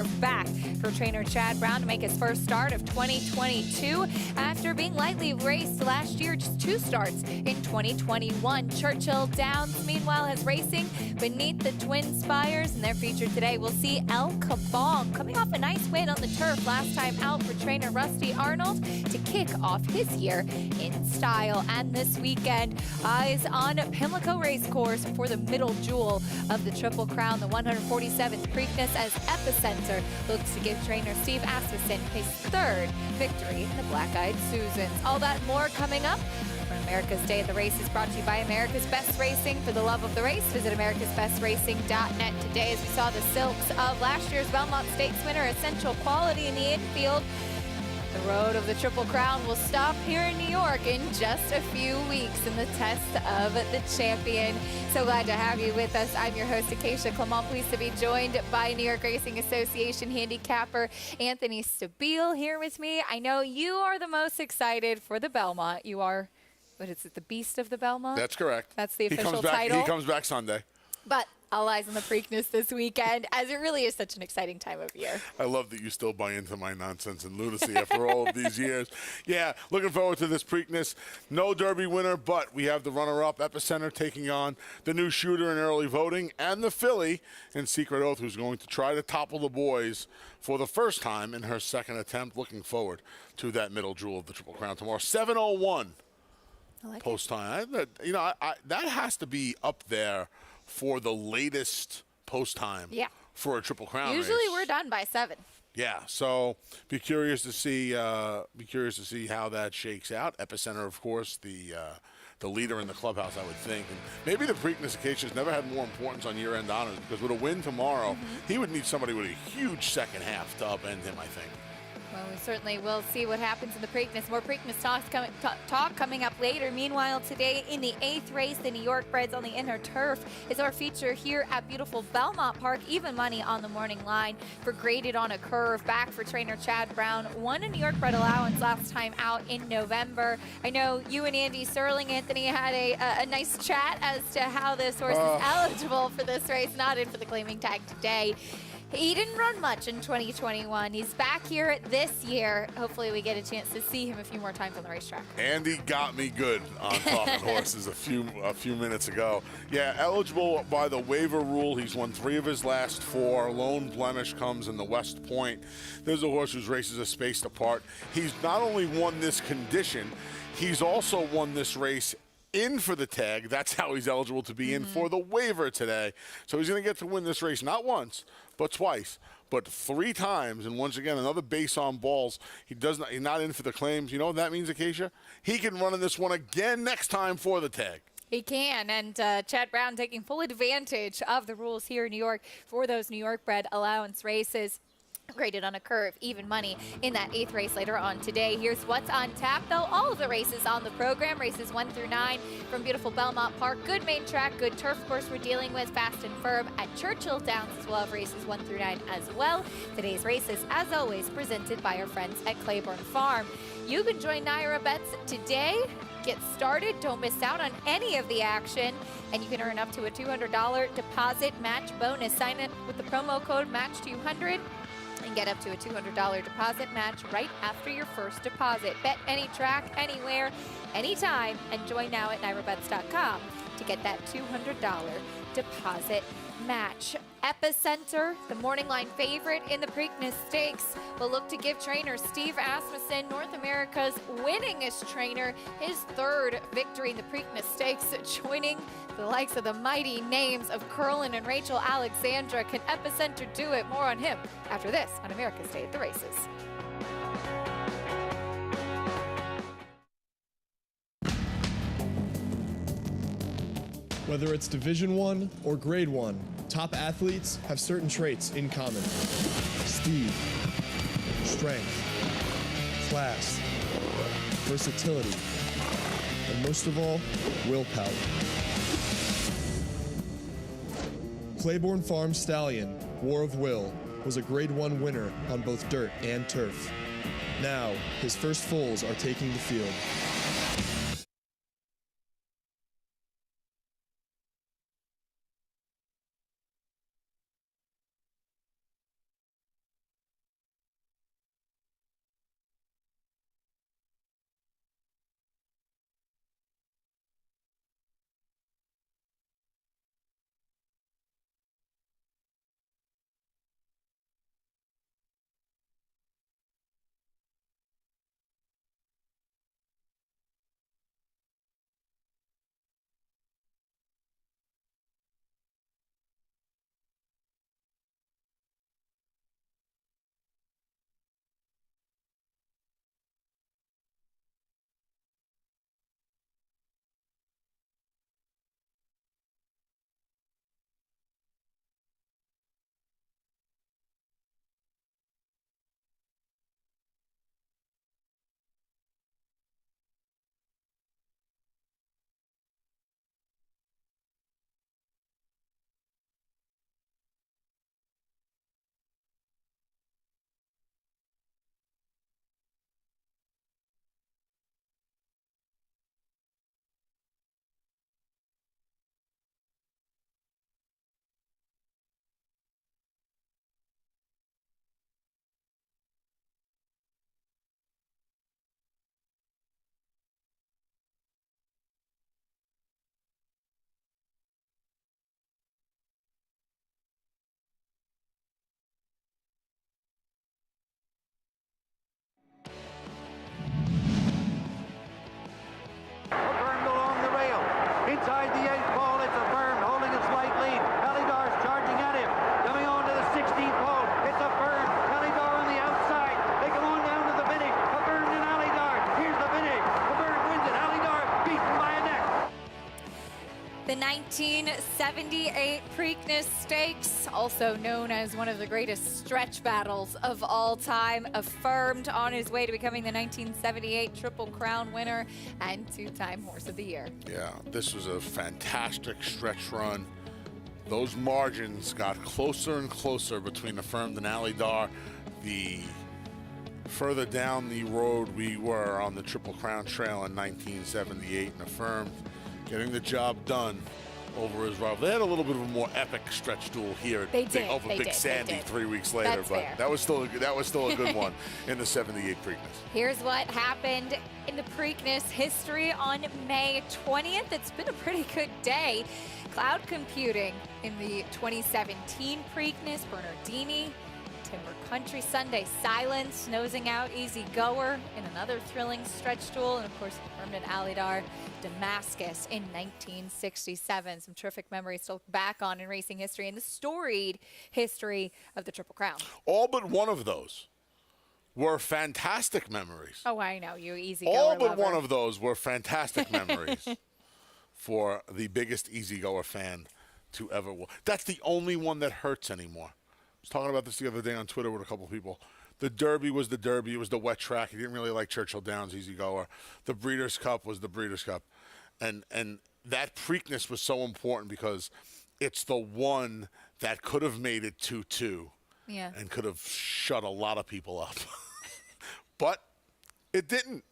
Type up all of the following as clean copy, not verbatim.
turf back for trainer Chad Brown to make his first start of 2022 after being lightly raced last year, just 2 starts in 2021. Churchill Downs, meanwhile, has racing beneath the Twin Spires, and they're featured today. We'll see El Kabong coming off a nice win on the turf last time out for trainer Rusty Arnold to kick off his year in style. And this weekend, eyes on Pimlico Racecourse for the middle jewel of the Triple Crown. The 147th Preakness as epicenter looks to give trainer Steve Asmussen his 3rd victory in the Black-Eyed Susans. All that and more coming up on America's Day at the Races, brought to you by America's Best Racing. For the love of the race, visit americasbestracing.net today as we saw the silks of last year's Belmont Stakes winner, Essential Quality, in the infield. The road of the Triple Crown will stop here in New York in just a few weeks in the test of the champion. So glad to have you with us. I'm your host, Acacia Clement, pleased to be joined by New York Racing Association handicapper Anthony Stabile here with me. I know you are the most excited for the Belmont. You are, what is it, the Beast of the Belmont? That's correct. That's the official title. He comes back Sunday. But all eyes on the Preakness this weekend, as it really is such an exciting time of year. I love that you still buy into my nonsense and lunacy after all of these years. Yeah, looking forward to this Preakness. No Derby winner, but we have the runner-up, Epicenter, taking on the new shooter in early voting, and the filly in Secret Oath, who's going to try to topple the boys for the first time in her 2nd attempt. Looking forward to that middle jewel of the Triple Crown tomorrow. 7:01 post time. That has to be up there for the latest post time for a Triple Crown Usually race. We're done by 7. Yeah, so be curious to see how that shakes out. Epicenter, of course, the leader in the clubhouse, I would think. And maybe the Preakness Acacia's never had more importance on year-end honors, because with a win tomorrow, he would need somebody with a huge second half to upend him, I think. Well, we certainly will see what happens in the Preakness. More Preakness talk coming up later. Meanwhile, today in the 8th race, the New York Breds on the inner turf is our feature here at beautiful Belmont Park. Even money on the morning line for Graded on a Curve. Back for trainer Chad Brown. Won a New York Bred allowance last time out in November. I know you and Andy Serling, Anthony, had a nice chat as to how this horse is eligible for this race. Not in for the claiming tag today. He didn't run much in 2021. He's back here this year. Hopefully we get a chance to see him a few more times on the racetrack. Andy got me good on talking horses a few minutes ago. Yeah, eligible by the waiver rule. He's won 3 of his last 4. Lone blemish comes in the West Point. There's a horse whose races are spaced apart. He's not only won this condition, he's also won this race in for the tag. That's how he's eligible to be in for the waiver today. So he's going to get to win this race not once, but twice, but 3 times. And once again, another base on balls. He's not in for the claims. You know what that means, Acacia? He can run in this one again next time for the tag. He can, and Chad Brown taking full advantage of the rules here in New York for those New York bred allowance races. Graded on a Curve, even money in that 8th race later on today. Here's what's on tap, though. All of the races on the program, races 1 through 9 from beautiful Belmont Park. Good main track, good turf course we're dealing with, fast and firm at Churchill Downs as well, races 1 through 9 as well. Today's races, as always, presented by our friends at Claiborne Farm. You can join Naira Bets today. Get started. Don't miss out on any of the action. And you can earn up to a $200 deposit match bonus. Sign in with the promo code MATCH200. And get up to a $200 deposit match right after your first deposit. Bet any track, anywhere, anytime, and join now at nairabets.com to get that $200 deposit match. Epicenter, the morning line favorite in the Preakness Stakes, will look to give trainer Steve Asmussen, North America's winningest trainer, his 3rd victory in the Preakness Stakes, joining the likes of the mighty names of Curlin and Rachel Alexandra. Can Epicenter do it? More on him after this on America's Day at the Races. Whether it's Division I or Grade 1, top athletes have certain traits in common. Speed, strength, class, versatility, and most of all, willpower. Claiborne Farm Stallion, War of Will, was a Grade 1 winner on both dirt and turf. Now, his first foals are taking the field. 1978 Preakness Stakes, also known as one of the greatest stretch battles of all time, affirmed on his way to becoming the 1978 Triple Crown winner and two-time Horse of the Year. Yeah, this was a fantastic stretch run. Those margins got closer and closer between Affirmed and Alidar. The further down the road we were on the Triple Crown Trail in 1978, and Affirmed getting the job done over his rival. They had a little bit of a more epic stretch duel here over Big Sandy 3 weeks later, That's but fair. that was still a good one in the 78 Preakness. Here's what happened in the Preakness history on May 20th. It's been a pretty good day. Cloud computing in the 2017 Preakness, Bernardini, Timber Country Sunday Silence, nosing out Easy Goer in another thrilling stretch duel, and of course Affirmed and Alidar, Damascus in 1967. Some terrific memories to look back on in racing history and the storied history of the Triple Crown. All but one of those were fantastic memories. Oh, I know, you Easy Goer All but lover. one of those were fantastic memories for the biggest Easy Goer fan to ever walk. That's the only one that hurts anymore. I was talking about this the other day on Twitter with a couple of people. The Derby was the Derby. It was the wet track. He didn't really like Churchill Downs, Easy Goer. The Breeders' Cup was the Breeders' Cup. And that Preakness was so important because it's the one that could have made it 2-2 and could have shut a lot of people up. But it didn't.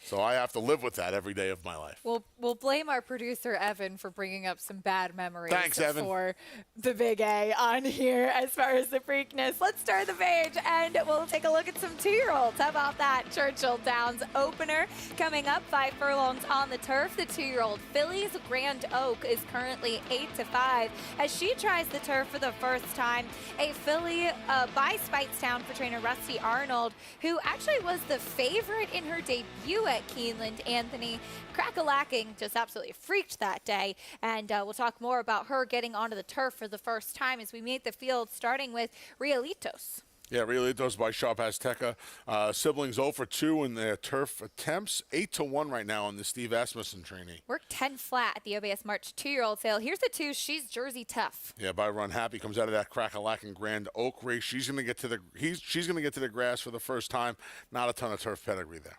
So I have to live with that every day of my life. We'll blame our producer, Evan, for bringing up some bad memories Thanks, Evan. for the Big A on here as far as the Preakness. Let's turn the page and we'll take a look at some two-year-olds. How about that? Churchill Downs opener coming up, 5 furlongs on the turf. The 2-year-old filly's Grand Oak is currently 8-5 as she tries the turf for the first time. A filly by Speightstown for trainer Rusty Arnold, who actually was the favorite in her debut at Keeneland. Anthony Crack-a-lacking just absolutely freaked that day, and we'll talk more about her getting onto the turf for the first time as we meet the field, starting with Realitos. Yeah, Realitos by Sharp Azteca. Siblings 0 for 2 in their turf attempts. 8-1 right now on the Steve Asmussen trainee. Worked 10 flat at the OBS March 2-year-old sale. Here's the 2. She's Jersey tough. Yeah, by Run Happy comes out of that Crack-a-lacking Grand Oak race. She's going to get to the grass for the first time. Not a ton of turf pedigree there.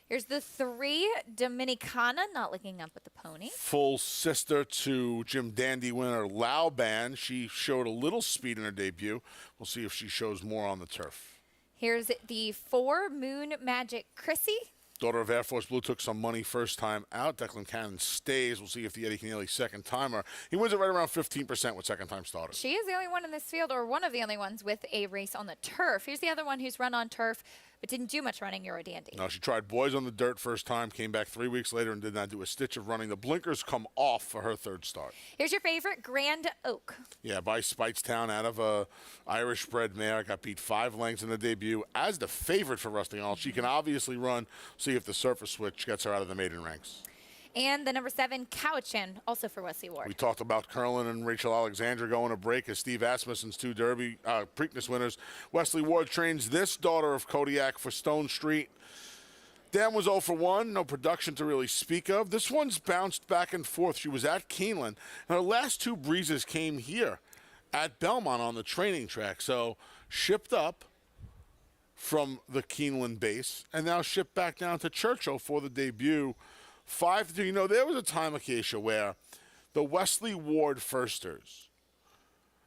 Here's the 3, Dominicana, not looking up at the pony. Full sister to Jim Dandy winner Lauban. She showed a little speed in her debut. We'll see if she shows more on the turf. Here's the 4, Moon Magic Chrissy. Daughter of Air Force Blue took some money first time out. Declan Cannon stays. We'll see if the Eddie Keneally second timer. He wins it right around 15% with second time starters. She is the only one in this field, or one of the only ones with a race on the turf. Here's the other one who's run on turf, but didn't do much running, Eurodandy. No, she tried boys on the dirt first time, came back 3 weeks later and did not do a stitch of running. The blinkers come off for her third start. Here's your favorite, Grand Oak. Yeah, by Speightstown out of a Irish-bred mare. Got beat 5 lengths in the debut as the favorite for Rusty Arnold. She can obviously run. See if the surface switch gets her out of the maiden ranks. And the number 7, Cowichan, also for Wesley Ward. We talked about Curlin and Rachel Alexandra going to break as Steve Asmussen's 2 Derby Preakness winners. Wesley Ward trains this daughter of Kodiak for Stone Street. Dan was 0 for 1, no production to really speak of. This one's bounced back and forth. She was at Keeneland, and her last 2 breezes came here at Belmont on the training track. So shipped up from the Keeneland base and now shipped back down to Churchill for the debut. 5-2. You know, there was a time, Acacia, where the Wesley Ward firsters,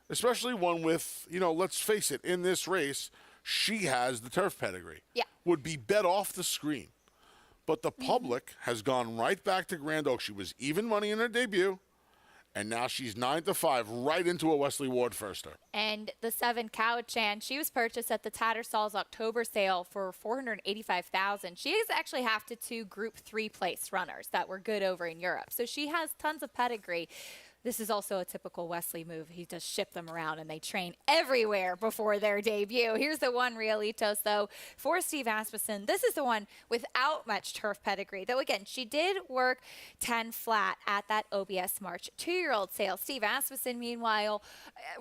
especially one with, you know, let's face it, in this race, she has the turf pedigree. Yeah. Would be bet off the screen. But the public has gone right back to Grand Oak. She was even money in her debut, and now she's 9-5, right into a Wesley Ward firster. And the 7, Cowichan, she was purchased at the Tattersall's October sale for $485,000. She is actually half to 2 Group 3 place runners that were good over in Europe. So she has tons of pedigree. This is also a typical Wesley move. He just ship them around and they train everywhere before their debut. Here's the 1, Realitos, though, for Steve Asmussen. This is the one without much turf pedigree, though, again, she did work 10 flat at that OBS March 2-year-old sale. Steve Asmussen, meanwhile,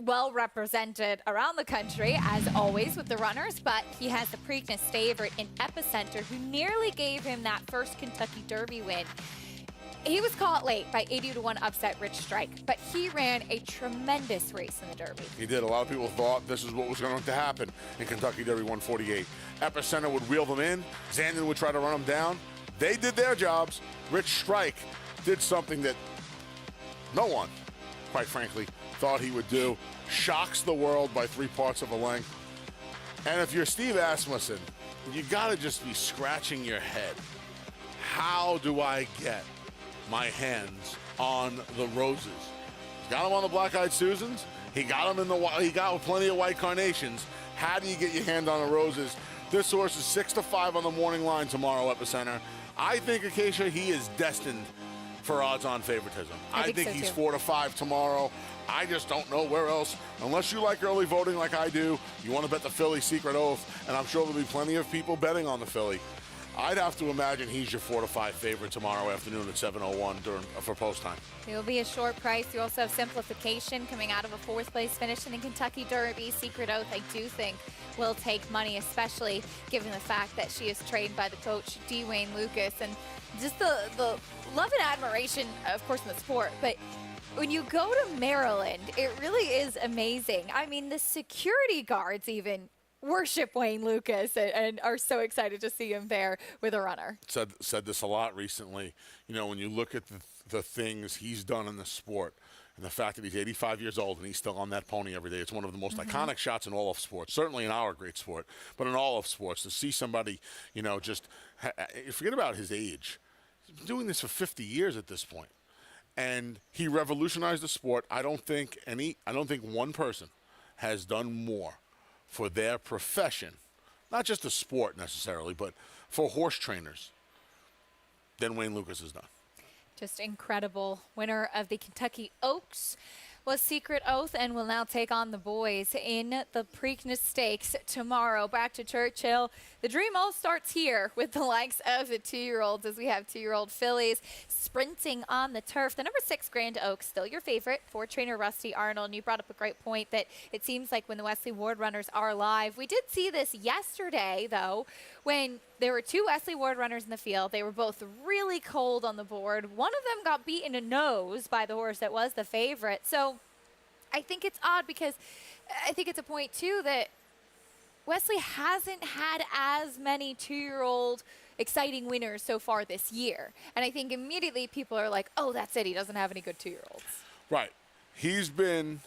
well represented around the country, as always, with the runners, but he has the Preakness favorite in Epicenter, who nearly gave him that first Kentucky Derby win. He was caught late by 80-1 upset Rich Strike, but he ran a tremendous race in the Derby. He did. A lot of people thought this is what was going to happen in Kentucky Derby 148. Epicenter would wheel them in. Zandon would try to run them down. They did their jobs. Rich Strike did something that no one, quite frankly, thought he would do. Shocks the world by 3 parts of a length. And if you're Steve Asmussen, you got to just be scratching your head. How do I get my hands on the roses? He's got them on the Black-Eyed Susans. He got them he got plenty of white carnations. How do you get your hand on the roses? This horse is 6-5 on the morning line tomorrow, Epicenter. I think, Acacia, he is destined for odds-on favoritism. I think so he's too. 4-5 tomorrow. I just don't know where else. Unless you like early voting like I do, you want to bet the filly Secret Oath, and I'm sure there'll be plenty of people betting on the filly. I'd have to imagine he's your 4-5 favorite tomorrow afternoon at 7:01 for post time. It will be a short price. You also have Simplification coming out of a 4th place finish in the Kentucky Derby. Secret Oath, I do think, will take money, especially given the fact that she is trained by the coach, D. Wayne Lucas. And just the love and admiration, of course, in the sport. But when you go to Maryland, it really is amazing. I mean, the security guards even worship Wayne Lucas and are so excited to see him there with a runner. Said this a lot recently. You know, when you look at the things he's done in the sport and the fact that he's 85 years old and he's still on that pony every day, it's one of the most iconic shots in all of sports, certainly in our great sport, but in all of sports, to see somebody, you know, just forget about his age. He's been doing this for 50 years at this point. And he revolutionized the sport. I don't think one person has done more for their profession, not just the sport necessarily, but for horse trainers, than Wayne Lucas has done. Just incredible. Winner of the Kentucky Oaks was Secret Oath and will now take on the boys in the Preakness Stakes tomorrow. Back to Churchill. The dream all starts here with the likes of the 2-year-olds, as we have 2-year-old fillies sprinting on the turf. The number 6 Grand Oaks, still your favorite for trainer Rusty Arnold. And you brought up a great point that it seems like when the Wesley Ward runners are live. We did see this yesterday, though, when there were 2 Wesley Ward runners in the field. They were both really cold on the board. One of them got beaten a nose by the horse that was the favorite. So I think it's odd because I think it's a point, too, that Wesley hasn't had as many 2-year-old exciting winners so far this year. And I think immediately people are like, oh, that's it. He doesn't have any good 2-year-olds. Right. He's been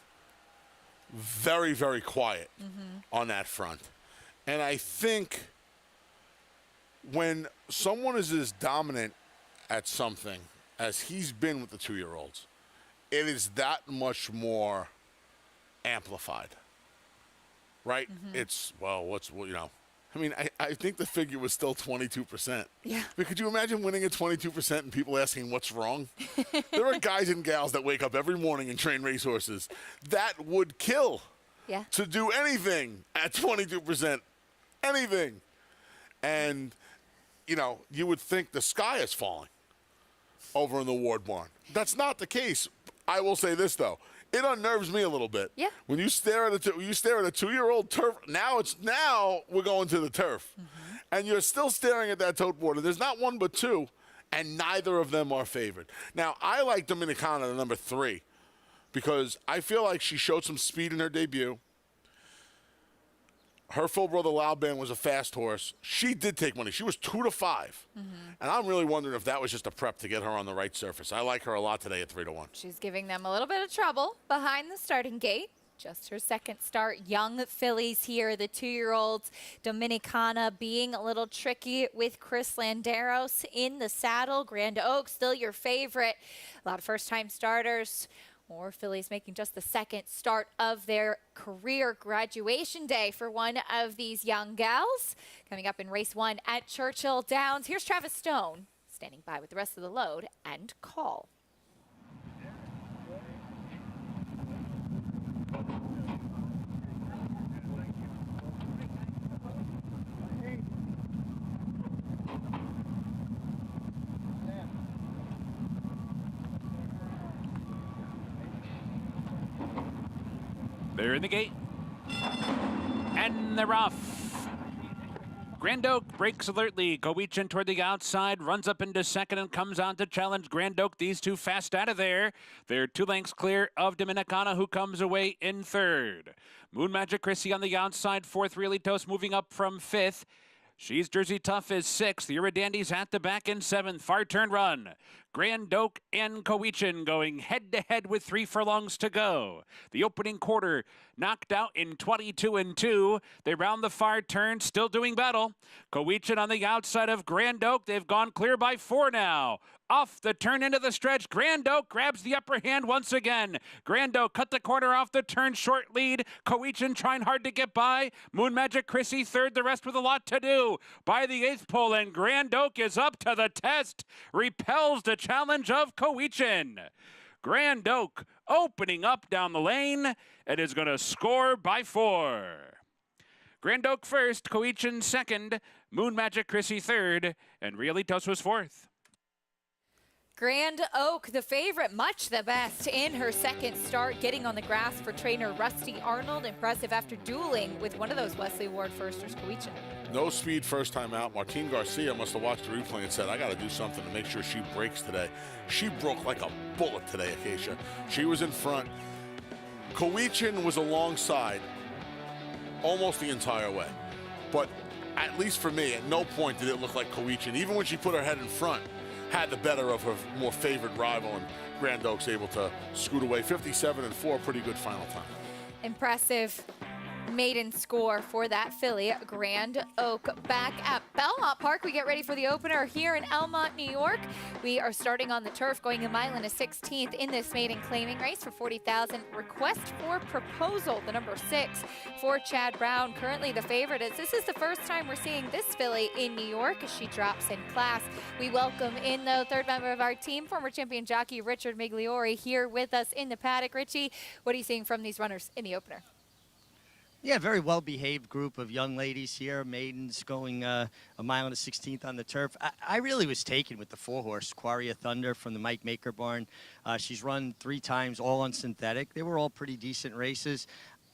very, very quiet on that front. And I think when someone is as dominant at something as he's been with the 2-year-olds, it is that much more amplified, right? It's, I mean, I think the figure was still 22%. Yeah. But could you imagine winning at 22% and people asking what's wrong? There are guys and gals that wake up every morning and train racehorses. That would kill to do anything at 22%. Anything. And, you know, you would think the sky is falling over in the Ward barn. That's not the case. I will say this, though. It unnerves me a little bit. Yeah. When you stare at a 2-year-old turf, now we're going to the turf. And you're still staring at that tote board. And there's not one but 2, and neither of them are favored. Now, I like Dominicana, the number 3, because I feel like she showed some speed in her debut. Her full brother Loudband was a fast horse. She did take money. She was 2-5. And I'm really wondering if that was just a prep to get her on the right surface. I like her a lot today at 3-1. She's giving them a little bit of trouble behind the starting gate. Just her second start. Young fillies here, the 2-year-olds. Dominicana being a little tricky with Chris Landeros in the saddle. Grand Oaks, still your favorite. A lot of first-time starters. More fillies making just the second start of their career. Graduation day for one of these young gals. Coming up in race 1 at Churchill Downs. Here's Travis Stone standing by with the rest of the load and call. They're in the gate. And they're off. Grand Oak breaks alertly. Cowichan toward the outside, runs up into second and comes on to challenge Grand Oak. These two fast out of there. They're 2 lengths clear of Dominicana, who comes away in third. Moon Magic Chrissy on the outside, fourth. Realitos moving up from fifth. She's Jersey Tough is sixth. Iridandy's at the back in seventh. Far turn run. Grand Oak and Cowichan going head-to-head with 3 furlongs to go. The opening quarter knocked out in 22-2. They round the far turn, still doing battle. Cowichan on the outside of Grand Oak. They've gone clear by 4 now. Off the turn into the stretch, Grand Oak grabs the upper hand once again. Grand Oak cut the corner off the turn, short lead. Cowichan trying hard to get by. Moon Magic Chrissy third, the rest with a lot to do. By the 8th pole, and Grand Oak is up to the test. Repels the challenge of Cowichan. Grand Oak opening up down the lane and is going to score by 4. Grand Oak first, Cowichan second, Moon Magic Chrissy third, and Realitos was fourth. Grand Oak, the favorite, much the best in her second start, getting on the grass for trainer Rusty Arnold. Impressive after dueling with one of those Wesley Ward firsters, Cowichan. No speed first time out. Martine Garcia must have watched the replay and said, I got to do something to make sure she breaks today. She broke like a bullet today, Acacia. She was in front. Cowichan was alongside almost the entire way. But at least for me, at no point did it look like Cowichan, even when she put her head in front, had the better of her more favored rival, and Grand Oak's able to scoot away. 57-4, pretty good final time. Impressive maiden score for that filly, Grand Oak. Back at Belmont Park, we get ready for the opener here in Elmont, New York. We are starting on the turf, going a mile and a 16th in this maiden claiming race for $40,000. Request for Proposal, the number 6 for Chad Brown. Currently the favorite, as this is the first time we're seeing this filly in New York as she drops in class. We welcome in the third member of our team, former champion jockey Richard Migliori, here with us in the paddock. Richie, what are you seeing from these runners in the opener? Yeah, very well-behaved group of young ladies here. Maidens going a mile and a 16th on the turf. I really was taken with the 4-horse, Quarry of Thunder from the Mike Maker barn. She's run 3 times, all on synthetic. They were all pretty decent races.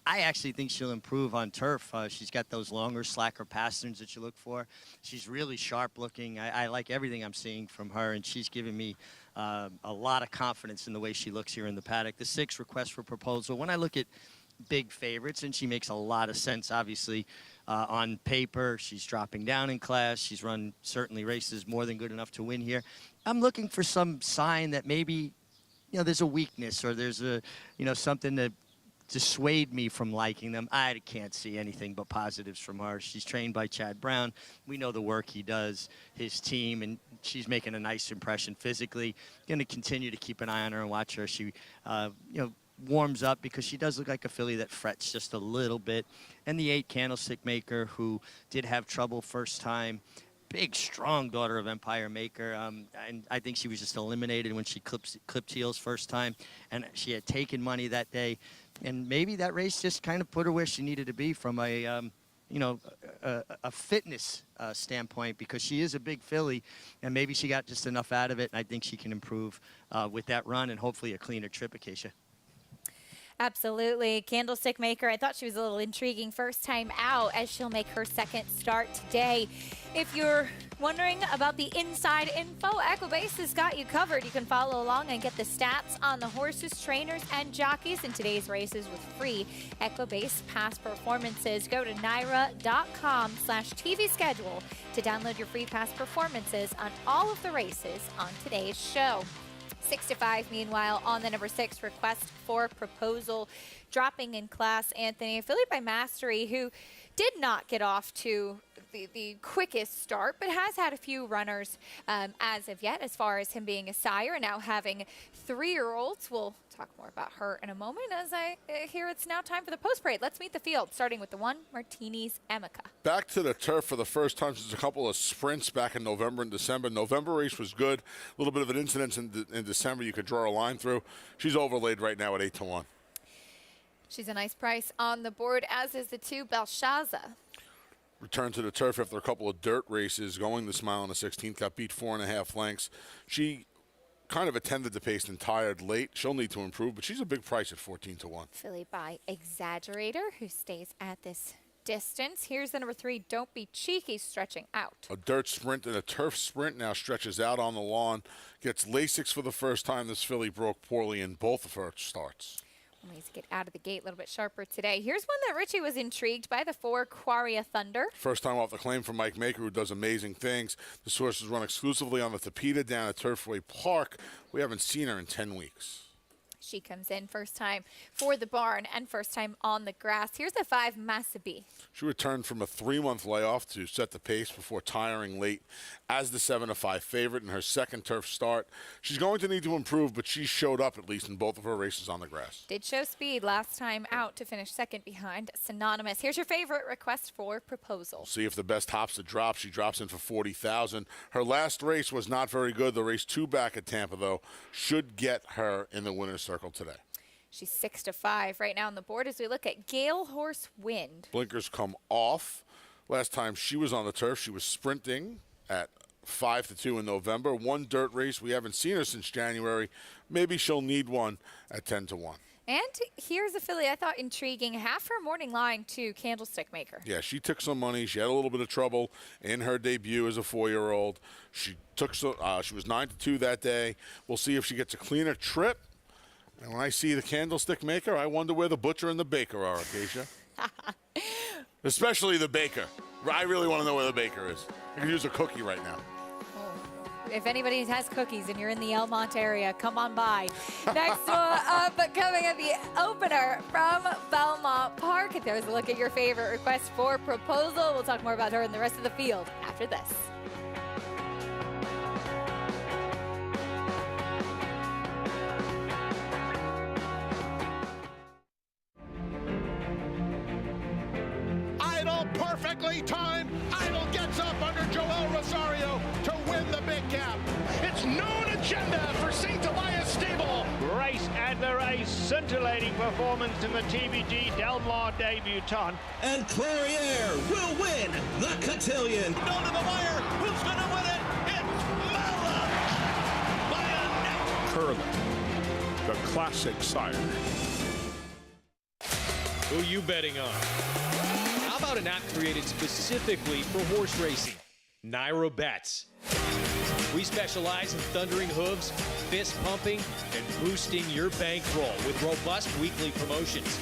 I actually think she'll improve on turf. She's got those longer, slacker pasterns that you look for. She's really sharp-looking. I like everything I'm seeing from her, and she's giving me a lot of confidence in the way she looks here in the paddock. The 6, Request for Proposal. When I look at big favorites, and she makes a lot of sense, obviously, on paper. She's dropping down in class. She's run certainly races more than good enough to win here. I'm looking for some sign that maybe, there's a weakness or there's a, something that dissuade me from liking them. I can't see anything but positives from her. She's trained by Chad Brown. We know the work he does, his team, and she's making a nice impression physically. Going to continue to keep an eye on her and watch her. She, warms up because she does look like a filly that frets just a little bit. And the 8, Candlestick Maker, who did have trouble first time. Big, strong daughter of Empire Maker. And I think she was just eliminated when she clipped heels first time. And she had taken money that day. And maybe that race just kind of put her where she needed to be from a fitness standpoint, because she is a big filly, and maybe she got just enough out of it. And I think she can improve with that run and hopefully a cleaner trip, Acacia. Absolutely. Candlestick Maker, I thought she was a little intriguing first time out, as she'll make her second start today. If you're wondering about the inside info, Equibase has got you covered. You can follow along and get the stats on the horses, trainers, and jockeys in today's races with free Equibase past performances. Go to naira.com/TV schedule to download your free past performances on all of the races on today's show. 6-5, meanwhile, on the number 6, Request for Proposal, dropping in class, Anthony. A filly by Mastery, who did not get off to the quickest start, but has had a few runners as of yet, as far as him being a sire and now having 3-year-olds. We'll talk more about her in a moment, as I hear it's now time for the post parade. Let's meet the field, starting with the 1, Martinis Amica. Back to the turf for the first time since a couple of sprints back in November and December. November race was good. A little bit of an incident in December you could draw a line through. She's overlaid right now at 8-1. She's a nice price on the board, as is the 2, Belshazzar. Return to the turf after a couple of dirt races, going this mile and a 16th, got beat 4.5 lengths. She kind of attended the pace and tired late. She'll need to improve, but she's a big price at 14-1. Filly by Exaggerator, who stays at this distance. Here's the number 3, Don't Be Cheeky, stretching out. A dirt sprint and a turf sprint now stretches out on the lawn. Gets Lasix for the first time. This filly broke poorly in both of her starts. Needs to get out of the gate a little bit sharper today. Here's one that Richie was intrigued by, the 4, Quarria Thunder. First time off the claim from Mike Maker, who does amazing things. This horse is run exclusively on the Tapeta down at Turfway Park. We haven't seen her in 10 weeks. She comes in first time for the barn and first time on the grass. Here's the 5, Massaby. She returned from a 3-month layoff to set the pace before tiring late as the 7-5 favorite in her second turf start. She's going to need to improve, but she showed up at least in both of her races on the grass. Did show speed last time out to finish second behind Synonymous. Here's your favorite, Request for Proposal. See if the best hops to drop. She drops in for 40,000. Her last race was not very good. The race 2 back at Tampa, though, should get her in the winner's circle today. She's 6-5 right now on the board as we look at Gale Horse Wind. Blinkers come off. Last time she was on the turf, she was sprinting at 5-2 in November. One dirt race. We haven't seen her since January. Maybe she'll need one at 10-1. And here's a filly I thought intriguing. Half her morning line to Candlestick Maker. Yeah, she took some money. She had a little bit of trouble in her debut as a 4-year-old. She took she was 9-2 that day. We'll see if she gets a cleaner trip. And when I see the Candlestick Maker, I wonder where the butcher and the baker are, Acacia. Especially the baker. I really want to know where the baker is. I could use a cookie right now. If anybody has cookies and you're in the Elmont area, come on by. Next one up, coming at the opener from Belmont Park. There's a look at your favorite Request for Proposal. We'll talk more about her and the rest of the field after this. Perfectly timed. Idol gets up under Joel Rosario to win the big cap. It's known agenda for St. Elias Stable. Race Adler, a scintillating performance in the TBG Del Mar debutante. And Clariere will win the cotillion. Down to the wire. Who's going to win it? It's Mala by a neck. Curling, the classic sire. Who you betting on? How about an app created specifically for horse racing? Naira Bets. We specialize in thundering hooves, fist pumping, and boosting your bankroll with robust weekly promotions.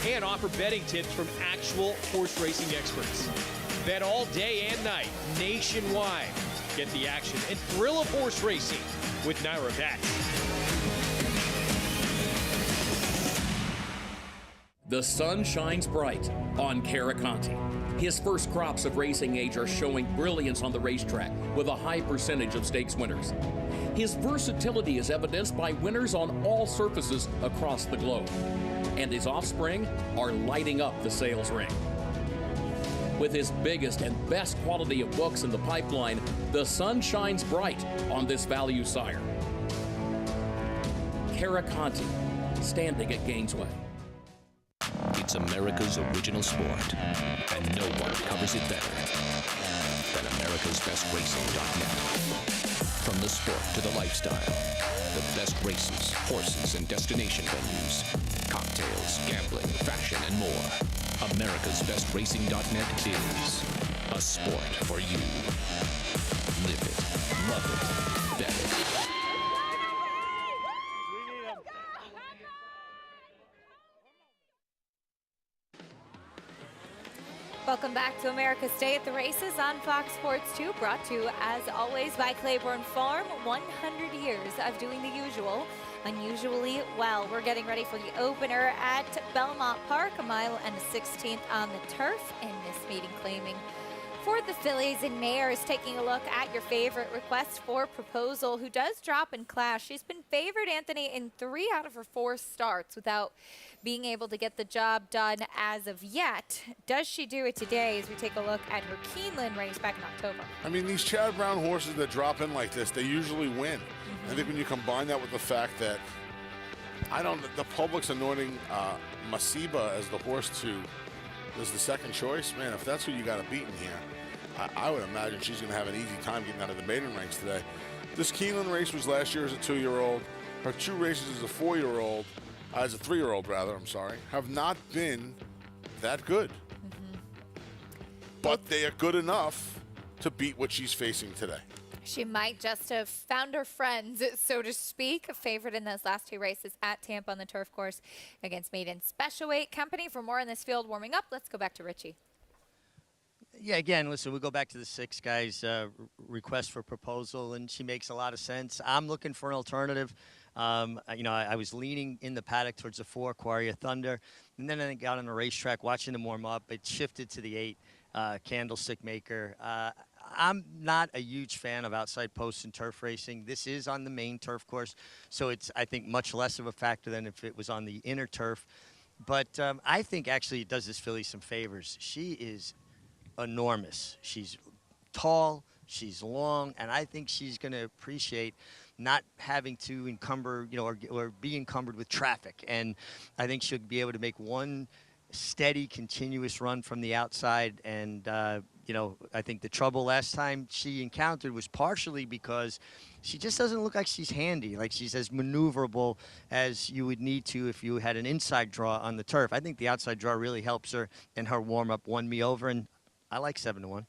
And offer betting tips from actual horse racing experts. Bet all day and night, nationwide. Get the action and thrill of horse racing with Naira Bets. The sun shines bright on Caraconte. His first crops of racing age are showing brilliance on the racetrack with a high percentage of stakes winners. His versatility is evidenced by winners on all surfaces across the globe. And his offspring are lighting up the sales ring. With his biggest and best quality of books in the pipeline, the sun shines bright on this value sire. Caraconte, standing at Gainesway. It's America's original sport, and no one covers it better than America'sBestRacing.net. From the sport to the lifestyle, the best races, horses, and destination venues, cocktails, gambling, fashion, and more. America'sBestRacing.net is a sport for you. Live it, love it, bet it. Welcome back to America's Day at the Races on Fox Sports 2, brought to you, as always, by Claiborne Farm. 100 years of doing the usual, unusually well. We're getting ready for the opener at Belmont Park, 1 mile and 1/16 on the turf, and this meeting claiming for the fillies and mares. Taking a look at your favorite Request for Proposal, who does drop in class. She's been favored, Anthony, in 3 out of her 4 starts without being able to get the job done as of yet. Does she do it today as we take a look at her Keeneland race back in October? I mean, these Chad Brown horses that drop in like this, they usually win. I think when you combine that with the fact that the public's anointing Masiba as the horse as the second choice, man, if that's who you got to beat in here, I would imagine she's going to have an easy time getting out of the maiden ranks today. This Keeneland race was last year as a 2-year-old. Her 2 races as a 4-year-old, as a 3-year-old rather, I'm sorry, have not been that good. but they are good enough to beat what she's facing today. She might just have found her friends, so to speak. A favorite in those last 2 races at Tampa on the turf course against maiden special weight company. For more on this field warming up, let's go back to Richie. Yeah, again, listen, we go back to the 6 guys' request for proposal, and she makes a lot of sense. I'm looking for an alternative. I was leaning in the paddock towards the 4, Quarry of Thunder, and then I got on the racetrack watching them warm up. It shifted to the 8, Candlestick Maker. I'm not a huge fan of outside posts in turf racing. This is on the main turf course, so it's, I think, much less of a factor than if it was on the inner turf. But I think actually it does this filly some favors. She is enormous. She's tall, she's long, and I think she's going to appreciate not having to encumber, or be encumbered with traffic. And I think she'll be able to make one steady, continuous run from the outside. And, I think the trouble last time she encountered was partially because she just doesn't look like she's handy, like she's as maneuverable as you would need to if you had an inside draw on the turf. I think the outside draw really helps her, and her warm-up won me over, and I like 7-1.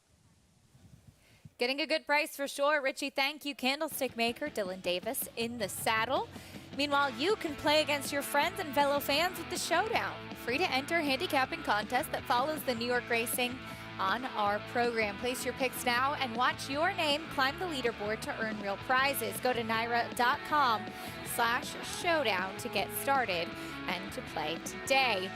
Getting a good price for sure. Richie, thank you. Candlestick Maker, Dylan Davis in the saddle. Meanwhile, you can play against your friends and fellow fans with the Showdown. Free to enter handicapping contest that follows the New York racing on our program. Place your picks now and watch your name climb the leaderboard to earn real prizes. Go to NYRA.com/showdown to get started and to play today.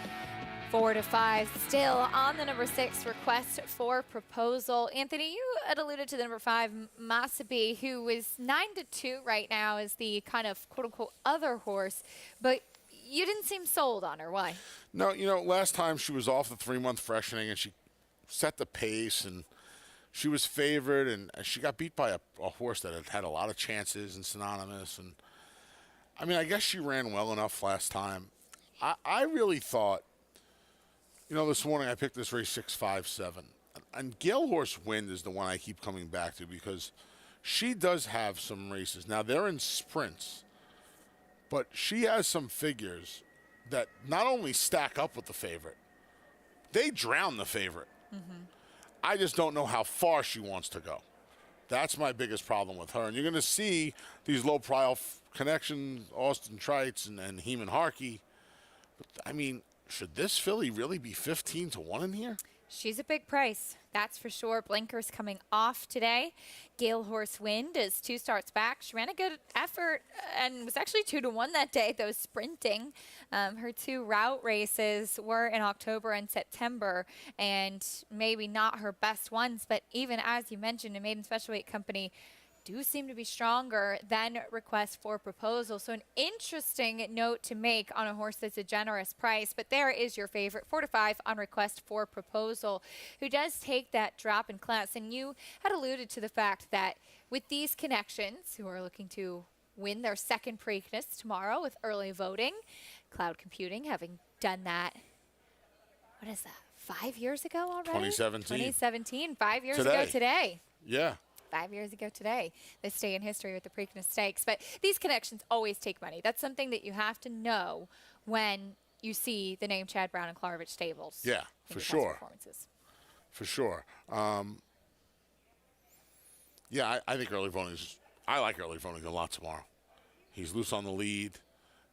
4 to 5 still on the number 6 request for proposal. Anthony, you had alluded to the number 5, Masabi, who is 9-2 right now as the kind of quote-unquote other horse, but you didn't seem sold on her. Why? No, last time she was off the 3-month freshening and she set the pace and she was favored, and she got beat by a horse that had a lot of chances and synonymous. And I guess she ran well enough last time. I really thought, this morning I picked this race 6-5-7. And Gale Horse Wind is the one I keep coming back to because she does have some races. Now, they're in sprints, but she has some figures that not only stack up with the favorite, they drown the favorite. Mm-hmm. I just don't know how far she wants to go. That's my biggest problem with her. And you're going to see these low-profile connections, Austin Trites and Heeman Harkey. But, should this filly really be 15-1 in here? She's a big price, that's for sure. Blinkers coming off today. Gale Horse Wind is 2 starts back. She ran a good effort and was actually 2-1 that day, though sprinting. Her 2 route races were in October and September, and maybe not her best ones, but even as you mentioned, a maiden special weight company do seem to be stronger than request for proposal. So an interesting note to make on a horse that's a generous price, but there is your favorite, 4 to 5 on request for proposal, who does take that drop in class. And you had alluded to the fact that with these connections, who are looking to win their second Preakness tomorrow with early voting, Cloud Computing having done that, what is that, 5 years ago already? 2017, 5 years ago today. Yeah. 5 years ago today, this day in history with the Preakness Stakes. But these connections always take money. That's something that you have to know when you see the name Chad Brown and Klarovich Stables. Yeah, for sure. For sure. I think early voting I like early voting a lot tomorrow. He's loose on the lead,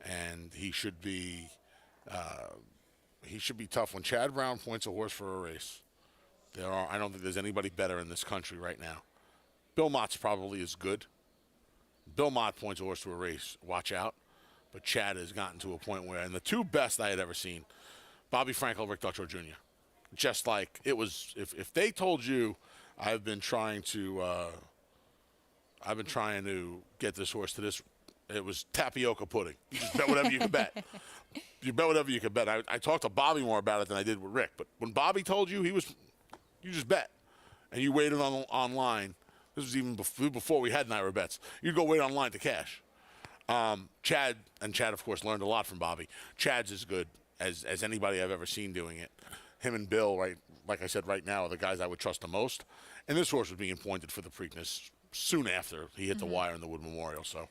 and he should be tough. When Chad Brown points a horse for a race, I don't think there's anybody better in this country right now. Bill Mott's probably as good. Bill Mott points a horse to a race. Watch out. But Chad has gotten to a point where, and the 2 best I had ever seen, Bobby Frankel, Rick Dutrow Jr. Just like it was, if they told you I've been trying to get this horse to this, it was tapioca pudding. You just bet whatever you can bet. You bet whatever you can bet. I talked to Bobby more about it than I did with Rick. But when Bobby told you, you just bet. And you waited online. This was even before we had NYRA bets. You'd go wait online to cash. Chad, of course, learned a lot from Bobby. Chad's as good as anybody I've ever seen doing it. Him and Bill, right, like I said, right now are the guys I would trust the most. And this horse was being pointed for the Preakness soon after he hit the wire in the Wood Memorial. So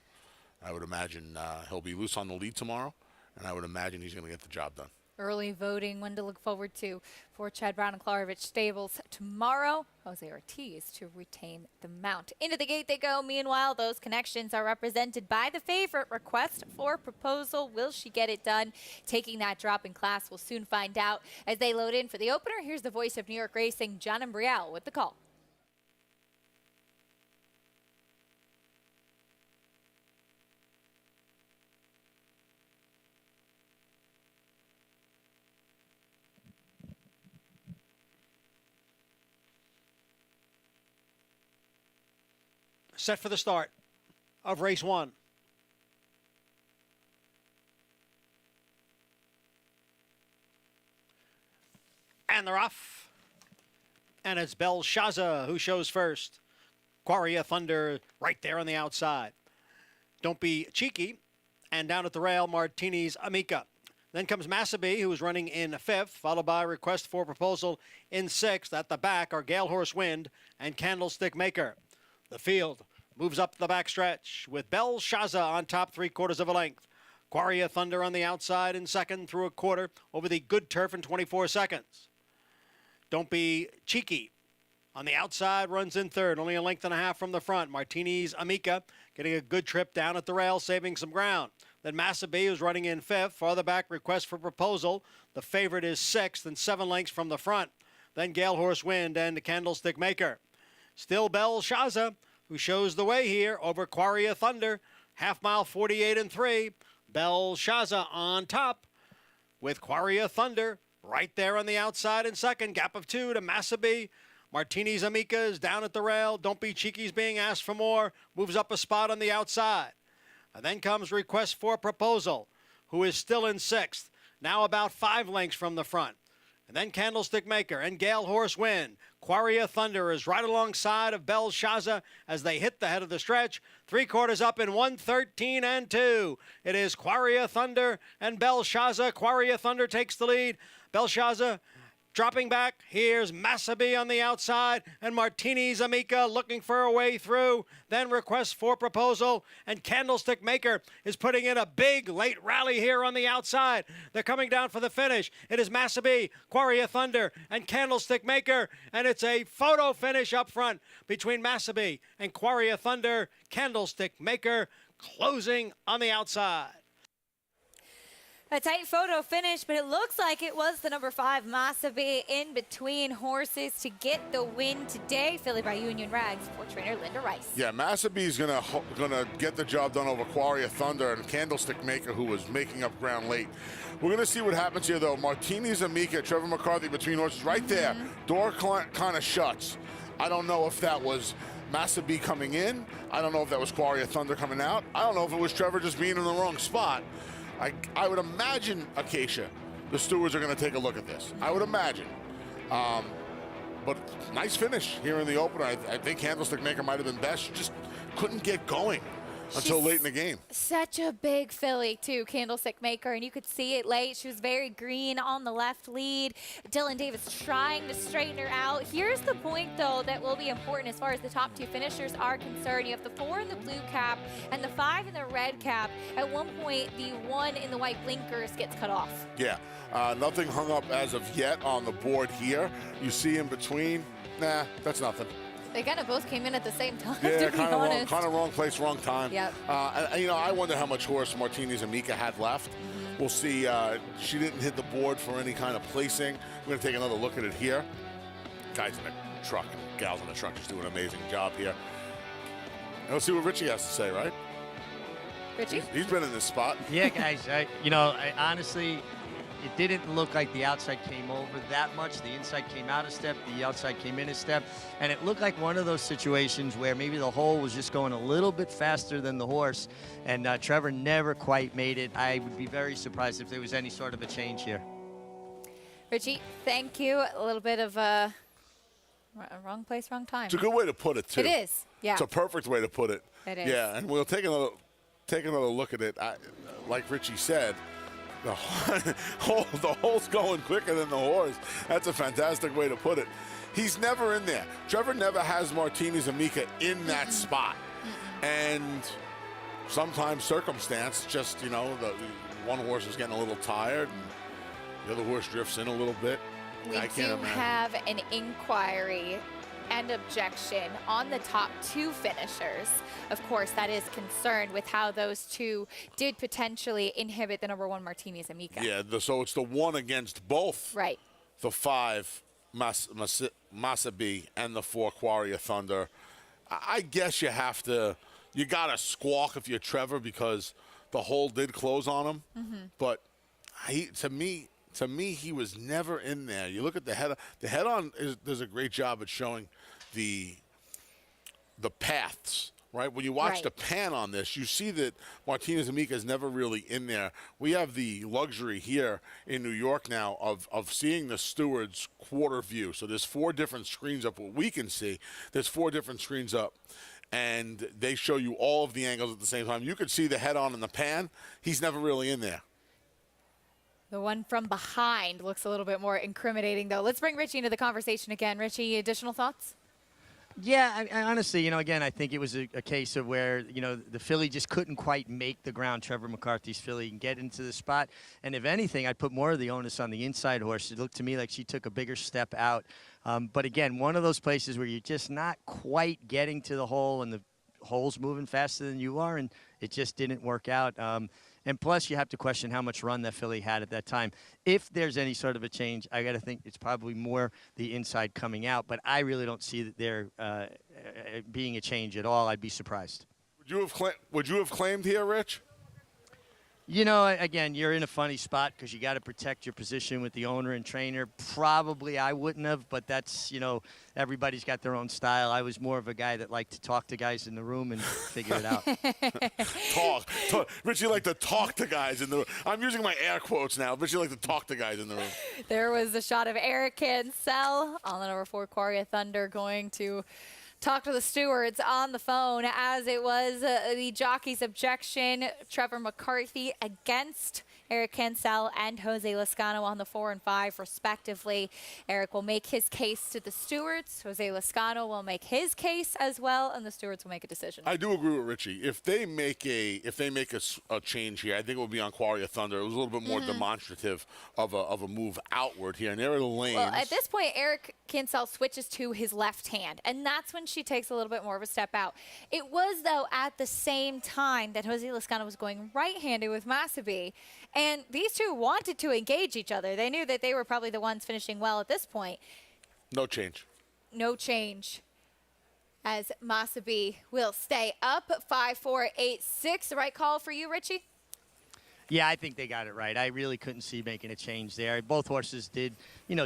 I would imagine he'll be loose on the lead tomorrow, and I would imagine he's going to get the job done. Early voting, one to look forward to for Chad Brown and Klarovich Stables tomorrow. Jose Ortiz to retain the mount. Into the gate they go. Meanwhile, those connections are represented by the favorite. Request for Proposal. Will she get it done? Taking that drop in class, we'll soon find out as they load in for the opener. Here's the voice of New York Racing, John Embriel, with the call. Set for the start of race 1. And they're off. And it's Belshazzar who shows first. Quarry of Thunder right there on the outside. Don't Be Cheeky. And down at the rail, Martini's Amica. Then comes Massabee, who is running in 5th, followed by Request for Proposal in 6th. At the back are Gale Horse Wind and Candlestick Maker. The field moves up the backstretch with Belshazzar on top, 3/4 of a length. Quarry of Thunder on the outside in 2nd through 1/4 over the good turf in 24 seconds. Don't Be Cheeky on the outside runs in 3rd, only a length and a half from the front. Martini's Amica getting a good trip down at the rail, saving some ground. Then Massabee is running in 5th. Farther back, Request for Proposal. The favorite is 6th and 7 lengths from the front. Then Gale Horse Wind and the Candlestick Maker. Still Belshazzar, who shows the way here over Quarry of Thunder. Half mile, 48 and 3. Belshazzar on top with Quarry of Thunder right there on the outside in 2nd. Gap of 2 to Massabee. Martini's Amica is down at the rail. Don't Be Cheeky's being asked for more. Moves up a spot on the outside. And then comes Request for Proposal, who is still in 6th. Now about 5 lengths from the front. And then Candlestick Maker and Gale Horse Wind. Quarry of Thunder is right alongside of Belshazzar as they hit the head of the stretch. 3/4 up in 1:13 and 2. It is Quarry of Thunder and Belshazzar. Quarry of Thunder takes the lead. Belshazzar dropping back. Here's Massabee on the outside and Martini's Amica looking for a way through. Then Request for Proposal and Candlestick Maker is putting in a big late rally here on the outside. They're coming down for the finish. It is Massabee, Quarry of Thunder, and Candlestick Maker, and it's a photo finish up front between Massabee and Quarry of Thunder. Candlestick Maker closing on the outside. A tight photo finish, but it looks like it was the number 5 Massabee in between horses to get the win today. Filly by Union Rags for trainer Linda Rice. Yeah, Massabee's gonna get the job done over Quarry of Thunder and Candlestick Maker, who was making up ground late. We're gonna see what happens here, though. Martini's Amica, Trevor McCarthy between horses right there. Door kind of shuts. I don't know if that was Massabee coming in. I don't know if that was Quarry of Thunder coming out. I don't know if it was Trevor just being in the wrong spot. I would imagine, Acacia, the stewards are going to take a look at this. I would imagine. But nice finish here in the opener. I think Candlestick Maker might have been best. She just couldn't get going until late in the game. Such a big filly, too, Candlestick Maker, and you could see it late. She was very green on the left lead. Dylan Davis trying to straighten her out. Here's the point, though, that will be important as far as the top 2 finishers are concerned. You have the 4 in the blue cap and the 5 in the red cap. At one point, the 1 in the white blinkers gets cut off. Yeah, nothing hung up as of yet on the board here. You see in between, nah, that's nothing. They kind of both came in at the same time, yeah, to be honest. Kind of wrong place, wrong time. Yep. And, I wonder how much horse Martini's Amica had left. We'll see. She didn't hit the board for any kind of placing. We're going to take another look at it here. Guys in the truck and gals in the truck just doing an amazing job here. And let's see what Richie has to say, right? Richie? He's been in this spot. Yeah, guys. I honestly, it didn't look like the outside came over that much. The inside came out a step, the outside came in a step, and it looked like one of those situations where maybe the hole was just going a little bit faster than the horse, and Trevor never quite made it. I would be very surprised if there was any sort of a change here. Richie, thank you. A little bit of a wrong place, wrong time. It's a good way to put it, too. It is, yeah. It's a perfect way to put it. It is. Yeah, and we'll take another look at it. Like Richie said, the hole's going quicker than the horse. That's a fantastic way to put it. He's never in there. Trevor never has Martini's Amica in that spot. And sometimes circumstance, just, the one horse is getting a little tired. And The other horse drifts in a little bit. We I do can't imagine. have an inquiry and objection on the top two finishers. Of course, that is concerned with how those two did potentially inhibit the number 1 Martinez Amica. Yeah, so it's the 1 against both. Right. The 5 Masabi and the 4 Quarry Thunder. I guess you got to squawk if you're Trevor because the hole did close on him. But to me, he was never in there. You look at the head. The head-on does a great job at showing the paths, right? When you watch the pan on this, you see that Martinez Amica is never really in there. We have the luxury here in New York now of seeing the steward's quarter view. So there's 4 different screens up. What we can see, there's 4 different screens up, and they show you all of the angles at the same time. You could see the head-on in the pan. He's never really in there. The one from behind looks a little bit more incriminating, though. Let's bring Richie into the conversation again. Richie, additional thoughts? Yeah, I honestly, again, I think it was a case of where, the filly just couldn't quite make the ground, Trevor McCarthy's filly, and get into the spot. And if anything, I'd put more of the onus on the inside horse. It looked to me like she took a bigger step out. But again, one of those places where you're just not quite getting to the hole and the hole's moving faster than you are, and it just didn't work out. And plus, you have to question how much run that filly had at that time. If there's any sort of a change, I got to think it's probably more the inside coming out. But I really don't see that there being a change at all. I'd be surprised. Would you have claimed here, Rich? Again, you're in a funny spot because you got to protect your position with the owner and trainer. Probably I wouldn't have, but that's, everybody's got their own style. I was more of a guy that liked to talk to guys in the room and figure it out. Talk. Richie liked to talk to guys in the room. I'm using my air quotes now. Richie liked to talk to guys in the room. There was a shot of Eric Cancel on the number 4 Quarry Thunder going to talk to the stewards on the phone, as it was the jockey's objection. Trevor McCarthy against Eric Cancel and Jose Lezcano on the 4 and 5 respectively. Eric will make his case to the stewards. Jose Lezcano will make his case as well, and the stewards will make a decision. I do agree with Richie. If they make a change here, I think it will be on Quarry Thunder. It was a little bit more demonstrative of a move outward here, and there are the lanes. Well, at this point, Eric Cancel switches to his left hand, and that's when she takes a little bit more of a step out. It was, though, at the same time that Jose Lezcano was going right-handed with Masabi, and these two wanted to engage each other. They knew that they were probably the ones finishing well at this point. No change. No change, as Masabi will stay up 5-4-8-6. The right call for you, Richie? Yeah, I think they got it right. I really couldn't see making a change there. Both horses did,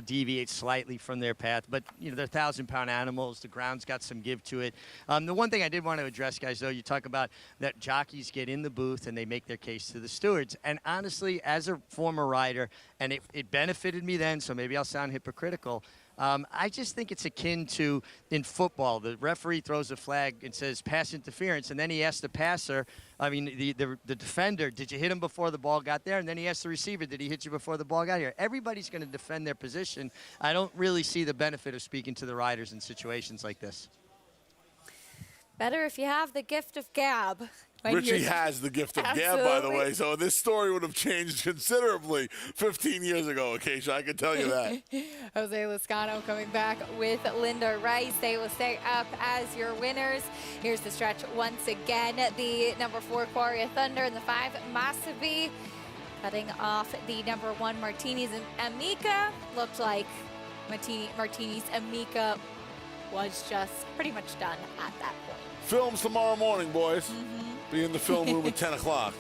deviate slightly from their path, but, they're 1,000-pound animals. The ground's got some give to it. The one thing I did want to address, guys, though, you talk about that jockeys get in the booth and they make their case to the stewards. And honestly, as a former rider, and it benefited me then, so maybe I'll sound hypocritical, I just think it's akin to in football. The referee throws a flag and says pass interference, and then he asks the passer, the defender, did you hit him before the ball got there? And then he asks the receiver, did he hit you before the ball got here? Everybody's going to defend their position. I don't really see the benefit of speaking to the riders in situations like this. Better if you have the gift of gab. Richie has the gift of gab, by the way, so this story would have changed considerably 15 years ago, Acacia. I can tell you that. Jose Lezcano coming back with Linda Rice. They will stay up as your winners. Here's the stretch once again. The number 4 Quarry Thunder and the 5 Masabi. Cutting off the number 1 Martinez and Amica. Looked like Martinez Amica was just pretty much done at that point. Films tomorrow morning, boys. Be in the film room at 10 o'clock.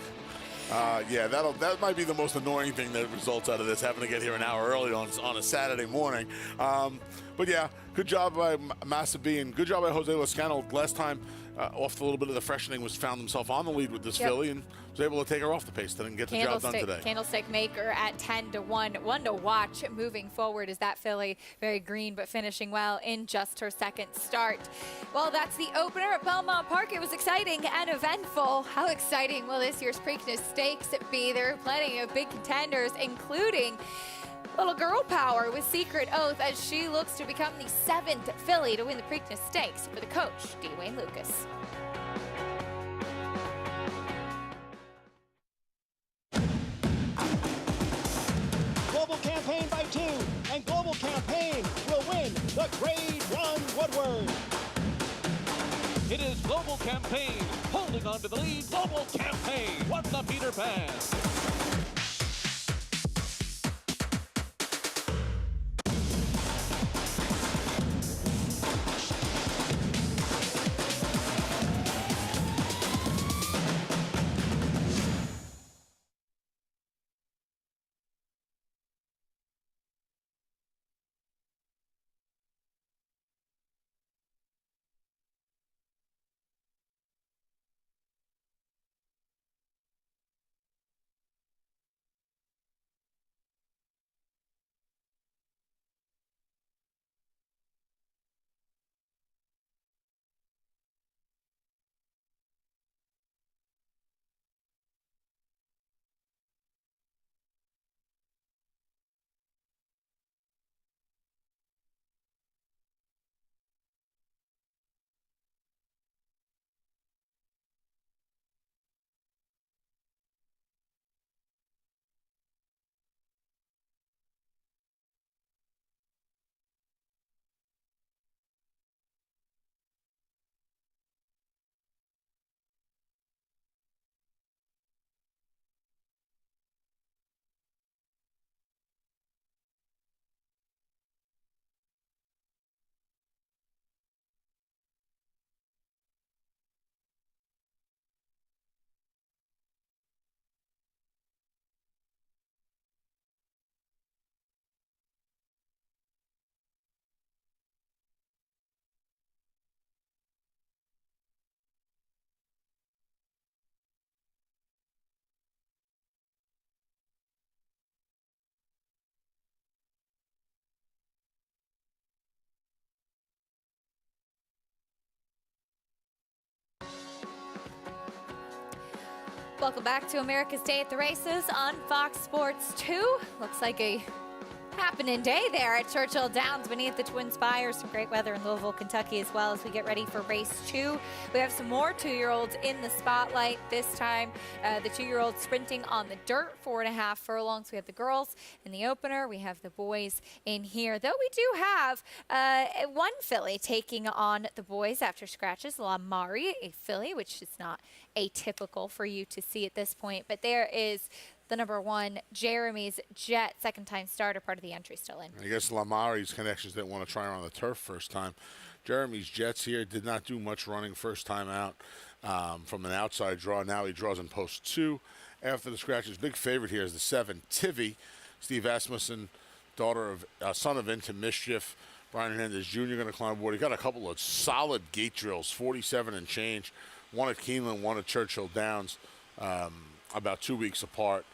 Yeah, that might be the most annoying thing that results out of this, having to get here an hour early on a Saturday morning. But yeah, good job by Masabi and good job by Jose Lezcano. Last time, off a little bit of the freshening, found himself on the lead with this filly and was able to take her off the pace and get the job done today. Candlestick Maker at 10-1. One to watch moving forward is that filly, very green but finishing well in just her second start. Well, that's the opener at Belmont Park. It was exciting and eventful. How exciting will this year's Preakness Stakes be? There are plenty of big contenders, including Little Girl Power with Secret Oath, as she looks to become the 7th filly to win the Preakness Stakes for the coach, Dwayne Lucas. Noble Woodward. It is Global Campaign holding on to the lead. Global Campaign won the Peter Pan. Welcome back to America's Day at the Races on Fox Sports 2. Looks like a happening day there at Churchill Downs beneath the Twin Spires. Some great weather in Louisville, Kentucky as well as we get ready for race 2. We have some more 2-year-olds in the spotlight. This time, the 2-year-olds sprinting on the dirt, 4.5 furlongs. We have the girls in the opener. We have the boys in here. Though we do have one filly taking on the boys after scratches, Lamari, a filly, which is not atypical for you to see at this point. But there is the number 1, Jeremy's Jet, second-time starter, part of the entry still in. I guess Lamari's connections didn't want to try her on the turf first time. Jeremy's Jets here did not do much running first time out from an outside draw. Now he draws in post 2 after the scratches. Big favorite here is the 7, Tivy. Steve Asmussen, son of Into Mischief. Brian Hernandez Jr. going to climb aboard. He got a couple of solid gate drills, 47 and change. One at Keeneland, one at Churchill Downs, about 2 weeks apart.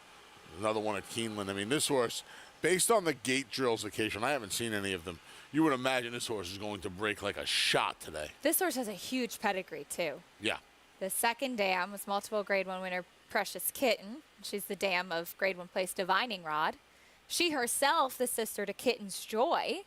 Another one at Keeneland. I mean, this horse, based on the gate drills occasion, I haven't seen any of them. You would imagine this horse is going to break like a shot today. This horse has a huge pedigree, too. Yeah. The second dam was multiple Grade 1 winner Precious Kitten. She's the dam of Grade 1 place Divining Rod. She herself, the sister to Kitten's Joy.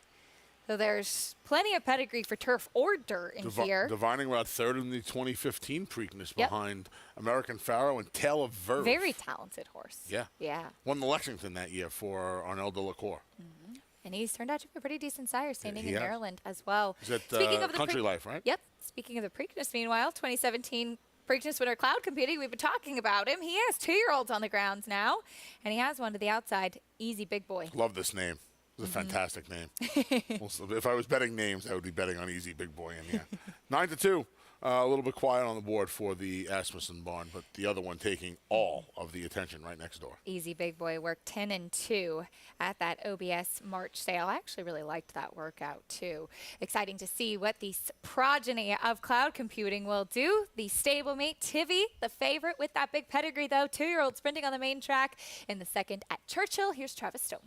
So there's plenty of pedigree for turf or dirt in here. Divining Rod third in the 2015 Preakness behind American Pharaoh and Tale of Verve. Very talented horse. Yeah. Yeah. Won the Lexington that year for Arnell de la Cour. Mm-hmm. And he's turned out to be a pretty decent sire, standing in Maryland as well. Is that Speaking of the Country Life, right? Yep. Speaking of the Preakness, meanwhile, 2017 Preakness winner Cloud competing. We've been talking about him. He has 2-year-olds on the grounds now, and he has one to the outside. Easy Big Boy. Love this name. It's a fantastic name. If I was betting names, I would be betting on Easy Big Boy in here. 9-2. A little bit quiet on the board for the Asmussen barn, but the other one taking all of the attention right next door. Easy Big Boy worked 10-2 at that OBS March sale. I actually really liked that workout too. Exciting to see what the progeny of cloud computing will do. The stablemate Tivy, the favorite with that big pedigree though. 2-year-old sprinting on the main track in the second at Churchill. Here's Travis Stone.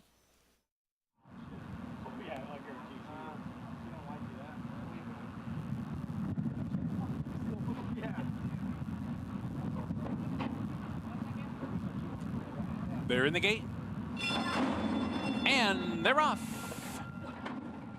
They're in the gate. And they're off.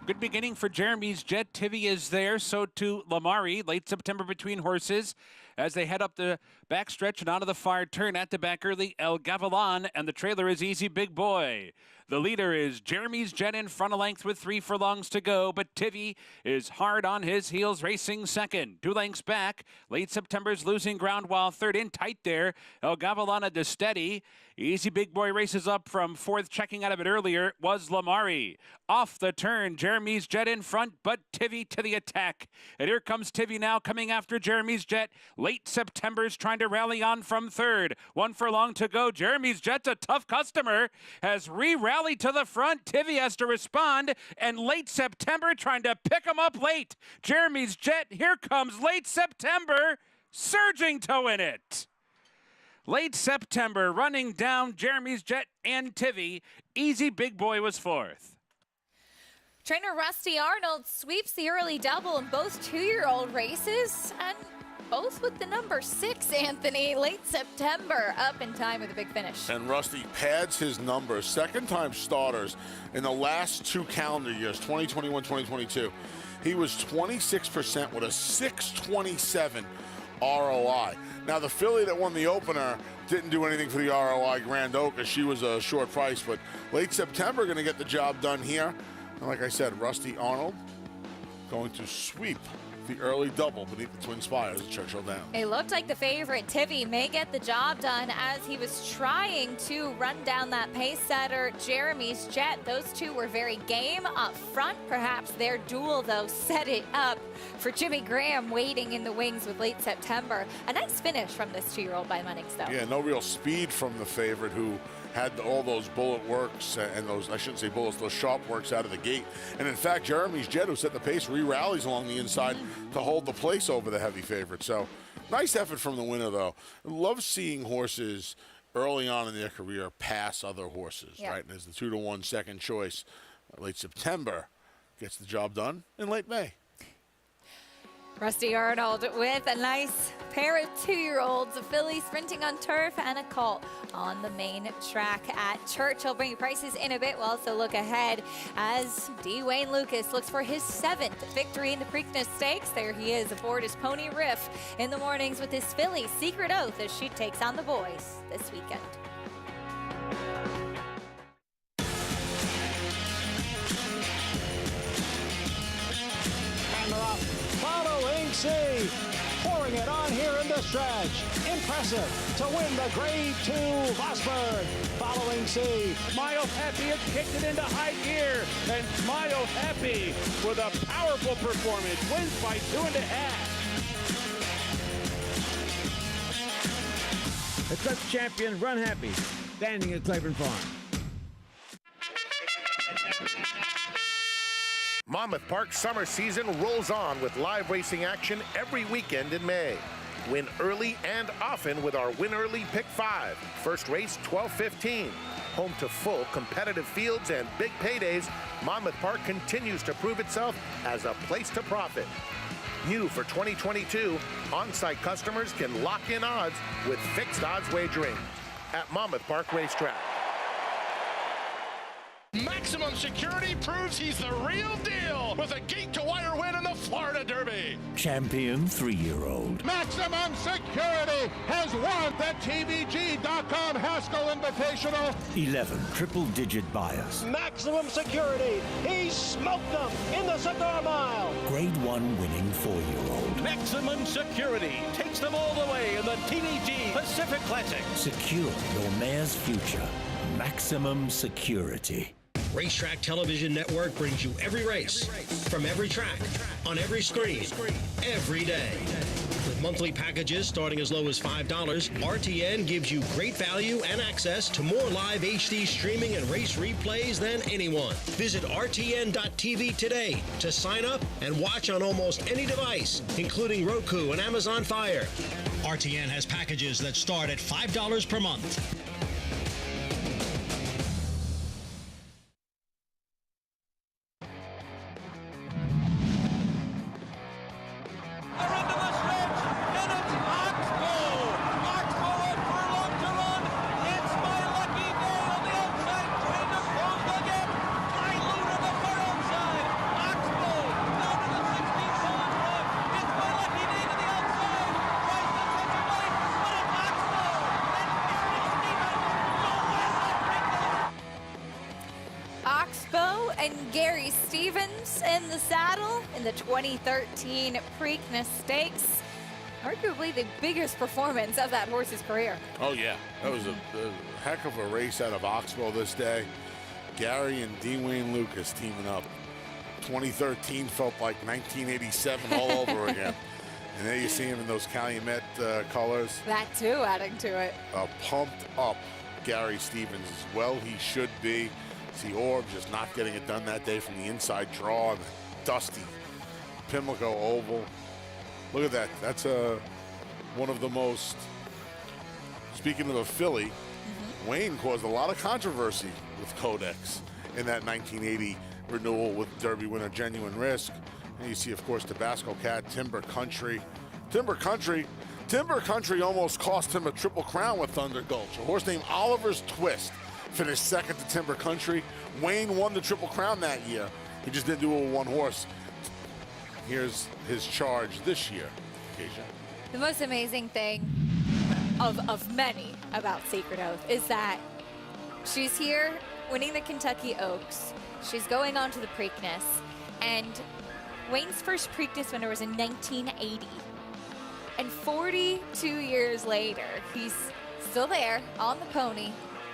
Good beginning for Jeremy's Jet. Tivy is there. So too Lamari. Late September between horses as they head up the backstretch and onto the far turn. At the back early, El Gavilan. And the trailer is Easy Big Boy. The leader is Jeremy's Jet in front of length with 3 furlongs to go, but Tivy is hard on his heels, racing second. 2 lengths back. Late September's losing ground while third in tight there. El Gavilana de steady. Easy Big Boy races up from 4th, checking out of it earlier was Lamari. Off the turn, Jeremy's Jet in front, but Tivy to the attack. And here comes Tivy now coming after Jeremy's Jet. Late September's trying to rally on from 3rd. 1 furlong to go. Jeremy's Jet's a tough customer. Has re-rallied to the front. Tivy has to respond. And Late September trying to pick him up late. Jeremy's Jet, here comes Late September, surging to win it. Late September running down Jeremy's Jet and Tivy. Easy Big Boy was 4th. Trainer Rusty Arnold sweeps the early double in both 2-year-old races, and both with the number 6, Anthony. Late September, up in time with a big finish. And Rusty pads his numbers. Second-time starters in the last 2 calendar years, 2021, 2022. He was 26% with a 627 ROI. Now, the filly that won the opener didn't do anything for the ROI Grand Oak, as she was a short price, but Late September going to get the job done here. And like I said, Rusty Arnold going to sweep the early double beneath the Twin Spires at Churchill Downs. It looked like the favorite, Tivy, may get the job done as he was trying to run down that pace setter, Jeremy's Jet. Those two were very game up front. Perhaps their duel, though, set it up for Jimmy Graham waiting in the wings with Late September. A nice finish from this 2-year-old by Munnings, though. Yeah, no real speed from the favorite, who had all those bullet works and those, I shouldn't say bullets, those sharp works out of the gate. And in fact, Jeremy's Jet, who set the pace, re-rallies along the inside to hold the place over the heavy favorite. So nice effort from the winner, though. Love seeing horses early on in their career pass other horses, right? And as the 2-to-1 second choice, Late September gets the job done in late May. Rusty Arnold with a nice pair of 2-year-olds, a filly sprinting on turf and a colt on the main track at Churchill. Bring you prices in a bit. We'll also look ahead as D. Wayne Lucas looks for his 7th victory in the Preakness Stakes. There he is aboard his pony Riff in the mornings with his filly Secret Oath as she takes on the boys this weekend. And they're off. Following C, pouring it on here in the stretch. Impressive to win the Grade 2 Vosburg. Following C. Smile Happy has kicked it into high gear, and Smile Happy with a powerful performance wins by 2.5. The Clutch champion, Run Happy, standing at Claiborne Farm. Monmouth Park's summer season rolls on with live racing action every weekend in May. Win early and often with our Win Early Pick 5. First race, 12:15. Home to full competitive fields and big paydays, Monmouth Park continues to prove itself as a place to profit. New for 2022, on-site customers can lock in odds with fixed odds wagering at Monmouth Park Racetrack. Maximum Security proves he's the real deal with a gate-to-wire win in the Florida Derby. Champion 3-year-old. Maximum Security has won the TVG.com Haskell Invitational. 11 triple-digit buyers. Maximum Security, he smoked them in the Cigar Mile. Grade 1 winning 4-year-old. Maximum Security takes them all the way in the TVG Pacific Classic. Secure your mare's future. Maximum Security. Racetrack Television Network brings you every race, from every track, on every screen, every day. With monthly packages starting as low as $5, RTN gives you great value and access to more live HD streaming and race replays than anyone. Visit RTN.tv today to sign up and watch on almost any device, including Roku and Amazon Fire. RTN has packages that start at $5 per month. and Gary Stevens in the saddle in the 2013 Preakness Stakes. Arguably the biggest performance of that horse's career. Oh, yeah. That was a heck of a race out of Oxbow this day. Gary and D. Wayne Lucas teaming up. 2013 felt like 1987 all over again. And there you see him in those Calumet colors. That too, adding to it. A pumped up Gary Stevens as well he should be. See Orb just not getting it done that day from the inside draw and the dusty Pimlico Oval. Look at that. That's one of the most, speaking of a filly, Wayne caused a lot of controversy with Codex in that 1980 renewal with Derby winner Genuine Risk. And you see, of course, Tabasco Cat, Timber Country. Timber Country almost cost him a Triple Crown with Thunder Gulch. A horse named Oliver's Twist finished second to Timber Country. Wayne won the Triple Crown that year. He just didn't do it with one horse. Here's his charge this year, Keisha. The most amazing thing of many about Sacred Oath is that she's here winning the Kentucky Oaks. She's going on to the Preakness. And Wayne's first Preakness winner was in 1980. And 42 years later, he's still there on the pony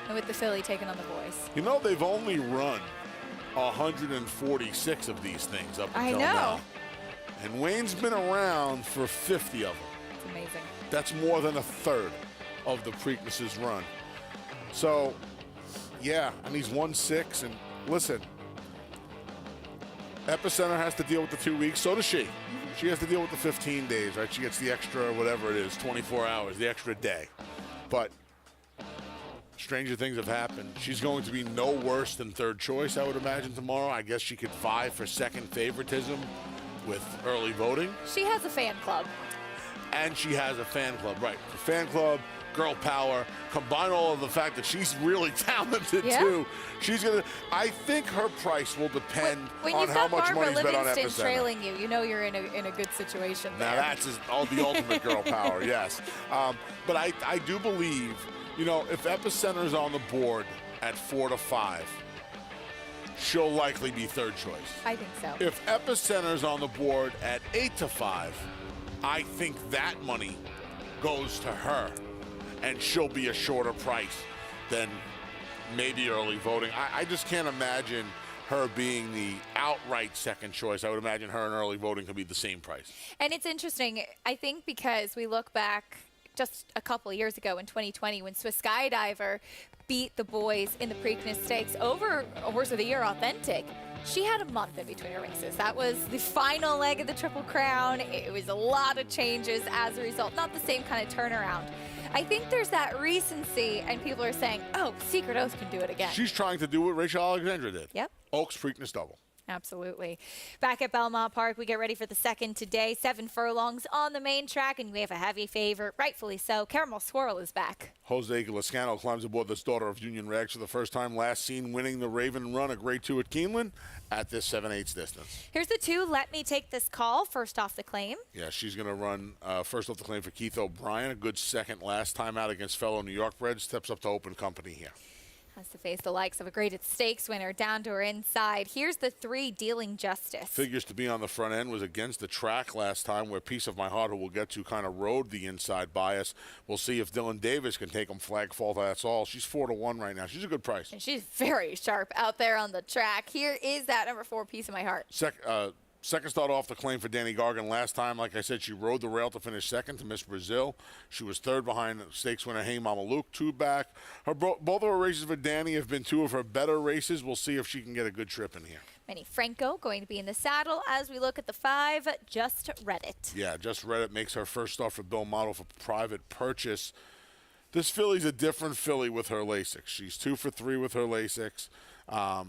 and with the filly taking on the boys. You know, they've only run 146 of these things up until now. And Wayne's been around for 50 of them. It's amazing. That's more than a third of the Preakness's run. So, yeah, and he's won 6. And listen, Epicenter has to deal with the 2 weeks. So does she. She has to deal with the 15 days, right? She gets the extra, whatever it is, 24 hours, the extra day. But stranger things have happened. She's going to be no worse than third choice, I would imagine, tomorrow. I guess she could vie for second favoritism with early voting. She has a fan club. And she has a fan club, right. The fan club, girl power, combine all of the fact that she's really talented too. She's gonna, I think her price will depend on how much money's bet on Livingston Epicenter. trailing you, you know you're in a good situation there. Now that's the ultimate girl power, yes. But I do believe, you know, if Epicenter's on the board at 4 to 5, she'll likely be third choice. I think so. If Epicenter's on the board at 8 to 5, I think that money goes to her, and she'll be a shorter price than maybe early voting. I just can't imagine her being the outright second choice. I would imagine her and early voting could be the same price. And it's interesting, I think, because we look back just a couple of years ago in 2020 when Swiss Skydiver beat the boys in the Preakness Stakes over a Horse of the Year Authentic. She had a month in between her races. That was the final leg of the Triple Crown. It was a lot of changes as a result. Not the same kind of turnaround. I think there's that recency, and people are saying, oh, Secret Oath can do it again. She's trying to do what Rachel Alexandra did. Yep. Oaks Preakness double. Absolutely. Back at Belmont Park, we get ready for the second today. 7 furlongs on the main track, and we have a heavy favorite, rightfully so. Caramel Swirl is back. Jose Lascano climbs aboard this daughter of Union Rags for the first time. Last seen winning the Raven Run, a grade 2 at Keeneland at this 7/8 distance. Here's the 2. Let Me Take This Call. First off the claim. Yeah, she's going to run first off the claim for Keith O'Brien. A good second last time out against fellow New York bred. Steps up to open company here. Has to face the likes of a graded stakes winner down to her inside. Here's the 3, Dealing Justice. Figures to be on the front end, was against the track last time where Piece of My Heart, who we'll get to, kind of rode the inside bias. We'll see if Dylan Davis can take him flag fault. That's all. She's 4 to 1 right now. She's a good price. And she's very sharp out there on the track. Here is that number 4, Piece of My Heart. Second start off the claim for Danny Gargan. Last time, like I said, she rode the rail to finish second to Miss Brazil. She was third behind stakes winner Hey Mama Luke, 2 back. Both of her races for Danny have been 2 of her better races. We'll see if she can get a good trip in here. Manny Franco going to be in the saddle as we look at the 5, Just Read It. Yeah, Just Read It makes her first start for Bill Model for private purchase. This filly's a different filly with her Lasix. She's 2 for 3 with her Lasix.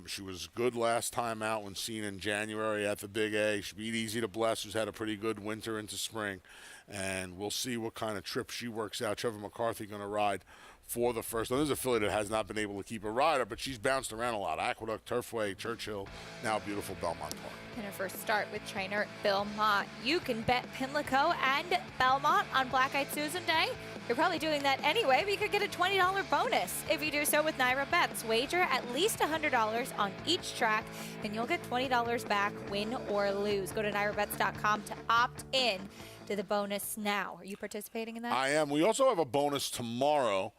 She was good last time out when seen in January at the Big A. She beat Easy to Bless, who's had a pretty good winter into spring. And we'll see what kind of trip she works out. Trevor McCarthy going to ride for the first. Now, this is a filly that has not been able to keep a rider, but she's bounced around a lot. Aqueduct, Turfway, Churchill, now beautiful Belmont Park. In her first start with trainer Bill Mott. You can bet Pimlico and Belmont on Black Eyed Susan Day. You're probably doing that anyway, but you could get a $20 bonus if you do so with Naira Bets. Wager at least $100 on each track, and you'll get $20 back, win or lose. Go to NairaBets.com to opt in to the bonus now. Are you participating in that? I am. We also have a bonus tomorrow.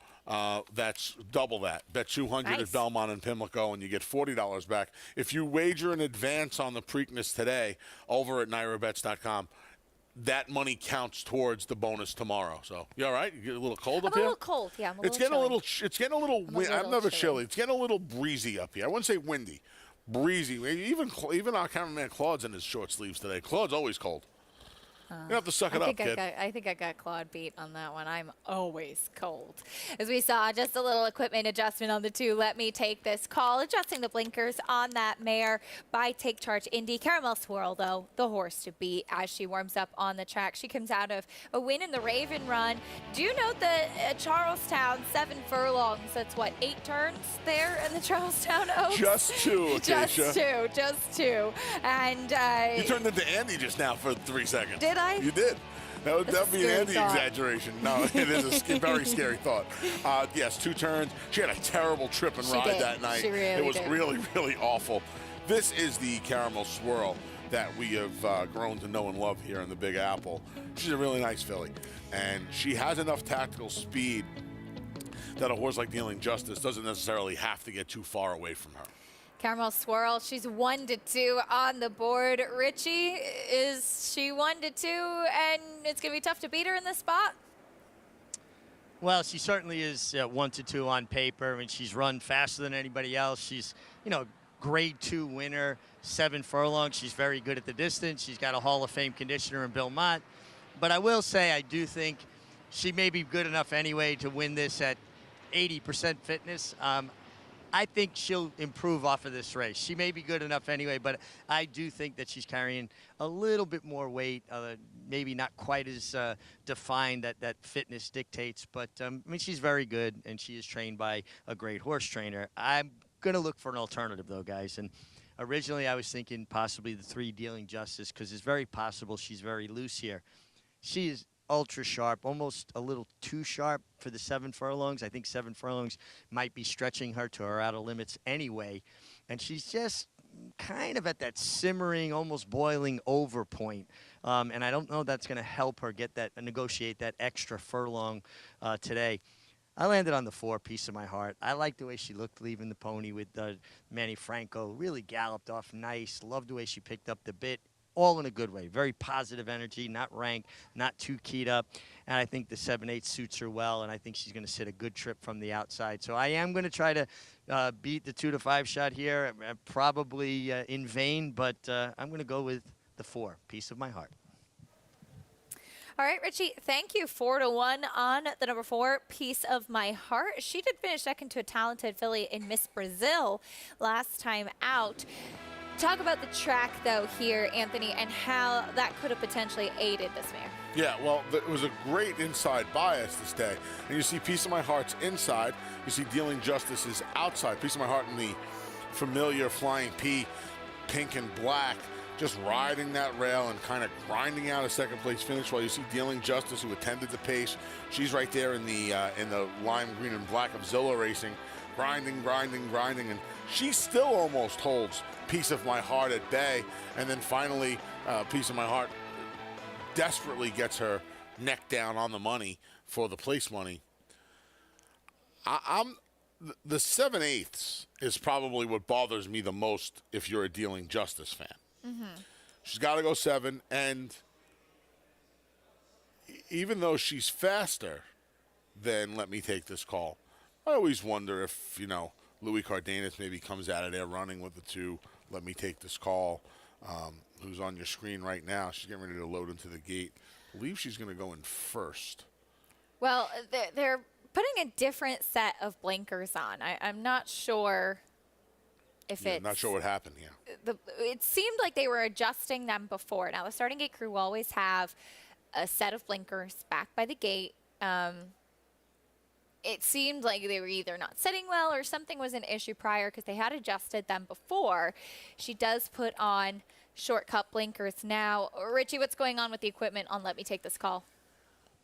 That's double that. Bet 200 Nice. at Belmont and Pimlico, and you get $40 back. If you wager in advance on the Preakness today over at NairaBets.com, that money counts towards the bonus tomorrow. So you all right? You get a little cold up I'm a here? little cold. Yeah, I'm a It's little getting a little. chilly. It's getting a little. I'm never chilly. chilly. It's getting a little breezy up here. I wouldn't say windy, breezy. Even our cameraman Claude's in his short sleeves today. Claude's always cold. You have to suck it up, kid. I think I got Claude beat on that one. I'm always cold. As we saw, just a little equipment adjustment on the 2. Let me take this call. Adjusting the blinkers on that mare by Take Charge Indy. Caramel Swirl, though, the horse to beat as she warms up on the track. She comes out of a win in the Raven Run. Do you note that Charlestown, 7 furlongs, that's what, 8 turns there in the Charlestown Oaks? Just 2, Acacia. Just two. And You turned into Andy just now for 3 seconds. Did I? You did. That would be an scary Andy thought. exaggeration. No, it is a very scary thought. Yes, 2 turns. She had a terrible trip and ride did. that night. She really it was did. really, really awful. This is the Caramel Swirl that we have grown to know and love here in the Big Apple. She's a really nice filly, and she has enough tactical speed that a horse like Dealing Justice doesn't necessarily have to get too far away from her. Caramel Swirl, she's 1-2 on the board. Richie, is she 1-2, and it's going to be tough to beat her in this spot? Well, she certainly is 1-2 on paper. I mean, she's run faster than anybody else. She's, grade 2 winner, 7 furlongs. She's very good at the distance. She's got a Hall of Fame conditioner in Bill Mott. But I will say, I do think she may be good enough anyway to win this at 80% fitness. I think she'll improve off of this race. She may be good enough anyway, but I do think that she's carrying a little bit more weight, maybe not quite as defined that fitness dictates. But, I mean, she's very good, and she is trained by a great horse trainer. I'm going to look for an alternative, though, guys. And originally I was thinking possibly the 3 Dealing Justice, because it's very possible she's very loose here. She is ultra sharp, almost a little too sharp for the 7 furlongs. I think 7 furlongs might be stretching her to her outer limits anyway. And she's just kind of at that simmering, almost boiling over point. And I don't know that's going to help her get that, negotiate that extra furlong today. I landed on the 4, Piece of My Heart. I liked the way she looked leaving the pony with Manny Franco. Really galloped off nice. Loved the way she picked up the bit. All in a good way. Very positive energy, not rank, not too keyed up. And I think the 7-8 suits her well, and I think she's going to sit a good trip from the outside. So I am going to try to beat the 2-5 shot here, probably in vain, but I'm going to go with the 4, Piece of My Heart. All right, Richie, thank you. 4-1 on the number 4, Piece of My Heart. She did finish second to a talented filly in Miss Brazil last time out. Talk about the track, though, here, Anthony, and how that could have potentially aided this mare. Yeah, well, it was a great inside bias this day. And you see Piece of My Heart's inside. You see Dealing Justice is outside. Piece of My Heart in the familiar Flying P, pink and black, just riding that rail and kind of grinding out a second-place finish, while you see Dealing Justice, who attended the pace. She's right there in the lime green and black of Zilla Racing, grinding, and she still almost holds Piece of My Heart at bay. And then finally, Piece of My Heart desperately gets her neck down on the money for the place money. The 7/8 is probably what bothers me the most if you're a Dealing Justice fan. Mm-hmm. She's got to go 7, and even though she's faster than Let Me Take This Call, I always wonder if, Louis Cardenas maybe comes out of there running with the 2, Let Me Take This Call, who's on your screen right now. She's getting ready to load into the gate. I believe she's going to go in first. Well, they're putting a different set of blinkers on. I'm not sure if it's... Not sure what happened here. It seemed like they were adjusting them before. Now, the starting gate crew always have a set of blinkers back by the gate. It seemed like they were either not sitting well or something was an issue prior, because they had adjusted them before. She does put on short cut blinkers now. Richie, what's going on with the equipment on Let Me Take This Call?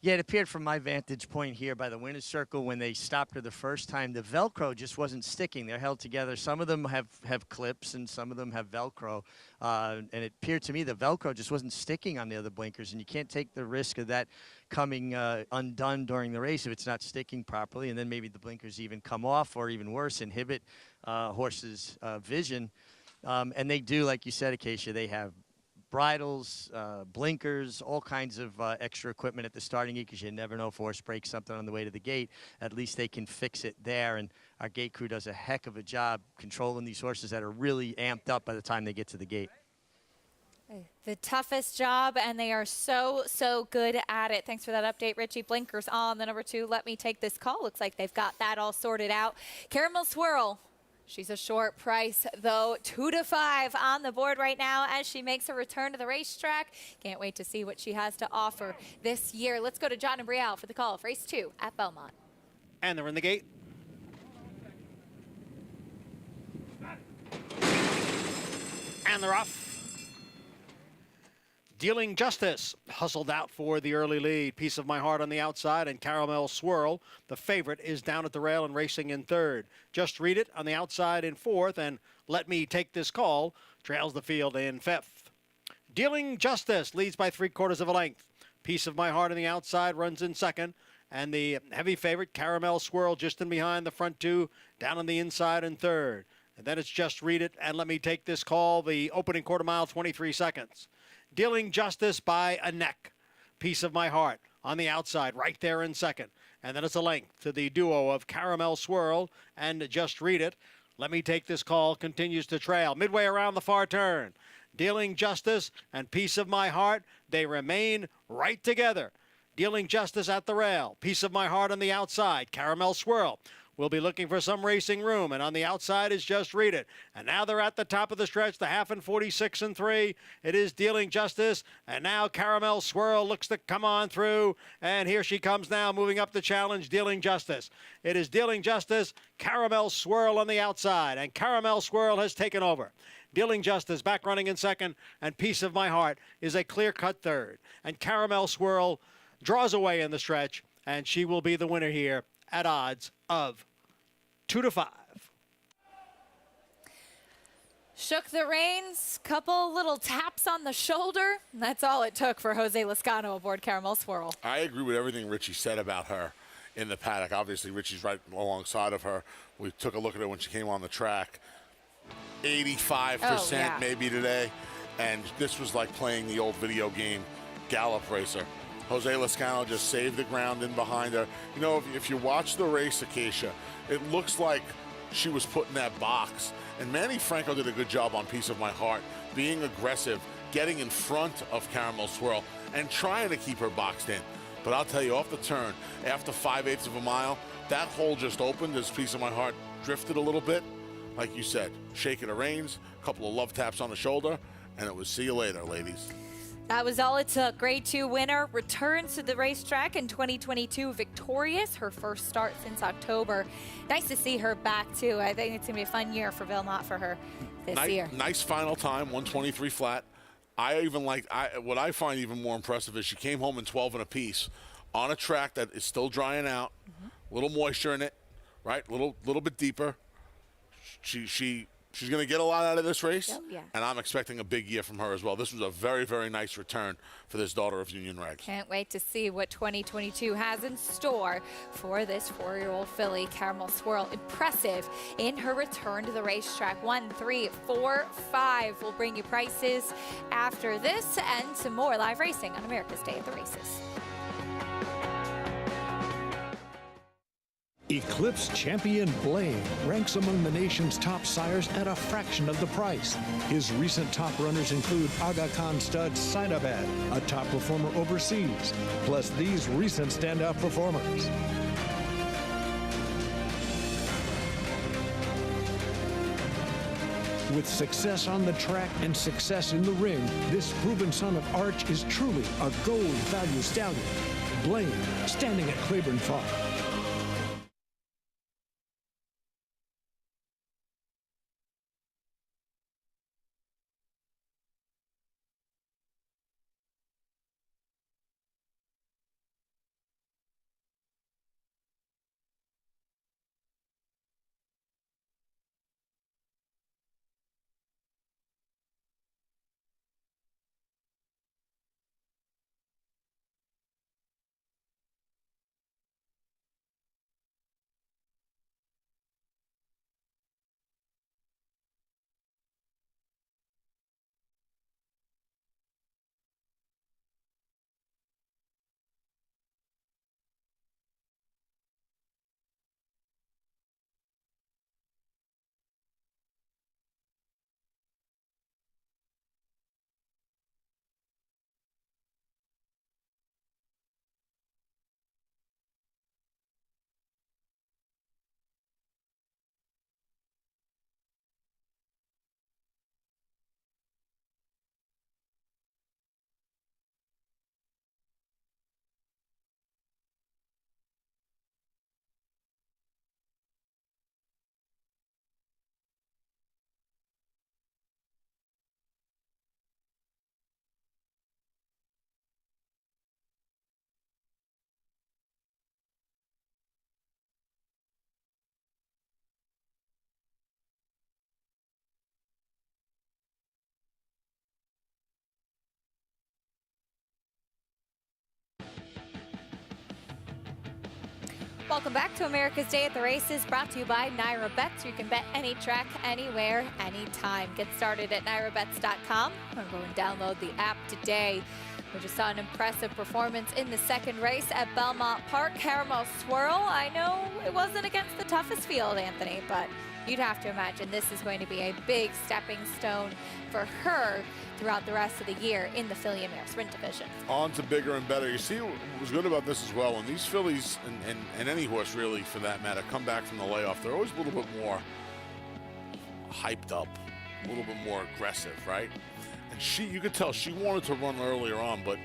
Yeah, it appeared from my vantage point here by the winner's circle when they stopped her the first time, the Velcro just wasn't sticking. They're held together. Some of them have clips and some of them have Velcro. And it appeared to me the Velcro just wasn't sticking on the other blinkers, and you can't take the risk of that coming undone during the race if it's not sticking properly, and then maybe the blinkers even come off or even worse, inhibit horses' vision. And they do, like you said, Acacia, they have bridles, blinkers, all kinds of extra equipment at the starting gate because you never know if a horse breaks something on the way to the gate. At least they can fix it there, and our gate crew does a heck of a job controlling these horses that are really amped up by the time they get to the gate. The toughest job, and they are so, so good at it. Thanks for that update, Richie. Blinkers on the number 2. Let me take this call. Looks like they've got that all sorted out. Caramel Swirl. She's a short price, though. 2 to 5 on the board right now as she makes her return to the racetrack. Can't wait to see what she has to offer this year. Let's go to John and Brielle for the call of race 2 at Belmont. And they're in the gate. And they're off. Dealing Justice hustled out for the early lead. Piece of My Heart on the outside, and Caramel Swirl, the favorite, is down at the rail and racing in third. Just Read It on the outside in fourth, and Let Me Take This Call trails the field in fifth. Dealing Justice leads by 3/4 of a length. Piece of My Heart on the outside runs in second, and the heavy favorite, Caramel Swirl, just in behind the front two, down on the inside in third. And then it's Just Read It and Let Me Take This Call, the opening quarter mile, 23 seconds. Dealing Justice by a neck. Piece of My Heart on the outside, right there in second. And then it's a length to the duo of Caramel Swirl and Just Read It. Let Me Take This Call continues to trail. Midway around the far turn. Dealing Justice and Piece of My Heart, they remain right together. Dealing Justice at the rail. Piece of My Heart on the outside. Caramel Swirl will be looking for some racing room, and on the outside is Just Read It. And now they're at the top of the stretch, the half in 46 and 3. It is Dealing Justice, and now Caramel Swirl looks to come on through, and here she comes now, moving up the challenge, Dealing Justice. It is Dealing Justice, Caramel Swirl on the outside, and Caramel Swirl has taken over. Dealing Justice back running in second, and Piece of My Heart is a clear-cut third. And Caramel Swirl draws away in the stretch, and she will be the winner here at odds of 2 to 5. Shook the reins, couple little taps on the shoulder. That's all it took for Jose Lezcano aboard Caramel Swirl. I agree with everything Richie said about her in the paddock. Obviously, Richie's right alongside of her. We took a look at her when she came on the track. 85% maybe today. And this was like playing the old video game Gallop Racer. Jose Lezcano just saved the ground in behind her. You know, if you watch the race, Acacia, it looks like she was put in that box. And Manny Franco did a good job on Piece of My Heart, being aggressive, getting in front of Caramel Swirl, and trying to keep her boxed in. But I'll tell you, off the turn, after 5/8 of a mile, that hole just opened as Piece of My Heart drifted a little bit. Like you said, shaking the reins, a couple of love taps on the shoulder, and it was see you later, ladies. That was all it took. Grade 2 winner returns to the racetrack in 2022 victorious, her first start since October. Nice to see her back, too. I think it's going to be a fun year for Belmont for her this year. Nice final time, 123 flat. What I find even more impressive is she came home in 12 and a piece on a track that is still drying out, a little moisture in it, right? A little bit deeper. She's going to get a lot out of this race, and I'm expecting a big year from her as well. This was a very, very nice return for this daughter of Union Regs. Can't wait to see what 2022 has in store for this 4-year-old filly, Caramel Swirl. Impressive in her return to the racetrack. 1, 3, 4, 5 will bring you prices after this and some more live racing on America's Day at the Races. Eclipse champion Blaine ranks among the nation's top sires at a fraction of the price. His recent top runners include Aga Khan stud Saidabad, a top performer overseas, plus these recent standout performers. With success on the track and success in the ring, this proven son of Arch is truly a gold value stallion. Blaine, standing at Claiborne Farm. Welcome back to America's Day at the Races, brought to you by Naira Bets. You can bet any track, anywhere, anytime. Get started at nairabets.com or go and download the app today. We just saw an impressive performance in the second race at Belmont Park. Caramel Swirl, I know it wasn't against the toughest field, Anthony, but you'd have to imagine this is going to be a big stepping stone for her throughout the rest of the year in the filly and mare sprint division. On to bigger and better. You see what was good about this as well, when these fillies, and any horse really for that matter, come back from the layoff, they're always a little bit more hyped up, a little bit more aggressive, right? And you could tell she wanted to run earlier on, but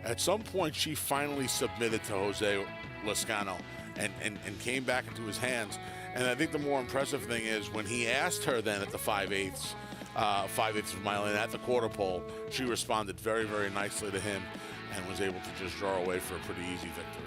at some point she finally submitted to Jose Lezcano and came back into his hands. And I think the more impressive thing is when he asked her then at the 5/8 of a mile in at the quarter pole, she responded very, very nicely to him and was able to just draw away for a pretty easy victory.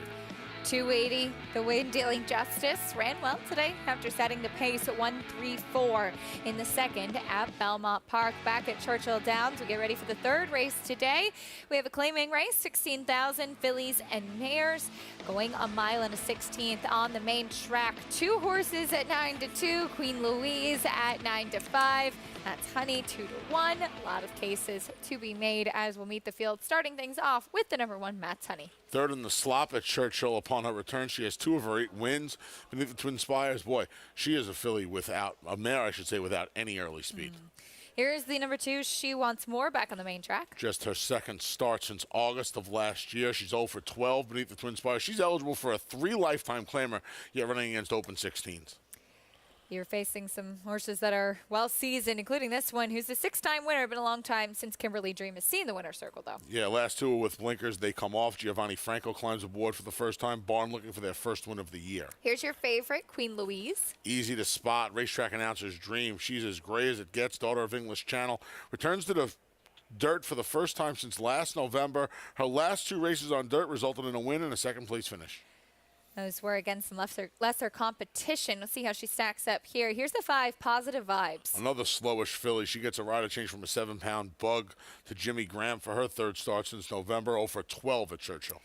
280, the Wayne Dealing Justice ran well today after setting the pace at 1:34 in the second at Belmont Park. Back at Churchill Downs, we get ready for the third race today. We have a claiming race, 16,000 fillies and mares, going a mile and a 16th on the main track. Two horses at 9-2, Queen Louise at 9-5. That's Honey 2-1. A lot of cases to be made as we'll meet the field, starting things off with the number 1, Matt's Honey. Third in the slop at Churchill upon her return. She has 2 of her 8 wins beneath the Twin Spires. Boy, she is a filly a mare, I should say, without any early speed. Here's the number 2, She Wants More, back on the main track. Just her second start since August of last year. She's 0 for 12 beneath the Twin Spires. She's eligible for a 3 lifetime claimer, yet running against open 16s. You're facing some horses that are well seasoned, including this one, who's a 6-time winner. Been a long time since Kimberly Dream has seen the winner's circle, though. Yeah, last 2 are with blinkers. They come off. Giovanni Franco climbs aboard for the first time. Barn looking for their first win of the year. Here's your favorite, Queen Louise. Easy to spot. Racetrack announcer's dream. She's as gray as it gets. Daughter of English Channel. Returns to the dirt for the first time since last November. Her last 2 races on dirt resulted in a win and a second-place finish. Those were against some lesser competition. Let's see how she stacks up here. Here's the 5, Positive Vibes. Another slowish filly. She gets a rider change from a 7-pound bug to Jimmy Graham for her third start since November, 0 for 12 at Churchill.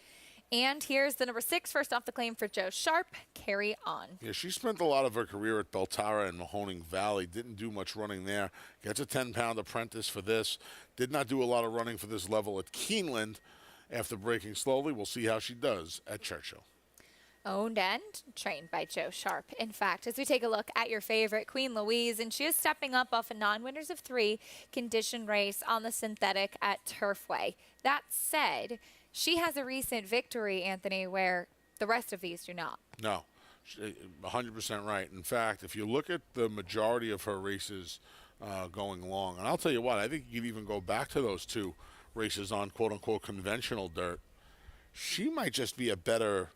And here's the number 6, first off the claim for Joe Sharp, Carry On. Yeah, she spent a lot of her career at Beltara and Mahoning Valley. Didn't do much running there. Gets a 10-pound apprentice for this. Did not do a lot of running for this level at Keeneland. After breaking slowly, we'll see how she does at Churchill. Owned and trained by Joe Sharp. In fact, as we take a look at your favorite, Queen Louise, and she is stepping up off a non-winners of 3 condition race on the synthetic at Turfway. That said, she has a recent victory, Anthony, where the rest of these do not. No, 100% right. In fact, if you look at the majority of her races going long, and I'll tell you what, I think you could even go back to those 2 races on quote-unquote conventional dirt. She might just be a better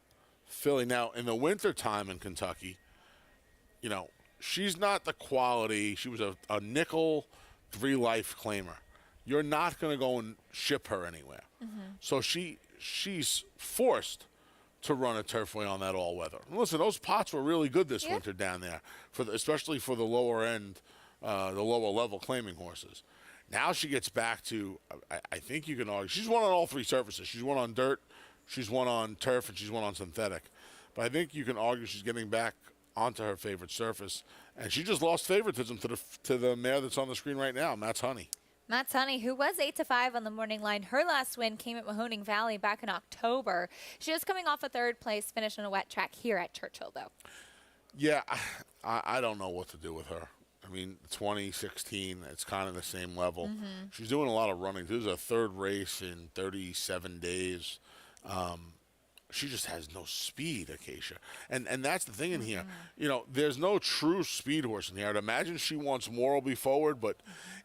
filly. Now, in the wintertime in Kentucky, you know, she's not the quality. She was a nickel 3 life claimer. You're not going to go and ship her anywhere. So she's forced to run a Turfway on that all-weather. Listen, those pots were really good this winter down there, especially for the lower end, the lower level claiming horses. Now she gets back to, I think you can argue, she's won on all 3 surfaces. She's won on dirt, she's won on turf, and she's won on synthetic. But I think you can argue she's getting back onto her favorite surface. And she just lost favoritism to the mare that's on the screen right now, Matt's Honey. Matt's Honey, who was 8-5 on the morning line. Her last win came at Mahoning Valley back in October. She is coming off a 3rd place finish on a wet track here at Churchill, though. Yeah, I don't know what to do with her. I mean, 2016, it's kind of the same level. She's doing a lot of running. This is a 3rd race in 37 days. She just has no speed, Acacia. And that's the thing in here. You know, there's no true speed horse in here. I'd imagine She Wants More will be forward, but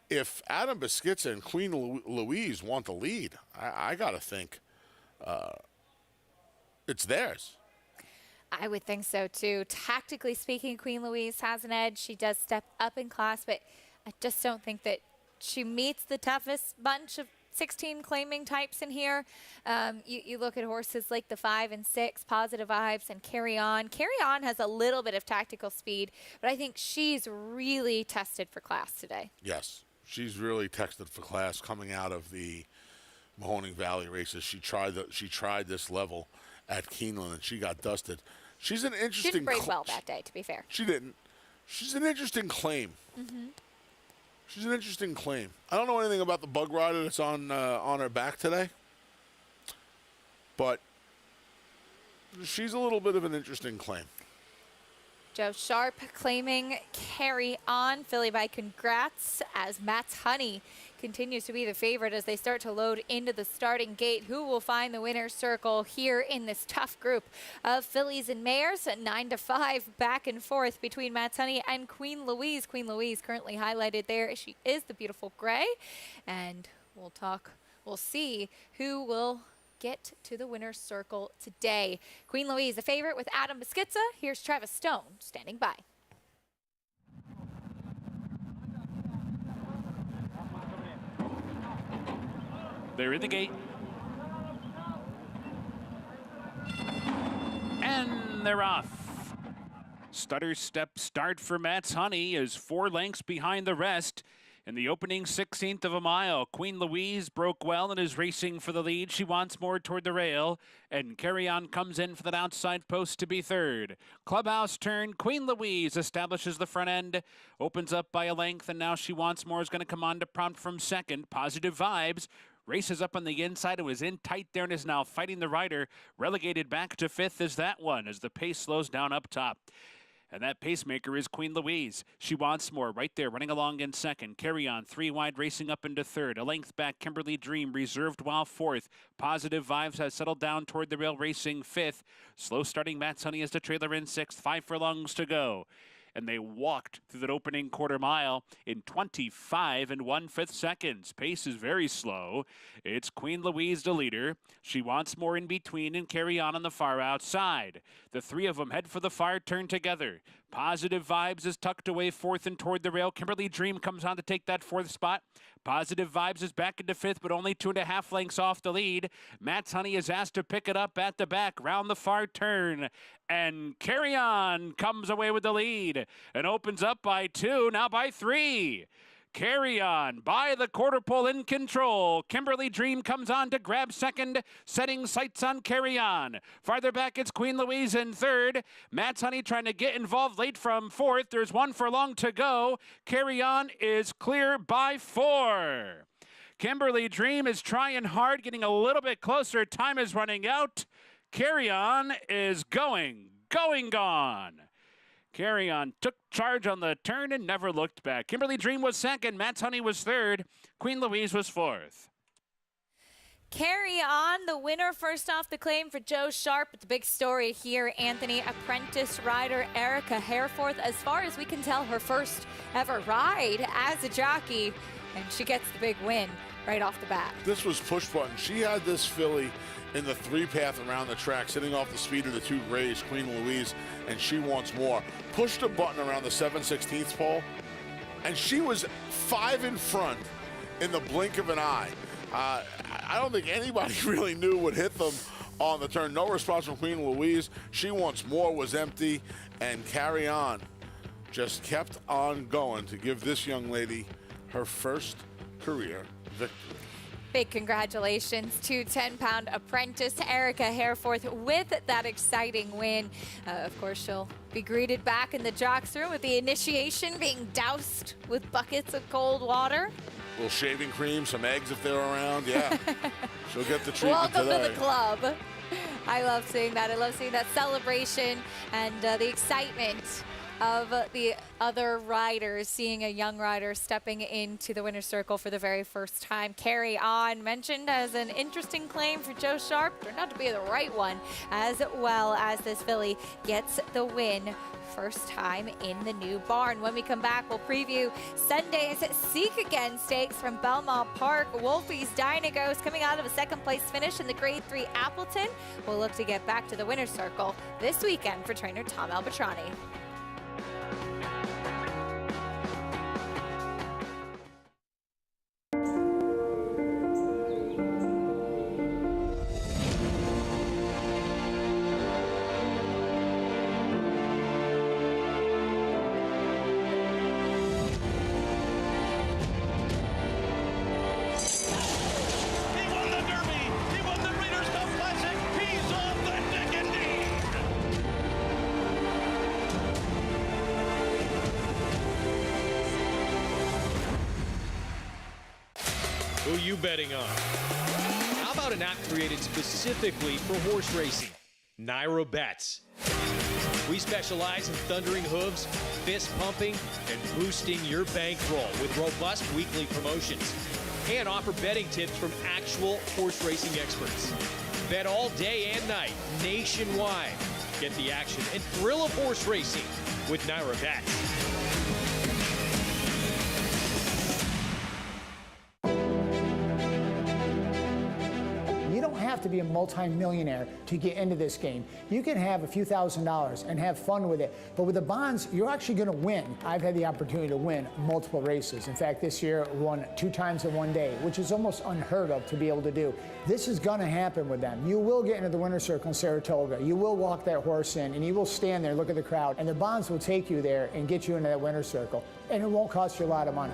if Adam Beschizza and Queen Louise want the lead, I got to think it's theirs. I would think so, too. Tactically speaking, Queen Louise has an edge. She does step up in class, but I just don't think that she meets the toughest bunch of 16 claiming types in here. You look at horses like the 5 and 6, Positive Vibes, and Carry On. Carry On has a little bit of tactical speed, but I think she's really tested for class today. Yes, she's really tested for class coming out of the Mahoning Valley races. She tried this level at Keeneland, and she got dusted. She's an interesting. She didn't break well that day, to be fair. She didn't. She's an interesting claim. She's an interesting claim. I don't know anything about the bug rider that's on her back today, but she's a little bit of an interesting claim. Joe Sharp claiming Carry On. Filly by Congrats as Matt's Honey continues to be the favorite as they start to load into the starting gate. Who will find the winner's circle here in this tough group of fillies and mares? 9-5 back and forth between Matt's Honey and Queen Louise. Queen Louise currently highlighted there. She is the beautiful gray. And we'll see who will get to the winner's circle today. Queen Louise, the favorite with Adam Beschizza. Here's Travis Stone standing by. They're in the gate. And they're off. Stutter step start for Matt's Honey is 4 lengths behind the rest. In the opening 16th of a mile, Queen Louise broke well and is racing for the lead. She wants more toward the rail, and Carry On comes in for that outside post to be third. Clubhouse turn, Queen Louise establishes the front end, opens up by a length, and now She Wants More is going to come on to prompt from second. Positive Vibes races up on the inside and was in tight there and is now fighting the rider. Relegated back to fifth is that one as the pace slows down up top. And that pacemaker is Queen Louise. She Wants More right there, running along in second. Carry On, 3 wide, racing up into third. A length back, Kimberly Dream, reserved while fourth. Positive Vibes has settled down toward the rail, racing fifth. Slow starting Matt's Honey as the trailer in sixth. 5 furlongs to go. And they walked through that opening quarter mile in 25 1/5 seconds. Pace is very slow. It's Queen Louise the leader. She Wants More in between and Carry On the far outside. The 3 of them head for the far turn together. Positive Vibes is tucked away fourth and toward the rail. Kimberly Dream comes on to take that fourth spot. Positive Vibes is back into fifth, but only 2.5 lengths off the lead. Matt's Honey is asked to pick it up at the back, round the far turn. And Carry On comes away with the lead and opens up by 2, now by 3. Carry On by the quarter pole in control. Kimberly Dream comes on to grab second, setting sights on Carry On. Farther back, it's Queen Louise in third. Matt's Honey trying to get involved late from fourth. There's 1 furlong to go. Carry On is clear by 4. Kimberly Dream is trying hard, getting a little bit closer. Time is running out. Carry On is gone. Carry On took charge on the turn and never looked back. Kimberly Dream was second. Matt's Honey was third. Queen Louise was fourth. Carry On, the winner first off the claim for Joe Sharp. It's a big story here, Anthony. Apprentice rider Erica Hareforth, as far as we can tell, her first ever ride as a jockey, and she gets the big win right off the bat. This was push button. She had this filly in the 3-path around the track, sitting off the speed of the 2 grays, Queen Louise, and She Wants More. Pushed a button around the 7/16 pole, and she was 5 in front in the blink of an eye. I don't think anybody really knew what hit them on the turn. No response from Queen Louise. She Wants More was empty, and Carry On just kept on going to give this young lady her first career victory. Big congratulations to 10-pound apprentice Erica Hareforth with that exciting win. Of course, she'll be greeted back in the jocks room with the initiation being doused with buckets of cold water. A little shaving cream, some eggs if they're around. Yeah, she'll get the treatment Welcome today. to the club. I love seeing that. I love seeing that celebration and the excitement of the other riders, seeing a young rider stepping into the winner's circle for the very first time. Carry On, mentioned as an interesting claim for Joe Sharp, turned out to be the right one, as well as this filly gets the win first time in the new barn. When we come back, we'll preview Sunday's Seek Again Stakes from Belmont Park. Wolfie's Dynagos coming out of a second place finish in the Grade 3 Appleton. We'll look to get back to the winner's circle this weekend for trainer Tom Albatrani. He won the Derby. He won the Breeders' Cup Classic. He's on the Dick Indy. 1 you betting on? How about an app created specifically for horse racing? Naira Bets. We specialize in thundering hooves, fist pumping, and boosting your bankroll with robust weekly promotions. And offer betting tips from actual horse racing experts. Bet all day and night, nationwide. Get the action and thrill of horse racing with Naira Bets. You don't have to be a multi-millionaire to get into this game. You can have a few $1,000s and have fun with it. But with the bonds, you're actually going to win. I've had the opportunity to win multiple races. In fact, this year I won 2 times in one day, which is almost unheard of to be able to do. This is going to happen with them. You will get into the winner's circle in Saratoga. You will walk that horse in, and you will stand there, look at the crowd, and the bonds will take you there and get you into that winner's circle. And it won't cost you a lot of money.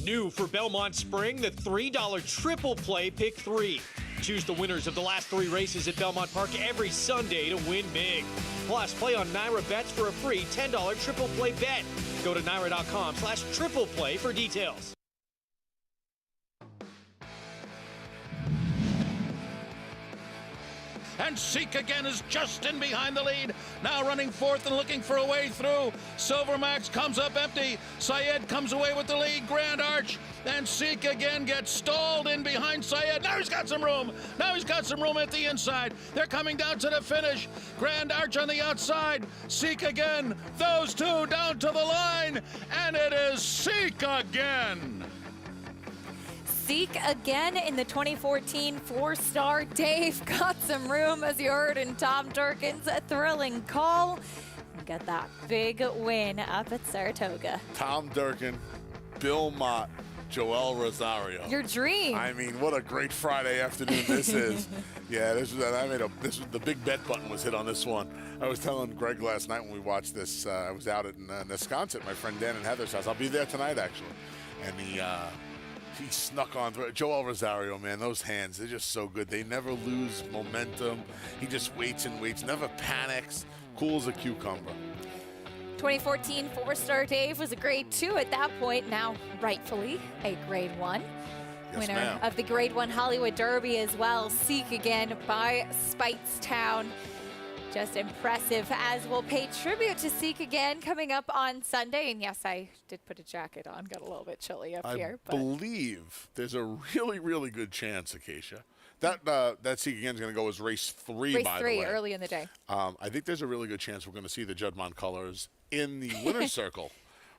New for Belmont Spring, the $3 triple play pick 3. Choose the winners of the last 3 races at Belmont Park every Sunday to win big. Plus, play on Naira Bets for a free $10 triple play bet. Go to Naira.com/triple play for details. And Seek again is just in behind the lead. Now running fourth and looking for a way through. Silvermax comes up empty. Syed comes away with the lead. Grand Arch. And Seek again gets stalled in behind Syed. Now he's got some room. Now he's got some room at the inside. They're coming down to the finish. Grand Arch on the outside. Seek again. Those two down to the line. And it is Seek again. Seek again in the 2014 4-star. Dave got some room, as you heard in Tom Durkin's thrilling call. And get that big win up at Saratoga. Tom Durkin, Bill Mott, Joel Rosario. Your dream. I mean, what a great Friday afternoon this is. Yeah, this was the big bet button was hit on this one. I was telling Greg last night when we watched this, I was out in Wisconsin at my friend Dan and Heather's house. I'll be there tonight, actually. And he snuck on through. Joel Rosario, man, those hands, they're just so good. They never lose momentum. He just waits and waits, never panics. Cool as a cucumber. 2014 4-star Dave was a grade 2 at that point, now rightfully a grade 1. Yes, winner ma'am. of the grade 1 Hollywood Derby as well. Seek again by Speightstown. Just impressive, as we'll pay tribute to Seek again coming up on Sunday. And yes, I did put a jacket on. Got a little bit chilly up here. I believe there's a really, really good chance, Acacia, that Seek again is going to go as race 3, race by 3 the way. early in the day. I think there's a really good chance we're going to see the Juddmonte colors in the winner's circle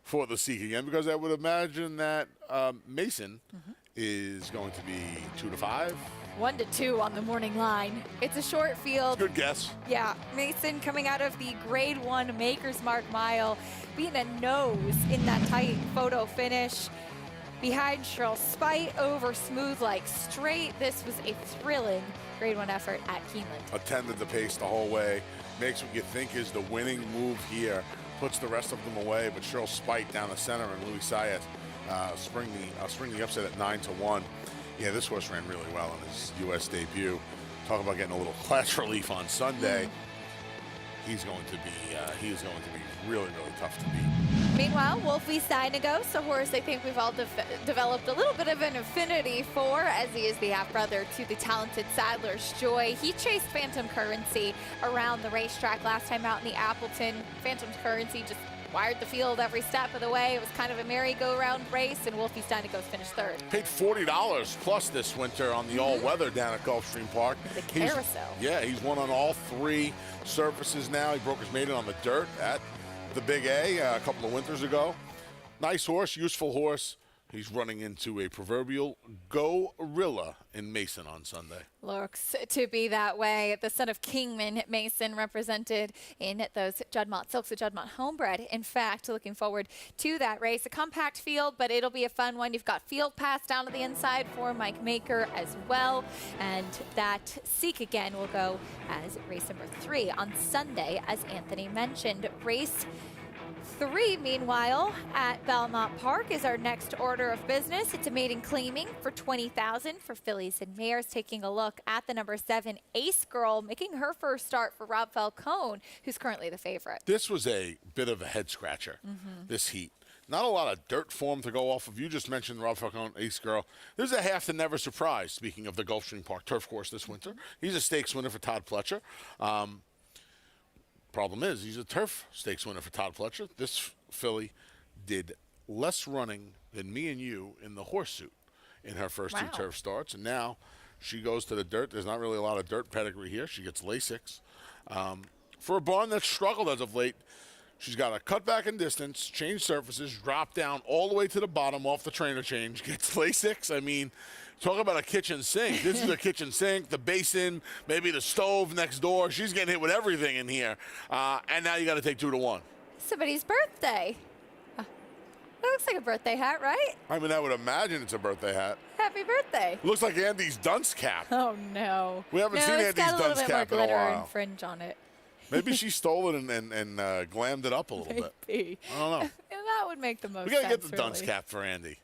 for the Seek again, because I would imagine that Mason is going to be 2 to 5. 1 to 2 on the morning line. It's a short field. Good guess. Yeah, Mason coming out of the grade 1 Maker's Mark Mile, being a nose in that tight photo finish. Behind Cheryl Spite, over Smooth Like Straight. This was a thrilling grade 1 effort at Keeneland. Attended the pace the whole way. Makes what you think is the winning move here. Puts the rest of them away, but Cheryl Spite down the center and Louis Sayet spring the upset at 9 to 1. Yeah, this horse ran really well in his U.S. debut. Talk about getting a little class relief on Sunday. He's going to be really, really tough to beat. Meanwhile, Wolfie Steinagos, a horse I think we've all developed a little bit of an affinity for, as he is the half-brother to the talented Sadler's Joy. He chased Phantom Currency around the racetrack last time out in the Appleton. Phantom Currency just wired the field every step of the way. It was kind of a merry-go-round race, and Wolfie Steinagos finished 3rd. Paid $40 plus this winter on the all-weather down at Gulfstream Park. The carousel. He's won on all 3 surfaces now. He broke his maiden on the dirt at the Big A a couple of winters ago. Nice horse, useful horse. He's running into a proverbial gorilla in Mason on Sunday. Looks to be that way. The son of Kingman, Mason, represented in those Juddmonte Silks, the Juddmonte Homebred. In fact, looking forward to that race. A compact field, but it'll be a fun one. You've got Field Pass down to the inside for Mike Maker as well. And that Seek again will go as race number 3 on Sunday, as Anthony mentioned. Race 3, meanwhile, at Belmont Park is our next order of business. It's a maiden claiming for $20,000 for fillies and mares. Taking a look at the number 7, Ace Girl, making her first start for Rob Falcone, who's currently the favorite. This was a bit of a head scratcher, this heat. Not a lot of dirt form to go off of. You just mentioned Rob Falcone, Ace Girl. There's a half to never surprise, speaking of the Gulfstream Park turf course this winter. He's a stakes winner for Todd Pletcher. Problem is, he's a turf stakes winner for Todd Pletcher. This filly did less running than me and you in the horse suit in her first 2 turf starts, and now she goes to the dirt. There's not really a lot of dirt pedigree here. She gets Lasix. For a barn that's struggled as of late, she's got a cutback in distance, change surfaces, drop down all the way to the bottom off the trainer change, gets Lasix. I mean, talk about a kitchen sink. This is a kitchen sink, the basin, maybe the stove next door. She's getting hit with everything in here. And now you got to take 2 to 1. Somebody's birthday. That looks like a birthday hat, right? I mean, I would imagine it's a birthday hat. Happy birthday. Looks like Andy's dunce cap. Oh, no. We haven't seen Andy's dunce cap in a while. And fringe on it. Maybe she stole it and glammed it up a little bit. Maybe. I don't know. That would make the most sense. We got to get the dunce really. cap for Andy.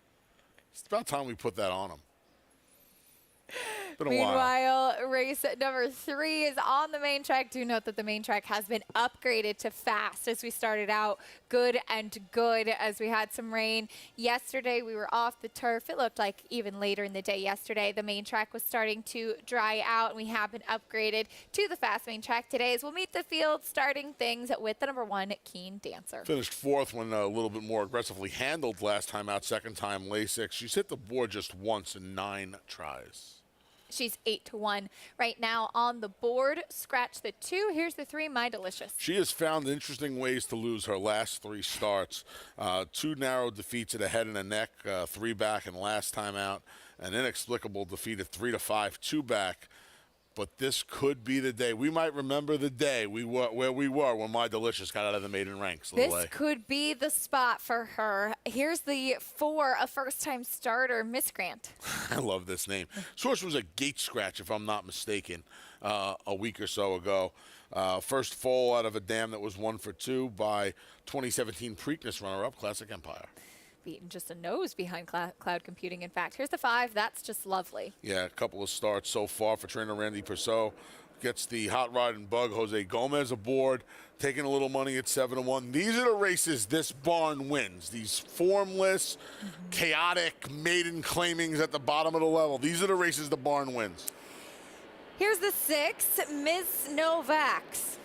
It's about time we put that on him. Been a Meanwhile, race number 3 is on the main track. Do note that the main track has been upgraded to fast as we started out good and good as we had some rain. Yesterday, we were off the turf. It looked like even later in the day yesterday, the main track was starting to dry out, and we have been upgraded to the fast main track today as we'll meet the field, starting things with the number 1, Keen Dancer. Finished 4th when a little bit more aggressively handled last time out, second time Lasix. She's hit the board just once in 9 tries. She's 8 to 1 right now on the board. Scratch the 2. Here's the 3, My Delicious. She has found interesting ways to lose her last 3 starts. 2 narrow defeats at a head and a neck, 3 back, and last time out, an inexplicable defeat at 3 to 5, 2 back. But this could be the day. We might remember the day where we were when My Delicious got out of the maiden ranks. This could be the spot for her. Here's the 4, a first-time starter, Miss Grant. I love this name. Source was a gate scratch, if I'm not mistaken, a week or so ago. First foal out of a dam that was 1 for 2 by 2017 Preakness runner-up, Classic Empire. Beaten just a nose behind Cloud Computing, in fact. Here's the 5. That's just lovely. Yeah, a couple of starts so far for trainer Randy Perceau. Gets the hot rod and bug Jose Gomez aboard, taking a little money at 7 to 1. These are the races this barn wins. These formless, chaotic maiden claimings at the bottom of the level. These are the races the barn wins. Here's the 6, Ms. Novaks.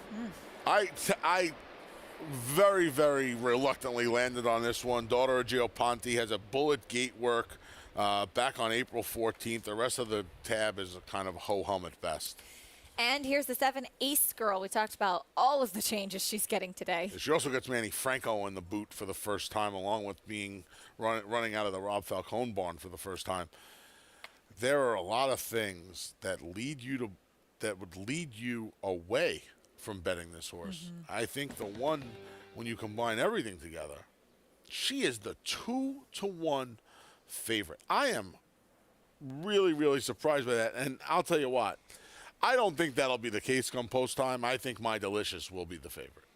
I very, very reluctantly landed on this one. Daughter of Gio Ponte has a bullet gate work back on April 14th. The rest of the tab is a kind of ho-hum at best. And here's the 7, Ace Girl. We talked about all of the changes she's getting today. She also gets Manny Franco in the boot for the first time, along with being running out of the Rob Falcone barn for the first time. There are a lot of things that would lead you away from betting this horse. I think the one, when you combine everything together, she is the 2 to 1 favorite. I am really, really surprised by that. And I'll tell you what, I don't think that'll be the case come post time. I think My Delicious will be the favorite.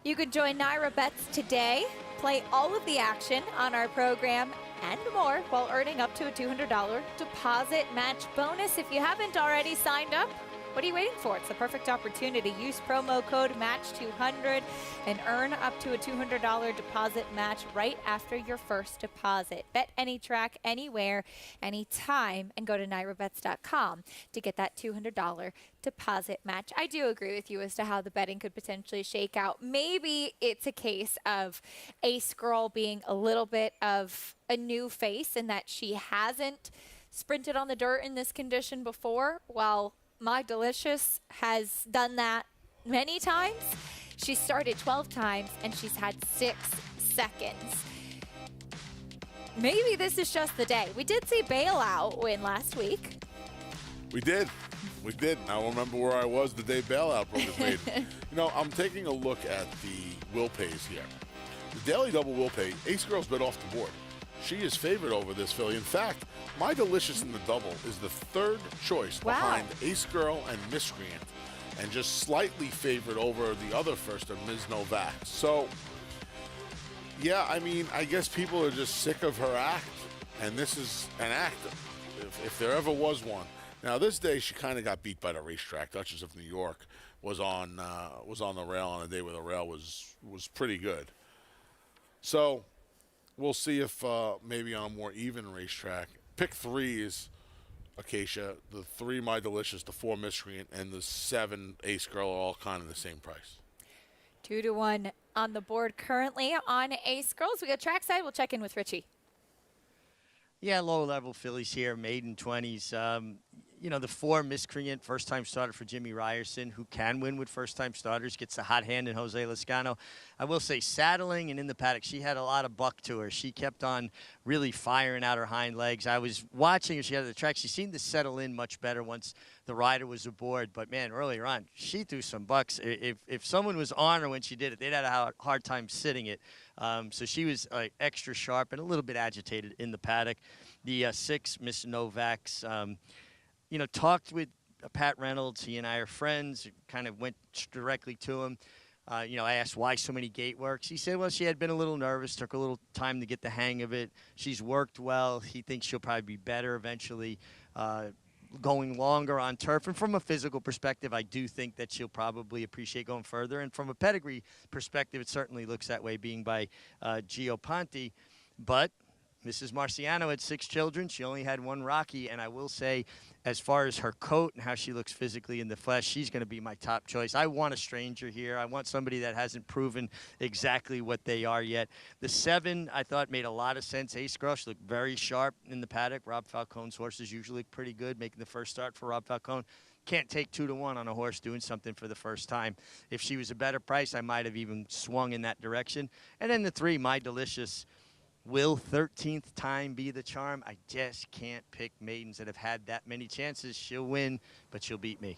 You can join Naira Bets today, play all of the action on our program and more while earning up to a $200 deposit match bonus. If you haven't already signed up, what are you waiting for? It's the perfect opportunity. Use promo code MATCH200 and earn up to a $200 deposit match right after your first deposit. Bet any track, anywhere, anytime, and go to NairaBets.com to get that $200 deposit match. I do agree with you as to how the betting could potentially shake out. Maybe it's a case of Ace Girl being a little bit of a new face in that she hasn't sprinted on the dirt in this condition before, while My Delicious has done that many times. She started 12 times, and she's had 6 seconds. Maybe this is just the day. We did see Bailout win last week. We did. Now remember where I was the day Bailout broke his maiden. I'm taking a look at the will pays here. The daily double will pay, Ace Girl's been off the board. She is favored over this filly. In fact, My Delicious in the double is the 3rd choice behind Ace Girl and Miscreant, and just slightly favored over the other first of Ms. Novak. So Yeah, I mean, I guess people are just sick of her act, and this is an act, if there ever was one. Now, this day she kind of got beat by the racetrack. Duchess of New York was on the rail on a day where the rail was pretty good. So we'll see if maybe on a more even racetrack. Pick 3 is Acacia, the 3 My Delicious, the 4 Miscreant, and the 7 Ace Girl are all kind of the same price. 2-1 on the board currently on Ace Girls. We go trackside. We'll check in with Richie. Yeah, lower-level fillies here, maiden 20s. You know, the 4 Miscreant, first-time starter for Jimmy Ryerson, who can win with first-time starters, gets a hot hand in Jose Lezcano. I will say, saddling and in the paddock, she had a lot of buck to her. She kept on really firing out her hind legs. I was watching her. She had the track. She seemed to settle in much better once the rider was aboard. But, man, earlier on, she threw some bucks. If someone was on her when she did it, they'd had a hard time sitting it. So she was extra sharp and a little bit agitated in the paddock. The 6, Miss Novak's, you know, talked with Pat Reynolds. He and I are friends. Kind of went directly to him. You know, I asked why so many gate works. He said, well, she had been a little nervous, took a little time to get the hang of it. She's worked well. He thinks she'll probably be better eventually, going longer on turf. And from a physical perspective, I do think that she'll probably appreciate going further. And from a pedigree perspective, it certainly looks that way, being by Gio Ponte. But Mrs. Marciano had 6 children. She only had 1 Rocky. And I will say, as far as her coat and how she looks physically in the flesh, she's going to be my top choice. I want a stranger here. I want somebody that hasn't proven exactly what they are yet. The 7, I thought, made a lot of sense. Ace Girl, she looked very sharp in the paddock. Rob Falcone's horses usually look pretty good, making the first start for Rob Falcone. Can't take 2-1 on a horse doing something for the first time. If she was a better price, I might have even swung in that direction. And then the 3, My Delicious. Will 13th time be the charm? I just can't pick maidens that have had that many chances. She'll win, but she'll beat me.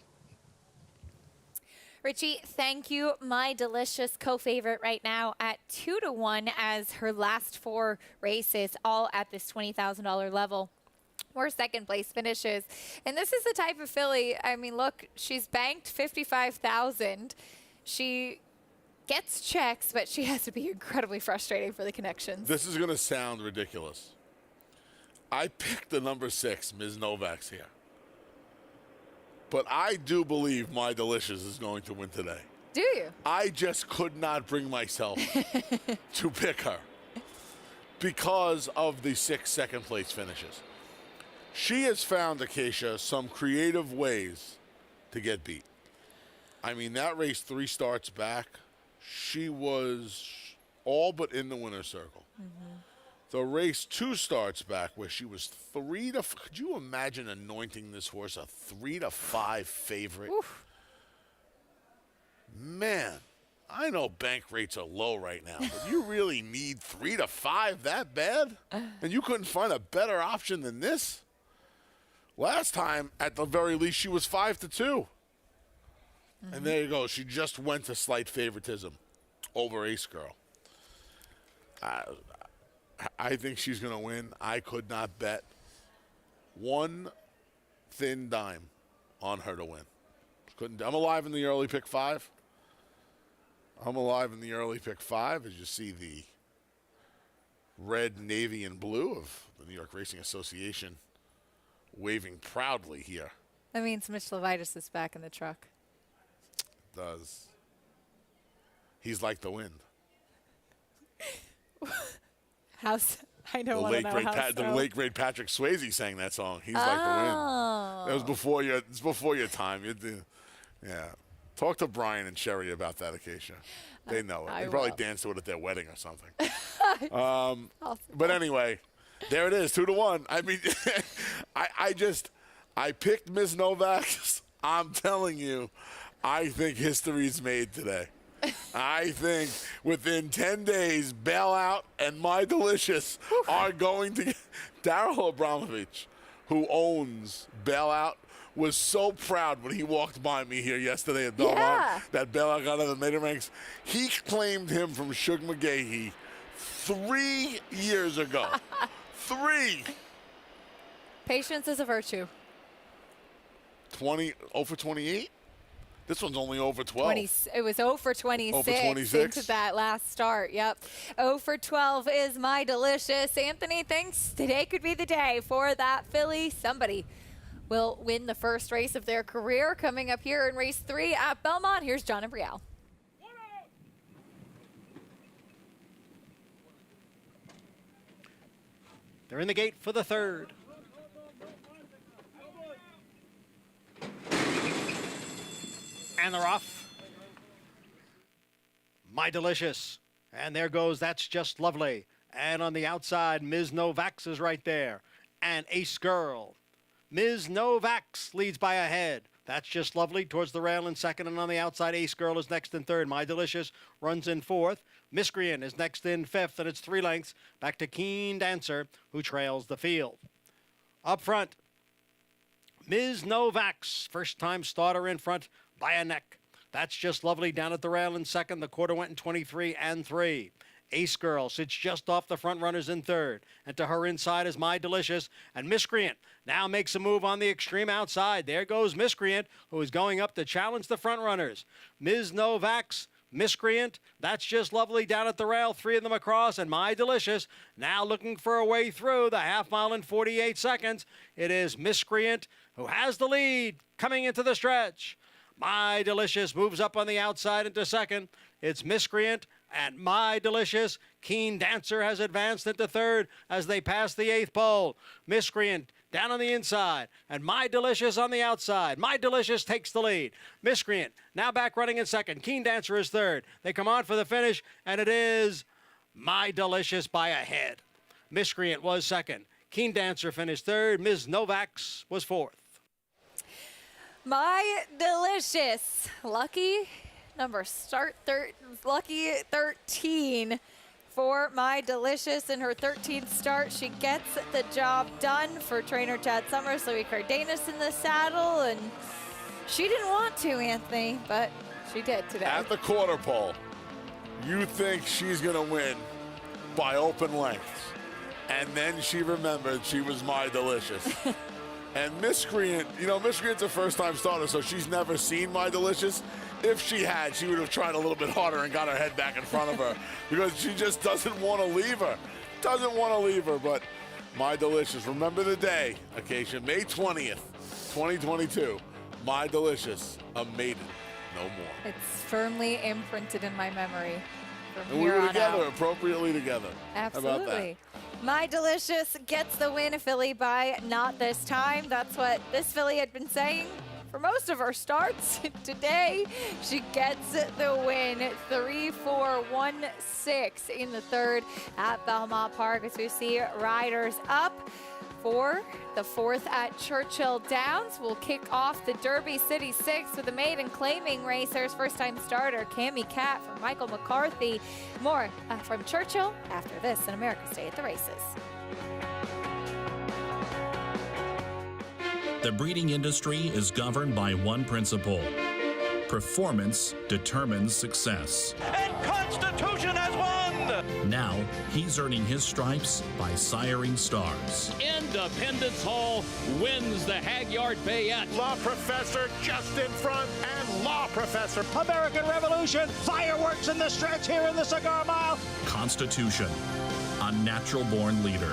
Richie, thank you. My Delicious co-favorite right now at 2-1 as her last 4 races, all at this $20,000 level. 4 second place finishes. And this is the type of filly, I mean, look, she's banked $55,000. She gets checks, but she has to be incredibly frustrating for the connections. This is going to sound ridiculous. I picked the number 6, Ms. Novak's here. But I do believe My Delicious is going to win today. Do you? I just could not bring myself to pick her because of the 6 second place finishes. She has found, Acacia, some creative ways to get beat. I mean, that race 3 starts back, she was all but in the winner's circle. Mm-hmm. The race 2 starts back where she was 3 to. Could you imagine anointing this horse a 3-5 favorite? Oof. Man, I know bank rates are low right now, but you really need 3-5 that bad? And you couldn't find a better option than this? Last time, at the very least, she was 5-2. Mm-hmm. And there you go. She just went to slight favoritism over Ace Girl. I think she's going to win. I could not bet one thin dime on her to win. I'm alive in the early pick 5. I'm alive in the early pick 5, as you see the red, navy, and blue of the New York Racing Association waving proudly here. That means Mitch Levitas is back in the truck. Does. He's like the wind. I know. The late great Patrick Swayze sang that song. He's like the wind. That was before your. It's before your time. Yeah. Talk to Brian and Sherry about that, Acacia. They know it. They probably danced to it at their wedding or something. But anyway, there it is, 2-1. I mean, I picked Ms. Novak's. I'm telling you. I think history's made today. I think within 10 days, Bailout and My Delicious are going to get. Darryl Abramovich, who owns Bailout, was so proud when he walked by me here yesterday at Belmont that Bailout got out of the maiden ranks. He claimed him from Shug McGahee 3 years ago. 3. Patience is a virtue. 0 for 28? This one's only over 12. It was 0 for 26, Over 26 into that last start. Yep. 0 for 12 is My Delicious. Anthony thinks today could be the day for that filly. Somebody will win the first race of their career coming up here in race 3 at Belmont. Here's John and Brielle. They're in the gate for the third. And they're off. My Delicious. And there goes That's Just Lovely. And on the outside, Ms. Novaks is right there. And Ace Girl. Ms. Novaks leads by a head. That's Just Lovely towards the rail in second. And on the outside, Ace Girl is next in third. My Delicious runs in fourth. Miscreant is next in fifth, and it's 3 lengths back to Keen Dancer, who trails the field. Up front, Ms. Novaks, first-time starter in front by a neck. That's Just Lovely down at the rail in second. The quarter went in 23 and 3. Ace Girl sits just off the front runners in third. And to her inside is My Delicious. And Miscreant now makes a move on the extreme outside. There goes Miscreant, who is going up to challenge the front runners. Ms. Novaks, Miscreant, That's Just Lovely down at the rail, 3 of them across, and My Delicious now looking for a way through the half mile in 48 seconds. It is Miscreant who has the lead coming into the stretch. My Delicious moves up on the outside into second. It's Miscreant and My Delicious. Keen Dancer has advanced into third as they pass the 8th pole. Miscreant down on the inside, and My Delicious on the outside. My Delicious takes the lead. Miscreant now back running in second. Keen Dancer is third. They come on for the finish, and it is My Delicious by a head. Miscreant was second. Keen Dancer finished third. Ms. Novaks was fourth. My Delicious. Lucky 13 for My Delicious in her 13th start. She gets the job done for trainer Chad Summers, Louis Cardenas in the saddle, and she didn't want to, Anthony, but she did today. At the quarter pole, you think she's going to win by open lengths, and then she remembered she was My Delicious. And Miscreant, Miscreant's a first-time starter, so she's never seen My Delicious. If she had, she would have tried a little bit harder and got her head back in front of her because she just doesn't want to leave her. But My Delicious, remember the day, occasion, May 20th, 2022. My Delicious, a maiden, no more. It's firmly imprinted in my memory from And we here were on together, out. appropriately together. Absolutely. How about that? My Delicious gets the win, filly by Not This Time. That's what this filly had been saying for most of her starts. Today, she gets the win. 3-4-1-6 in the third at Belmont Park as we see riders up for the 4th at Churchill Downs. We'll kick off the Derby City 6 with the maiden claiming racers. First-time starter Cammie Cat from Michael McCarthy. More from Churchill after this in America's Day at the Races. The breeding industry is governed by one principle. Performance determines success. And Constitution has won! Now, he's earning his stripes by siring stars. Independence Hall wins the Hagyard Bayette. Law Professor just in front, and Law Professor. American Revolution, fireworks in the stretch here in the Cigar Mile. Constitution, a natural-born leader.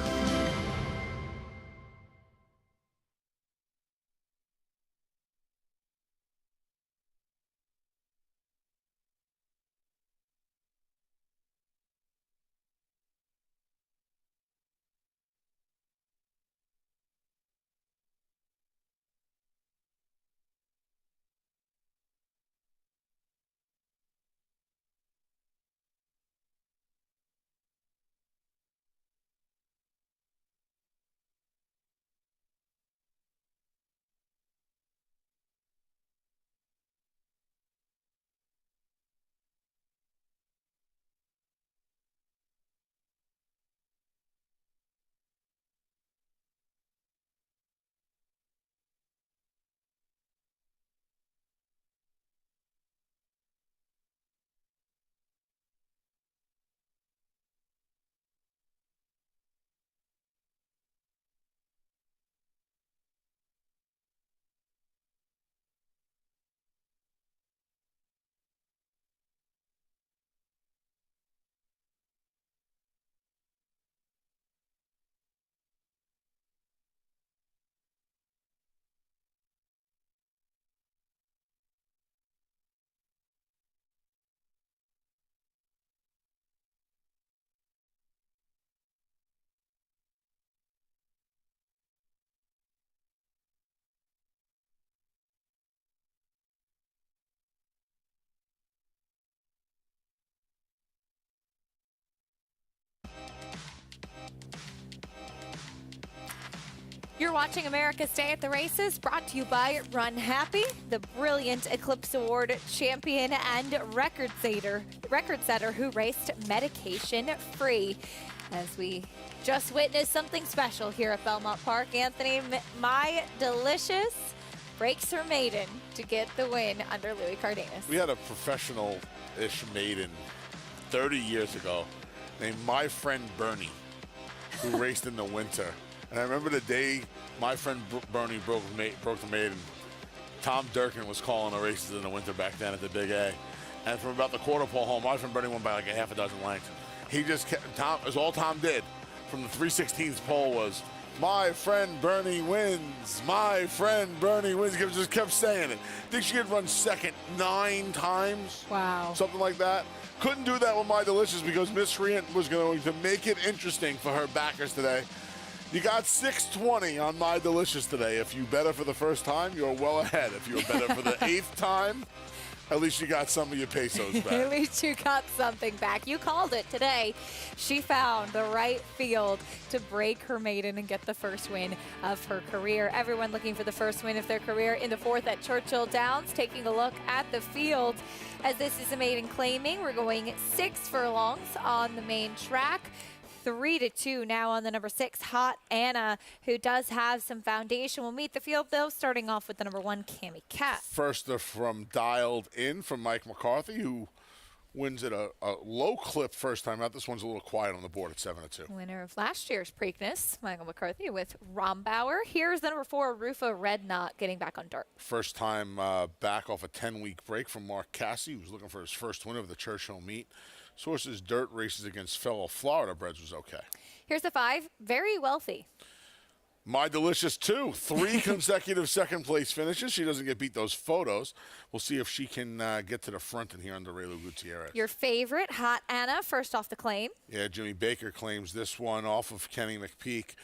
You're watching America's Day at the Races, brought to you by Run Happy, the brilliant Eclipse Award champion and record setter who raced medication-free. As we just witnessed something special here at Belmont Park, Anthony, My Delicious breaks her maiden to get the win under Louis Cardenas. We had a professional-ish maiden 30 years ago named My Friend Bernie, who raced in the winter. And I remember the day my friend Bernie broke the maiden. Tom Durkin was calling the races in the winter back then at the Big A. And from about the quarter pole home, my friend Bernie won by like a half a dozen lengths. He just kept, it was all Tom did from the 3/16 pole was, my friend Bernie wins, my friend Bernie wins. He just kept saying it. I think she had run second 9 times. Wow. Something like that. Couldn't do that with My Delicious because Miscreant was going to make it interesting for her backers today. You got 620 on My Delicious today. If you bet her for the first time, you're well ahead. If you're better for the 8th time, at least you got some of your pesos back. At least you got something back. You called it today. She found the right field to break her maiden and get the first win of her career. Everyone looking for the first win of their career in the 4th at Churchill Downs. Taking a look at the field as this is a maiden claiming. We're going 6 furlongs on the main track. 3-2 now on the number 6, Hot Anna, who does have some foundation. We'll meet the field, though, starting off with the number 1, Cammie Cat. First from Dialed In from Mike McCarthy, who wins at a low clip first time out. This one's a little quiet on the board at 7-2. Winner of last year's Preakness, Michael McCarthy with Rombauer. Here's the number 4, Rufa Red Knot, getting back on dirt. First time back off a 10-week break from Mark Cassie, who's looking for his first win of the Churchill meet. Sources dirt races against fellow Florida breds was okay. Here's the 5, Very Wealthy. My Delicious 2, 3 consecutive second-place finishes. She doesn't get beat those photos. We'll see if she can get to the front in here under Raylu Gutierrez. Your favorite, Hot Anna, first off the claim. Yeah, Jimmy Baker claims this one off of Kenny McPeak.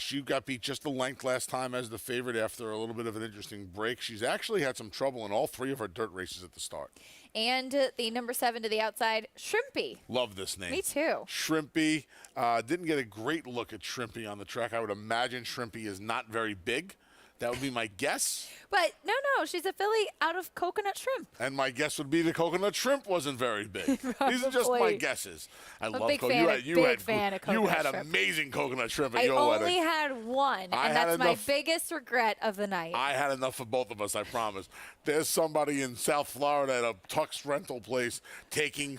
She got beat just a length last time as the favorite after a little bit of an interesting break. She's actually had some trouble in all 3 of her dirt races at the start. And the number 7 to the outside, Shrimpy. Love this name. Me too. Shrimpy. Didn't get a great look at Shrimpy on the track. I would imagine Shrimpy is not very big. That would be my guess. But no, she's a filly out of Coconut Shrimp. And my guess would be the Coconut Shrimp wasn't very big. These are just my guesses. I love Coconut. You had amazing Coconut Shrimp at your wedding. I only had one, and that's my biggest regret of the night. I had enough for both of us, I promise. There's somebody in South Florida at a Tux rental place taking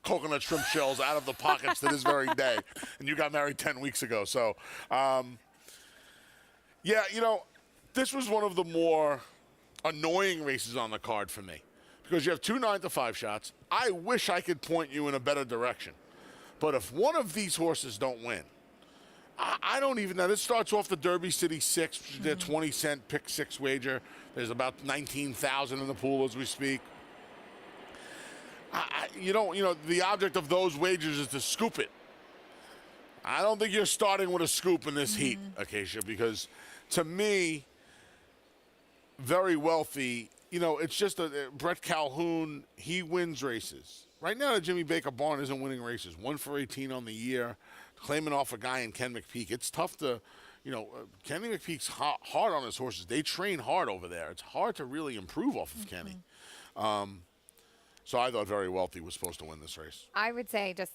coconut shrimp shells out of the pockets to this very day. And you got married 10 weeks ago. So, yeah, this was one of the more annoying races on the card for me because you have 2 9-to-5 shots. I wish I could point you in a better direction. But if one of these horses don't win, I don't even know. This starts off the Derby City 6, which is their 20-cent pick 6 wager. There's about 19,000 in the pool as we speak. The object of those wagers is to scoop it. I don't think you're starting with a scoop in this heat, Acacia, because to me, Very Wealthy, it's just Brett Calhoun, he wins races. Right now, the Jimmy Baker barn isn't winning races. 1 for 18 on the year, claiming off a guy in Ken McPeak. It's tough to, Kenny McPeak's hard on his horses. They train hard over there. It's hard to really improve off of Kenny. So I thought Very Wealthy was supposed to win this race. I would say just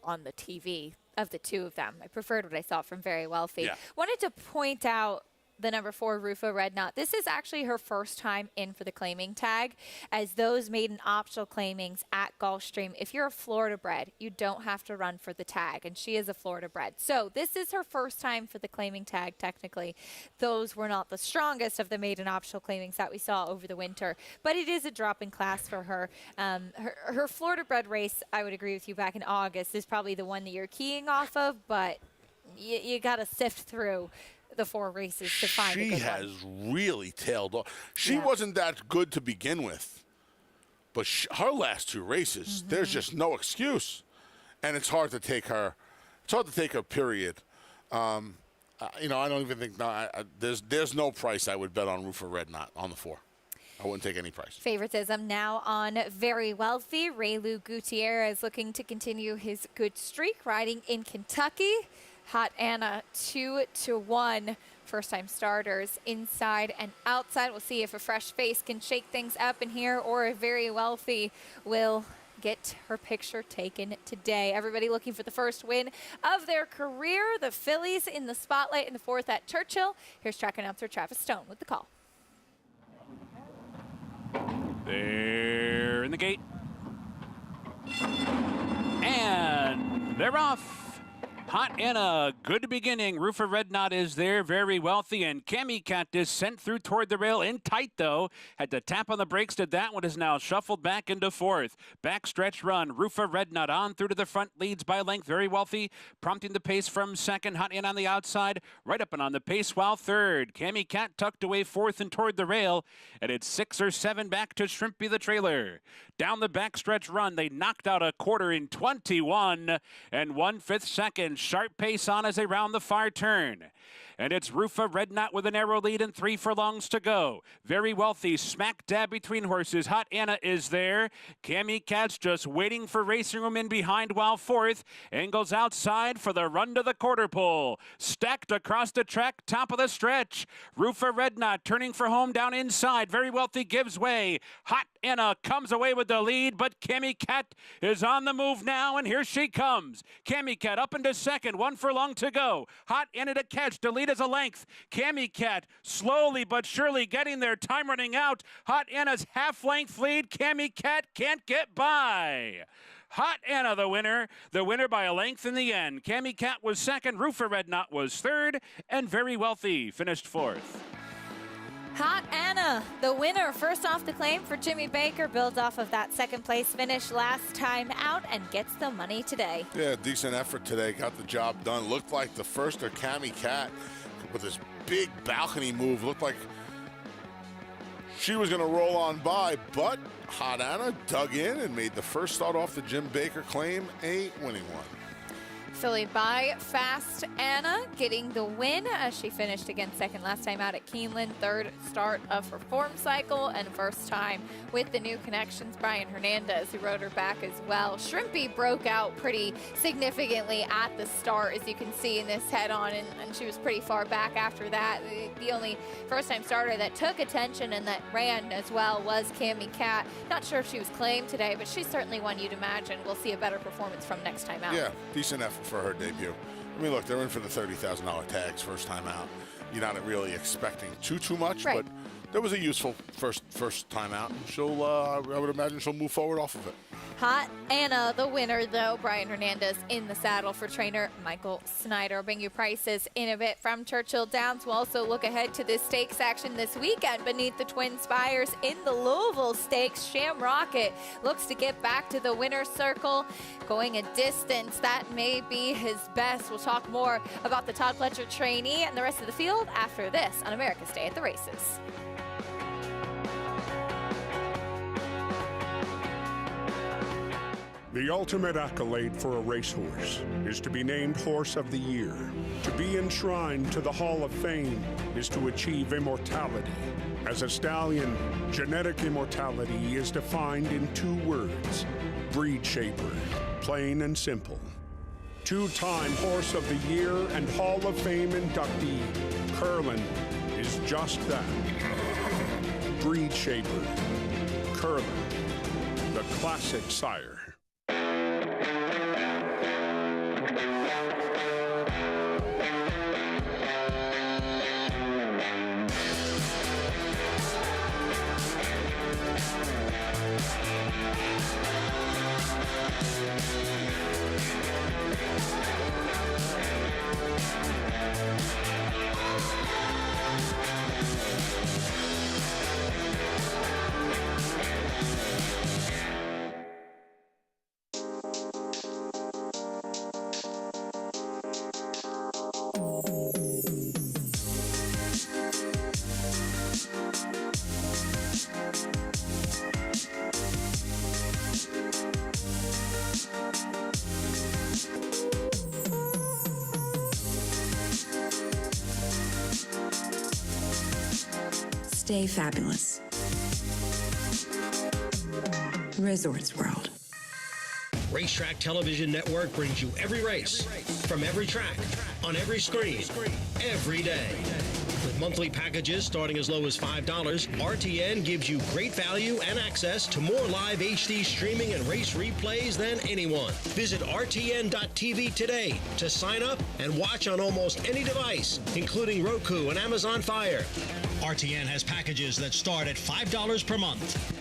on the TV of the 2 of them, I preferred what I saw from Very Wealthy. Yeah. Wanted to point out the number 4, Rufa Red Knot. This is actually her first time in for the claiming tag, as those maiden optional claimings at Gulfstream. If you're a Florida bred, you don't have to run for the tag, and she is a Florida bred. So this is her first time for the claiming tag, technically. Those were not the strongest of the maiden optional claimings that we saw over the winter, but it is a drop in class for her. Her Florida bred race, I would agree with you, back in August, is probably the one that you're keying off of, but you got to sift through the 4 races to find a good one. She has really tailed off. She wasn't that good to begin with, but her last 2 races, there's just no excuse, and it's hard to take her. It's hard to take her. Period. I don't even think there's no price I would bet on Rufa Red Knot on the 4. I wouldn't take any price. Favoritism now on Very Wealthy. Raylu Gutierrez looking to continue his good streak, riding in Kentucky. Hot Anna 2-1. First-time starters inside and outside. We'll see if a fresh face can shake things up in here or if Very Wealthy will get her picture taken today. Everybody looking for the first win of their career. The Phillies in the spotlight in the fourth at Churchill. Here's track announcer Travis Stone with the call. They're in the gate. And they're off. Hot Anna, good beginning. Rufa Redknot is there, Very Wealthy, and Cammy Cat is sent through toward the rail in tight, though. Had to tap on the brakes to that one, is now shuffled back into fourth. Backstretch run, Rufa Redknot on through to the front, leads by length, Very Wealthy, prompting the pace from second. Hot Anna on the outside, right up and on the pace while third. Cammy Cat tucked away fourth and toward the rail, and it's 6 or 7 back to Shrimpy the trailer. Down the backstretch run, they knocked out a quarter in 21 and 1/5 seconds. Sharp pace on as they round the far turn. And it's Rufa Redknot with a narrow lead and 3 furlongs to go. Very Wealthy, smack dab between horses. Hot Anna is there. Cammy Cat's just waiting for racing room in behind while fourth. Angles outside for the run to the quarter pole. Stacked across the track, top of the stretch. Rufa Redknot turning for home down inside. Very Wealthy gives way. Hot Anna comes away with the lead, but Cammy Cat is on the move now, and here she comes. Cammy Cat up into second, 1 furlong to go. Hot Anna to catch, to lead as a length. Cammy Cat slowly but surely getting there, time running out. Hot Anna's half-length lead. Cammy Cat can't get by. Hot Anna the winner by a length in the end. Cammy Cat was second, Rufa Redknot was third, and Very Wealthy finished fourth. Hot Anna, the winner, first off the claim for Jimmy Baker, builds off of that second place finish last time out and gets the money today. Yeah, decent effort today, got the job done. Looked like the first of Cammy Cat with this big balcony move. Looked like she was gonna roll on by, but Hot Anna dug in and made the first start off the Jim Baker claim a winning one. Fillied by Fast Anna, getting the win as she finished again second last time out at Keeneland. Third start of her form cycle and first time with the new connections. Brian Hernandez, who rode her back as well. Shrimpy broke out pretty significantly at the start, as you can see in this head-on, and she was pretty far back after that. The only first-time starter that took attention and that ran as well was Cammy Cat. Not sure if she was claimed today, but she's certainly one you'd imagine we'll see a better performance from next time out. Yeah, decent effort for her debut. I mean, look, they're in for the $30,000 tags first time out. You're not really expecting too much, right, but that was a useful first time out. She'll, I would imagine she'll move forward off of it. Hot Anna, the winner, though. Brian Hernandez in the saddle for trainer Michael Snyder. I'll bring you prices in a bit from Churchill Downs. We'll also look ahead to the stakes action this weekend beneath the Twin Spires in the Louisville Stakes. Sham Rocket looks to get back to the winner's circle, going a distance that may be his best. We'll talk more about the Todd Pletcher trainee and the rest of the field after this on America's Day at the Races. The ultimate accolade for a racehorse is to be named Horse of the Year. To be enshrined to the Hall of Fame is to achieve immortality. As a stallion, genetic immortality is defined in 2 words: breed shaper, plain and simple. 2-time Horse of the Year and Hall of Fame inductee, Curlin, is just that. Breed shaper, Curlin, the classic sire. Stay fabulous. Resorts World. Racetrack Television Network brings you every race, from every track, on every screen, every day. With monthly packages starting as low as $5, RTN gives you great value and access to more live HD streaming and race replays than anyone. Visit RTN.tv today to sign up and watch on almost any device, including Roku and Amazon Fire. RTN has packages that start at $5 per month.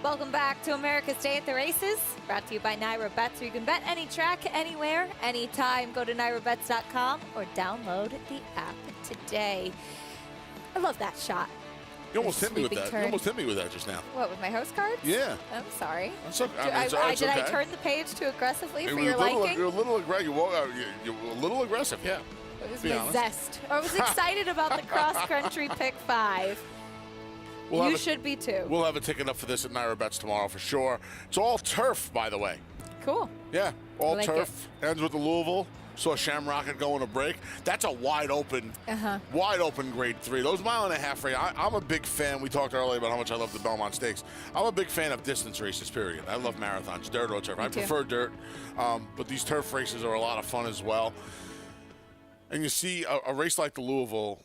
Welcome back to America's Day at the Races, brought to you by Naira Bets, where you can bet any track, anywhere, anytime. Go to nairabets.com or download the app today. I love that shot. You almost hit me with that. Turn. You almost hit me with that just now. What, with my host cards? Yeah. I'm sorry. That's okay. Did I turn the page too aggressively for your liking? liking? You're a little aggressive. You're a little aggressive, yeah. It was my zest. I was excited about the cross-country pick 5. You should be too. We'll have a ticket up for this at Naira Bets tomorrow for sure. It's all turf, by the way. Cool. Yeah, all like turf. Ends with the Louisville. Saw Shamrocket go in a break. That's a wide open grade 3. Those mile-and-a-half races, I'm a big fan. We talked earlier about how much I love the Belmont Stakes. I'm a big fan of distance races, period. I love marathons, dirt or turf. I prefer dirt, but these turf races are a lot of fun as well. And you see a race like the Louisville,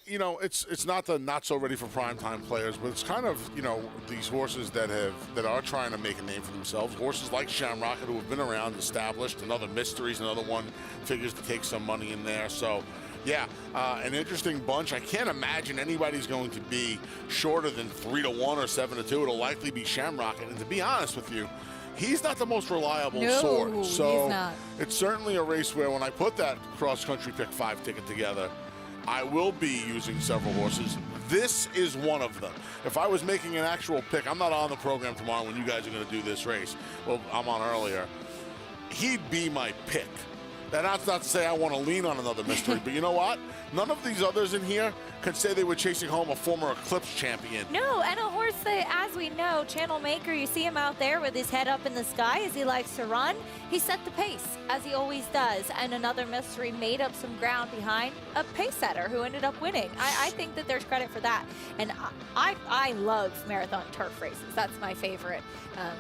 you know, it's not the not so ready for primetime players, but it's kind of, you know, these horses that are trying to make a name for themselves. Horses like Shamrocket, who have been around, established, another Mysteries, another one figures to take some money in there. So, yeah, an interesting bunch. I can't imagine anybody's going to be shorter than 3-1 or 7-2. It'll likely be Shamrocket. And to be honest with you, he's not the most reliable sort. So he's not. It's certainly a race where when I put that cross-country pick 5 ticket together, I will be using several horses. This is one of them. If I was making an actual pick, I'm not on the program tomorrow when you guys are going to do this race. Well, I'm on earlier. He'd be my pick. That's not to say I want to lean on another mystery, but you know what? None of these others in here could say they were chasing home a former Eclipse champion. No, and a horse that, as we know, Channel Maker, you see him out there with his head up in the sky as he likes to run. He set the pace, as he always does, and another mystery made up some ground behind a pace setter who ended up winning. I think that there's credit for that, and I love marathon turf races. That's my favorite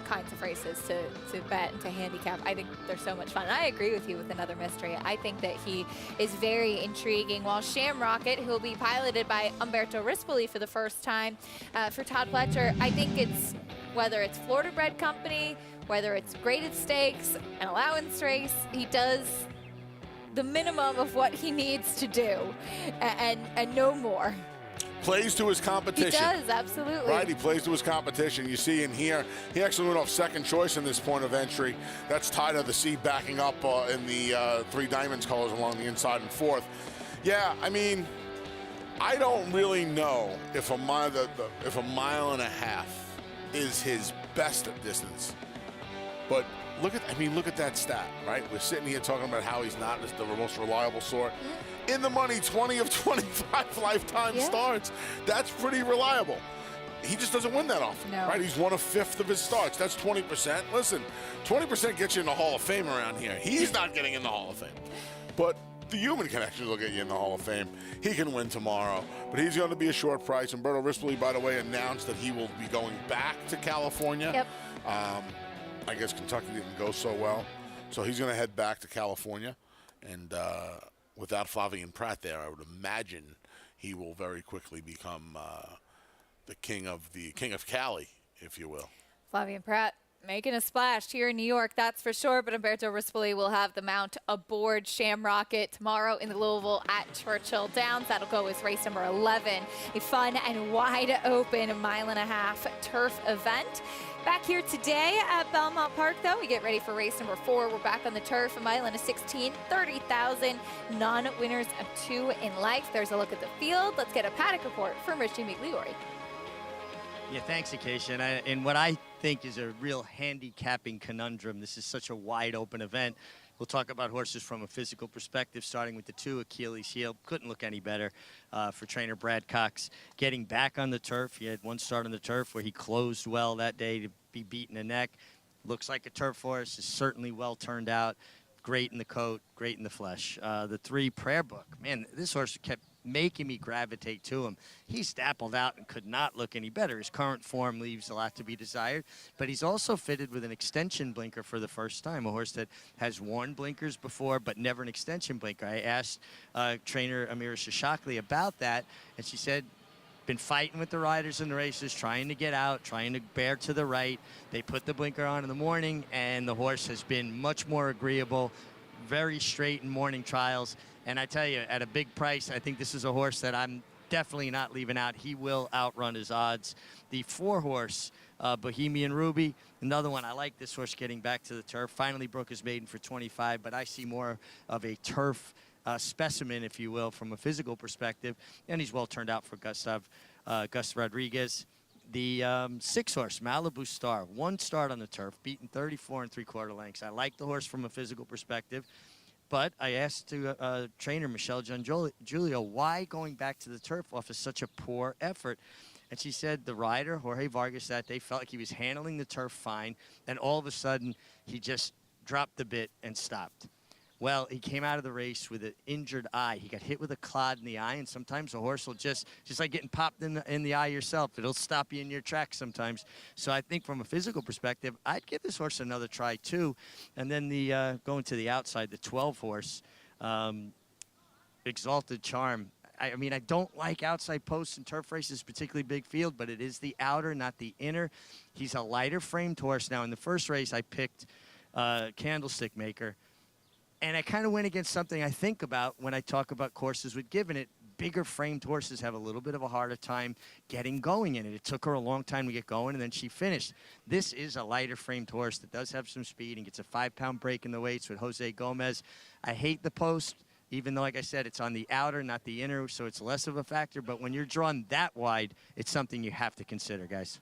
kinds of races to bet and to handicap. I think they're so much fun. And I agree with you with another mystery. I think that he is very intriguing, while Shamrocket, who will be piloted by Umberto Rispoli for the first time for Todd Pletcher, I think it's, whether it's Florida Bred Company, whether it's graded stakes, an allowance race, he does the minimum of what he needs to do and no more. Plays to his competition. He does, absolutely. Right, he plays to his competition. You see in here, he actually went off second choice in this point of entry. That's tied to the seat backing up in the 3 Diamonds colors along the inside and fourth. Yeah, I mean, I don't really know if a mile and a half is his best distance. But look at that stat, right? We're sitting here talking about how he's not the most reliable sort. In the money, 20 of 25 lifetime starts. That's pretty reliable. He just doesn't win that often, right? He's won 1/5 of his starts. That's 20%. Listen, 20% gets you in the Hall of Fame around here. He's not getting in the Hall of Fame. But the human connection will get you in the Hall of Fame. He can win tomorrow, but he's going to be a short price. Umberto Rispoli, by the way, announced that he will be going back to California. Yep. I guess Kentucky didn't go so well, so he's going to head back to California. And without Flavien Prat there, I would imagine he will very quickly become the king of Cali, if you will. Flavien Prat making a splash here in New York, that's for sure. But Umberto Rispoli will have the mount aboard Shamrocket tomorrow in the Louisville at Churchill Downs. That'll go as race number 11, a fun and wide open 1.5 mile turf event. Back here today at Belmont Park, though, we get ready for race number 4. We're back on the turf, 1 mile and a 16, 30,000 non-winners of 2 in life. There's a look at the field. Let's get a paddock report from Richie McLeory. Yeah, thanks, Acacia. And what I think is a real handicapping conundrum, this is such a wide open event. We'll talk about horses from a physical perspective, starting with the 2 Achilles heel. Couldn't look any better for trainer Brad Cox. Getting back on the turf, he had one start on the turf where he closed well that day to be beaten the neck. Looks like a turf horse, is certainly well turned out. Great in the coat, great in the flesh. The 3 Prayer Book, man, this horse kept making me gravitate to him. He's dappled out and could not look any better. His current form leaves a lot to be desired, but he's also fitted with an extension blinker for the first time, a horse that has worn blinkers before but never an extension blinker. I asked trainer Amira Shashakli about that, and she said, been fighting with the riders in the races, trying to get out, trying to bear to the right. They put the blinker on in the morning, and the horse has been much more agreeable, very straight in morning trials. And I tell you, at a big price, I think this is a horse that I'm definitely not leaving out. He will outrun his odds. The 4-horse, Bohemian Ruby, another one. I like this horse getting back to the turf. Finally broke his maiden for 25, but I see more of a turf specimen, if you will, from a physical perspective, and he's well turned out for Gus Rodriguez. The 6-horse, Malibu Star, 1 start on the turf, beaten 34 3/4 lengths. I like the horse from a physical perspective, but I asked trainer Michelle Giangulio, why going back to the turf off of such a poor effort? And she said the rider, Jorge Vargas, that day felt like he was handling the turf fine, and all of a sudden he just dropped the bit and stopped. Well, he came out of the race with an injured eye. He got hit with a clod in the eye, and sometimes a horse will just like getting popped in the eye yourself. It'll stop you in your tracks sometimes. So I think from a physical perspective, I'd give this horse another try too. And then the going to the outside, the 12-horse, Exalted Charm. I mean, I don't like outside posts and turf races, particularly big field, but it is the outer, not the inner. He's a lighter framed horse. Now, in the first race, I picked Candlestick Maker. And I kind of went against something I think about when I talk about courses with Given It. Bigger framed horses have a little bit of a harder time getting going in it. It took her a long time to get going, and then she finished. This is a lighter framed horse that does have some speed and gets a 5-pound break in the weights with Jose Gomez. I hate the post, even though, like I said, it's on the outer, not the inner, so it's less of a factor. But when you're drawn that wide, it's something you have to consider, guys.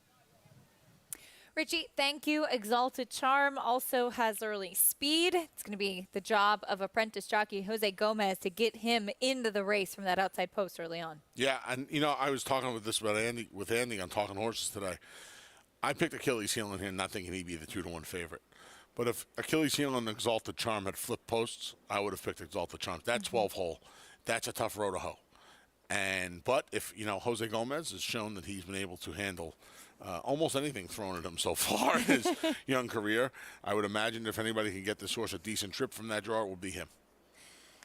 Richie, thank you. Exalted Charm also has early speed. It's going to be the job of apprentice jockey Jose Gomez to get him into the race from that outside post early on. Yeah, and, I was talking about Andy on Talking Horses today. I picked Achilles Heel in here not thinking he'd be the 2-1 favorite. But if Achilles Heel and Exalted Charm had flipped posts, I would have picked Exalted Charm. That 12-hole, that's a tough row to hoe. But if, Jose Gomez has shown that he's been able to handle almost anything thrown at him so far in his young career, I would imagine if anybody can get this horse a decent trip from that draw, it will be him.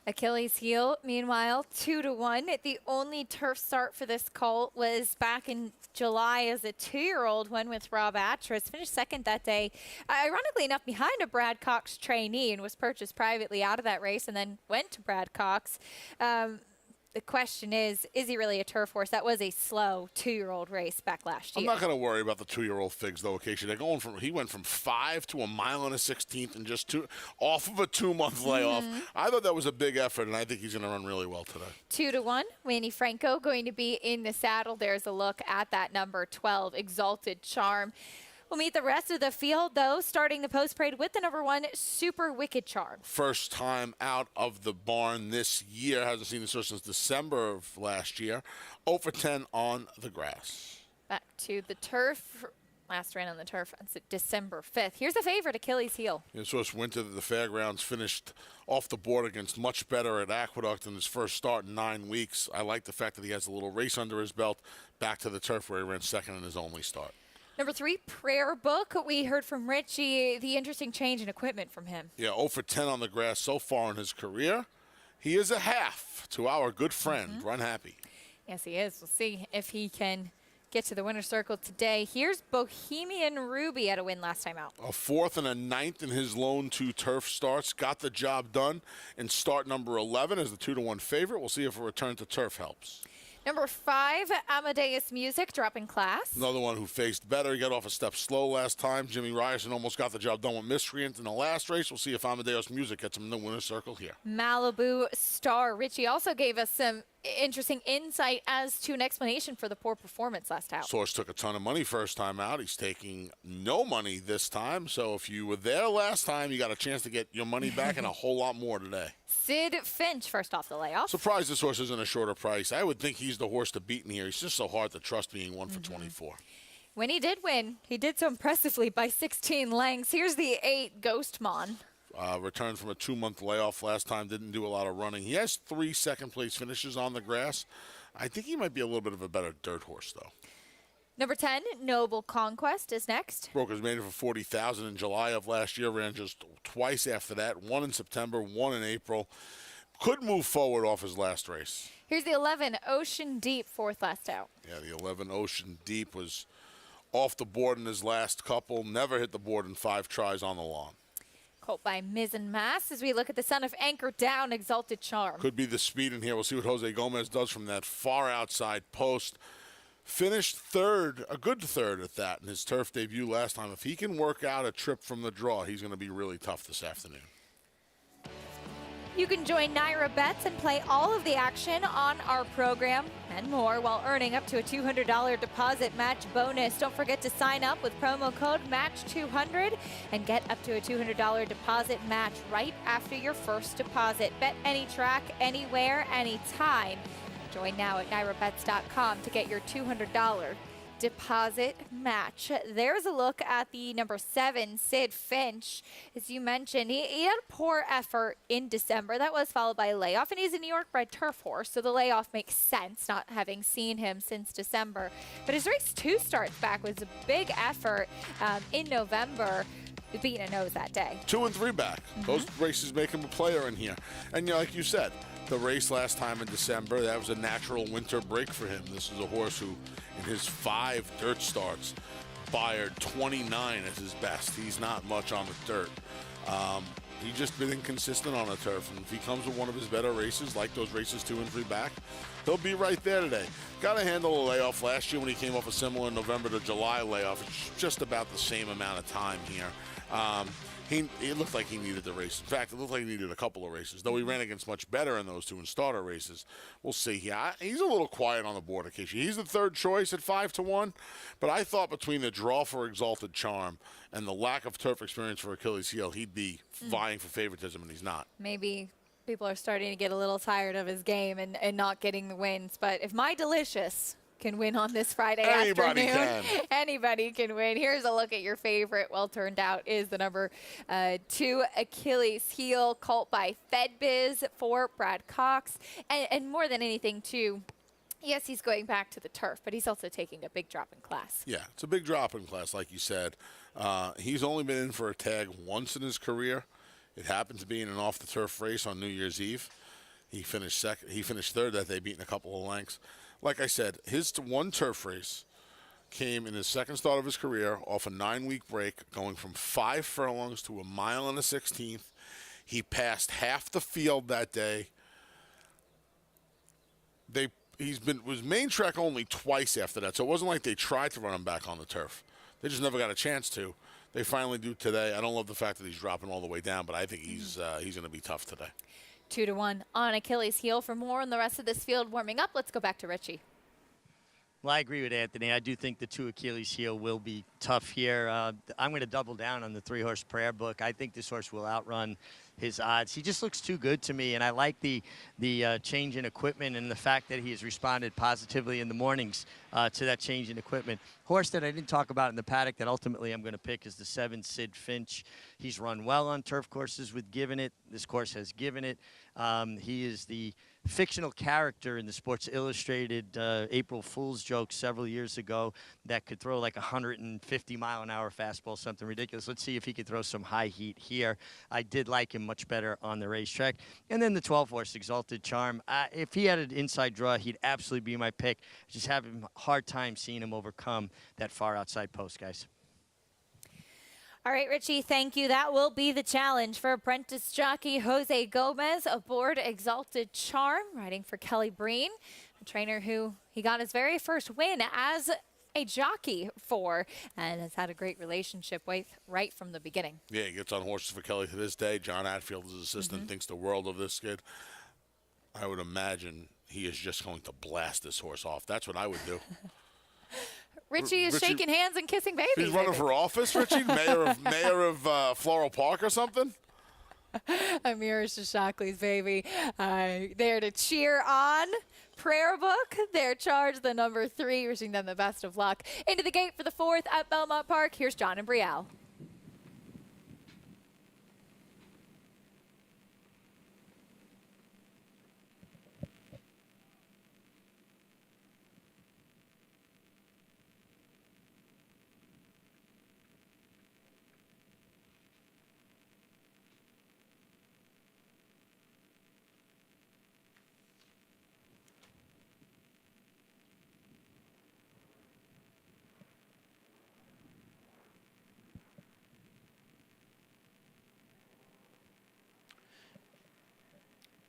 Achilles Heel, meanwhile, 2-1. The only turf start for this colt was back in July as a 2-year-old, one with Rob Atras. Finished second that day, ironically enough, behind a Brad Cox trainee, and was purchased privately out of that race and then went to Brad Cox. The question is he really a turf horse? That was a slow 2-year-old race back last year. I'm not going to worry about the 2-year-old figs, though, Acacia. He went from 5 to 1 mile and a 16th in just off of a 2-month layoff. I thought that was a big effort, and I think he's going to run really well today. 2-1. Winnie Franco going to be in the saddle. There's a look at that number 12, Exalted Charm. We'll meet the rest of the field, though, starting the post parade with the number 1, Super Wicked Charm. First time out of the barn this year. Hasn't seen this horse since December of last year. 0 for 10 on the grass. Back to the turf. Last ran on the turf on December 5th. Here's the favorite, Achilles Heel. This horse went to the fairgrounds, finished off the board against much better at Aqueduct in his first start in 9 weeks. I like the fact that he has a little race under his belt. Back to the turf where he ran second in his only start. Number 3, Prayer Book. We heard from Richie the interesting change in equipment from him. Yeah, 0 for 10 on the grass so far in his career. He is a half to our good friend, Run Happy. Yes, he is. We'll see if he can get to the winner's circle today. Here's Bohemian Ruby at a win last time out. A 4th and a 9th in his lone 2 turf starts. Got the job done in start number 11 as the 2-1 favorite. We'll see if a return to turf helps. Number 5, Amadeus Music, dropping class. Another one who faced better. He got off a step slow last time. Jimmy Ryerson almost got the job done with Miscreant in the last race. We'll see if Amadeus Music gets him in the winner's circle here. Malibu Star. Richie also gave us some interesting insight as to an explanation for the poor performance last out. Source took a ton of money first time out. He's taking no money this time. So if you were there last time, you got a chance to get your money back and a whole lot more today. Sid Finch first off the layoff. Surprised this horse isn't a shorter price. I would think he's the horse to beat in here. He's just so hard to trust being 1 for 24. When he did win, he did so impressively by 16 lengths. Here's the 8, Ghostmon. Returned from a 2-month layoff last time, didn't do a lot of running. He has 3 second-place finishes on the grass. I think he might be a little bit of a better dirt horse, though. Number 10, Noble Conquest is next. Broke his maiden for 40,000 in July of last year. Ran just twice after that. 1 in September, 1 in April. Could move forward off his last race. Here's the 11, Ocean Deep, 4th last out. Yeah, the 11 Ocean Deep was off the board in his last couple. Never hit the board in 5 tries on the lawn. Colt by Mizzen Mass as we look at the son of Anchor Down, Exalted Charm. Could be the speed in here. We'll see what Jose Gomez does from that far outside post. Finished third, a good third at that in his turf debut last time. If he can work out a trip from the draw, he's going to be really tough this afternoon. You can join Naira Bets and play all of the action on our program and more while earning up to a $200 deposit match bonus. Don't forget to sign up with promo code MATCH200 and get up to a $200 deposit match right after your first deposit. Bet any track, anywhere, anytime. Join now at NairaBets.com to get your $200 deposit match. There's a look at the number 7, Sid Finch. As you mentioned, he had a poor effort in December. That was followed by a layoff, and he's a New York bred turf horse, so the layoff makes sense, not having seen him since December. But his race 2 starts back was a big effort in November. Beating a nose that day. 2 and 3 back. Those races make him a player in here. And like you said, the race last time in December, that was a natural winter break for him. This is a horse who, in his 5 dirt starts, fired 29 as his best. He's not much on the dirt. He's just been inconsistent on the turf. And if he comes with one of his better races, like those races 2 and 3 back, he'll be right there today. Got to handle a layoff last year when he came off a similar November to July layoff. It's just about the same amount of time here. It looked like he needed the race. In fact, it looked like he needed a couple of races, though he ran against much better in those 2 and starter races. We'll see. Yeah, he's a little quiet on the board occasionally. He's the 3rd choice at 5-1, but I thought between the draw for Exalted Charm and the lack of turf experience for Achilles Heel, he'd be vying for favoritism, and he's not. Maybe people are starting to get a little tired of his game and not getting the wins, but if My Delicious can win on this Friday afternoon. Anybody can win. Here's a look at your favorite. Well turned out is the number 2 Achilles Heel, Colt by FedBiz for Brad Cox. And more than anything, too, yes, he's going back to the turf, but he's also taking a big drop in class. Yeah, it's a big drop in class, like you said. He's only been in for a tag once in his career. It happened to be in an off-the-turf race on New Year's Eve. He finished second. He finished third that day, beating a couple of lengths. Like I said, his 1 turf race came in his 2nd start of his career off a 9-week break, going from 5 furlongs to 1 mile and a 16th. He passed half the field that day. Was main track only twice after that, so it wasn't like they tried to run him back on the turf. They just never got a chance to. They finally do today. I don't love the fact that he's dropping all the way down, but I think he's going to be tough today. 2-1 on Achilles Heel. For more on the rest of this field warming up, let's go back to Richie. Well, I agree with Anthony. I do think the 2 Achilles Heel will be tough here. I'm going to double down on the 3-horse prayer book. I think this horse will outrun his odds. He just looks too good to me, and I like the change in equipment and the fact that he has responded positively in the mornings to that change in equipment. Horse that I didn't talk about in the paddock that ultimately I'm going to pick is the 7, Sid Finch. He's run well on turf courses with Given It. This course has Given It. He is the fictional character in the Sports Illustrated April Fool's joke several years ago that could throw like 150-mile-an-hour fastball, something ridiculous. Let's see if he can throw some high heat here. I did like him much better on the racetrack. And then the 12-horse, Exalted Charm. If he had an inside draw, he'd absolutely be my pick. Just having a hard time seeing him overcome that far outside post, guys. All right, Richie, thank you. That will be the challenge for apprentice jockey Jose Gomez aboard Exalted Charm, riding for Kelly Breen, a trainer who he got his very first win as a jockey for and has had a great relationship with right from the beginning. Yeah, he gets on horses for Kelly to this day. John Atfield, his assistant, thinks the world of this kid. I would imagine he is just going to blast this horse off. That's what I would do. Richie is shaking hands and kissing babies. He's running for office, Richie? mayor of Floral Park or something? Amir Shashakli's baby. There to cheer on. Prayer book, their charge, the number 3, wishing them the best of luck. Into the gate for the 4th at Belmont Park. Here's John and Brielle.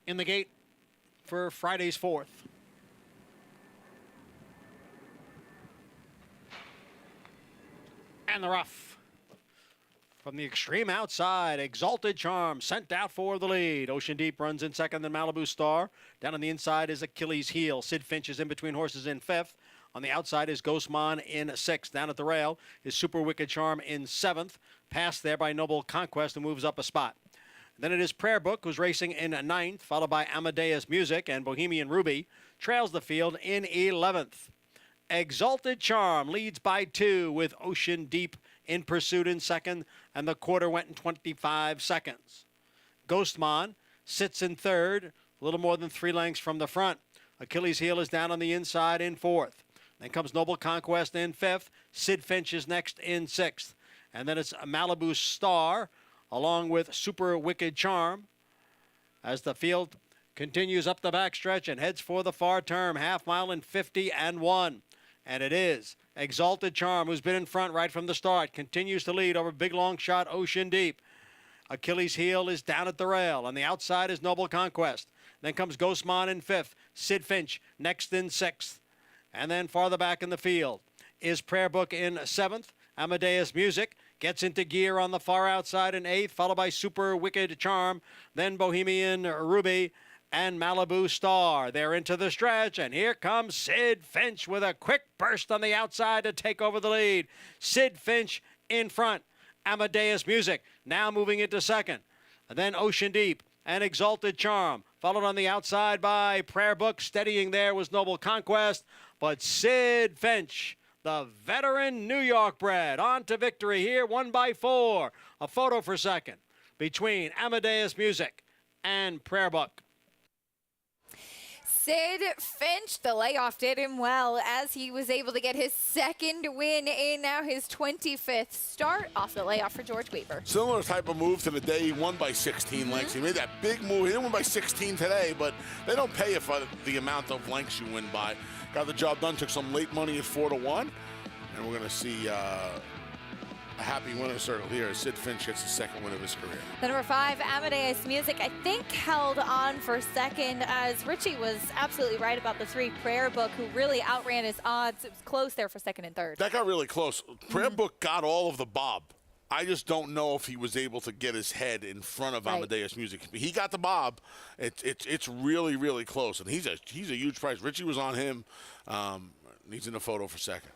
in the gate for Friday's 4th. And the rough. From the extreme outside, Exalted Charm sent out for the lead. Ocean Deep runs in second, then Malibu Star. Down on the inside is Achilles Heel. Sid Finch is in between horses in fifth. On the outside is Ghostmon in sixth. Down at the rail is Super Wicked Charm in seventh. Passed there by Noble Conquest, who moves up a spot. Then it is Prayer Book, who's racing in ninth, followed by Amadeus Music, and Bohemian Ruby trails the field in 11th. Exalted Charm leads by 2 with Ocean Deep in pursuit in second, and the quarter went in 25 seconds. Ghostmon sits in third, a little more than 3 lengths from the front. Achilles Heel is down on the inside in fourth. Then comes Noble Conquest in fifth. Sid Finch is next in sixth. And then it's Malibu Star along with Super Wicked Charm as the field continues up the backstretch and heads for the far turn, half mile in 50-1. And it is Exalted Charm, who's been in front right from the start, continues to lead over big long shot Ocean Deep. Achilles Heel is down at the rail. On the outside is Noble Conquest. Then comes Ghostmon in fifth. Sid Finch next in sixth. And then farther back in the field is Prayer Book in seventh. Amadeus Music gets into gear on the far outside in eighth, followed by Super Wicked Charm. Then Bohemian Ruby and Malibu Star. They're into the stretch, and here comes Sid Finch with a quick burst on the outside to take over the lead. Sid Finch in front. Amadeus Music now moving into second. And then Ocean Deep and Exalted Charm, followed on the outside by Prayer Book. Steadying there was Noble Conquest, but Sid Finch, the veteran New York bred, on to victory here, 1 by 4. A photo for second between Amadeus Music and Prayer Book. Sid Finch, the layoff did him well as he was able to get his second win in now his 25th start off the layoff for George Weaver. Similar type of move to the day he won by 16 lengths. He made that big move. He didn't win by 16 today, but they don't pay you for the amount of lengths you win by. Got the job done, took some late money at 4-1, and we're going to see a happy winner circle here as Sid Finch gets the second win of his career. The number 5, Amadeus Music, I think held on for second as Richie was absolutely right about the 3, Prayer Book, who really outran his odds. It was close there for second and third. That got really close. Prayer Book got all of the bob. I just don't know if he was able to get his head in front of Amadeus Music. He got the bob. It's really, really close, and he's a huge price. Richie was on him. He's in the photo for second.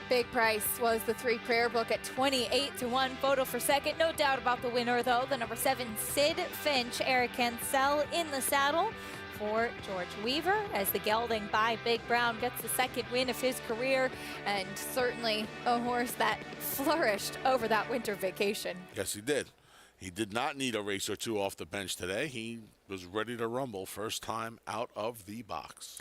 Big price was the 3, Prayer Book at 28-1. Photo for second. No doubt about the winner, though. The number 7, Sid Finch. Eric Cancel in the saddle for George Weaver as the gelding by Big Brown gets the second win of his career, and certainly a horse that flourished over that winter vacation. Yes, he did. He did not need a race or two off the bench today. He was ready to rumble first time out of the box.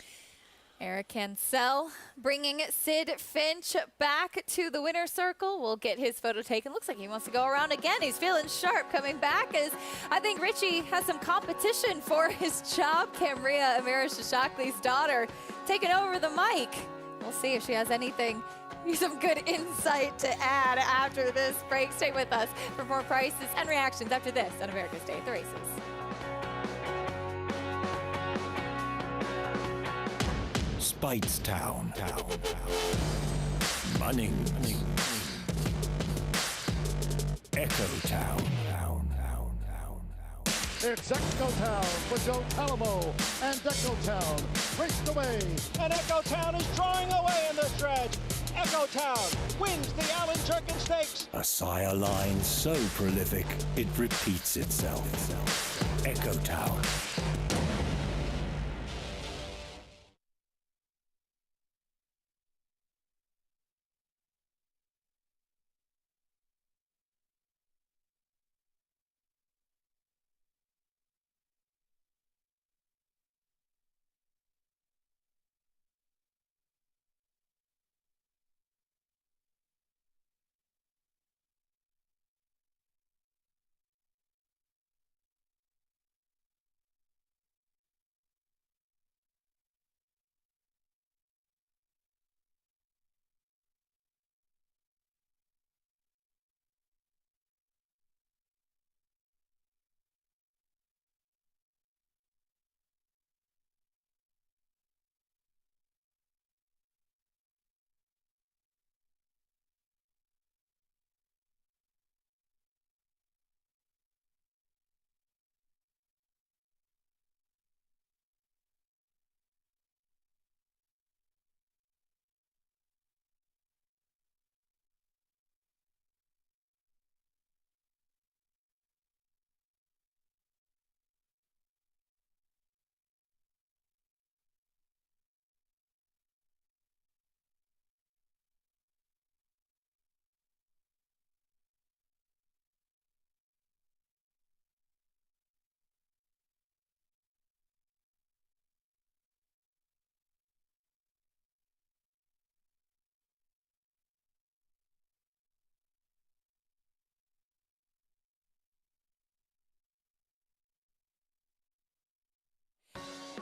Eric Cancel bringing Sid Finch back to the winner's circle. We'll get his photo taken. Looks like he wants to go around again. He's feeling sharp coming back as I think Richie has some competition for his job. Camria Amira-Shashakli's daughter taking over the mic. We'll see if she has anything, some good insight to add after this break. Stay with us for more prices and reactions after this on America's Day at the Races. Speightstown. Munning. Echo Town. It's Echo Town for Joe Calamo, and Echo Town raced away. And Echo Town is drawing away in the stretch. Echo Town wins the Allen Turkin Stakes. A sire line so prolific, it repeats itself. Echo Town.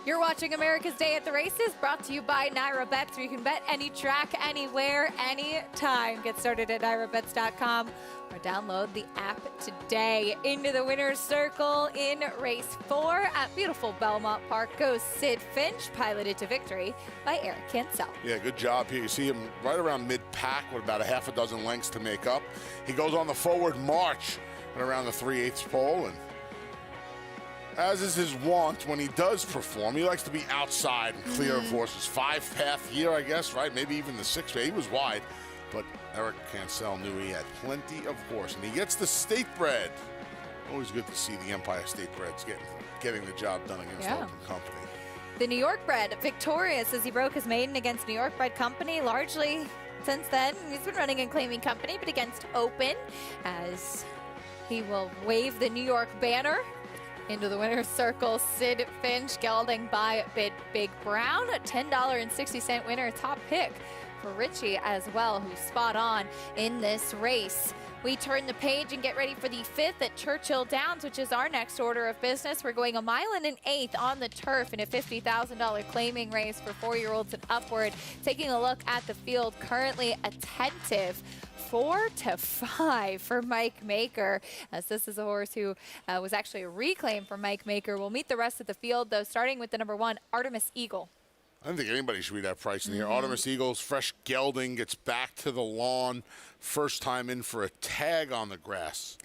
You're watching America's Day at the Races, brought to you by NyraBets, where you can bet any track, anywhere, anytime. Get started at NyraBets.com or download the app today. Into the winner's circle in race 4 at beautiful Belmont Park goes Sid Finch, piloted to victory by Eric Cancel. Yeah, good job here. You see him right around mid-pack with about a half a dozen lengths to make up. He goes on the forward march at around the 3/8 pole, and as is his wont when he does perform, he likes to be outside and clear of horses. 5-path here, I guess, right? Maybe even the 6-path. He was wide, but Eric Cancel knew he had plenty of horse, and he gets the state bred. Always good to see the Empire State Breds getting the job done against Noble Company. The New York bred victorious as he broke his maiden against New York bred Company. Largely since then, he's been running in Claiming Company, but against Open, as he will wave the New York banner. Into the winner's circle, Sid Finch gelding by Big Brown. A $10.60 winner, top pick for Richie as well, who's spot on in this race. We turn the page and get ready for the 5th at Churchill Downs, which is our next order of business. We're going 1 1/8 on the turf in a $50,000 claiming race for 4-year-olds and upward. Taking a look at the field, currently attentive. 4-5 for Mike Maker, as this is a horse who was actually a reclaim for Mike Maker. We'll meet the rest of the field, though, starting with the number 1, Artemis Eagle. I don't think anybody should be that price in here. Artemis Eagles, fresh gelding, gets back to the lawn. First time in for a tag on the grass.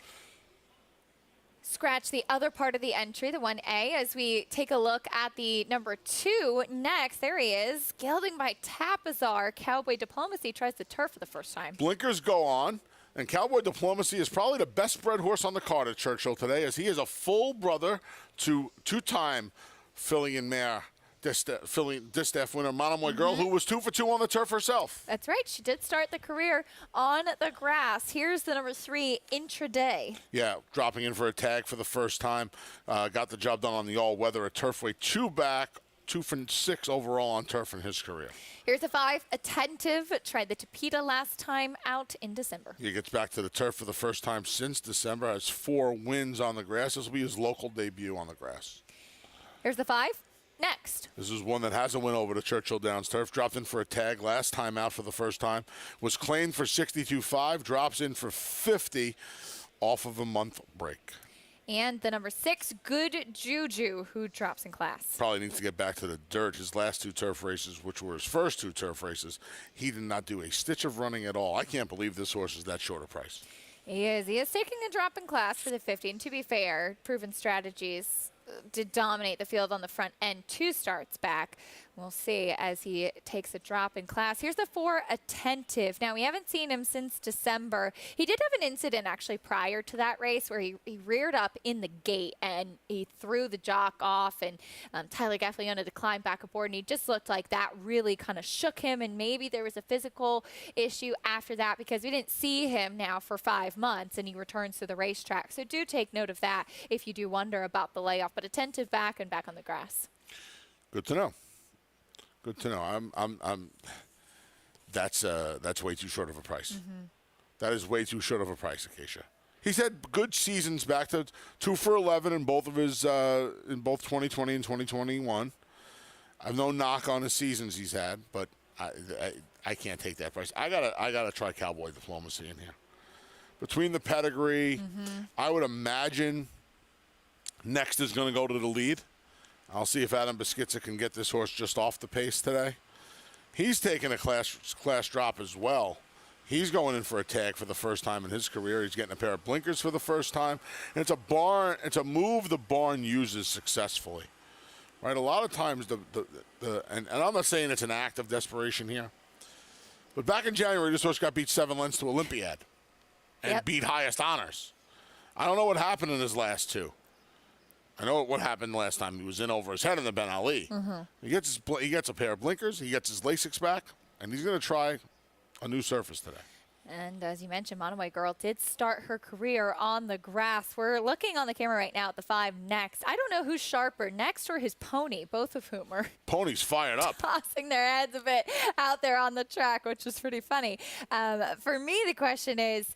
Scratch the other part of the entry, the 1A, as we take a look at the number 2 next. There he is, gelding by Tapazar. Cowboy Diplomacy tries the turf for the first time. Blinkers go on, and Cowboy Diplomacy is probably the best bred horse on the card at Churchill today, as he is a full brother to two-time filly and mare Distaff winner Monomoy Girl, who was 2 for 2 on the turf herself. That's right. She did start the career on the grass. Here's the number 3, Intraday. Yeah, dropping in for a tag for the first time. Got the job done on the all-weather at Turfway. 2 back, 2 for 6 overall on turf in his career. Here's the 5, Attentive. Tried the Tapeta last time out in December. He gets back to the turf for the first time since December. Has 4 wins on the grass. This will be his local debut on the grass. Here's the 5. Next. This is one that has a win over the Churchill Downs turf. Dropped in for a tag last time out for the first time. Was claimed for 62.5. Drops in for 50 off of a month break. And the number 6, Good Juju, who drops in class. Probably needs to get back to the dirt. His last 2 turf races, which were his first 2 turf races, he did not do a stitch of running at all. I can't believe this horse is that short a price. He is. He is taking a drop in class for the 50. And to be fair, Proven Strategies did dominate the field on the front end 2 starts back. We'll see as he takes a drop in class. Here's the 4, Attentive. Now, we haven't seen him since December. He did have an incident actually prior to that race where he reared up in the gate and he threw the jock off, and Tyler Gaffalione to climb back aboard, and he just looked like that really kind of shook him, and maybe there was a physical issue after that because we didn't see him now for 5 months and he returns to the racetrack. So do take note of that if you do wonder about the layoff, but Attentive back and back on the grass. Good to know. Good to know. That's way too short of a price. That is way too short of a price, Acacia. He's had good seasons back to 2 for 11 in both of his in both 2020 and 2021. I've no knock on the seasons he's had, but I can't take that price. I gotta try Cowboy Diplomacy in here. Between the pedigree, I would imagine next is going to go to the lead. I'll see if Adam Beschizza can get this horse just off the pace today. He's taking a class drop as well. He's going in for a tag for the first time in his career. He's getting a pair of blinkers for the first time. And it's a move the barn uses successfully. Right? A lot of times and I'm not saying it's an act of desperation here, but back in January, this horse got beat 7 lengths to Olympiad and beat Highest Honors. I don't know what happened in his last 2. I know what happened last time. He was in over his head in the Ben Ali. He gets a pair of blinkers. He gets his Lasix back, and he's going to try a new surface today. And as you mentioned, Monomoy Girl did start her career on the grass. We're looking on the camera right now at the 5 next. I don't know who's sharper, next or his pony, both of whom are Pony's fired up, tossing their heads a bit out there on the track, which is pretty funny. For me, the question is,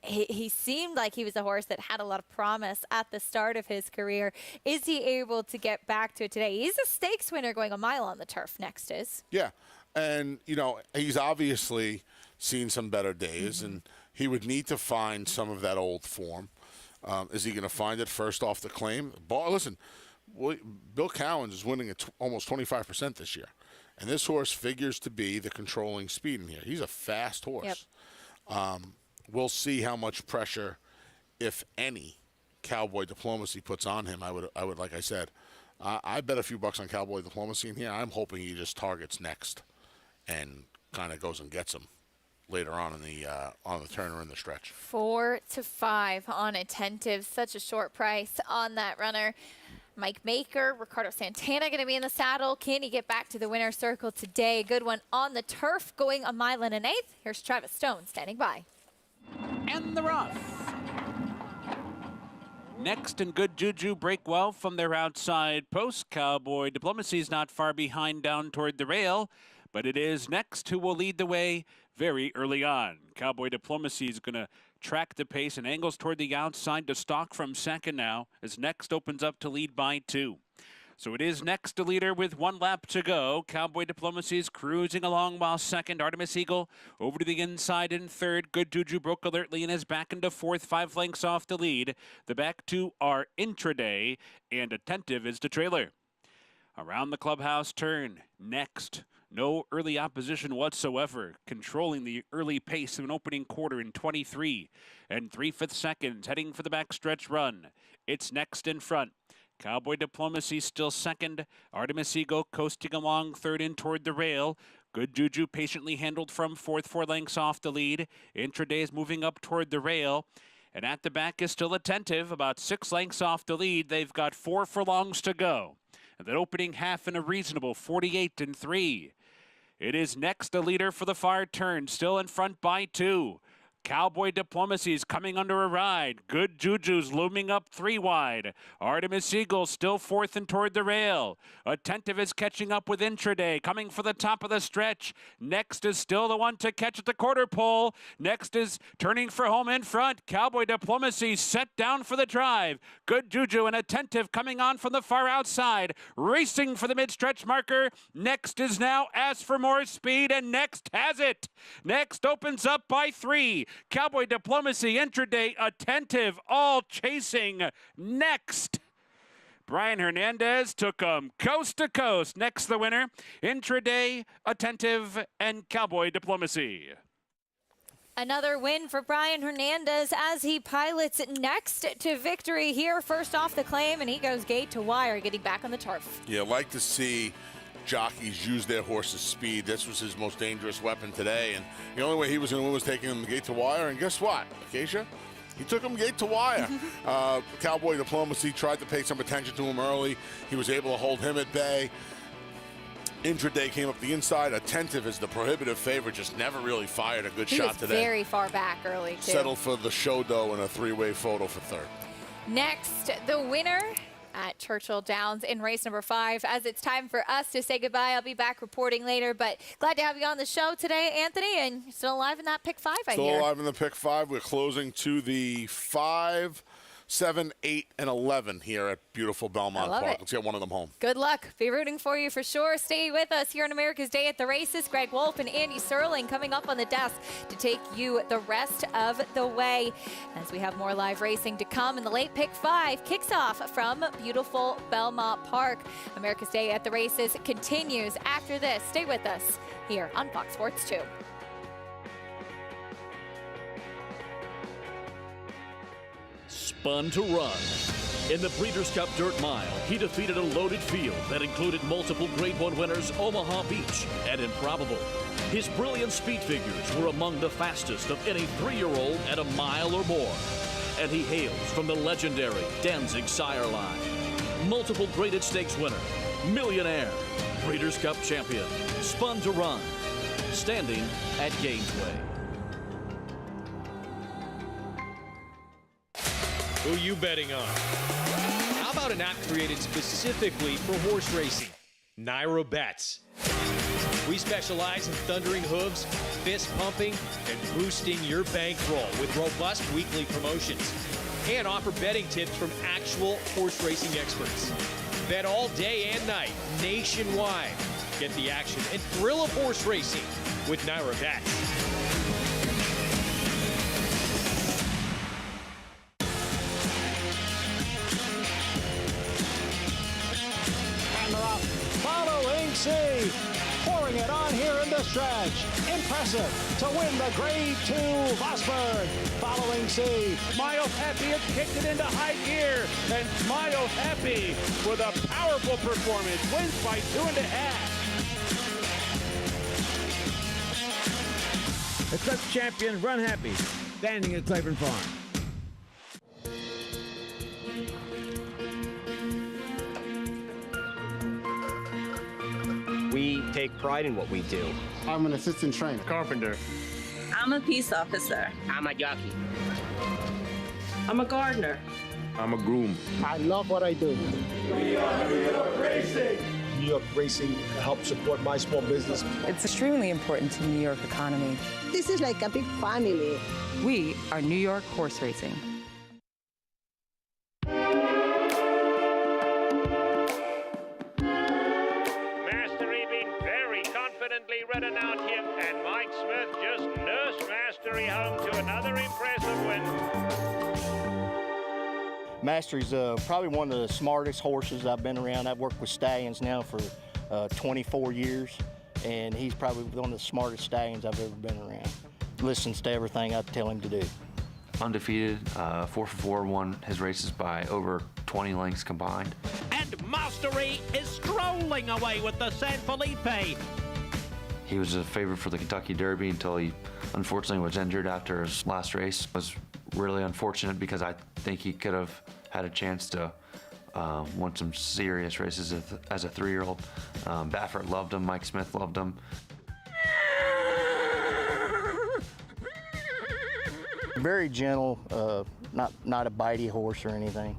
he seemed like he was a horse that had a lot of promise at the start of his career. Is he able to get back to it today? He's a stakes winner going a mile on the turf. Next is. Yeah, and, you know, he's obviously seen some better days, and he would need to find some of that old form. Is he going to find it first off the claim? Listen, Bill Cowens is winning at almost 25% this year. And this horse figures to be the controlling speed in here. He's a fast horse. Yep. We'll see how much pressure, if any, Cowboy Diplomacy puts on him. I would, like I said, I bet a few bucks on Cowboy Diplomacy in here. I'm hoping he just targets next and kind of goes and gets him later on in the turn or in the stretch. 4 to 5 on Attentive. Such a short price on that runner. Mike Maker, Ricardo Santana going to be in the saddle. Can he get back to the winner's circle today? Good one on the turf, going a mile and an eighth. Here's Travis Stone standing by. And the rough. Next and Good Juju break well from their outside post. Cowboy Diplomacy's not far behind down toward the rail, but it is Next who will lead the way very early on. Cowboy Diplomacy is going to track the pace and angles toward the outside to stalk from second now as Next opens up to lead by 2. So it is Next to leader with 1 lap to go. Cowboy Diplomacy is cruising along while second. Artemis Eagle over to the inside in third. Good Juju broke alertly and is back into fourth, 5 lengths off the lead. The back 2 are Intraday and Attentive is the trailer. Around the clubhouse turn, Next. No early opposition whatsoever, controlling the early pace of an opening quarter in 23 and 3/5 seconds, heading for the backstretch run. It's Next in front. Cowboy Diplomacy still second. Artemis Eagle coasting along third in toward the rail. Good Juju patiently handled from fourth, 4 lengths off the lead. Intraday is moving up toward the rail. And at the back is still Attentive, about 6 lengths off the lead. They've got 4 furlongs to go. And that opening half in a reasonable 48 and 3. It is Next, a leader for the far turn, still in front by 2. Cowboy Diplomacy's coming under a ride. Good Juju's looming up 3 wide. Artemis Eagle still fourth and toward the rail. Attentive is catching up with Intraday, coming for the top of the stretch. Next is still the one to catch at the quarter pole. Next is turning for home in front. Cowboy Diplomacy set down for the drive. Good Juju and Attentive coming on from the far outside, racing for the mid-stretch marker. Next is now asked for more speed, and Next has it. Next opens up by 3. Cowboy Diplomacy, Intraday, Attentive, all chasing Next. Brian Hernandez took them coast to coast. Next, the winner, Intraday, Attentive, and Cowboy Diplomacy. Another win for Brian Hernandez as he pilots Next to victory here. First off the claim, and he goes gate to wire, getting back on the turf. Yeah, like to see jockeys use their horse's speed. This was his most dangerous weapon today, and the only way he was going to win was taking him gate to wire, and guess what, Acacia? He took him gate to wire. Cowboy Diplomacy tried to pay some attention to him early. He was able to hold him at bay. Intraday came up the inside. Attentive is the prohibitive favorite, just never really fired a good shot today. Very far back early, too. Settled for the show dough in a 3-way photo for third. Next, the winner at Churchill Downs in race number 5. As it's time for us to say goodbye, I'll be back reporting later, but glad to have you on the show today, Anthony, and you're still alive in that pick 5, I hear. Still alive in the pick 5. We're closing to the 5, 7, 8, and 11 here at beautiful Belmont Park. Let's get one of them home. Good luck. Be rooting for you for sure. Stay with us here on America's Day at the Races. Greg Wolf and Andy Serling coming up on the desk to take you the rest of the way as we have more live racing to come. And the late pick 5 kicks off from beautiful Belmont Park. America's Day at the Races continues after this. Stay with us here on Fox Sports 2. Spun to run. In the Breeders' Cup Dirt Mile, he defeated a loaded field that included multiple Grade 1 winners Omaha Beach and Improbable. His brilliant speed figures were among the fastest of any 3-year-old at a mile or more. And he hails from the legendary Danzig sire line. Multiple graded stakes winner, millionaire, Breeders' Cup champion, Spun to run, standing at Gainesway. Who you betting on? How about an app created specifically for horse racing? Naira Bets. We specialize in thundering hooves, fist pumping, and boosting your bankroll with robust weekly promotions. And offer betting tips from actual horse racing experts. Bet all day and night, nationwide. Get the action and thrill of horse racing with Naira Bets. Following C, pouring it on here in the stretch. Impressive to win the Grade 2 Vosburg. Following C, Smile Happy has kicked it into high gear, and Smile Happy with a powerful performance wins by 2.5. Eclipse champion Run Happy, standing at Claiborne Farm. We take pride in what we do. I'm an assistant trainer. Carpenter. I'm a peace officer. I'm a jockey. I'm a gardener. I'm a groom. I love what I do. We are New York Racing. New York Racing helps support my small business. It's extremely important to the New York economy. This is like a big family. We are New York Horse Racing. Mastery being very confidently ridden out here, and Mike Smith just nursed Mastery home to another impressive win. Mastery's probably one of the smartest horses I've been around. I've worked with stallions now for 24 years, and he's probably one of the smartest stallions I've ever been around. Listens to everything I tell him to do. Undefeated, 4 for 4, won his races by over 20 lengths combined. And Mastery is strolling away with the San Felipe. He was a favorite for the Kentucky Derby until he unfortunately was injured after his last race. It was really unfortunate because I think he could have had a chance to win some serious races as a 3-year-old. Baffert loved him, Mike Smith loved him. Very gentle, not a bitey horse or anything.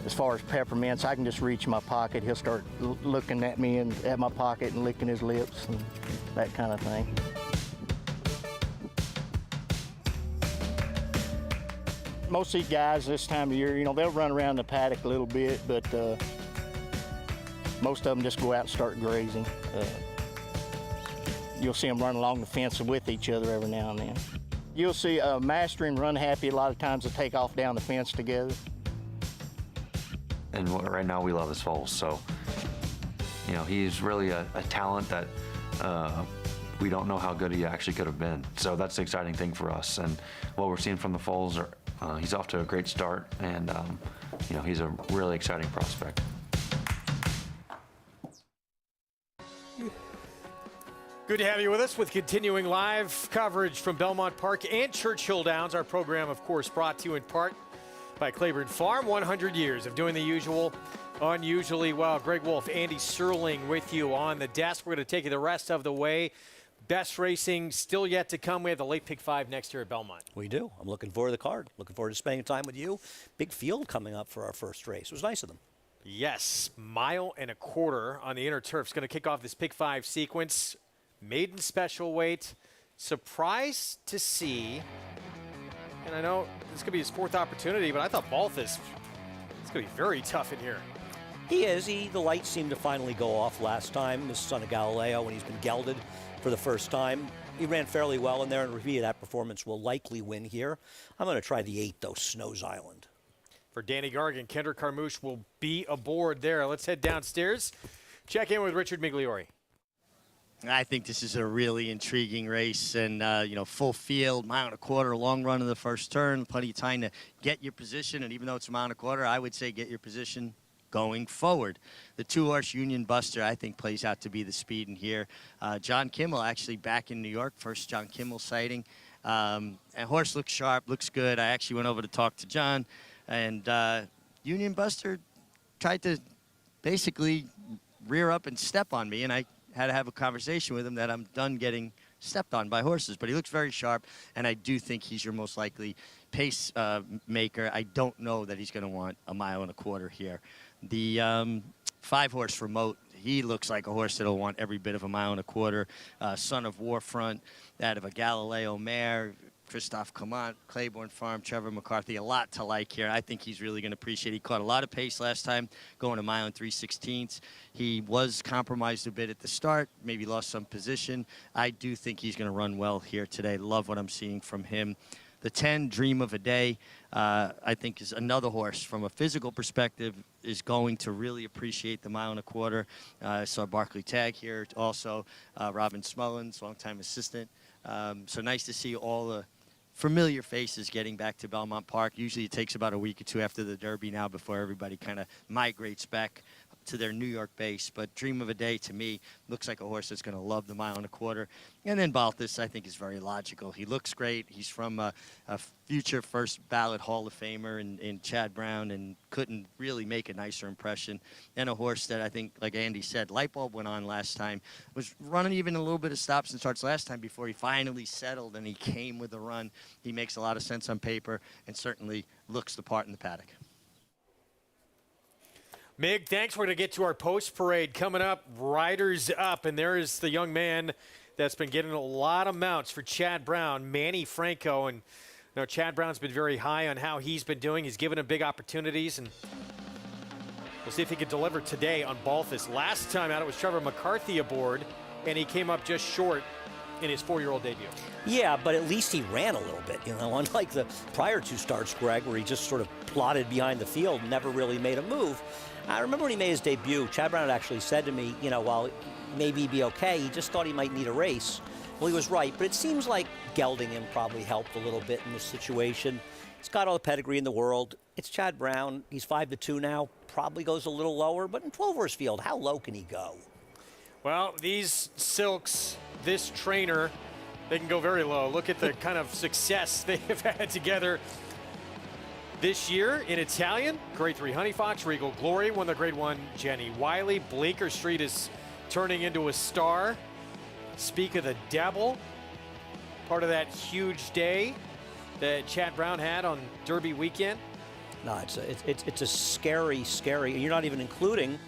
As far as peppermints, I can just reach in my pocket. He'll start looking at me and at my pocket and licking his lips and that kind of thing. Most of these guys this time of year, you know, they'll run around the paddock a little bit, but most of them just go out and start grazing. You'll see them run along the fence with each other every now and then. You'll see Mastery and Run Happy, a lot of times they take off down the fence together. And right now we love his foals, so you know, he's really a talent that we don't know how good he actually could have been. So that's the exciting thing for us, and what we're seeing from the foals are he's off to a great start, and you know, he's a really exciting prospect. Good to have you with us with continuing live coverage from Belmont Park and Churchill Downs. Our program, of course, brought to you in part by Claiborne Farm. 100 years of doing the usual, unusually well. Greg Wolf, Andy Serling with you on the desk. We're going to take you the rest of the way. Best racing still yet to come. We have the late pick 5 next year at Belmont. We do. I'm looking forward to the card. Looking forward to spending time with you. Big field coming up for our first race. It was nice of them. Yes, 1.25 miles on the inner turf. It's going to kick off this pick 5 sequence. Maiden special weight. Surprised to see, and I know this could be his 4th opportunity, but I thought Balthus, it's going to be very tough in here. He is. The lights seemed to finally go off last time. This is son of Galileo when he's been gelded for the first time. He ran fairly well in there, and repeat of that performance will likely win here. I'm going to try the 8, though, Snows Island. For Danny Gargan, Kendrick Carmouche will be aboard there. Let's head downstairs. Check in with Richard Migliori. I think this is a really intriguing race, and you know, full field, 1.25 miles, long run in the first turn, plenty of time to get your position, and even though it's 1.25 miles, I would say get your position going forward. The 2-horse Union Buster, I think, plays out to be the speed in here. John Kimmel actually back in New York, first John Kimmel sighting, and horse looks sharp, looks good. I actually went over to talk to John, and Union Buster tried to basically rear up and step on me, and I had to have a conversation with him that I'm done getting stepped on by horses. But he looks very sharp, and I do think he's your most likely pace maker. I don't know that he's going to want 1.25 miles here. The 5-horse Remote he looks like a horse that'll want every bit of a mile and a quarter. Son of Warfront, out of a Galileo mare. Christophe Clement, Claiborne Farm, Trevor McCarthy, a lot to like here. I think he's really going to appreciate it. He caught a lot of pace last time, going a mile and 3/16. He was compromised a bit at the start, maybe lost some position. I do think he's going to run well here today. Love what I'm seeing from him. The 10, Dream of a Day, I think is another horse from a physical perspective is going to really appreciate the mile and a quarter. I saw Barkley Tag here also, Robin Smullins, longtime assistant. So nice to see all the familiar faces getting back to Belmont Park. Usually it takes about a week or two after the Derby now before everybody kind of migrates back to their New York base. But Dream of a Day, to me, looks like a horse that's going to love the mile and a quarter. And then Balthus, I think, is very logical. He looks great. He's from a future first ballot Hall of Famer in Chad Brown, and couldn't really make a nicer impression. And a horse that I think, like Andy said, light bulb went on last time. Was running even a little bit of stops and starts last time before he finally settled, and he came with a run. He makes a lot of sense on paper and certainly looks the part in the paddock. Mig, thanks. We're going to get to our post parade coming up. Riders up, and there is the young man that's been getting a lot of mounts for Chad Brown, Manny Franco. And you know, Chad Brown's been very high on how he's been doing. He's given him big opportunities, and we'll see if he can deliver today on Balthus. Last time out, it was Trevor McCarthy aboard, and he came up just short in his 4-year-old debut. Yeah, but at least he ran a little bit, you know, unlike the prior 2 starts, Greg, where he just sort of plodded behind the field, never really made a move. I remember when he made his debut, Chad Brown had actually said to me, you know, while maybe he'd be okay, he just thought he might need a race. Well, he was right, but it seems like gelding him probably helped a little bit in this situation. He's got all the pedigree in the world. It's Chad Brown. He's 5-2 now, probably goes a little lower, but in 12-horse field, how low can he go? Well, these Silks, this trainer, they can go very low. Look at the kind of success they have had together this year in Italian. Grade 3 Honey Fox, Regal Glory won the Grade 1 Jenny Wiley. Bleecker Street is turning into a star. Speak of the Devil, part of that huge day that Chad Brown had on Derby weekend. No, it's a scary, you're not even including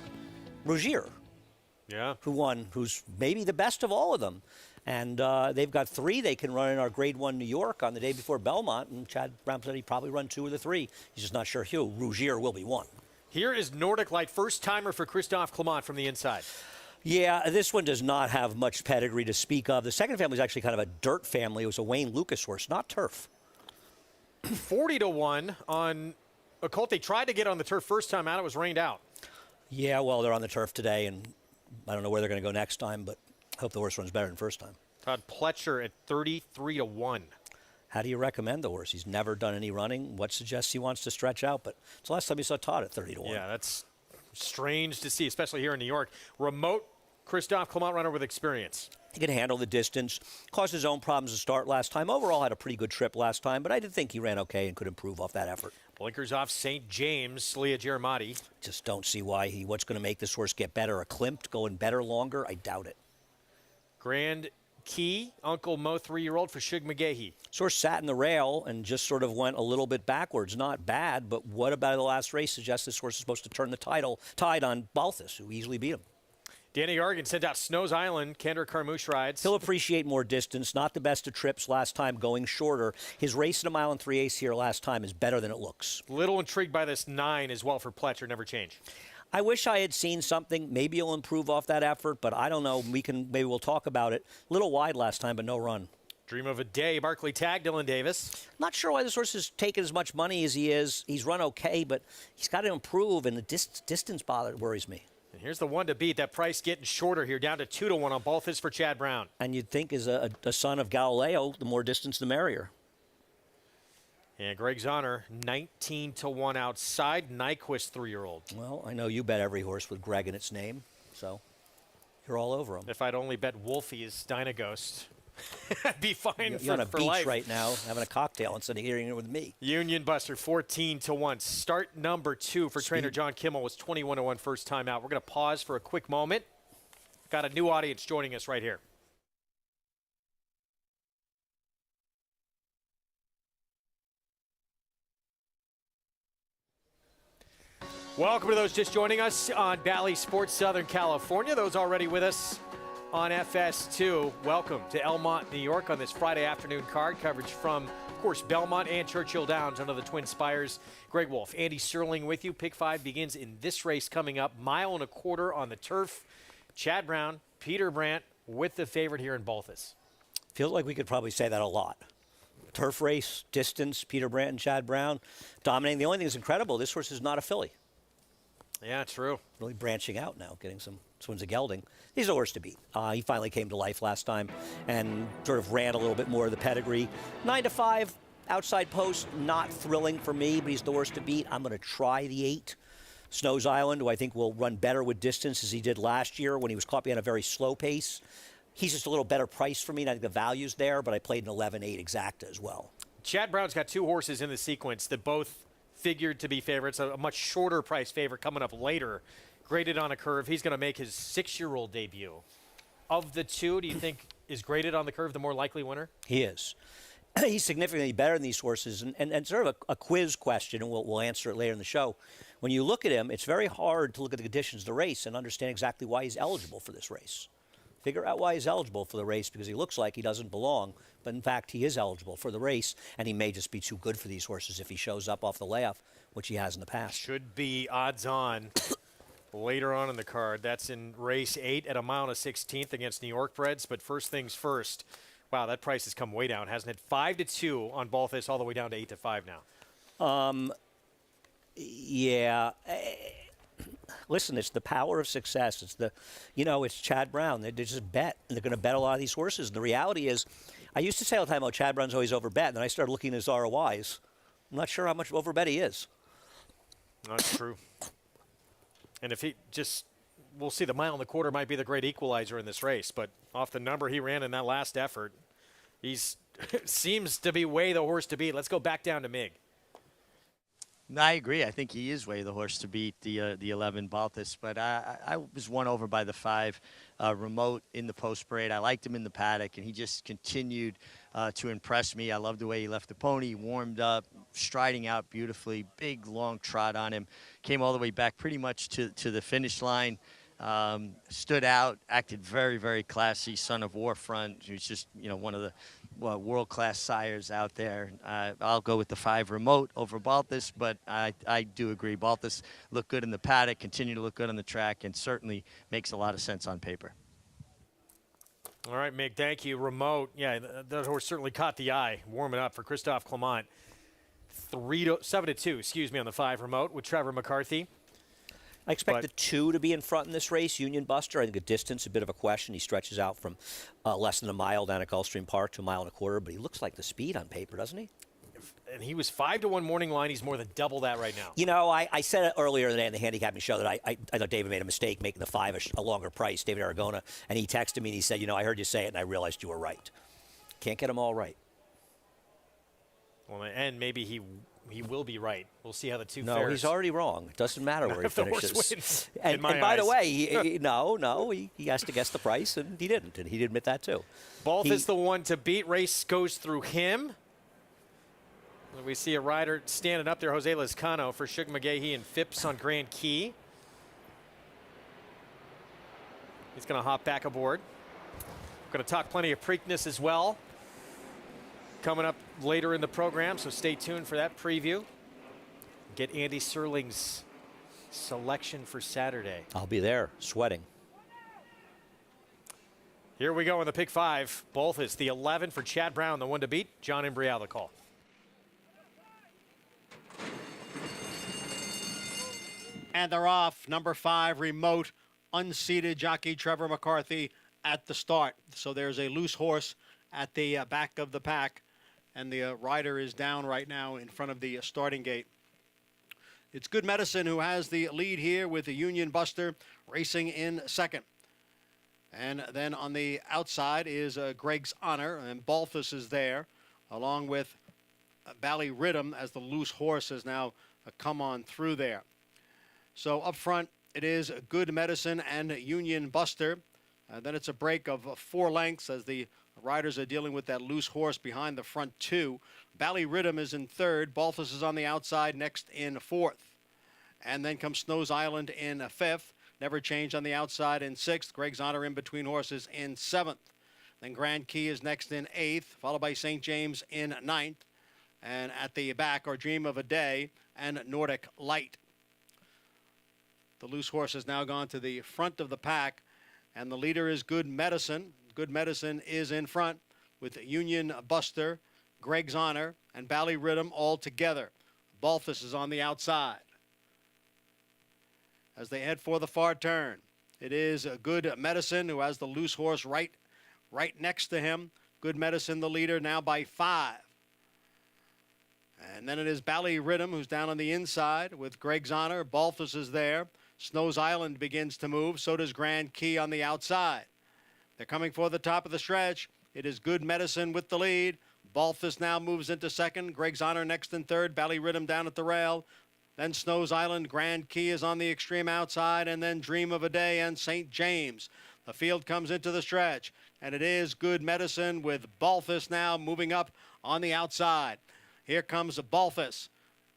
Rogier. Yeah. Who won, who's maybe the best of all of them. And they've got 3 they can run in our Grade 1 New York on the day before Belmont, and Chad Brown said he'd probably run 2 of the 3. He's just not sure who. Rogier will be 1. Here is Nordic Light, first timer for Christophe Clement from the inside. Yeah, this one does not have much pedigree to speak of. The second family was actually kind of a dirt family. It was a Wayne Lucas horse, not turf. 40-1 on a colt they tried to get on the turf first time out. It was rained out. Yeah, well, they're on the turf today, and I don't know where they're going to go next time, but I hope the horse runs better than first time. Todd Pletcher at 33-1. How do you recommend the horse? He's never done any running. What suggests he wants to stretch out? But it's the last time you saw Todd at 30-1. Yeah, that's strange to see, especially here in New York. Remote Christophe Clement runner with experience. He can handle the distance. Caused his own problems to start last time. Overall, had a pretty good trip last time, but I did think he ran okay and could improve off that effort. Blinkers off St. James, Leah Giramati. Just don't see why what's going to make this horse get better. A Klimt going better longer? I doubt it. Grand Key, Uncle Mo 3-year-old for Shug McGahee. This horse sat in the rail and just sort of went a little bit backwards. Not bad, but what about the last race suggests this horse is supposed to turn the tide on Balthus, who easily beat him. Danny Gargan sent out Snows Island. Kendrick Carmouche rides. He'll appreciate more distance. Not the best of trips last time, going shorter. His race at 1 3/8 here last time is better than it looks. Little intrigued by this 9 as well for Pletcher. Never change. I wish I had seen something. Maybe he'll improve off that effort, but I don't know. Maybe we'll talk about it. A little wide last time, but no run. Dream of a Day. Barkley Tag, Dylan Davis. Not sure why this horse has taken as much money as he is. He's run okay, but he's got to improve, and the distance worries me. And here's the one to beat. That price getting shorter here, down to 2-1 on Balthus for Chad Brown. And you'd think as a son of Galileo, the more distance, the merrier. And Greg Zahner, 19-1 outside. Nyquist, 3-year-old. Well, I know you bet every horse with Greg in its name, so you're all over him. If I'd only bet Wolfie's Dynaghost, I'd be fine you're on a beach life. Right now, having a cocktail instead of hearing it with me. Union Buster, 14-1. Start number 2 for trainer John Kimmel was 21-1 first time out. We're going to pause for a quick moment. Got a new audience joining us right here. Welcome to those just joining us on Bally Sports Southern California. Those already with us on FS2. Welcome to Elmont, New York on this Friday afternoon card. Coverage from, of course, Belmont and Churchill Downs under the Twin Spires. Greg Wolf, Andy Serling with you. Pick 5 begins in this race coming up. 1.25 miles on the turf. Chad Brown, Peter Brandt with the favorite here in Balthus. Feels like we could probably say that a lot. Turf race, distance, Peter Brandt and Chad Brown dominating. The only thing that's incredible, this horse is not a filly. Yeah, true. Really branching out now, getting some swings of gelding. He's a horse to beat. He finally came to life last time and sort of ran a little bit more of the pedigree. 9-5, outside post, not thrilling for me, but he's the horse to beat. I'm going to try the 8. Snows Island, who I think will run better with distance as he did last year when he was caught behind a very slow pace. He's just a little better price for me, and I think the value's there, but I played an 11-8 exacta as well. Chad Brown's got 2 horses in the sequence that both figured to be favorites. A much shorter price favorite coming up later. Graded on a curve. He's going to make his 6-year-old debut. Of the 2, do you think is graded on the curve the more likely winner? He is. He's significantly better than these horses. And sort of a quiz question, and we'll answer it later in the show. When you look at him, it's very hard to look at the conditions of the race and understand exactly why he's eligible for this race. Figure out why he's eligible for the race, because he looks like he doesn't belong, but in fact he is eligible for the race, and he may just be too good for these horses if he shows up off the layoff, which he has in the past. Should be odds on later on in the card. That's in race 8 at 1 1/16 against New York breds. But first things first, wow, that price has come way down, hasn't it? 5-2 on Balthus, all the way down to 8-5 now. Yeah. Listen, it's the power of success. It's it's Chad Brown. They just bet, and they're going to bet a lot of these horses. And the reality is, I used to say all the time, oh, Chad Brown's always overbet, and then I started looking at his ROIs. I'm not sure how much overbet he is. That's true. And if we'll see, the 1.25 miles might be the great equalizer in this race, but off the number he ran in that last effort, he's seems to be way the horse to beat. Let's go back down to Mig. No, I agree. I think he is way the horse to beat the 11 Balthus, but I was won over by the 5 Remote in the post parade. I liked him in the paddock, and he just continued to impress me. I loved the way he left the pony, warmed up, striding out beautifully, big long trot on him, came all the way back pretty much to the finish line. Stood out, acted very, very classy. Son of Warfront, who's just one of the world-class sires out there. I'll go with the 5 Remote over Balthus, but I do agree. Balthus looked good in the paddock, continue to look good on the track, and certainly makes a lot of sense on paper. All right, Mig, thank you. Remote, yeah, that horse certainly caught the eye, warming up for Christophe Clement. 7-2, on the 5 Remote with Trevor McCarthy. I expect the 2 to be in front in this race. Union Buster, I think the distance, a bit of a question. He stretches out from less than a mile down at Gulfstream Park to 1.25 miles, but he looks like the speed on paper, doesn't he? And he was 5-1 morning line. He's more than double that right now. I said it earlier in the day in the handicapping show that I thought David made a mistake making the 5 a longer price, David Aragona, and he texted me and he said, I heard you say it and I realized you were right. Can't get them all right. Well, and maybe he will be right. We'll see how the 2 No, fares. he's already wrong. It doesn't matter where he finishes. The horse wins, and by eyes. the way, he has to guess the price, and he didn't, and he'd admit that too. Balthus the one to beat. Race goes through him. We see a rider standing up there, Jose Lezcano for Shug McGahee and Phipps on Grand Key. He's going to hop back aboard. Going to talk plenty of Preakness as well coming up later in the program, so stay tuned for that preview. Get Andy Serling's selection for Saturday. I'll be there, sweating. Here we go in the pick 5. Balthus, the 11 for Chad Brown, the one to beat. John Imbrial, the call. And they're off. Number 5, Remote, unseated jockey Trevor McCarthy at the start. So there's a loose horse at the back of the pack, and the rider is down right now in front of the starting gate. It's Good Medicine who has the lead here with the Union Buster racing in second. And then on the outside is Greg's Honor, and Balthus is there, along with Bally Rhythm as the loose horse has now come on through there. So up front, it is Good Medicine and Union Buster. Then it's a break of 4 lengths as the riders are dealing with that loose horse behind the front 2. Bally Rhythm is in third. Balthus is on the outside, next in fourth. And then comes Snows Island in 5th. Never Change on the outside in 6th. Greg's Honor in between horses in 7th. Then Grand Key is next in 8th, followed by St. James in 9th. And at the back are Dream of a Day and Nordic Light. The loose horse has now gone to the front of the pack, and the leader is Good Medicine. Good Medicine is in front with Union Buster, Greg's Honor, and Bally Rhythm all together. Balthus is on the outside. As they head for the far turn, it is Good Medicine who has the loose horse right next to him. Good Medicine, the leader, now by 5. And then it is Bally Rhythm who's down on the inside with Greg's Honor. Balthus is there. Snows Island begins to move. So does Grand Key on the outside. They're coming for the top of the stretch. It is Good Medicine with the lead. Balthus now moves into second. Greg's Honor next in third. Bally Rhythm down at the rail. Then Snows Island. Grand Key is on the extreme outside. And then Dream of a Day and St. James. The field comes into the stretch. And it is Good Medicine with Balthus now moving up on the outside. Here comes Balthus.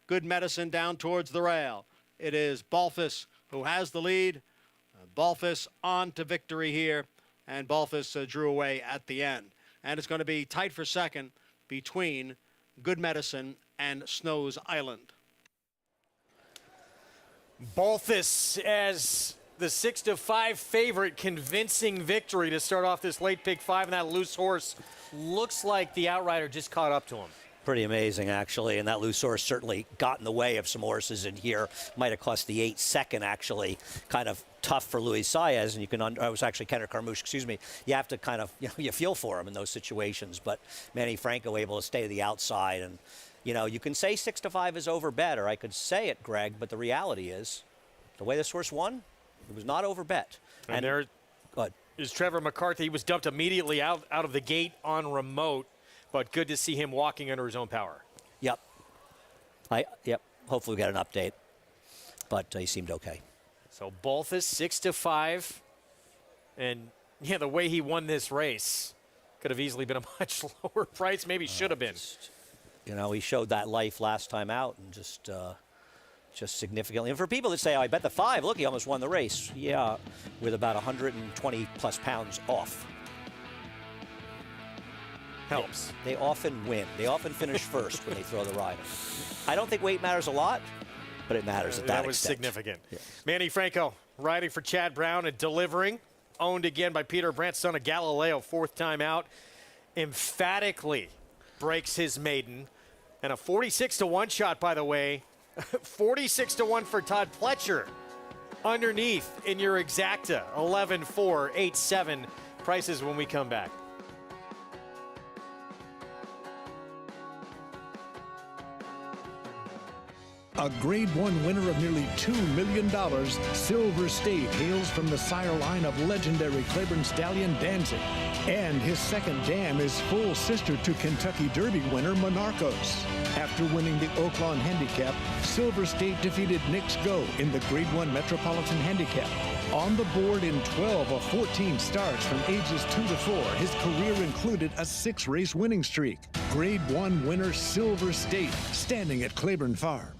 Good Medicine down towards the rail. It is Balthus who has the lead. Balthus on to victory here. And Balthus drew away at the end. And it's going to be tight for second between Good Medicine and Snows Island. Balthus as the 6-5 favorite, convincing victory to start off this late pick 5, and that loose horse looks like the outrider just caught up to him. Pretty amazing, actually, and that loose horse certainly got in the way of some horses in here. Might have cost the 8-second, actually. Kind of tough for Luis Saez, and you can, it was actually Kenner Carmouche, excuse me. You have to kind of, you feel for him in those situations, but Manny Franco able to stay to the outside, and, you can say 6-5 is overbet, or I could say it, Greg, but the reality is, the way this horse won, it was not overbet. And there is Trevor McCarthy. He was dumped immediately out of the gate on remote. But good to see him walking under his own power. Yep. Yep. Hopefully we get an update. But he seemed okay. So Balthus 6-5. And yeah, the way he won this race could have easily been a much lower price. Maybe should have been. He showed that life last time out and just significantly. And for people that say, oh, I bet the 5, look, he almost won the race. Yeah, with about 120 plus pounds off. Helps. They often win. They often finish first when they throw the rider. I don't think weight matters a lot, but it matters at that That was extent. significant. Yes. Manny Franco riding for Chad Brown and delivering. Owned again by Peter Brandt, son of Galileo, 4th time out. Emphatically breaks his maiden. And a 46-1 shot, by the way. 46-1 for Todd Pletcher. Underneath in your exacta. 11-4, 8-7 prices when we come back. A Grade 1 winner of nearly $2 million, Silver State hails from the sire line of legendary Claiborne stallion Danzig. And his second dam is full sister to Kentucky Derby winner Monarchos. After winning the Oaklawn Handicap, Silver State defeated Knicks Go in the Grade 1 Metropolitan Handicap. On the board in 12 of 14 starts from ages 2 to 4, his career included a 6-race winning streak. Grade 1 winner Silver State, standing at Claiborne Farm.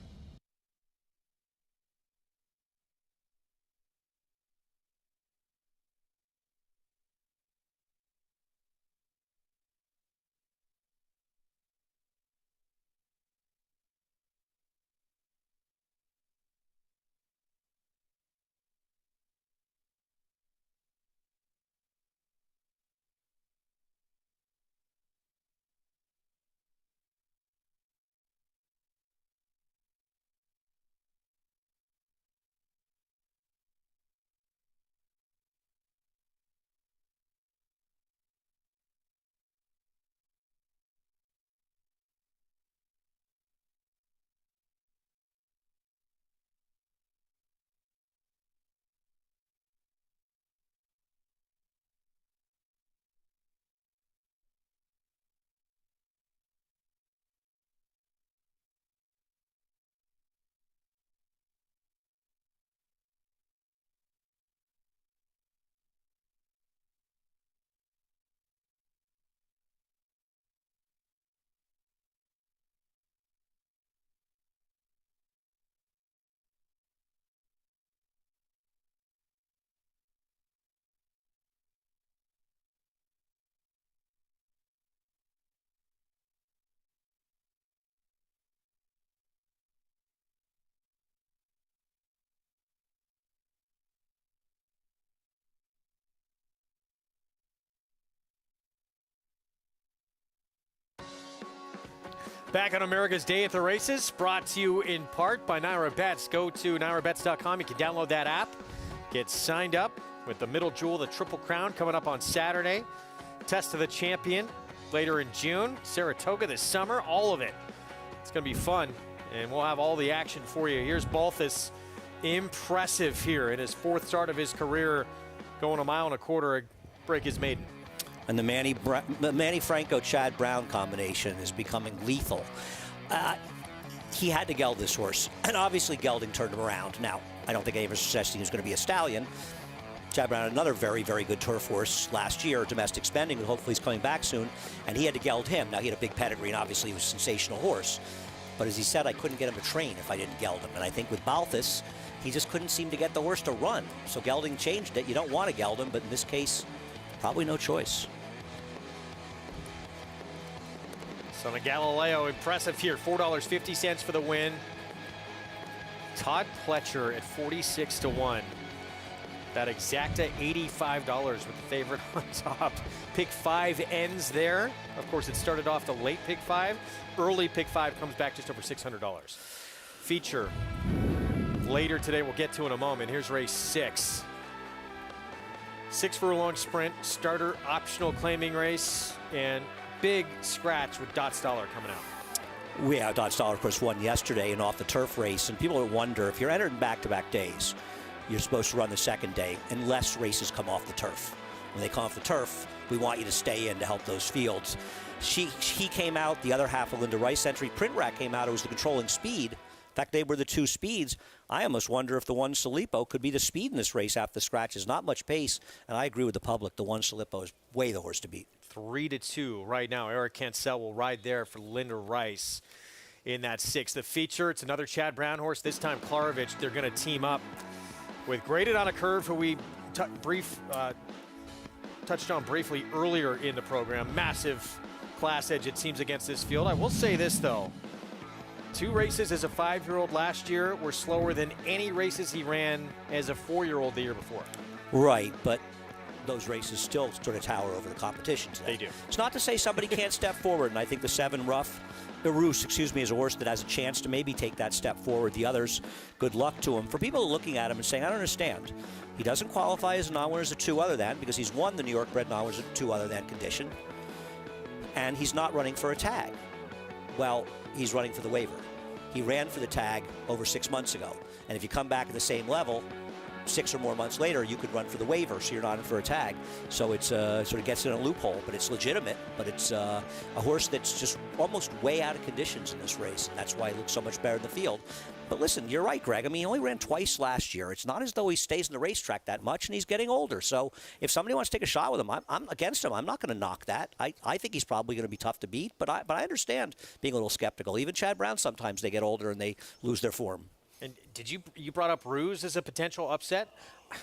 Back on America's Day at the Races, brought to you in part by Naira Bets. Go to nairabets.com. You can download that app. Get signed up with the middle jewel, the Triple Crown, coming up on Saturday. Test of the Champion later in June. Saratoga this summer, all of it. It's going to be fun, and we'll have all the action for you. Here's Balthus, impressive here in his 4th start of his career, going 1.25 miles, break his maiden. And the Manny Franco-Chad Brown combination is becoming lethal. He had to geld this horse, and obviously gelding turned him around. Now, I don't think any of us are suggesting he was going to be a stallion. Chad Brown, another very, very good turf horse last year, domestic spending, and hopefully he's coming back soon. And he had to geld him. Now, he had a big pedigree, and obviously he was a sensational horse. But as he said, I couldn't get him to train if I didn't geld him. And I think with Balthus, he just couldn't seem to get the horse to run. So gelding changed it. You don't want to geld him, but in this case, probably no choice. Son of Galileo, impressive here. $4.50 for the win. Todd Pletcher at 46 to 1. That exacta $85 with the favorite on top. Pick 5 ends there. Of course, it started off the late pick 5. Early pick 5 comes back just over $600. Feature later today, we'll get to in a moment. Here's race 6. 6 furlong sprint, starter optional claiming race, and big scratch with Dot Stoller coming out. Yeah, Dot Stoller, of course, won yesterday and off the turf race. And people wonder, if you're entered in back-to-back days, you're supposed to run the second day unless races come off the turf. When they come off the turf, we want you to stay in to help those fields. He came out, the other half of Linda Rice entry. Print Rack came out, it was the controlling speed. In fact, they were the 2 speeds. I almost wonder if the one Salipo could be the speed in this race after the scratches. Not much pace, and I agree with the public. The one Salipo is way the horse to beat. 3-2 right now. Eric Cancel will ride there for Linda Rice in that 6. The feature, it's another Chad Brown horse. This time Klarovich, they're going to team up with Graded on a Curve, who we touched on briefly earlier in the program. Massive class edge, it seems, against this field. I will say this, though. 2 races as a 5-year-old last year were slower than any races he ran as a 4-year-old the year before. Right, but those races still sort of tower over the competition today. They do. It's not to say somebody can't step forward, and I think the 7 Roos, is a horse that has a chance to maybe take that step forward. The others, good luck to him. For people looking at him and saying, I don't understand. He doesn't qualify as a non-winner as a 2 other than, because he's won the New York bred non-winners at 2 other than condition. And he's not running for a tag. Well, he's running for the waiver. He ran for the tag over 6 months ago. And if you come back at the same level, 6 or more months later, you could run for the waiver, so you're not in for a tag. So it's sort of gets in a loophole, but it's legitimate. But it's a horse that's just almost way out of conditions in this race, and that's why he looks so much better in the field. But listen, you're right, Greg. I mean, he only ran twice last year. It's not as though he stays in the racetrack that much, and he's getting older. So if somebody wants to take a shot with him, I'm against him. I'm not going to knock that. I think he's probably going to be tough to beat, but I understand being a little skeptical. Even Chad Brown, sometimes they get older and they lose their form. And did you brought up Ruse as a potential upset?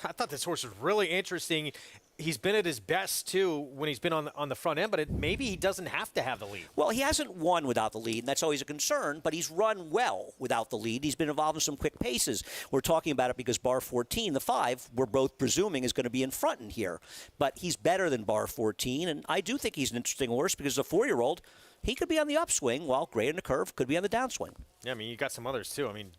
I thought this horse was really interesting. He's been at his best, too, when he's been on the front end, but maybe he doesn't have to have the lead. Well, he hasn't won without the lead, and that's always a concern, but he's run well without the lead. He's been involved in some quick paces. We're talking about it because Bar 14, the 5, we're both presuming is going to be in front in here. But he's better than Bar 14, and I do think he's an interesting horse because as a 4-year-old, he could be on the upswing while Graded on a Curve could be on the downswing. Yeah, I mean, you got some others, too. I mean,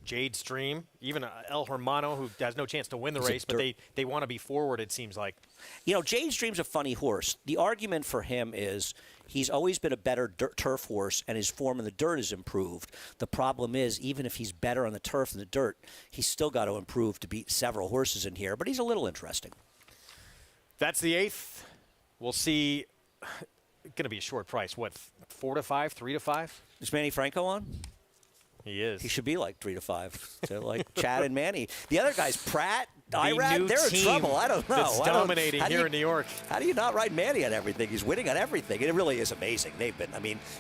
Jade's Dream, even El Hermano, who has no chance to win the race, but they want to be forward, it seems like. You know, Jade's Dream's a funny horse. The argument for him is he's always been a better turf horse, and his form in the dirt has improved. The problem is, even if he's better on the turf than the dirt, he's still got to improve to beat several horses in here, but he's a little interesting. That's the 8th. We'll see. Going to be a short price. What, 4 to 5, 3 to 5? Is Manny Franco on? He is. He should be like 3 to 5. So like Chad and Manny. The other guys, Pratt, Irad, they're in trouble. I don't know. That's dominating here in New York. How do you not ride Manny on everything? He's winning on everything. It really is amazing.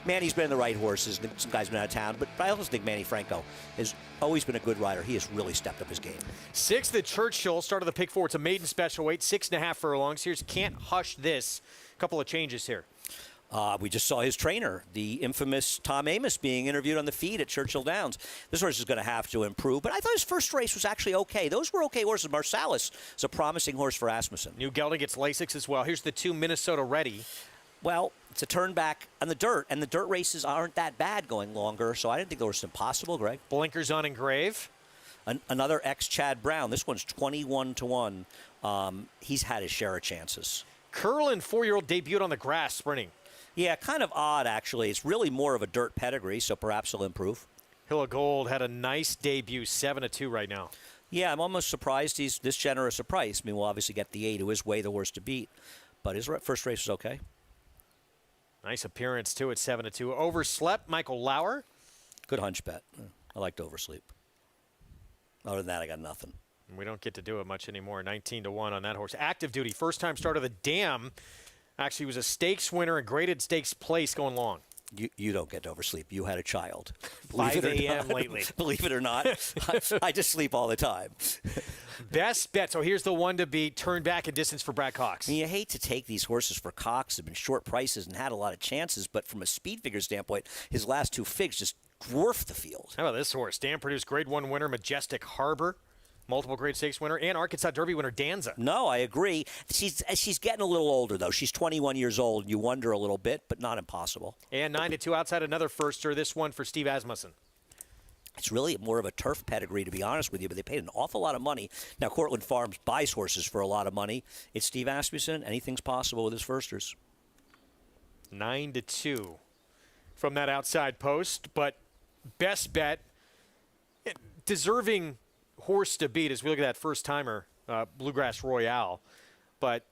Manny's been in the right horses. Some guys have been out of town. But I also think Manny Franco has always been a good rider. He has really stepped up his game. 6th at Churchill, start of the pick 4. It's a maiden special weight, 6.5 furlongs. Here's Can't Hush This. A couple of changes here. We just saw his trainer, the infamous Tom Amos, being interviewed on the feed at Churchill Downs. This horse is going to have to improve, but I thought his first race was actually okay. Those were okay horses. Marsalis is a promising horse for Asmussen. New gelding gets Lasix as well. Here's the 2 Minnesota Ready. Well, it's a turn back on the dirt, and the dirt races aren't that bad going longer, so I didn't think they were impossible, Greg. Blinkers on Engrave. Another ex-Chad Brown. This one's 21-1. He's had his share of chances. Curlin, 4-year-old, debuted on the grass sprinting. Yeah, kind of odd, actually. It's really more of a dirt pedigree, so perhaps he'll improve. Hill of Gold had a nice debut, 7-2 right now. Yeah, I'm almost surprised he's this generous a price. I mean, we'll obviously get the 8, who is way the worst to beat, but his first race was okay. Nice appearance, too, at 7-2. Overslept, Michael Lauer. Good hunch bet. I like to oversleep. Other than that, I got nothing. We don't get to do it much anymore. 19-1 on that horse. Active Duty, first-time start of the Dam. Actually, was a stakes winner and graded stakes place going long. You don't get to oversleep. You had a child. 5 a.m. lately. Believe it or not, I just sleep all the time. Best bet. So here's the one to beat. Turn back in distance for Brad Cox. I mean, you hate to take these horses for Cox. They've been short prices and had a lot of chances, but from a speed figure standpoint, his last 2 figs just dwarf the field. How about this horse? Dan produced Grade 1 winner Majestic Harbor, multiple Grade Stakes winner, and Arkansas Derby winner Danza. No, I agree. She's getting a little older, though. She's 21 years old, and you wonder a little bit, but not impossible. And 9-2 outside another firster. This one for Steve Asmussen. It's really more of a turf pedigree, to be honest with you, but they paid an awful lot of money. Now, Cortland Farms buys horses for a lot of money. It's Steve Asmussen. Anything's possible with his firsters. 9-2 from that outside post, but best bet, deserving horse to beat as we look at that first-timer, Bluegrass Royale. But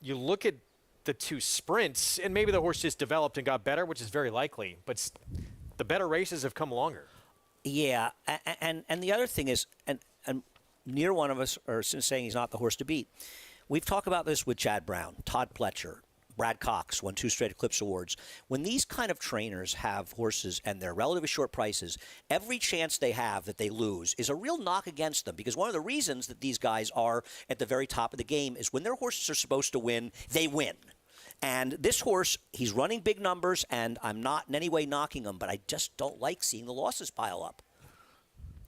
you look at the 2 sprints, and maybe the horse just developed and got better, which is very likely, but the better races have come longer. Yeah, and the other thing is, and neither one of us are saying he's not the horse to beat. We've talked about this with Chad Brown, Todd Pletcher, Brad Cox won 2 straight Eclipse Awards. When these kind of trainers have horses and they're relatively short prices, every chance they have that they lose is a real knock against them, because one of the reasons that these guys are at the very top of the game is when their horses are supposed to win, they win. And this horse, he's running big numbers, and I'm not in any way knocking him, but I just don't like seeing the losses pile up.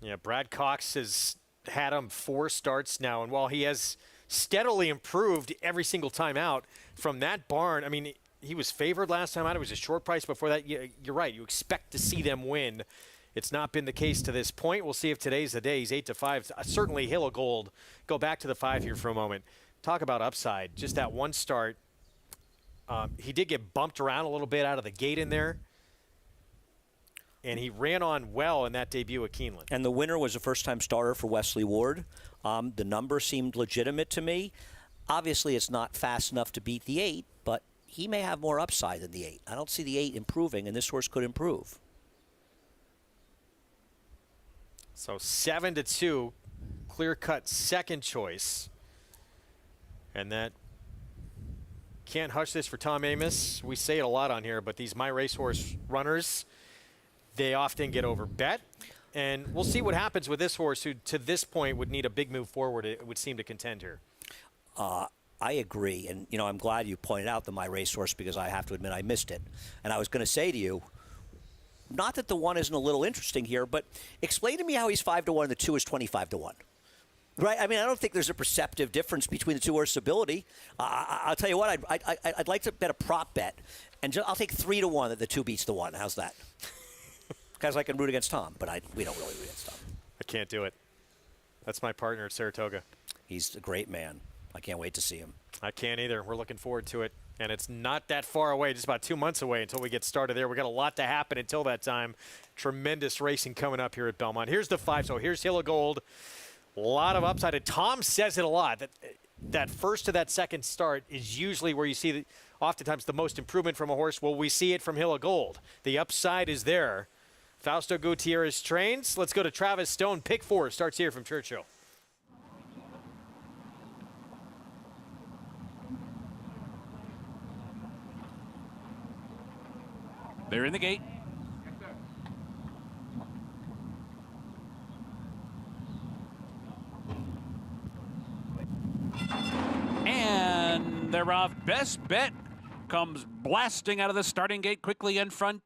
Yeah, Brad Cox has had him 4 starts now, and while he has steadily improved every single time out from that barn, I mean, he was favored last time out. It was a short price before that. You're right. You expect to see them win. It's not been the case to this point. We'll see if today's the day. He's 8-5. Certainly Hill of Gold. Go back to the 5 here for a moment. Talk about upside. Just that one start. He did get bumped around a little bit out of the gate in there. And he ran on well in that debut at Keeneland. And the winner was a first-time starter for Wesley Ward. The number seemed legitimate to me. Obviously, it's not fast enough to beat the 8, but he may have more upside than the 8. I don't see the 8 improving, and this horse could improve. So 7-2, clear-cut second choice. And that can't hush this for Tom Amos. We say it a lot on here, but these My Racehorse runners, they often get overbet. And we'll see what happens with this horse, who to this point would need a big move forward, it would seem to contend here. I agree. And, you know, I'm glad you pointed out the My Racehorse, because I have to admit I missed it. And I was going to say to you, not that the 1 isn't a little interesting here, but explain to me how he's 5-1 and the 2 is 25-1. Right? I mean, I don't think there's a perceptive difference between the 2 horse ability. I'll tell you what, I'd like to bet a prop bet. And I'll take 3-1 that the 2 beats the 1. How's that? Because I can root against Tom, but we don't really root against Tom. I can't do it. That's my partner at Saratoga. He's a great man. I can't wait to see him. I can't either. We're looking forward to it. And it's not that far away, just about 2 months away until we get started there. We've got a lot to happen until that time. Tremendous racing coming up here at Belmont. Here's the 5. So here's Hill of Gold. A lot of upside. And Tom says it a lot, that first to that second start is usually where you see oftentimes the most improvement from a horse. Well, we see it from Hill of Gold. The upside is there. Fausto Gutierrez trains. Let's go to Travis Stone. Pick 4 starts here from Churchill. They're in the gate. And they're off. Best Bet comes blasting out of the starting gate quickly in front.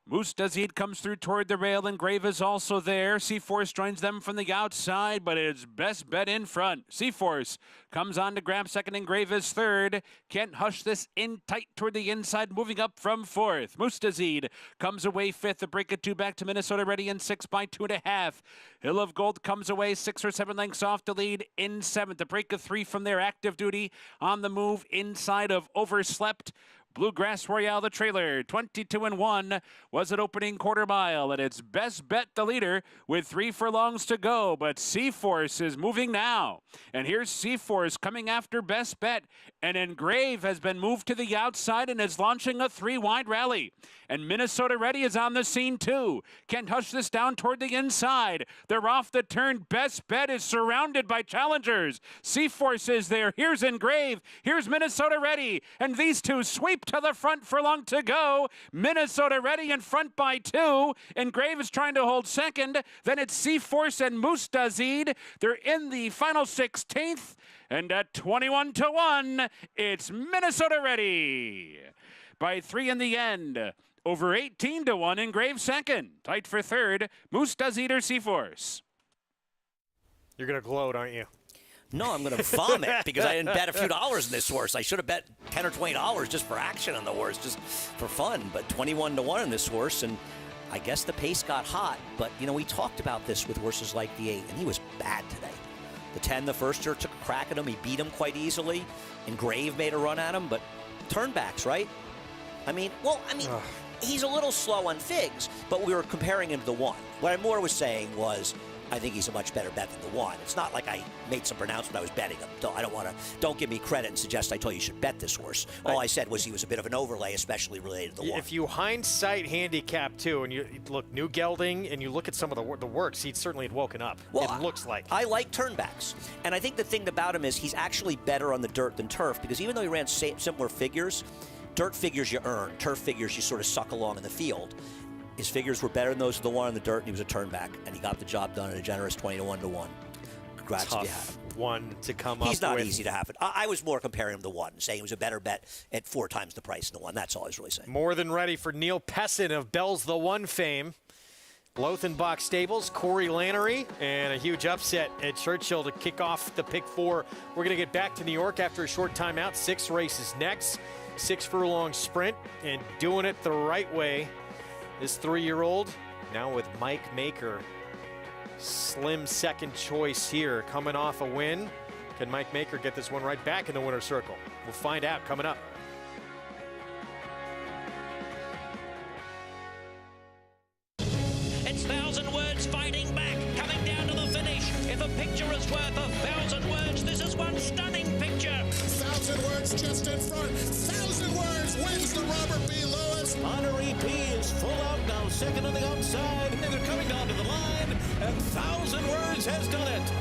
Mustazid comes through toward the rail, and Grave is also there. Seaforce joins them from the outside, but it's Best Bet in front. Seaforce comes on to grab second, and Grave is third. Can't Hush This in tight toward the inside, moving up from fourth. Mustazid comes away fifth. The break of two back to Minnesota Ready in sixth by 2.5. Hill of Gold comes away 6 or 7 lengths off the lead in seventh. The break of three from their Active Duty on the move inside of Overslept. Bluegrass Royale, the trailer, 22-1, was an opening quarter mile, and it's Best Bet the leader with 3 furlongs to go, but Seaforce is moving now. And here's Seaforce coming after Best Bet, and Engrave has been moved to the outside and is launching a 3-wide rally. And Minnesota Ready is on the scene too. Can't Hush This down toward the inside. They're off the turn. Best Bet is surrounded by challengers. Seaforce is there. Here's Engrave. Here's Minnesota Ready. And these two sweep to the front, furlong to go. Minnesota Ready in front by 2. Engrave is trying to hold second. Then it's Seaforce and Mustazid. They're in the final 16th. And at 21-1, it's Minnesota Ready. By 3 in the end. Over 18-1, Engrave second. Tight for third, Mustazid or Seaforce. You're going to gloat, aren't you? No, I'm going to vomit because I didn't bet a few dollars in this horse. I should have bet $10 or $20 just for action on the horse, just for fun. But 21-1 in this horse, and I guess the pace got hot. But, you know, we talked about this with horses like the 8, and he was bad today. The 10, the first year, took a crack at him. He beat him quite easily. Engrave made a run at him, but turnbacks, right? He's a little slow on figs, but we were comparing him to the 1. What I more was saying was, I think he's a much better bet than the 1. It's not like I made some pronouncement I was betting him. Don't give me credit and suggest I told you should bet this horse. All I said was he was a bit of an overlay, especially related to the 1. If you hindsight handicap too, and you look new gelding, and you look at some of the works, he certainly had woken up. Well, it looks like. I like turnbacks, and I think the thing about him is he's actually better on the dirt than turf, because even though he ran similar figures, dirt figures you earn, turf figures you sort of suck along in the field. His figures were better than those of the 1 on the dirt, and he was a turnback, and he got the job done at a generous 20-1. Congrats if you have him. One to come up with. He's not easy to have it. I was more comparing him to 1, saying he was a better bet at 4 times the price than the 1. That's all I was really saying. More than ready for Neil Pessin of Bell's the 1 fame. Lothenbach Stables, Corey Lannery, and a huge upset at Churchill to kick off the pick 4. We're going to get back to New York after a short timeout. 6 races next. 6 furlong sprint, and doing it the right way. This 3-year-old now with Mike Maker. Slim second choice here, coming off a win. Can Mike Maker get this one right back in the winner's circle? We'll find out coming up. It's 1,000 words fighting back, coming down to the finish. If a picture is worth 1,000 words, this is one stunning picture. 1,000 words just in front. 1,000 words wins the Robert B. Lewis. Honoree P is full out now, second on the outside. And they're coming down to the line, and 1,000 words has done it.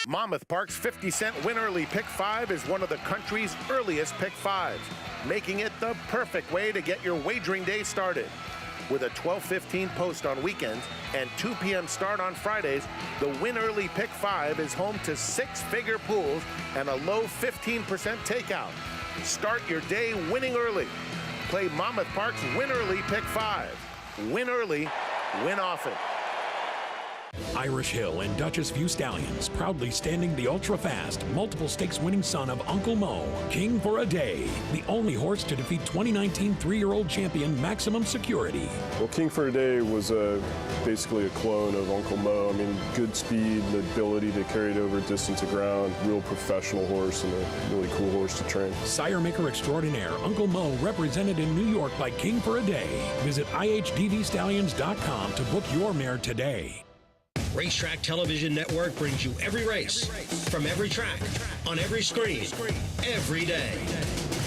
Monmouth Park's 50-cent Win Early Pick 5 is one of the country's earliest Pick 5s, making it the perfect way to get your wagering day started. With a 12:15 post on weekends and 2 p.m. start on Fridays, the Win Early Pick 5 is home to 6-figure pools and a low 15% takeout. Start your day winning early. Play Monmouth Park's Win Early Pick 5. Win early, win often. Irish Hill and Duchess View Stallions, proudly standing the ultra-fast, multiple stakes winning son of Uncle Mo, King for a Day, the only horse to defeat 2019 3-year-old champion Maximum Security. Well, King for a Day was basically a clone of Uncle Mo. I mean, good speed, the ability to carry it over distance to ground, real professional horse and a really cool horse to train. Sire Maker Extraordinaire, Uncle Mo, represented in New York by King for a Day. Visit ihdvstallions.com to book your mare today. Racetrack Television Network brings you every race, from every track, on every screen, every day.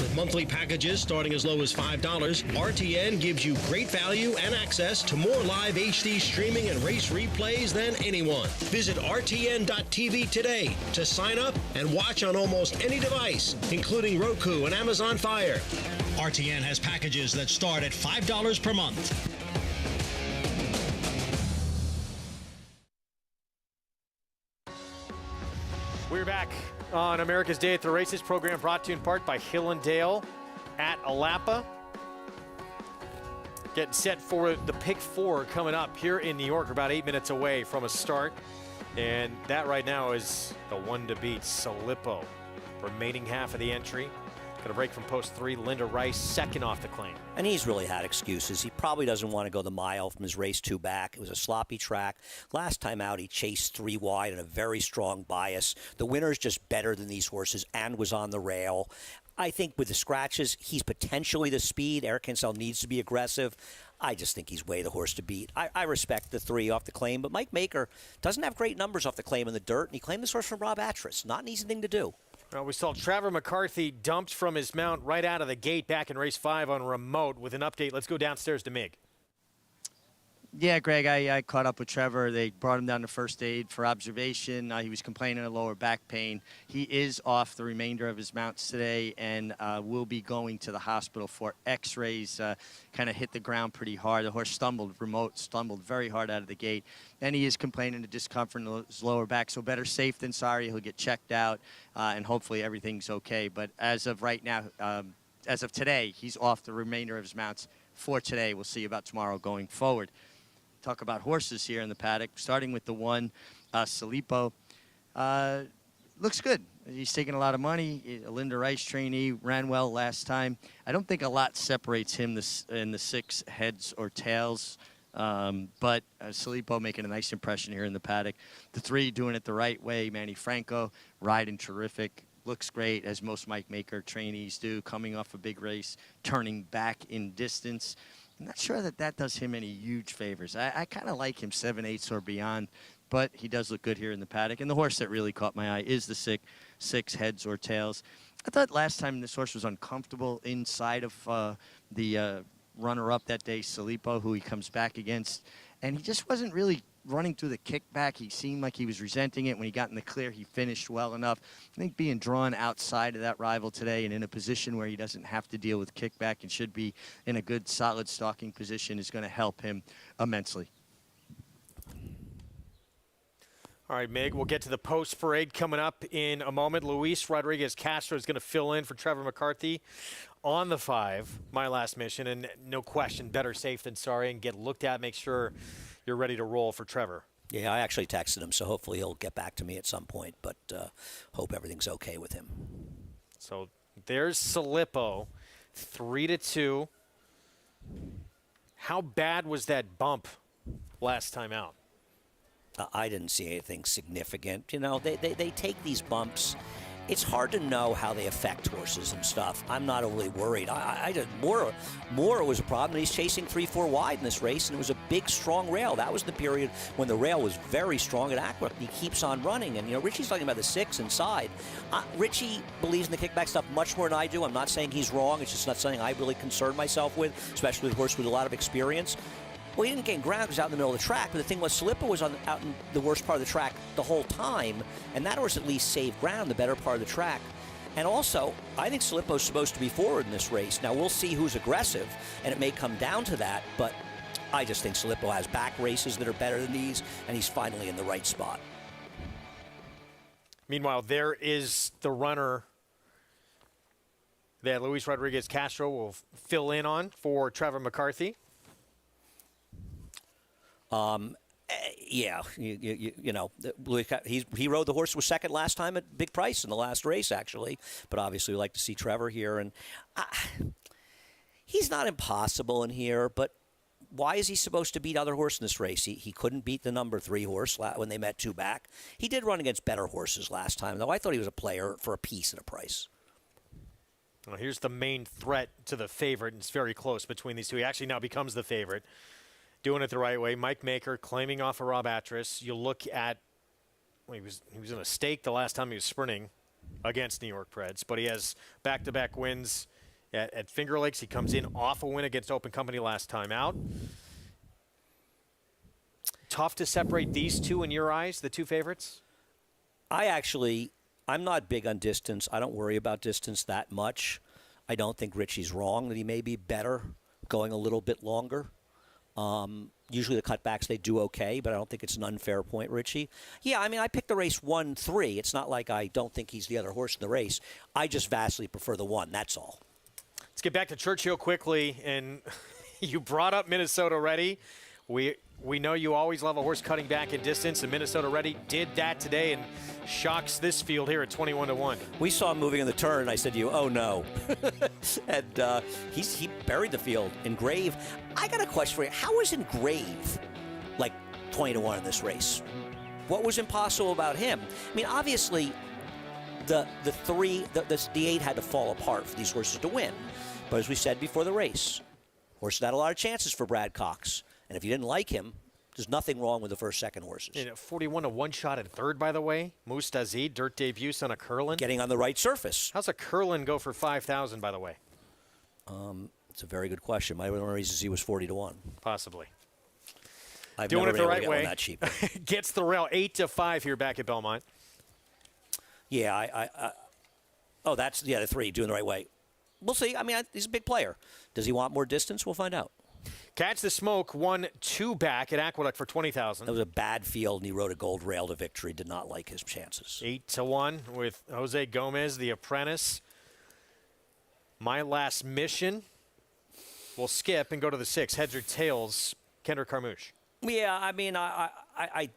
With monthly packages starting as low as $5, RTN gives you great value and access to more live HD streaming and race replays than anyone. Visit RTN.tv today to sign up and watch on almost any device, including Roku and Amazon Fire. RTN has packages that start at $5 per month. on America's Day at the Races, program brought to you in part by Hill and Dale at Alapa. Getting set for the Pick 4 coming up here in New York. We're about 8 minutes away from a start. And that right now is the one to beat, Salippo. Remaining half of the entry. Got a break from post 3. Linda Rice, second off the claim. And he's really had excuses. He probably doesn't want to go the mile from his race 2 back. It was a sloppy track. Last time out, he chased 3 wide and a very strong bias. The winner's just better than these horses and was on the rail. I think with the scratches, he's potentially the speed. Eric Kinsell needs to be aggressive. I just think he's way the horse to beat. I respect the 3 off the claim, but Mike Maker doesn't have great numbers off the claim in the dirt, and he claimed this horse from Rob Atras. Not an easy thing to do. Well, we saw Trevor McCarthy dumped from his mount right out of the gate back in race 5 on remote. With an update, let's go downstairs to Mig. Yeah, Greg, I caught up with Trevor. They brought him down to first aid for observation. He was complaining of lower back pain. He is off the remainder of his mounts today and will be going to the hospital for x-rays. Kind of hit the ground pretty hard. The horse stumbled very hard out of the gate. And he is complaining of discomfort in his lower back. So better safe than sorry. He'll get checked out and hopefully everything's okay. But as of right now, as of today, he's off the remainder of his mounts for today. We'll see about tomorrow going forward. Talk about horses here in the paddock, starting with the 1, Salippo. Looks good. He's taking a lot of money. A Linda Rice trainee, ran well last time. I don't think a lot separates him in the 6 heads or tails, but Salippo making a nice impression here in the paddock. The 3 doing it the right way. Manny Franco riding terrific. Looks great, as most Mike Maker trainees do, coming off a big race, turning back in distance. I'm not sure that does him any huge favors. I kind of like him 7/8 or beyond, but he does look good here in the paddock. And the horse that really caught my eye is the 6 heads or tails. I thought last time this horse was uncomfortable inside of the runner-up that day, Salippo, who he comes back against. And he just wasn't really running through the kickback. He seemed like he was resenting it. When he got in the clear, he finished well enough. I think being drawn outside of that rival today and in a position where he doesn't have to deal with kickback and should be in a good, solid stalking position is going to help him immensely. All right, Mig, we'll get to the post parade coming up in a moment. Luis Rodriguez Castro is going to fill in for Trevor McCarthy on the 5, My Last Mission, and no question, better safe than sorry, and get looked at, make sure you're ready to roll for Trevor. Yeah, I actually texted him, so hopefully he'll get back to me at some point, but hope everything's okay with him. So there's Salippo, 3-2. How bad was that bump last time out? I didn't see anything significant. You know, they take these bumps. It's hard to know how they affect horses and stuff. I'm not overly worried. I did more was a problem. He's chasing 3-4 wide in this race, and it was a big, strong rail. That was the period when the rail was very strong at Aqueduct. He keeps on running, and you know, Richie's talking about the 6 inside. Richie believes in the kickback stuff much more than I do. I'm not saying he's wrong. It's just not something I really concern myself with, especially with a horse with a lot of experience. Well, he didn't gain ground because he was out in the middle of the track, but the thing was Salippo was out in the worst part of the track the whole time, and that horse at least saved ground the better part of the track. And also, I think Salippo's supposed to be forward in this race. Now, we'll see who's aggressive, and it may come down to that, but I just think Salippo has back races that are better than these, and he's finally in the right spot. Meanwhile, there is the runner that Luis Rodriguez Castro will fill in on for Trevor McCarthy. Yeah, you know, he rode the horse who was second last time at big price in the last race, actually. But obviously, we like to see Trevor here, and he's not impossible in here. But why is he supposed to beat other horses in this race? He couldn't beat the number 3 horse when they met 2 back. He did run against better horses last time, though. I thought he was a player for a piece at a price. Well, here's the main threat to the favorite, and it's very close between these two. He actually now becomes the favorite. Doing it the right way. Mike Maker claiming off of Rob Atras. You look at, well, he was in a stake the last time he was sprinting against New York Preds, but he has back-to-back wins at Finger Lakes. He comes in off a win against Open Company last time out. Tough to separate these two in your eyes, the 2 favorites? I'm not big on distance. I don't worry about distance that much. I don't think Richie's wrong that he may be better going a little bit longer. Usually the cutbacks, they do okay, but I don't think it's an unfair point, Richie. Yeah, I mean, I picked the race 1-3. It's not like I don't think he's the other horse in the race. I just vastly prefer the 1, that's all. Let's get back to Churchill quickly. And you brought up Minnesota Ready. We know you always love a horse cutting back in distance, and Minnesota Ready did that today and shocks this field here at 21-1. We saw him moving in the turn, and I said to you, oh, no. And he buried the field. Engrave, I got a question for you. How is Engrave like 20-1 in this race? What was impossible about him? I mean, obviously, the 8 had to fall apart for these horses to win. But as we said before the race, horses had a lot of chances for Brad Cox. And if you didn't like him, there's nothing wrong with the first, second horses. 41 to 1 shot in third, by the way. Mustazid, dirt debut on a Curlin. Getting on the right surface. How's a Curlin go for 5,000, by the way? It's a very good question. My one of the reasons he was 40 to 1. Possibly. I've Doing never it the been able right to get way. one that cheap. Gets the rail 8 to 5 here back at Belmont. Yeah, that's the 3 doing the right way. We'll see. I mean, he's a big player. Does he want more distance? We'll find out. Catch the Smoke 1-2 back at Aqueduct for 20,000. That was a bad field, and he rode a gold rail to victory. Did not like his chances. 8 to 1 with Jose Gomez, the apprentice. My Last Mission. We'll skip and go to the 6. Heads or tails, Kendrick Carmouche. Yeah, I mean, I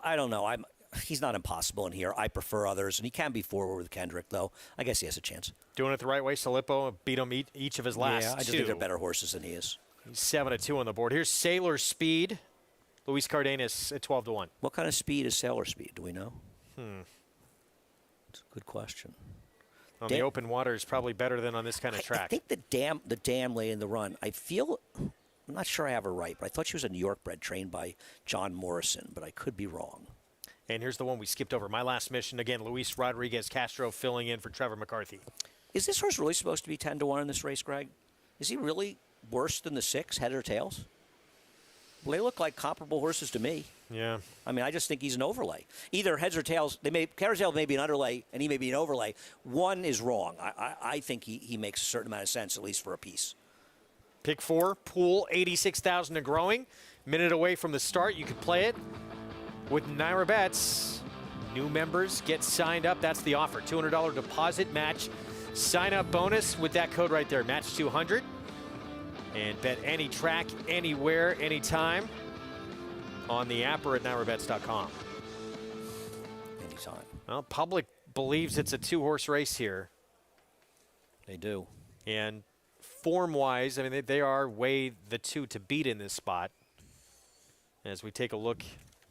don't know. He's not impossible in here. I prefer others, and he can be forward with Kendrick, though. I guess he has a chance. Doing it the right way. Salippo beat him each of his last I just two. think they're better horses than he is. He's 7 to 2 on the board. Here's Sailor Speed. Luis Cardenas at 12 to 1. What kind of speed is Sailor Speed? Do we know? It's a good question. On the open water is probably better than on this kind of track. I think the dam lay in the run. I'm not sure I have her right, but I thought she was a New York bred trained by John Morrison, but I could be wrong. And here's the one we skipped over. My Last Mission. Again, Luis Rodriguez Castro filling in for Trevor McCarthy. Is this horse really supposed to be 10 to 1 in this race, Greg? Is he really worse than the 6, head or tails? Well, they look like comparable horses to me. Yeah. I mean, I just think he's an overlay. Either heads or tails. Carousel may be an underlay, and he may be an overlay. One is wrong. I think he makes a certain amount of sense, at least for a piece. Pick 4, pool, 86,000 and growing. Minute away from the start. You could play it with Naira Bets. New members get signed up. That's the offer. $200 deposit match. Sign up bonus with that code right there. Match 200. And bet any track, anywhere, anytime on the app or at NairaBets.com. Anytime. Well, public believes it's a 2-horse race here. They do. And form-wise, I mean, they are way the 2 to beat in this spot. As we take a look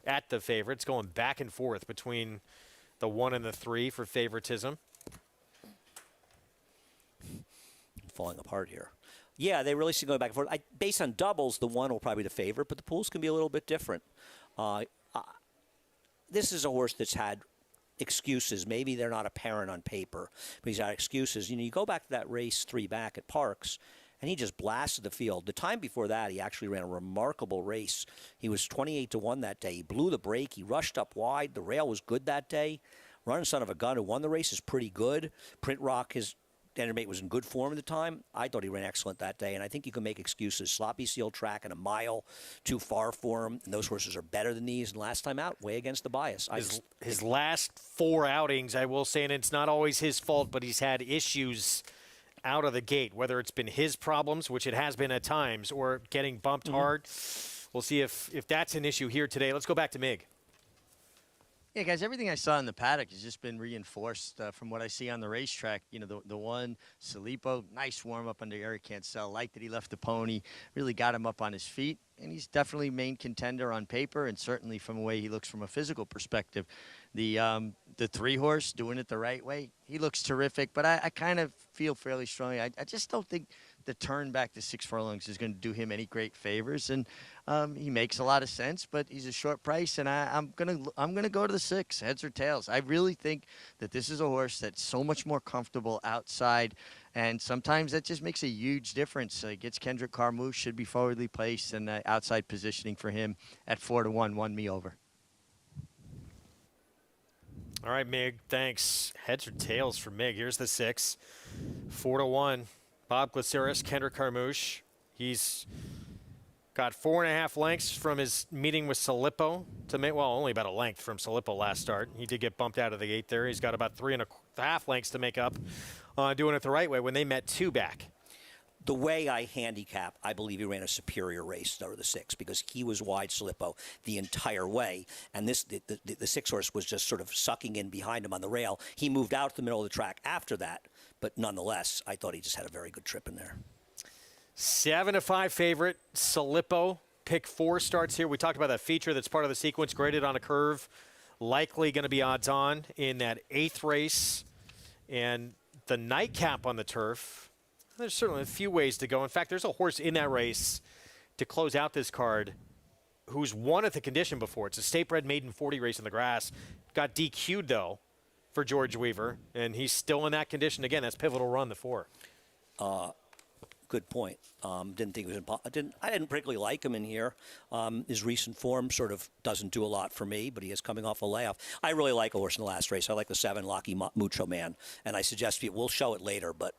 at the favorites, going back and forth between the 1 and the 3 for favoritism. Falling apart here. Yeah, they really see going back and forth. Based on doubles, the 1 will probably be the favorite, but the pools can be a little bit different. This is a horse that's had excuses. Maybe they're not apparent on paper, but he's had excuses. You know, you go back to that race 3 back at Parks, and he just blasted the field. The time before that, he actually ran a remarkable race. He was 28 to 1 that day. He blew the break. He rushed up wide. The rail was good that day. Running Son of a Gun, who won the race, is pretty good. Print Rock, his Endermate, was in good form at the time. I thought he ran excellent that day, and I think you can make excuses. Sloppy sealed track and a mile too far for him, and those horses are better than these. And last time out, way against the bias. His last 4 outings, I will say, and it's not always his fault, but he's had issues out of the gate, whether it's been his problems, which it has been at times, or getting bumped hard. We'll see if that's an issue here today. Let's go back to Mig. Yeah, guys, everything I saw in the paddock has just been reinforced from what I see on the racetrack. You know, the one, Salippo, nice warm-up under Eric Cancel. Like that he left the pony, really got him up on his feet. And he's definitely main contender on paper and certainly from the way he looks from a physical perspective. The 3-horse, doing it the right way, he looks terrific. But I kind of feel fairly strongly. I just don't think the turn back to 6 furlongs is going to do him any great favors. And he makes a lot of sense, but he's a short price, and I'm gonna go to the 6, heads or tails. I really think that this is a horse that's so much more comfortable outside, and sometimes that just makes a huge difference. Gets Kendrick Carmouche, should be forwardly placed, and outside positioning for him at 4 to 1 won me over. All right, Mig, thanks. Heads or tails for Mig. Here's the 6, 4 to 1. Bob Glaceris, Kendrick Carmouche. He's Got 4.5 lengths from his meeting with Salippo to make, well, only about a length from Salippo last start. He did get bumped out of the gate there. He's got about 3.5 lengths to make up doing it the right way when they met 2 back. The way I handicap, I believe he ran a superior race out of the 6 because he was wide Salippo the entire way, and the 6 horse was just sort of sucking in behind him on the rail. He moved out to the middle of the track after that, but nonetheless, I thought he just had a very good trip in there. 7-5 favorite, Salippo. Pick 4 starts here. We talked about that feature that's part of the sequence, graded on a curve. Likely going to be odds on in that 8th race. And the nightcap on the turf, there's certainly a few ways to go. In fact, there's a horse in that race to close out this card who's won at the condition before. It's a state-bred maiden 40 race in the grass. Got DQ'd, though, for George Weaver, and he's still in that condition. Again, that's pivotal run, the 4. Good point. Didn't think it was I didn't particularly like him in here. His recent form sort of doesn't do a lot for me, but he is coming off a layoff. I really like a horse in the last race. I like the 7, Lucky Mucho Man, and I suggest we'll show it later, but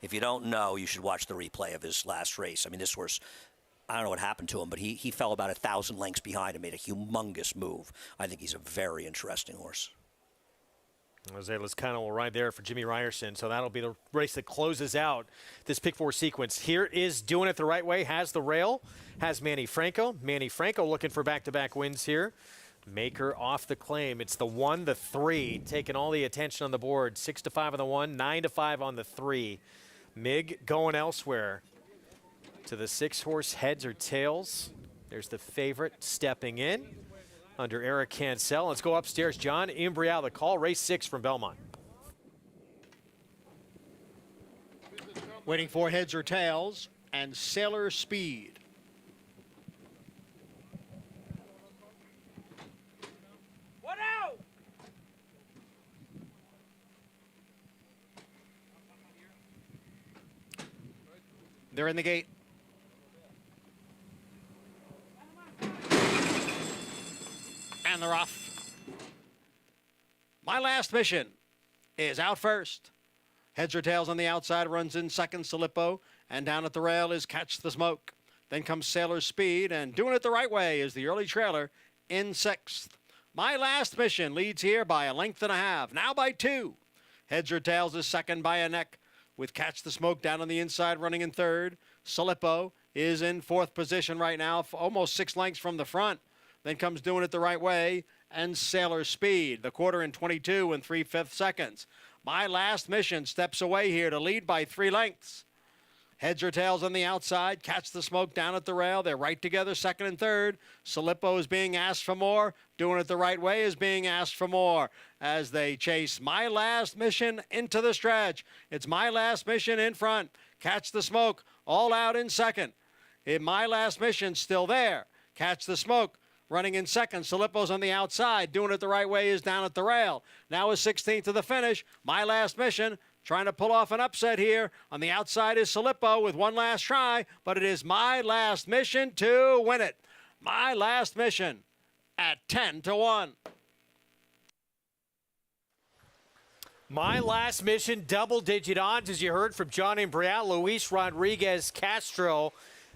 if you don't know, you should watch the replay of his last race. I mean, this horse, I don't know what happened to him, but he fell about 1,000 lengths behind and made a humongous move. I think he's a very interesting horse. Jose Lezcano will ride there for Jimmy Ryerson, so that'll be the race that closes out this pick 4 sequence. Here is Doing It the Right Way, has the rail, has Manny Franco. Manny Franco looking for back-to-back wins here. Maker off the claim. It's the 1, the 3, taking all the attention on the board. 6-5 on the 1, 9-5 on the 3. Mig going elsewhere to the 6-horse heads or tails. There's the favorite stepping in under Eric Cancel. Let's go upstairs. John Imbrial, the call, race 6 from Belmont. Waiting for heads or tails and Sailor Speed. What out? They're in the gate. And they're off. My Last Mission is out first. Heads or tails on the outside, runs in second, Salippo. And down at the rail is Catch the Smoke. Then comes Sailor Speed, and Doing It the Right Way is the early trailer in 6th. My Last Mission leads here by 1.5 lengths, now by 2. Heads or tails is second by a neck, with Catch the Smoke down on the inside running in 3rd. Salippo is in 4th position right now, almost 6 lengths from the front. Then comes Doing It the Right Way and Sailor Speed, the quarter in 22 3/5 seconds. My Last Mission steps away here to lead by 3 lengths. Heads or tails on the outside, Catch the Smoke down at the rail. They're right together, 2nd and 3rd. Salippo is being asked for more. Doing It the Right Way is being asked for more as they chase My Last Mission into the stretch. It's My Last Mission in front. Catch the Smoke all out in 2nd. My Last Mission still there. Catch the Smoke running in 2nd. Salippo's on the outside. Doing It the Right Way is down at the rail. Now is 16th to the finish. My Last Mission trying to pull off an upset here. On the outside is Salippo with one last try, but it is My Last Mission to win it. My Last Mission at 10-1. My Last Mission, double-digit odds, as you heard from John Imbrial. Luis Rodriguez Castro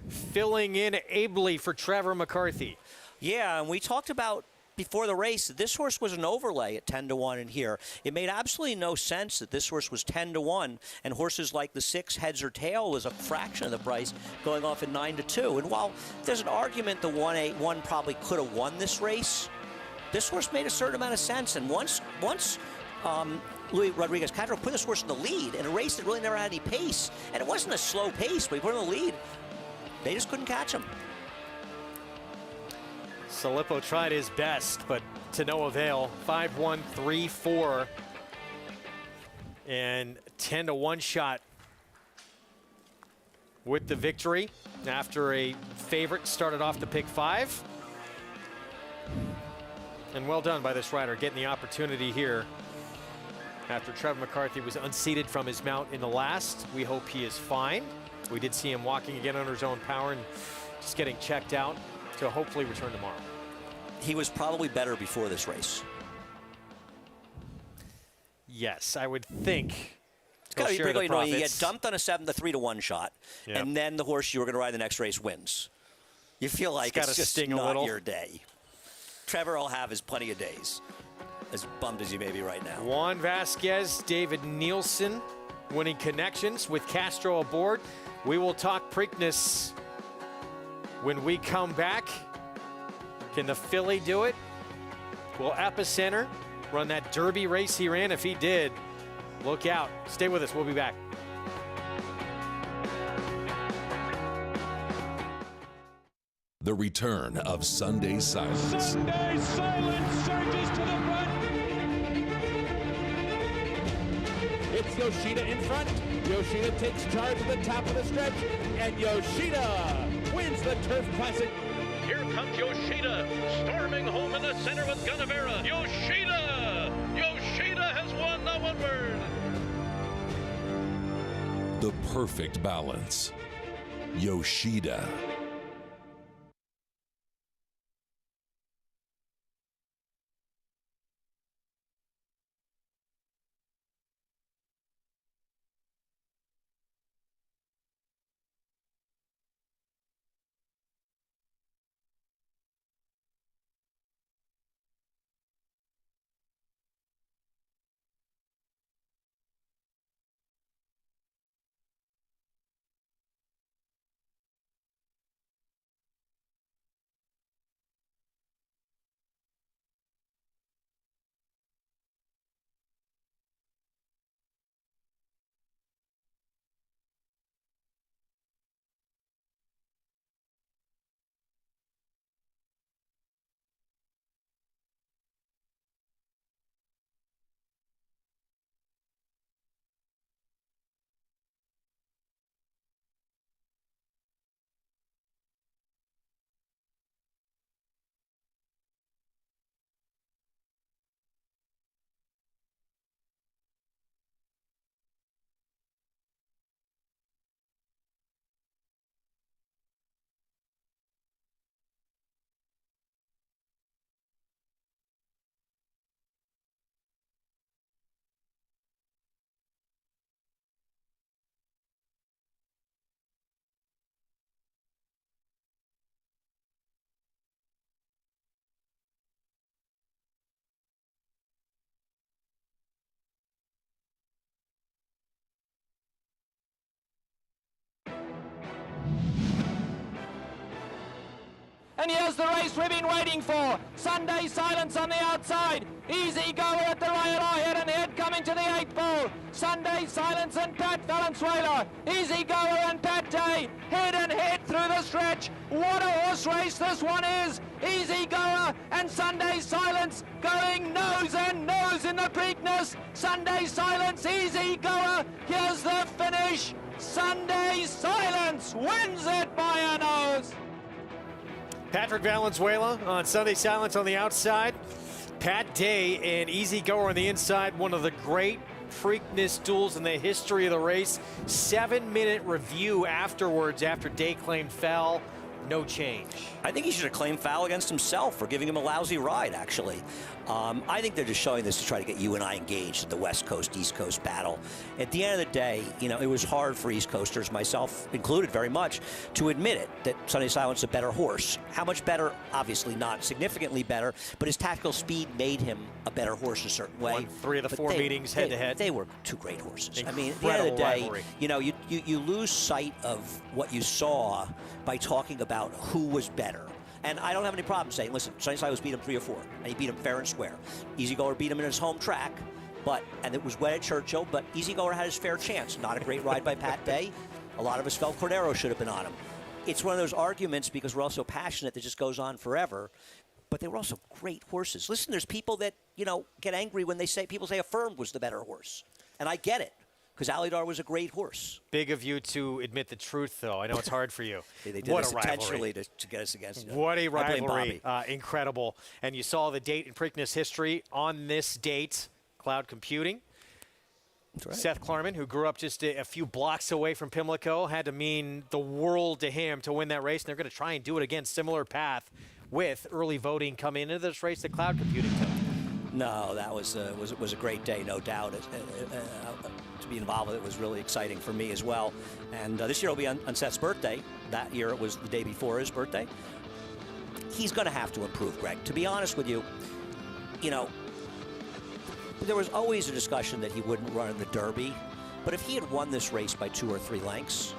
filling in ably for Trevor McCarthy. Yeah, and we talked about before the race that this horse was an overlay at 10-1 in here. It made absolutely no sense that this horse was 10-1 and horses like the 6 heads or tail was a fraction of the price going off at 9-2. And while there's an argument the 181 probably could have won this race, this horse made a certain amount of sense. And once Luis Rodriguez Castro put this horse in the lead in a race that really never had any pace, and it wasn't a slow pace, but he put him in the lead, they just couldn't catch him. Salippo tried his best, but to no avail. 5-1, 3-4, and 10-1 shot with the victory after a favorite started off the pick 5. And well done by this rider, getting the opportunity here after Trevor McCarthy was unseated from his mount in the last. We hope he is fine. We did see him walking again under his own power and just getting checked out to hopefully return tomorrow. He was probably better before this race. Yes, I would think. It's got to be pretty good. You know, he had dumped on a 7 to 3-1 shot, and then the horse you were going to ride the next race wins. You feel like gotta it's just sting a not little. your day. Trevor will have his plenty of days, as bummed as you may be right now. Juan Vasquez, David Nielsen winning connections with Castro aboard. We will talk Preakness when we come back. Can the filly do it? Will Epicenter run that Derby race he ran? If he did, look out. Stay with us. We'll be back. The return of Sunday Silence. Sunday Silence surges to the front. It's Yoshida in front. Yoshida takes charge at the top of the stretch, and Yoshida wins the Turf Classic. Here comes Yoshida, storming home in the center with Gunnevera. Yoshida! Yoshida has won the Woodward. The perfect balance. Yoshida. And here's the race we've been waiting for. Sunday Silence on the outside. Easy Goer at the rail, head and head coming to the 8th pole. Sunday Silence and Pat Valenzuela. Easy Goer and Pat Day head and head through the stretch. What a horse race this one is. Easy Goer and Sunday Silence going nose and nose in the Preakness. Sunday Silence, Easy Goer. Here's the finish. Sunday Silence wins it by a nose. Patrick Valenzuela on Sunday Silence on the outside. Pat Day and Easy Goer on the inside. One of the great Preakness duels in the history of the race. 7-minute review afterwards after Day claimed foul. No change. I think he should have claimed foul against himself for giving him a lousy ride, actually. I think they're just showing this to try to get you and I engaged in the West Coast, East Coast battle. At the end of the day, you know, it was hard for East Coasters, myself included very much, to admit it, that Sunday Silence is a better horse. How much better? Obviously not significantly better, but his tactical speed made him a better horse a certain way. Won 3 of the 4 meetings head-to-head. They were 2 great horses. Incredible I mean, at the end of the day, rivalry. you know, you lose sight of what you saw by talking about who was better. And I don't have any problem saying, listen, Sunday Silence beat him 3 or 4, and he beat him fair and square. Easy Goer beat him in his home track, and it was wet at Churchill, but Easy Goer had his fair chance. Not a great ride by Pat Day. A lot of us felt Cordero should have been on him. It's one of those arguments, because we're all so passionate, that just goes on forever. But they were also great horses. Listen, there's people that, you know, get angry when people say Affirmed was the better horse. And I get it, because Alidar was a great horse. Big of you to admit the truth, though. I know it's hard for you. They did What this a rivalry. intentionally to get us against. What a I blame rivalry. Bobby. Incredible. And you saw the date in Preakness history on this date, Cloud Computing. That's right. Seth Klarman, who grew up just a few blocks away from Pimlico, had to mean the world to him to win that race. And they're going to try and do it again, similar path, with early voting coming into this race that Cloud Computing took. No, that was a great day, no doubt. To be involved with it was really exciting for me as well. And this year will be on Seth's birthday. That year it was the day before his birthday. He's going to have to improve, Greg. To be honest with you, there was always a discussion that he wouldn't run in the Derby. But if he had won this race by 2 or 3 lengths,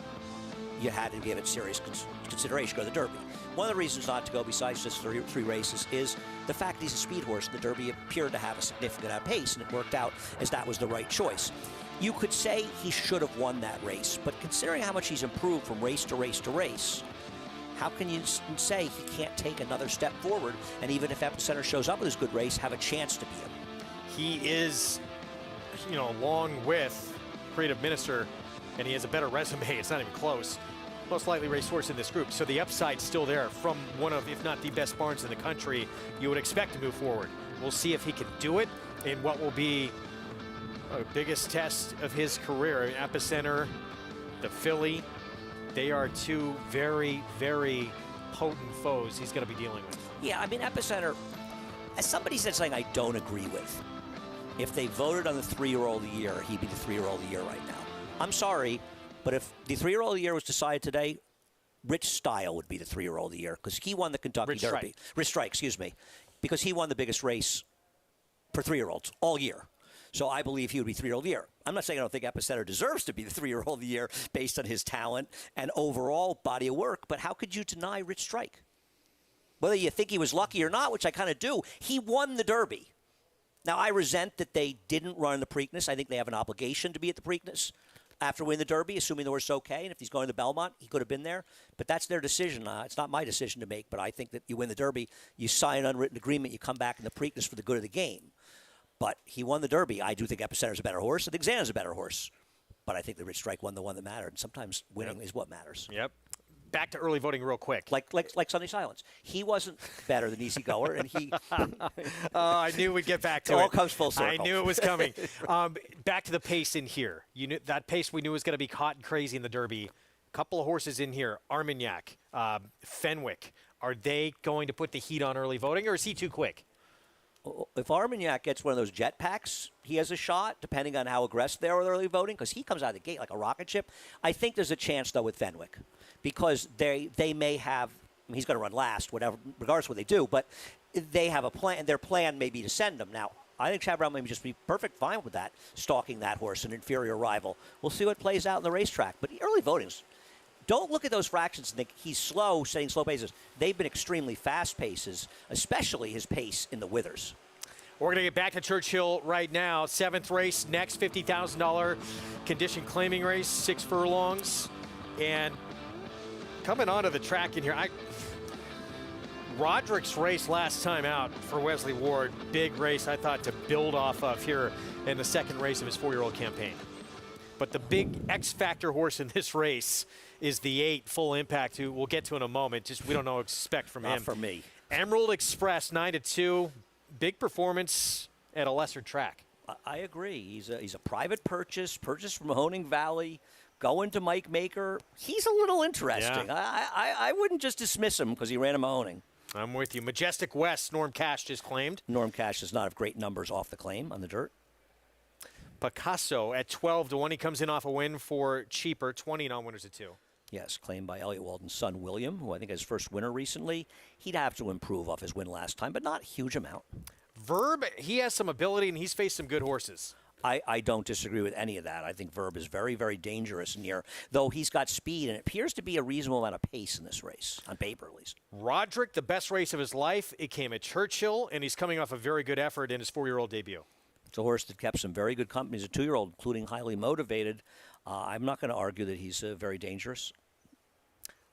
you had to give it serious consideration, go to the Derby. One of the reasons not to go, besides just three races, is the fact he's a speed horse. The Derby appeared to have a significant pace, and it worked out as that was the right choice. You could say he should have won that race, but considering how much he's improved from race to race to race, how can you say he can't take another step forward, and even if Epicenter shows up with his good race, have a chance to beat him? He is, along with Creative Minister, and he has a better resume. It's not even close. Most likely racehorse in this group. So the upside's still there from one of, if not the best barns in the country. You would expect to move forward. We'll see if he can do it in what will be the biggest test of his career. Epicenter, the filly, they are 2 very, very potent foes he's going to be dealing with. Yeah, I mean, Epicenter, as somebody said something I don't agree with. If they voted on the 3-year-old of the year, he'd be the 3-year-old of the year right now. I'm sorry, but if the 3-year-old of the year was decided today, Rich Style would be the 3-year-old of the year because he won the Kentucky Derby. Rich Strike, excuse me, because he won the biggest race for 3-year-olds all year. So I believe he would be 3-year-old of the year. I'm not saying I don't think Epicenter deserves to be the 3-year-old of the year based on his talent and overall body of work, but how could you deny Rich Strike? Whether you think he was lucky or not, which I kind of do, he won the Derby. Now, I resent that they didn't run the Preakness. I think they have an obligation to be at the Preakness after winning the Derby, assuming the horse is okay. And if he's going to Belmont, he could have been there. But that's their decision. It's not my decision to make. But I think that you win the Derby, you sign an unwritten agreement, you come back in the Preakness for the good of the game. But he won the Derby. I do think Epicenter's a better horse. I think Xana's a better horse. But I think the Rich Strike won the one that mattered. And sometimes winning is what matters. Yep. Back to early voting real quick. Like Sunday Silence. He wasn't better than Easy Goer, and he... I knew we'd get back to it. It all comes full circle. I knew it was coming. Back to the pace in here. You knew that pace we knew was going to be hot and crazy in the Derby. A couple of horses in here. Armagnac, Fenwick. Are they going to put the heat on early voting, or is he too quick? If Armagnac gets one of those jet packs, he has a shot, depending on how aggressive they are with early voting, because he comes out of the gate like a rocket ship. I think there's a chance, though, with Fenwick, because they may have, he's going to run last, whatever, regardless of what they do, but they have a plan. Their plan may be to send him. Now, I think Chad Brown may just be perfect fine with that, stalking that horse, an inferior rival. We'll see what plays out in the racetrack. But early voting's, don't look at those fractions and think he's slow, setting slow paces. They've been extremely fast paces, especially his pace in the Withers. We're going to get back to Churchill right now. 7th race, next $50,000 condition claiming race, 6 furlongs. And coming onto the track in here, Roderick's race last time out for Wesley Ward, big race I thought to build off of here in the second race of his 4-year-old campaign. But the big X-factor horse in this race is the 8 Full Impact, who we'll get to in a moment. Just we don't know what to expect from him. Not for me. Emerald Express, 9-2. Big performance at a lesser track. I agree. He's a private purchase from Mahoning Valley, going to Mike Maker. He's a little interesting. Yeah. I wouldn't just dismiss him because he ran a Mahoning. I'm with you. Majestic West, Norm Cash just claimed. Norm Cash does not have great numbers off the claim on the dirt. Picasso at 12-1. He comes in off a win for cheaper, 20 non-winners at 2. Yes, claimed by Elliott Walton's son, William, who I think is his first winner recently. He'd have to improve off his win last time, but not a huge amount. Verb, he has some ability, and he's faced some good horses. I don't disagree with any of that. I think Verb is very, very dangerous in here, though he's got speed, and it appears to be a reasonable amount of pace in this race, on paper at least. Roderick, the best race of his life, it came at Churchill, and he's coming off a very good effort in his 4-year-old debut. It's a horse that kept some very good company as a 2-year-old, including highly motivated. I'm not going to argue that he's very dangerous.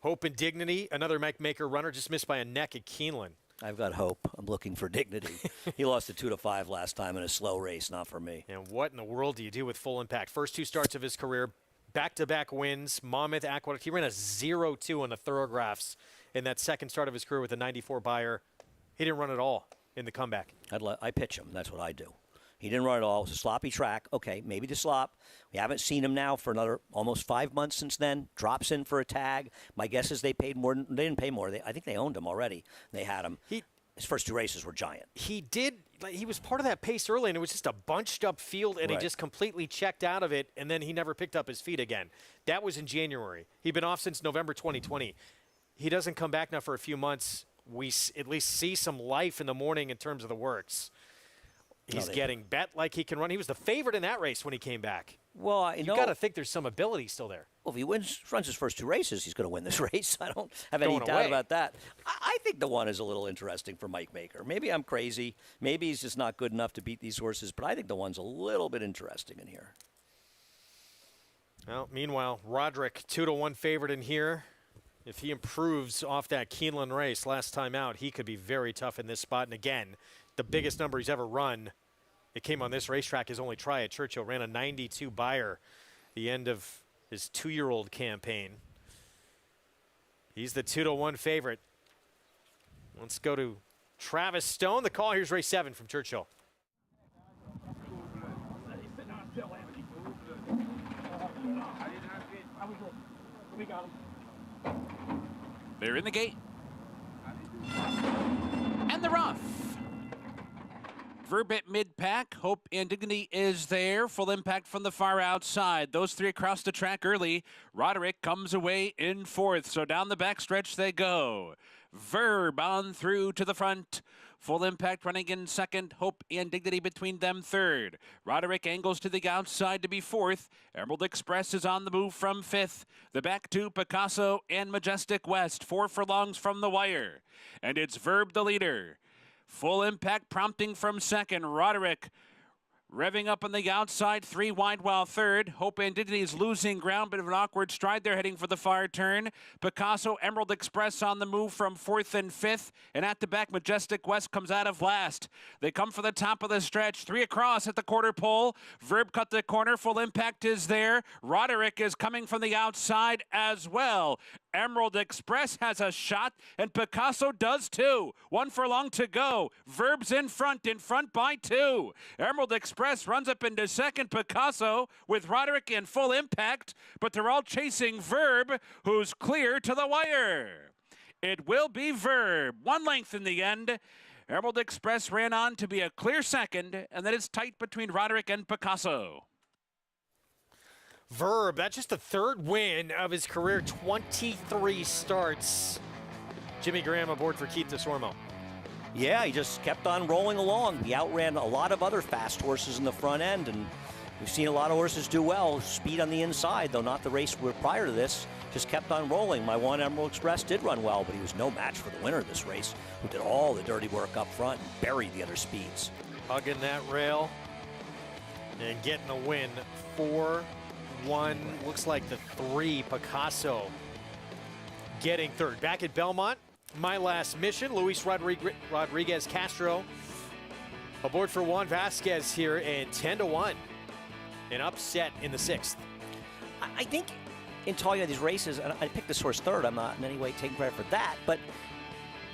Hope and Dignity, another Mike Maker runner, just missed by a neck at Keeneland. I've got hope. I'm looking for Dignity. He lost a 2-5 last time in a slow race, not for me. And what in the world do you do with Full Impact? First 2 starts of his career, back-to-back wins, Monmouth, Aqueduct. He ran a 0-2 on the Thoroughgraphs in that second start of his career with a 94 buyer. He didn't run at all in the comeback. I pitch him. That's what I do. He didn't run at all. It was a sloppy track. Okay, maybe the slop. We haven't seen him now for another almost 5 months since then. Drops in for a tag. My guess is they paid more. They didn't pay more. I think they owned him already. They had him. His first 2 races were giant. He did he was part of that pace early, and it was just a bunched up field, and he just completely checked out of it, and then he never picked up his feet again. That was in January. He'd been off since November 2020. He doesn't come back now for a few months. We at least see some life in the morning in terms of the works. He's getting bet like he can run. He was the favorite in that race when he came back. Well, you got to think there's some ability still there. Well, if he runs his first 2 races, he's going to win this race. I don't have any doubt about that. I think the one is a little interesting for Mike Maker. Maybe I'm crazy. Maybe he's just not good enough to beat these horses, but I think the one's a little bit interesting in here. Well, meanwhile, Roderick, 2-1 favorite in here. If he improves off that Keeneland race last time out, he could be very tough in this spot. And again, the biggest number he's ever run, it came on this racetrack, his only try at Churchill. Ran a 92 Beyer, the end of his 2-year-old campaign. He's the 2-1 favorite. Let's go to Travis Stone. The call, here's race 7 from Churchill. They're in the gate. And they're off. Verb at mid-pack. Hope and Dignity is there. Full Impact from the far outside. Those 3 across the track early. Roderick comes away in 4th. So down the backstretch they go. Verb on through to the front. Full Impact running in 2nd. Hope and Dignity between them 3rd. Roderick angles to the outside to be 4th. Emerald Express is on the move from 5th. The back 2, Picasso and Majestic West. 4 furlongs from the wire. And it's Verb the leader. Full Impact prompting from 2nd. Roderick revving up on the outside, 3 wide while 3rd. Hope and Dignity is losing ground, bit of an awkward stride. They're heading for the far turn. Picasso, Emerald Express on the move from 4th and 5th. And at the back, Majestic West comes out of last. They come for the top of the stretch. 3 across at the quarter pole. Verb cut the corner. Full Impact is there. Roderick is coming from the outside as well. Emerald Express has a shot, and Picasso does too. 1 furlong to go. Verb's in front by 2. Emerald Express runs up into 2nd. Picasso with Roderick in Full Impact, but they're all chasing Verb, who's clear to the wire. It will be Verb. 1 length in the end. Emerald Express ran on to be a clear 2nd, and then it's tight between Roderick and Picasso. Verb, that's just the 3rd win of his career, 23 starts. Jimmy Graham aboard for Keith DeSormo. Yeah, he just kept on rolling along. He outran a lot of other fast horses in the front end, and we've seen a lot of horses do well. Speed on the inside, though not the race prior to this, just kept on rolling. My one, Emerald Express, did run well, but he was no match for the winner of this race, who did all the dirty work up front and buried the other speeds. Hugging that rail and getting a win. 4-1, looks like the 3, Picasso getting 3rd. Back at Belmont, My Last Mission, Luis Rodriguez Castro aboard for Juan Vasquez here, and 10-1, an upset in the 6th. I think in talking about these races, and I picked this horse 3rd, I'm not in any way taking credit for that, but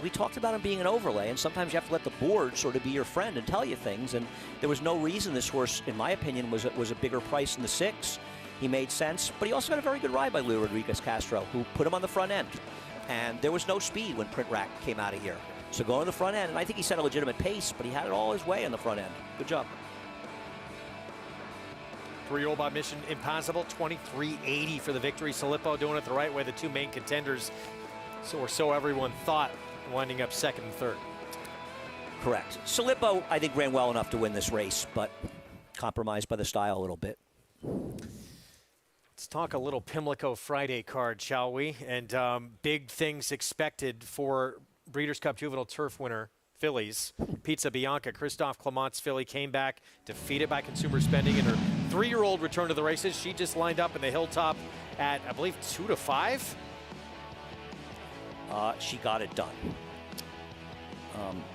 we talked about him being an overlay, and sometimes you have to let the board sort of be your friend and tell you things, and there was no reason this horse, in my opinion, was a bigger price in the 6. He made sense, but he also got a very good ride by Luis Rodriguez Castro, who put him on the front end. And there was no speed when Print Rack came out of here. So going to the front end, and I think he set a legitimate pace, but he had it all his way on the front end. Good job. 3-year-old Bob Mission Impossible, 23.80 for the victory. Salippo doing it the right way, the 2 main contenders, so everyone thought, winding up 2nd and 3rd. Correct. Salippo, I think, ran well enough to win this race, but compromised by the style a little bit. Let's talk a little Pimlico Friday card, shall we? And big things expected for Breeders' Cup Juvenile Turf winner fillies. Pizza Bianca, Christophe Clement's filly, came back defeated by consumer spending in her 3-year-old return to the races. She just lined up in the Hilltop at, I believe, 2-5. She got it done.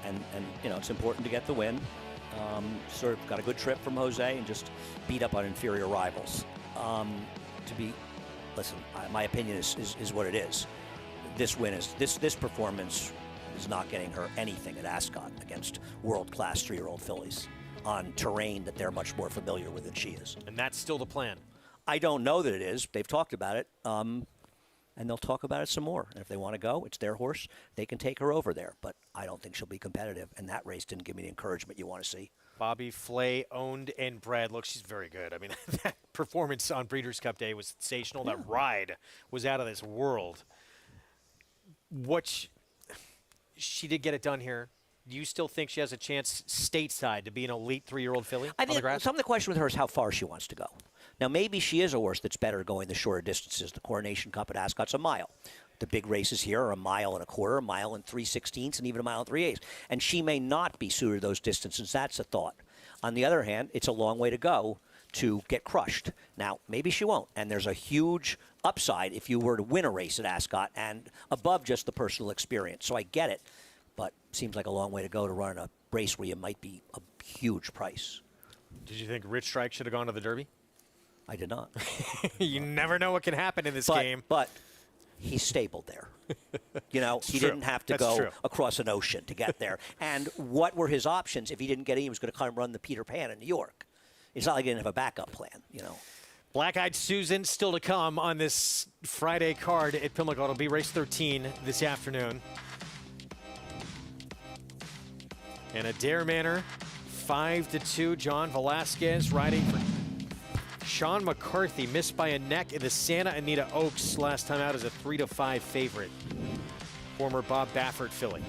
And you know, it's important to get the win. Sort of got a good trip from Jose and just beat up on inferior rivals. Listen, my opinion is what it is. This win is, this performance is not getting her anything at Ascot against world-class 3-year-old fillies on terrain that they're much more familiar with than she is. And that's still the plan? I don't know that it is. They've talked about it. and they'll talk about it some more. And if they want to go, it's their horse. They can take her over there. But I don't think she'll be competitive, and that race didn't give me the encouragement you want to see. Bobby Flay, owned and bred. Look, she's very good. I mean, that performance on Breeders' Cup Day was sensational. That ride was out of this world. She did get it done here. Do you still think she has a chance stateside to be an elite 3-year-old filly I on the think grass? some of the question with her is how far she wants to go. Now, maybe she is a horse that's better going the shorter distances. The Coronation Cup at Ascot's a mile. The big races here are a mile and a quarter, a mile and 3/16, and even a mile and 3/8. And she may not be suited to those distances. That's a thought. On the other hand, it's a long way to go to get crushed. Now, maybe she won't. And there's a huge upside if you were to win a race at Ascot and above just the personal experience. So I get it. But seems like a long way to go to run a race where you might be a huge price. Did you think Rich Strike should have gone to the Derby? I did not. You never know what can happen in this game. But he's stabled there. You know, he true. didn't have to That's go true. across an ocean to get there. And what were his options if he didn't get in? He was going to come run the Peter Pan in New York. It's not like he didn't have a backup plan, you know. Black-Eyed Susan still to come on this Friday card at Pimlico. It'll be race 13 this afternoon. And a Dare Manor, 5-2. John Velasquez riding for Sean McCarthy. Missed by a neck in the Santa Anita Oaks last time out as a 3-5 favorite. Former Bob Baffert filly.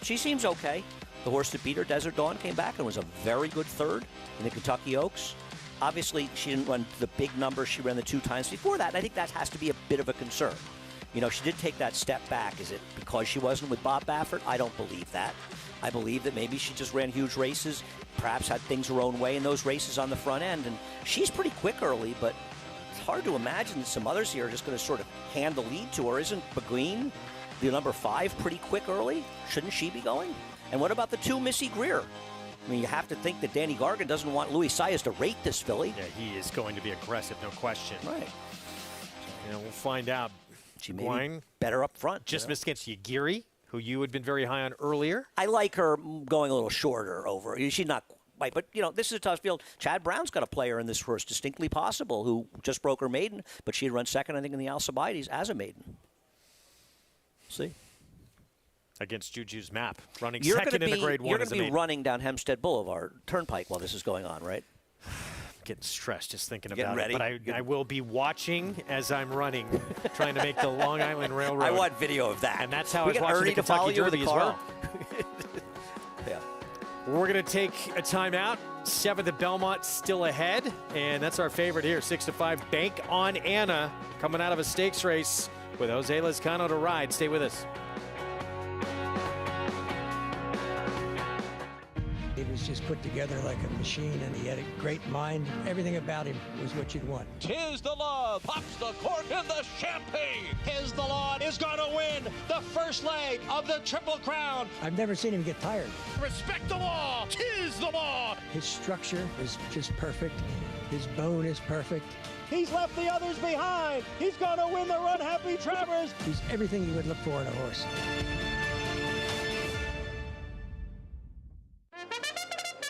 She seems okay. The horse that beat her, Desert Dawn, came back and was a very good third in the Kentucky Oaks. Obviously, she didn't run the big numbers. She ran the 2 times before that, and I think that has to be a bit of a concern. You know, she did take that step back. Is it because she wasn't with Bob Baffert? I don't believe that. I believe that maybe she just ran huge races, perhaps had things her own way in those races on the front end. And she's pretty quick early, but it's hard to imagine that some others here are just going to sort of hand the lead to her. Isn't Beguine, the number 5, pretty quick early? Shouldn't she be going? And what about the 2 Missy Greer? I mean, you have to think that Danny Gargan doesn't want Louis Saez to rate this filly. Yeah, he is going to be aggressive, no question. Right. You know, we'll find out. She may be better up front. Just missed against Yagiri, who you had been very high on earlier. I like her going a little shorter over. She's not quite, but, you know, this is a tough field. Chad Brown's got a player in this horse, Distinctly Possible, who just broke her maiden, but she had run second, I think, in the Alcibiades as a maiden. See? Against Juju's Map, running You're second in the Grade 1 You're as going a to be maiden. running down Hempstead Boulevard Turnpike while this is going on, right? Getting stressed just thinking Getting about ready? it. But I will be watching as I'm running, trying to make the Long Island Railroad. I want video of that. And that's how I We was get watching Ernie the to follow Kentucky you with Derby the as car? well. Yeah. We're going to take a timeout. 7th at Belmont still ahead. And that's our favorite here, 6-5. Bank on Anna coming out of a stakes race with Jose Lezcano to ride. Stay with us. He was just put together like a machine, and he had a great mind. Everything about him was what you'd want. Tis the law, pops the cork in the champagne. Tis the law is going to win the first leg of the Triple Crown. I've never seen him get tired. Respect the law. Tis the law. His structure is just perfect. His bone is perfect. He's left the others behind. He's going to win the Run Happy Travers. He's everything you would look for in a horse.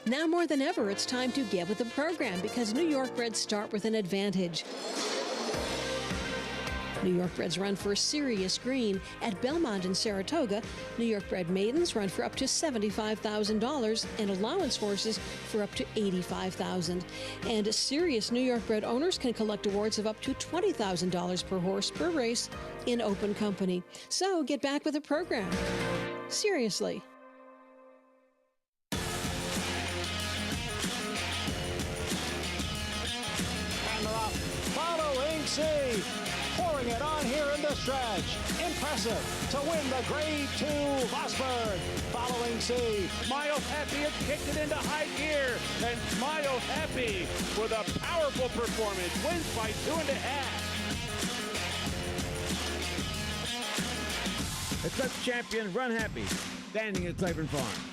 Now more than ever, it's time to get with the program because New York breds start with an advantage. New York breds run for serious green. At Belmont and Saratoga, New York bred maidens run for up to $75,000 and allowance horses for up to $85,000. And serious New York bred owners can collect awards of up to $20,000 per horse per race in open company. So get back with the program. Seriously. Following C, pouring it on here in the stretch. Impressive to win the Grade 2 Vosburg. Following C, Smile Happy has kicked it into high gear, and Smile Happy with a powerful performance wins by 2.5. Exalted Champion Run Happy, standing at Claiborne Farm.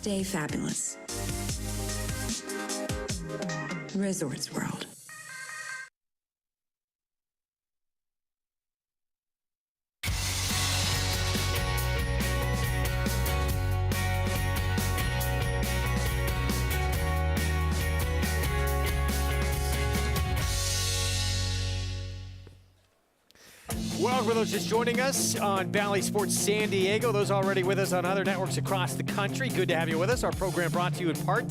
Stay fabulous. Resorts World. Well, for those just joining us on Valley Sports San Diego, those already with us on other networks across the country, good to have you with us. Our program brought to you in part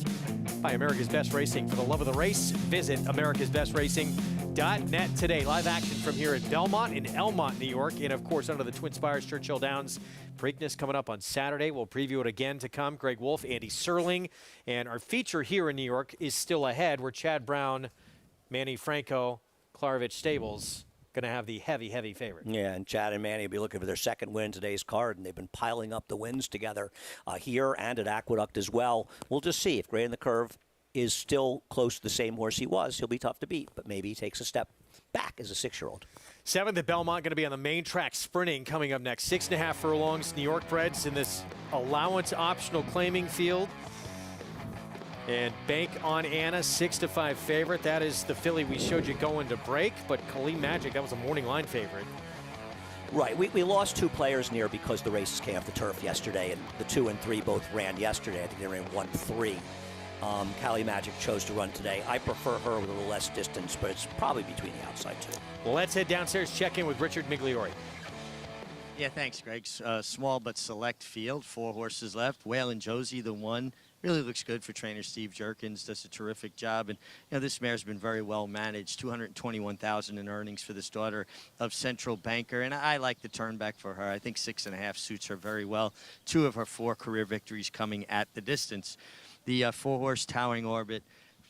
by America's Best Racing. For the love of the race, visit americasbestracing.net today. Live action from here at Belmont in Elmont, New York, and of course under the Twin Spires Churchill Downs. Preakness coming up on Saturday. We'll preview it again to come. Greg Wolf, Andy Serling, and our feature here in New York is still ahead. Where Chad Brown, Manny Franco, Klarovich Stables going to have the heavy favorite. Yeah, and Chad and Manny will be looking for their second win today's card, and they've been piling up the wins together here and at Aqueduct as well. We'll just see if Gray in the Curve is still close to the same horse he was. He'll be tough to beat, but maybe he takes a step back as a 6-year-old. 7th at Belmont, going to be on the main track sprinting coming up next. 6.5 furlongs, New York breds in this allowance optional claiming field. And Bank on Anna, 6-5 favorite. That is the filly we showed you going to break, but Kaleem Magic, that was a morning line favorite. Right, we lost 2 players near because the races came off the turf yesterday, and the 2 and 3 both ran yesterday. I think they ran 1-3. Kaleem Magic chose to run today. I prefer her with a little less distance, but it's probably between the outside 2. Well, let's head downstairs, check in with Richard Migliori. Yeah, thanks, Greg. Small but select field. 4 horses left. Whale and Josie, the one. Really looks good for trainer Steve Jerkins. Does a terrific job. And, this mare's been very well managed. $221,000 in earnings for this daughter of Central Banker. And I like the turn back for her. I think 6.5 suits her very well. 2 of her 4 career victories coming at the distance. The 4-horse Towering Orbit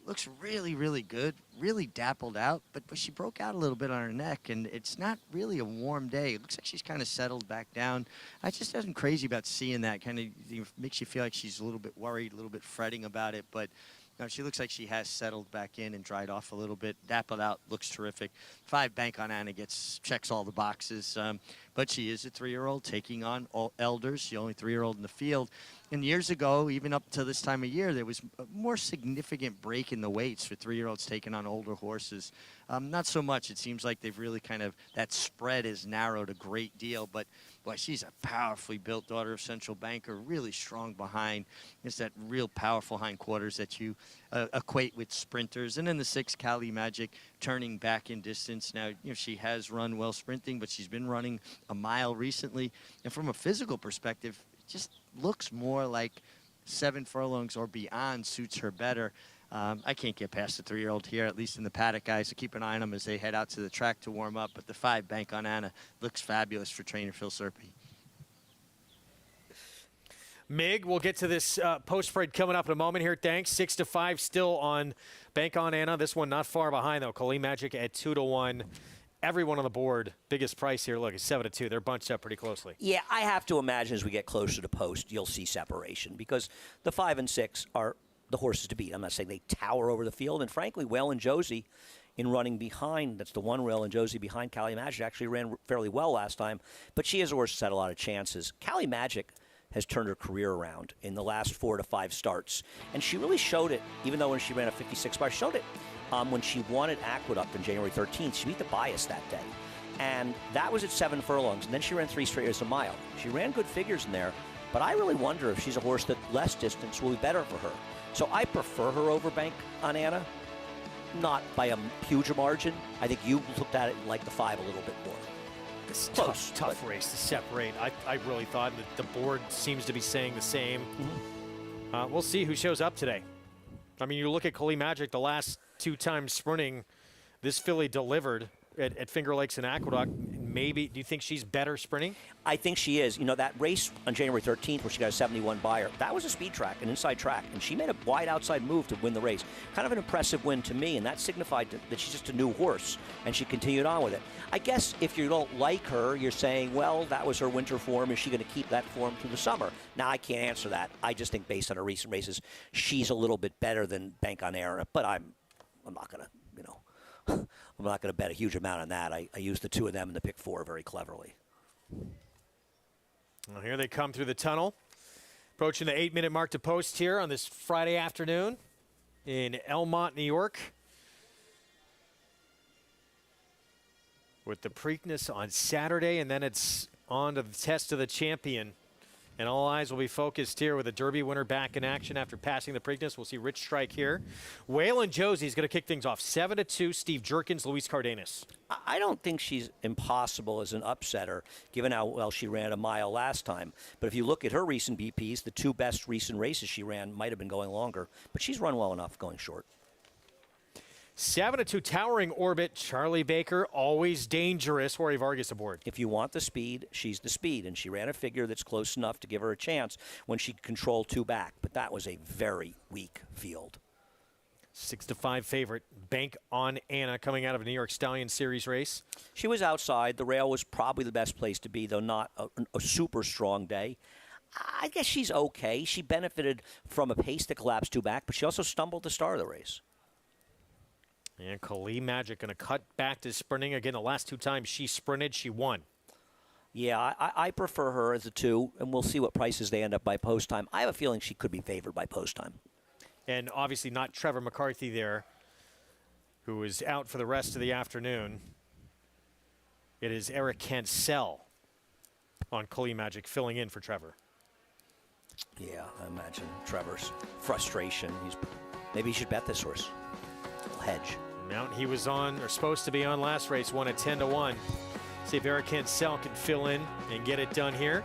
looks really, really good, really dappled out, but she broke out a little bit on her neck, and it's not really a warm day. It looks like she's kind of settled back down. I just wasn't crazy about seeing that. Kind of makes you feel like she's a little bit worried, a little bit fretting about it, but she looks like she has settled back in and dried off a little bit. Dappled out, looks terrific. 5 Bank on Anna checks all the boxes, but she is a 3-year-old taking on all elders. The only 3-year-old in the field. And years ago, even up to this time of year, there was a more significant break in the weights for 3-year-olds taking on older horses. Not so much. It seems like they've really that spread has narrowed a great deal. But, boy, she's a powerfully built daughter of Central Banker, really strong behind. It's that real powerful hindquarters that you equate with sprinters. And then the 6, Kaleem Magic, turning back in distance. Now, she has run well sprinting, but she's been running a mile recently. And from a physical perspective, just looks more like 7 furlongs or beyond suits her better. I can't get past the 3-year-old here, at least in the paddock, guys. So keep an eye on them as they head out to the track to warm up. But the 5 Bank on Anna looks fabulous for trainer Phil Serpe. Mig, we'll get to this post spread coming up in a moment here. Thanks. 6-5 still on Bank on Anna. This one not far behind, though. Kaleem Magic at 2-1. Everyone on the board, biggest price here, look, is 7-2. They're bunched up pretty closely. Yeah, I have to imagine as we get closer to post, you'll see separation because the 5 and 6 are the horses to beat. I'm not saying they tower over the field. And frankly, Whale and Josie in running behind, that's the one Whale and Josie behind Kaleem Magic, actually ran fairly well last time. But she is a horse that's had a lot of chances. Kaleem Magic has turned her career around in the last 4 to 5 starts. And she really showed it, even though when she ran a 56 bar, showed it. When she won at Aqueduct on January 13th, she beat the bias that day. And that was at 7 furlongs. And then she ran 3 straight years a mile. She ran good figures in there. But I really wonder if she's a horse that less distance will be better for her. So I prefer her over Bank on Anna. Not by a huge margin. I think you looked at it and liked the 5 a little bit more. It's tough race to separate. I really thought that the board seems to be saying the same. Mm-hmm. We'll see who shows up today. I mean, you look at Kaleem Magic, the last 2 times sprinting, this filly delivered at Finger Lakes and Aqueduct. Maybe, do you think she's better sprinting? I think she is. That race on January 13th where she got a 71 buyer, that was a speed track, an inside track, and she made a wide outside move to win the race. Kind of an impressive win to me, and that signified that she's just a new horse, and she continued on with it. I guess if you don't like her, you're saying, well, that was her winter form. Is she going to keep that form through the summer? Now, I can't answer that. I just think based on her recent races, she's a little bit better than Bank on Anna, but I'm not going to, I'm not going to bet a huge amount on that. I used the 2 of them in the pick 4 very cleverly. Well, here they come through the tunnel. Approaching the 8-minute mark to post here on this Friday afternoon in Elmont, New York. With the Preakness on Saturday, and then it's on to the test of the champion. And all eyes will be focused here with the Derby winner back in action after passing the Preakness. We'll see Rich Strike here. Waylon Josie's going to kick things off. 7-2, Steve Jerkins, Luis Cardenas. I don't think she's impossible as an upsetter, given how well she ran a mile last time. But if you look at her recent BPs, the 2 best recent races she ran might have been going longer. But she's run well enough going short. 7-2, Towering Orbit, Charlie Baker, always dangerous. Jorge Vargas aboard. If you want the speed, she's the speed. And she ran a figure that's close enough to give her a chance when she controlled 2 back. But that was a very weak field. 6-5 favorite, Bank on Anna, coming out of a New York Stallion Series race. She was outside. The rail was probably the best place to be, though not a super strong day. I guess she's okay. She benefited from a pace that collapsed 2 back, but she also stumbled to start of the race. And Kali Magic going to cut back to sprinting. Again, the last 2 times she sprinted, she won. Yeah, I prefer her as a 2, and we'll see what prices they end up by post time. I have a feeling she could be favored by post time. And obviously not Trevor McCarthy there, who is out for the rest of the afternoon. It is Eric Cancel on Kali Magic filling in for Trevor. Yeah, I imagine Trevor's frustration. Maybe he should bet this horse. Hedge. Mount he was on, or supposed to be on last race, won at 10-1. See if Eric Cancel can fill in and get it done here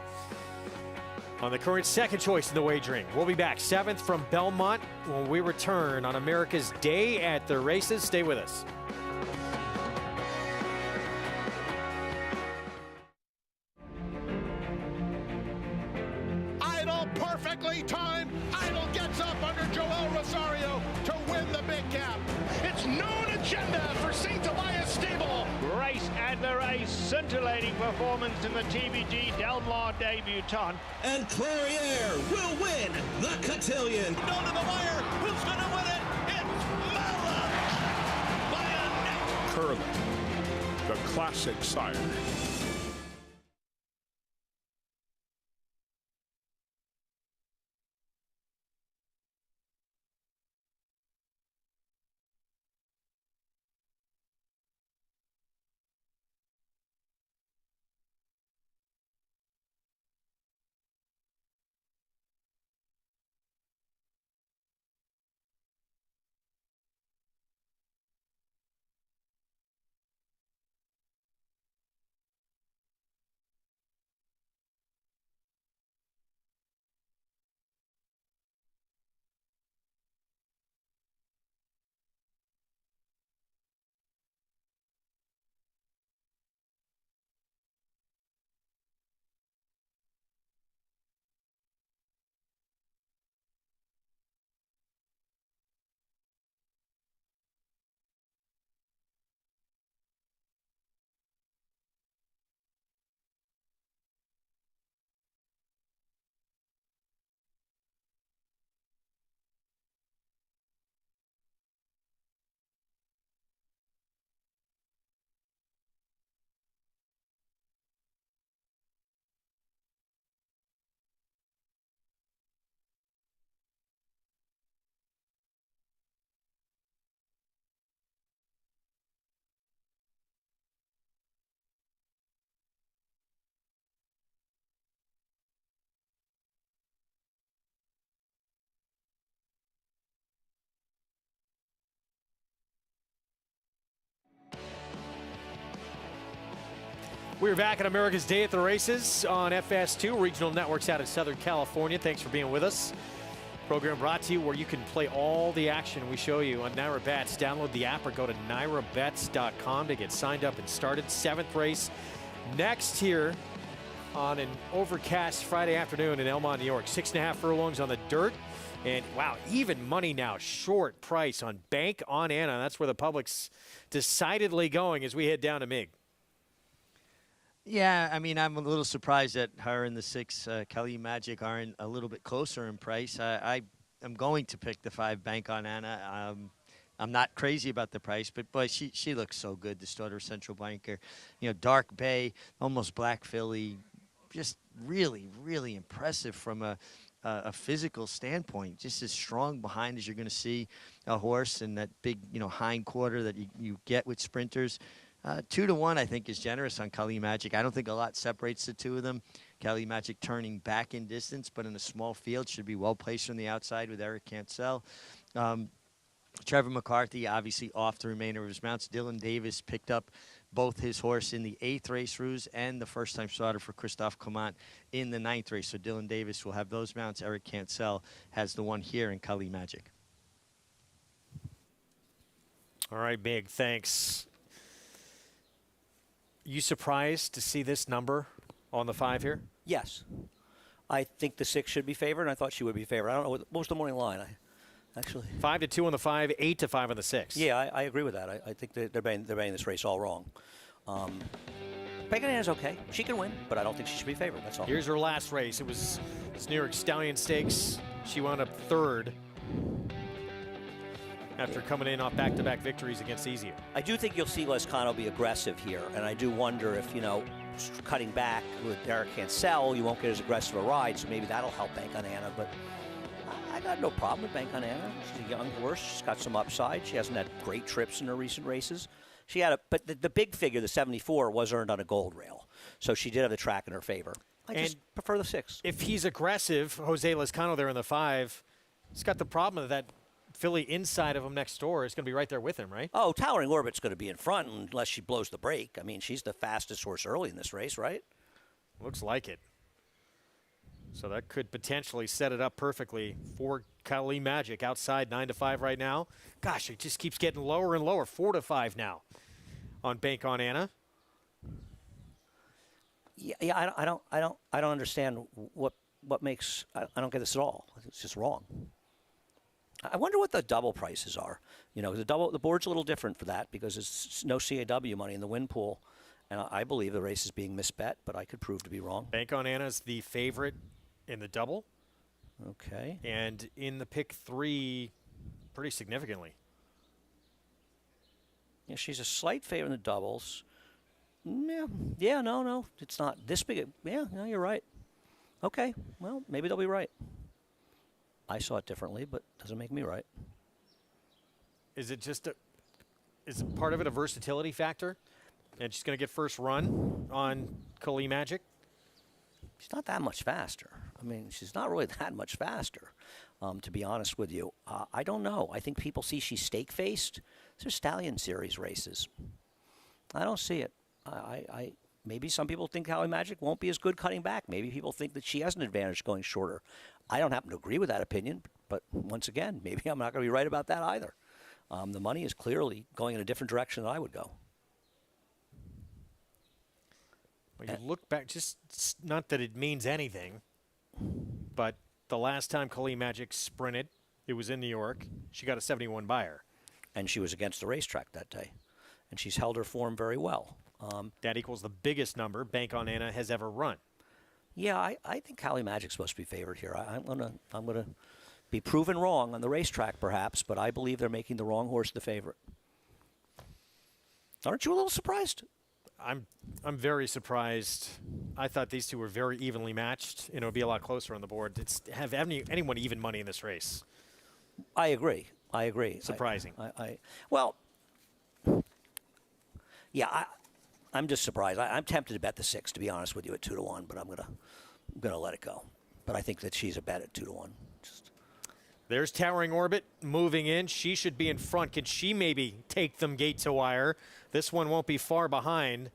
on the current second choice in the wagering. We'll be back 7th from Belmont when we return on America's Day at the Races. Stay with us. Idol perfectly timed. Idol gets up under Joel Rosario to win the big cap. It's known agenda for St. Elias Stable. Race at the race, scintillating performance in the TVG Del Mar debutante. And Clariere will win the cotillion. Down to the wire. Who's going to win it? It's Mala by a neck. Curling, the classic sire. We're back at America's Day at the Races on FS2, regional networks out of Southern California. Thanks for being with us. Program brought to you where you can play all the action we show you on Naira Bets. Download the app or go to nairabets.com to get signed up and started. 7th race next here on an overcast Friday afternoon in Elmont, New York. 6.5 furlongs on the dirt. And, wow, even money now, short price on Bank on Anna. That's where the public's decidedly going as we head down to Mig. Yeah, I mean, I'm a little surprised that her and the 6 Kali Magic aren't a little bit closer in price. I am going to pick the 5 Bank on Anna. I'm not crazy about the price, but boy, she looks so good. The starter central banker, you know, dark bay, almost black filly, just really, really impressive from a a physical standpoint, just as strong behind as you're going to see a horse, and that big, hind quarter that you get with sprinters. 2-1, I think, is generous on Kali Magic. I don't think a lot separates the two of them. Kali Magic turning back in distance, but in a small field, should be well placed from the outside with Eric Cancel. Trevor McCarthy, obviously, off the remainder of his mounts. Dylan Davis picked up both his horse in the 8th race ruse and the first-time starter for Christophe Clement in the 9th race. So Dylan Davis will have those mounts. Eric Cancel has the one here in Kali Magic. All right, Big, thanks. You surprised to see this number on the 5 here? Yes. I think the 6 should be favored, and I thought she would be favored. I don't know. What was the morning line? Actually, 5-2 on the 5, 8-5 on the 6. Yeah, I agree with that. I think they're betting this race all wrong. Preakness is okay. She can win, but I don't think she should be favored. That's all. Here's her last race. It was this New York Stallion Stakes. She wound up 3rd after coming in off back-to-back victories against Easier. I do think you'll see Lescano be aggressive here, and I do wonder if, cutting back with Eric Cancel, you won't get as aggressive a ride, so maybe that'll help Bank on Anna, but I got no problem with Bank on Anna. She's a young horse. She's got some upside. She hasn't had great trips in her recent races. She had but the big figure, the 74, was earned on a gold rail. So she did have the track in her favor. I just prefer the 6. If he's aggressive, Jose Lescano there in the 5, he's got the problem of that filly inside of him next door is going to be right there with him, right? Oh, Towering Orbit's going to be in front unless she blows the brake. I mean, she's the fastest horse early in this race, right? Looks like it. So that could potentially set it up perfectly for Kali Magic outside 9-5 right now. Gosh, it just keeps getting lower and lower. 4-5 now on Bank on Anna. Yeah, I don't understand what makes. I don't get this at all. It's just wrong. I wonder what the double prices are. The board's a little different for that because it's no CAW money in the win pool, and I believe the race is being misbet, but I could prove to be wrong. Bank on Anna's the favorite in the double. Okay. And in the pick 3, pretty significantly. Yeah, she's a slight favorite in the doubles. Yeah, no, it's not this big. Yeah, no, you're right. Okay, well, maybe they'll be right. I saw it differently, but it doesn't make me right. Is it part of it a versatility factor? And she's going to get first run on Kali Magic? She's not that much faster. I mean, she's not really that much faster, to be honest with you. I don't know. I think people see she's stake-faced. These are Stallion Series races. I don't see it. Maybe some people think Kali Magic won't be as good cutting back. Maybe people think that she has an advantage going shorter. I don't happen to agree with that opinion, but once again, maybe I'm not going to be right about that either. The money is clearly going in a different direction than I would go. Well, you look back, just not that it means anything, but the last time Kali Magic sprinted, it was in New York. She got a 71 buyer. And she was against the racetrack that day. And she's held her form very well. That equals the biggest number Bank on Anna has ever run. Yeah, I think Kali Magic's supposed to be favored here. I'm gonna be proven wrong on the racetrack, perhaps, but I believe they're making the wrong horse the favorite. Aren't you a little surprised? I'm very surprised. I thought these two were very evenly matched, and it would be a lot closer on the board. Have anyone even money in this race? I agree. Surprising. Well, yeah, I'm just surprised. I'm tempted to bet the 6, to be honest with you, at 2-1, but I'm gonna let it go. But I think that she's a bet at 2-1. There's Towering Orbit moving in. She should be in front. Can she maybe take them gate to wire? This one won't be far behind.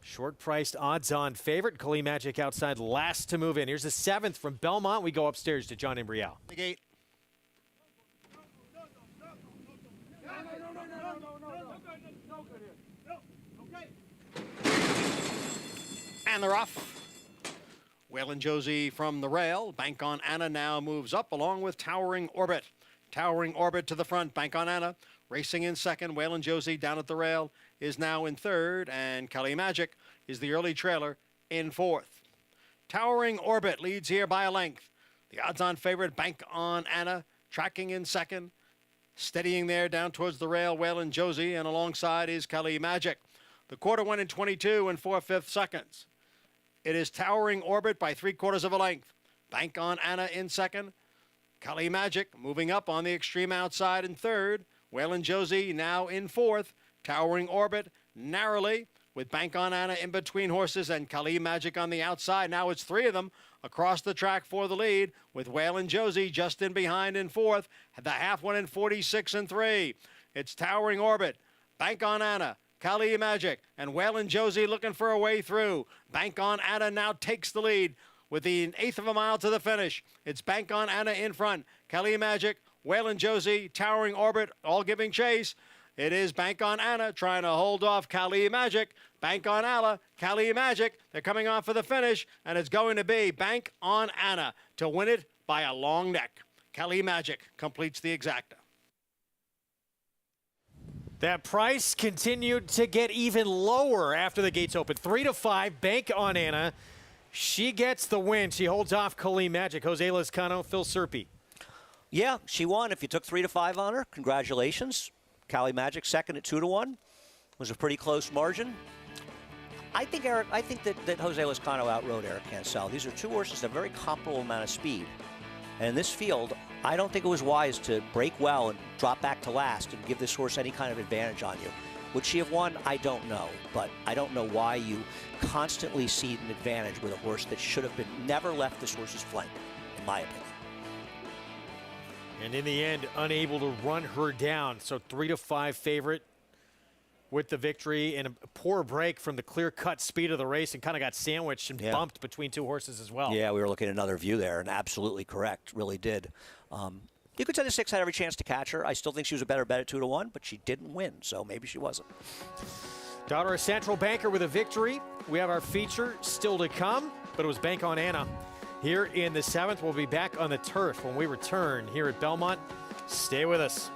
Short-priced odds-on favorite. Kali Magic outside, last to move in. Here's the 7th from Belmont. We go upstairs to John Imbrial. The gate. And they're off. Waylon Josie from the rail. Bank on Anna now moves up along with Towering Orbit. Towering Orbit to the front. Bank on Anna racing in second. Waylon Josie down at the rail is now in third. And Kali Magic is the early trailer in fourth. Towering Orbit leads here by a length. The odds-on favorite, Bank on Anna, tracking in second. Steadying there down towards the rail, Waylon Josie, and alongside is Kali Magic. The quarter went in 22 and 4/5 seconds. It is Towering Orbit by 3/4 of a length. Bank on Anna in second. Kali Magic moving up on the extreme outside in third. Waylon Josie now in fourth. Towering Orbit narrowly with Bank on Anna in between horses and Kali Magic on the outside. Now it's three of them across the track for the lead with Waylon Josie just in behind in fourth. The half one in 46 and 3. It's Towering Orbit, Bank on Anna, Kali Magic, and Waylon Josie looking for a way through. Bank on Anna now takes the lead with the 1/8 of a mile to the finish. It's Bank on Anna in front. Kali Magic, Waylon Josie, Towering Orbit, all giving chase. It is Bank on Anna trying to hold off Kali Magic. Bank on Anna, Kali Magic. They're coming on for the finish, and it's going to be Bank on Anna to win it by a long neck. Kali Magic completes the exacta. That price continued to get even lower after the gates opened. 3-5, Bank on Anna. She gets the win. She holds off Kali Magic. Jose Lezcano, Phil Serpy. Yeah, she won. If you took 3-5 on her, congratulations. Kali Magic second at 2-1. Was a pretty close margin. I think that Jose Lezcano outrode Eric Cancel. These are two horses that have a very comparable amount of speed. And in this field, I don't think it was wise to break well and drop back to last and give this horse any kind of advantage on you. Would she have won? I don't know. But I don't know why you constantly cede an advantage with a horse that should have never left this horse's flank, in my opinion. And in the end, unable to run her down. So 3-5 favorite with the victory, and a poor break from the clear-cut speed of the race, and kind of got sandwiched and bumped between two horses as well. Yeah, we were looking at another view there, and absolutely correct, really did. You could say the 6 had every chance to catch her. I still think she was a better bet at 2-1, but she didn't win, so maybe she wasn't. Daughter of Central Banker with a victory. We have our feature still to come, but it was Bank on Anna. Here in the 7th, we'll be back on the turf when we return here at Belmont. Stay with us.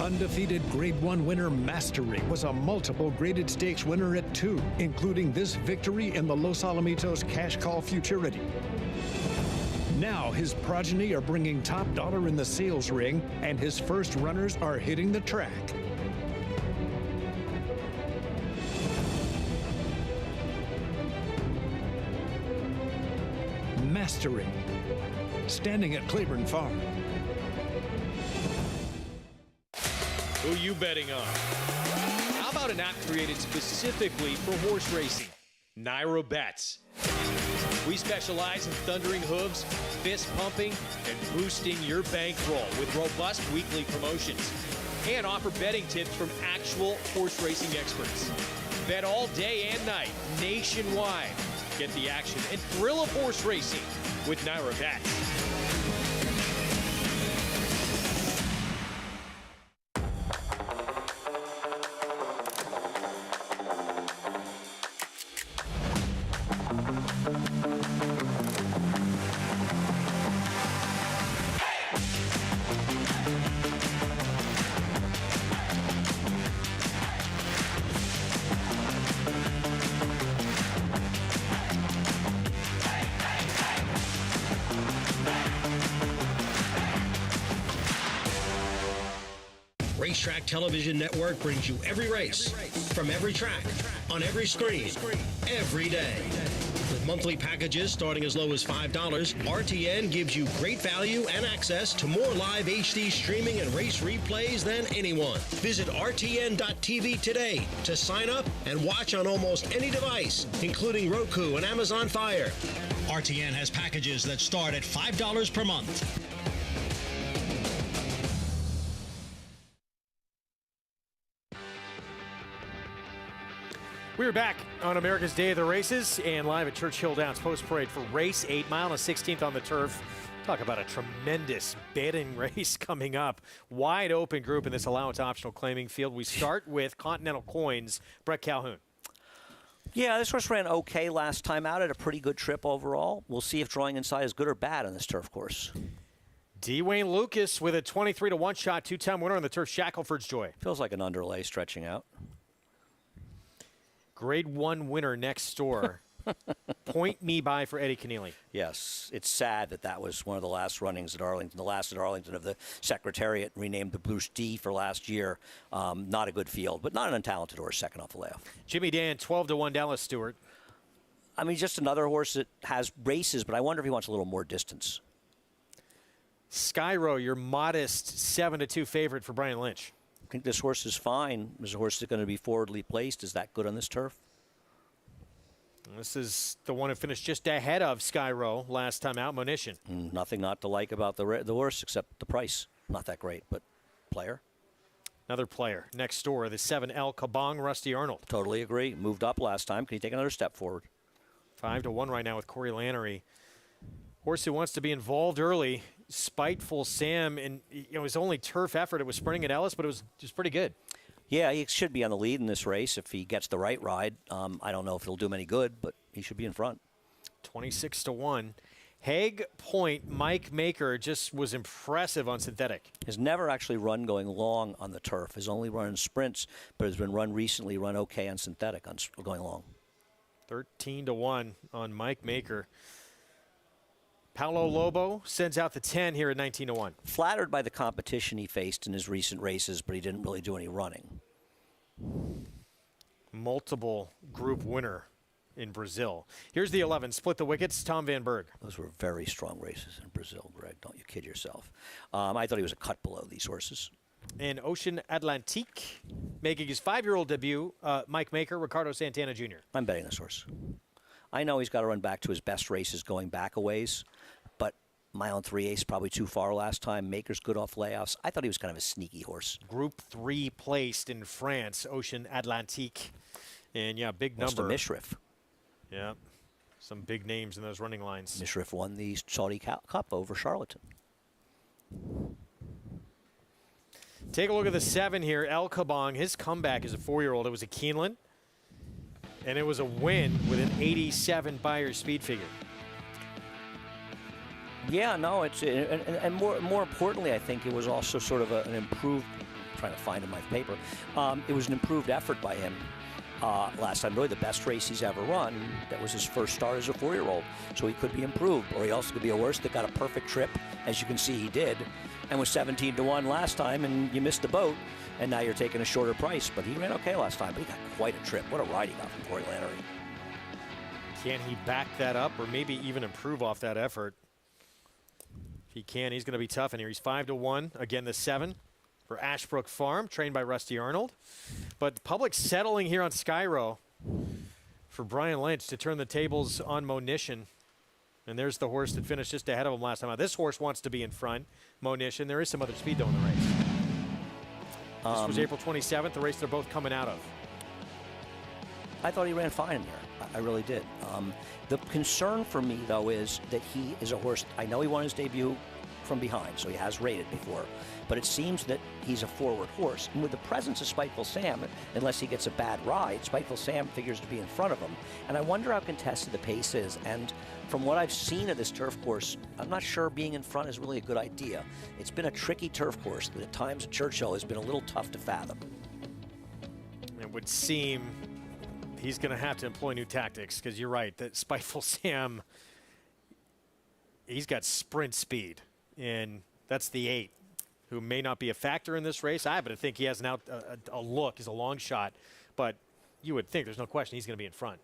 Undefeated Grade 1 winner Mastery was a multiple graded stakes winner at 2, including this victory in the Los Alamitos Cash Call Futurity. Now his progeny are bringing top dollar in the sales ring, and his first runners are hitting the track. Mastery, standing at Claiborne Farm. Who you betting on? How about an app created specifically for horse racing? Naira Bets. We specialize in thundering hooves, fist pumping, and boosting your bankroll with robust weekly promotions. And offer betting tips from actual horse racing experts. Bet all day and night, nationwide. Get the action and thrill of horse racing with Naira Bets. Racetrack Television Network brings you every race, from every track, on every screen, every day. With monthly packages starting as low as $5, RTN gives you great value and access to more live HD streaming and race replays than anyone. Visit RTN.tv today to sign up and watch on almost any device, including Roku and Amazon Fire. RTN has packages that start at $5 per month. We're back on America's Day of the Races and live at Churchill Downs Post Parade for race 8, mile and 16th on the turf. Talk about a tremendous betting race coming up. Wide open group in this allowance optional claiming field. We start with Continental Coins, Brett Calhoun. Yeah, this horse ran okay last time out, at a pretty good trip overall. We'll see if drawing inside is good or bad on this turf course. Dwayne Lucas with a 23-1 shot, 2-time winner on the turf, Shackelford's Joy. Feels like an underlay stretching out. Grade 1 winner next door. Point me by for Eddie Keneally. Yes, it's sad that was one of the last runnings at Arlington, the last at Arlington of the Secretariat, renamed the Bruce D for last year. Not a good field, but not an untalented horse, second off the layoff. Jimmy Dan, 12-1 Dallas Stewart. I mean, just another horse that has races, but I wonder if he wants a little more distance. Skyro, your modest 7-2 favorite for Brian Lynch. I think this horse is fine. This horse is going to be forwardly placed. Is that good on this turf? This is the one who finished just ahead of Skyro last time out, Monition. Nothing not to like about the horse except the price. Not that great, but player. Another player next door, the 7 El Kabong, Rusty Arnold. Totally agree. Moved up last time. Can he take another step forward? 5-1 right now with Corey Lannery. Horse who wants to be involved early. Spiteful Sam, and his only turf effort, it was sprinting at Ellis, but it was just pretty good. Yeah, he should be on the lead in this race if he gets the right ride. I don't know if it'll do him any good, but he should be in front. 26-1. Hague Point, Mike Maker just was impressive on synthetic. Has never actually run going long on the turf. Has only run in sprints, but has been run okay on synthetic on going long. 13-1 on Mike Maker. Paulo Lobo sends out the 10 here at 19-1. Flattered by the competition he faced in his recent races, but he didn't really do any running. Multiple group winner in Brazil. Here's the 11. Split the wickets, Tom Van Berg. Those were very strong races in Brazil, Greg. Don't you kid yourself. I thought he was a cut below these horses. And Ocean Atlantique making his 5-year-old debut, Mike Maker, Ricardo Santana Jr. I'm betting this horse. I know he's got to run back to his best races going back a ways, but Mile and 3/8 probably too far last time. Maker's good off layoffs. I thought he was kind of a sneaky horse. Group 3 placed in France, Ocean Atlantique. And, yeah, big number. Mishrif. Yeah, some big names in those running lines. Mishrif won the Saudi Cup over Charlatan. Take a look at the 7 here, El Kabong. His comeback as a 4-year-old. It was a Keeneland. And it was a win with an 87 Beyer speed figure. Yeah, no, it's and more importantly, I think it was also sort of an improved. I'm trying to find in my paper. It was an improved effort by him last time. Really, the best race he's ever run. That was his first start as a 4-year-old. So he could be improved, or he also could be a horse that got a perfect trip, as you can see he did, and was 17-1 last time, and you missed the boat. And now you're taking a shorter price, but he ran okay last time. But he got quite a trip. What a ride he got from Corey Lannery. Can he back that up or maybe even improve off that effort? If he can, he's going to be tough in here. He's 5-1. Again, the 7 for Ashbrook Farm, trained by Rusty Arnold. But the public settling here on Skyro for Brian Lynch to turn the tables on Monition. And there's the horse that finished just ahead of him last time out. This horse wants to be in front, Monition. There is some other speed, though, in the race. This was April 27th, the race they're both coming out of. I thought he ran fine in here. I really did. The concern for me, though, is that he is a horse. I know he won his debut from behind, so he has rated before. But it seems that he's a forward horse. And with the presence of Spiteful Sam, unless he gets a bad ride, Spiteful Sam figures to be in front of him. And I wonder how contested the pace is. And from what I've seen of this turf course, I'm not sure being in front is really a good idea. It's been a tricky turf course that at times at Churchill has been a little tough to fathom. It would seem he's going to have to employ new tactics, because you're right, that Spiteful Sam, he's got sprint speed, and that's the 8, who may not be a factor in this race. I happen to think he has an a look. He's a long shot, but you would think there's no question he's going to be in front.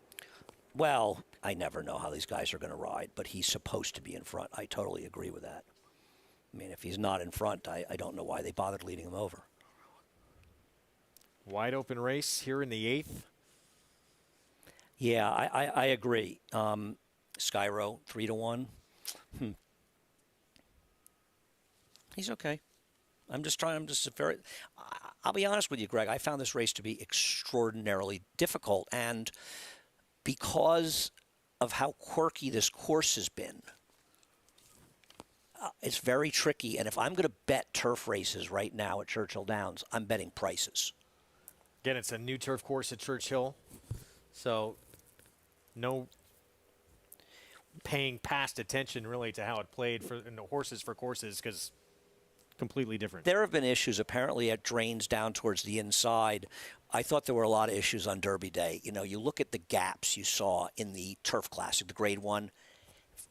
Well, I never know how these guys are going to ride, but he's supposed to be in front. I totally agree with that. I mean, if he's not in front, I don't know why they bothered leading him over. Wide open race here in the 8th. Yeah, I agree. Skyro, 3-1. He's okay. I'll be honest with you, Greg. I found this race to be extraordinarily difficult, and because of how quirky this course has been, it's very tricky. And if I'm going to bet turf races right now at Churchill Downs, I'm betting prices. Again, it's a new turf course at Churchill, so no paying past attention really to how it played in the horses for courses, because completely different. There have been issues apparently at drains down towards the inside I thought there were a lot of issues on Derby Day. You know, you look at the gaps you saw in the Turf Classic, the Grade 1.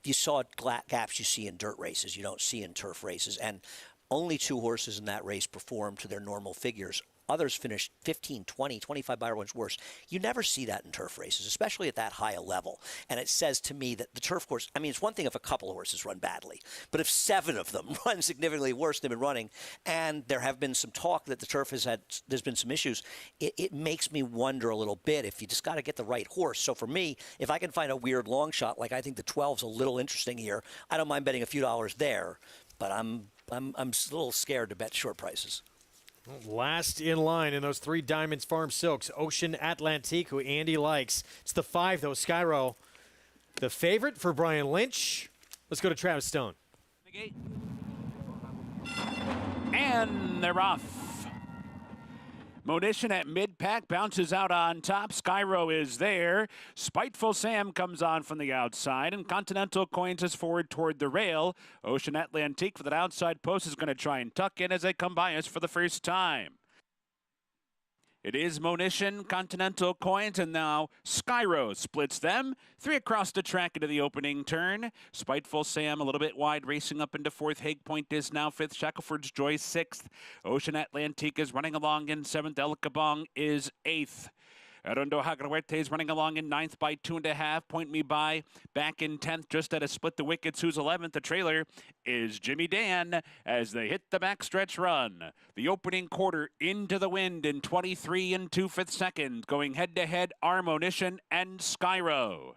You saw gaps you see in dirt races you don't see in turf races. And only 2 horses in that race performed to their normal figures. Others finished 15, 20, 25 by ones worse. You never see that in turf races, especially at that high a level. And it says to me that the turf course, I mean, it's one thing if a couple of horses run badly, but if 7 of them run significantly worse than they've been running, and there have been some talk that the turf there's been some issues, it makes me wonder a little bit if you just got to get the right horse. So for me, if I can find a weird long shot, like I think the 12's a little interesting here, I don't mind betting a few dollars there, but I'm a little scared to bet short prices. Last in line in those 3 Diamonds Farm Silks, Ocean Atlantique, who Andy likes. It's the 5, though, Skyro. The favorite for Brian Lynch. Let's go to Travis Stone. And they're off. Monition at mid-pack bounces out on top. Skyro is there. Spiteful Sam comes on from the outside, and Continental Coins is forward toward the rail. Ocean Atlantique for that outside post is going to try and tuck in as they come by us for the first time. It is Monition, Continental Coins, and now Skyro splits them. 3 across the track into the opening turn. Spiteful Sam a little bit wide, racing up into 4th. Hague Point is now 5th. Shackelford's Joy 6th. Ocean Atlantique is running along in 7th. El Kabong is 8th. Arundo Hagaruete is running along in 9th by 2.5. Point Me By back in 10th, just at a split the wickets. Who's 11th? The trailer is Jimmy Dan as they hit the backstretch run. The opening quarter into the wind in 23 and 2/5 seconds. Going head-to-head are Monition and Skyro.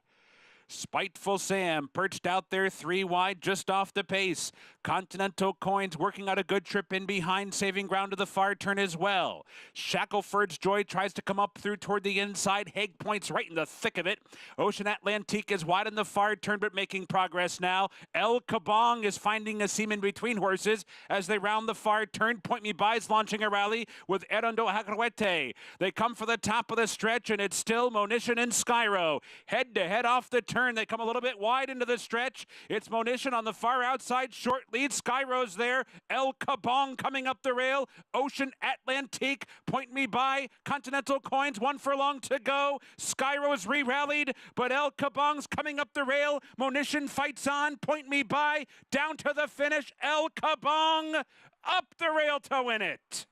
Spiteful Sam perched out there 3 wide, just off the pace. Continental Coins working out a good trip in behind, saving ground to the far turn as well. Shackelford's Joy tries to come up through toward the inside. Hague Point's right in the thick of it. Ocean Atlantique is wide in the far turn, but making progress now. El Kabong is finding a seam in between horses as they round the far turn. Point Me By is launching a rally with Arundo Hagaruete. They come for the top of the stretch, and it's still Monition and Skyro. Head-to-head off the turn. They come a little bit wide into the stretch. It's Monition on the far outside. Short lead. Skyro's there. El Kabong coming up the rail. Ocean Atlantique. Point Me By. Continental Coins. 1 furlong to go. Skyro's re-rallied, but El Kabong's coming up the rail. Monition fights on. Point Me By. Down to the finish. El Kabong up the rail to win it.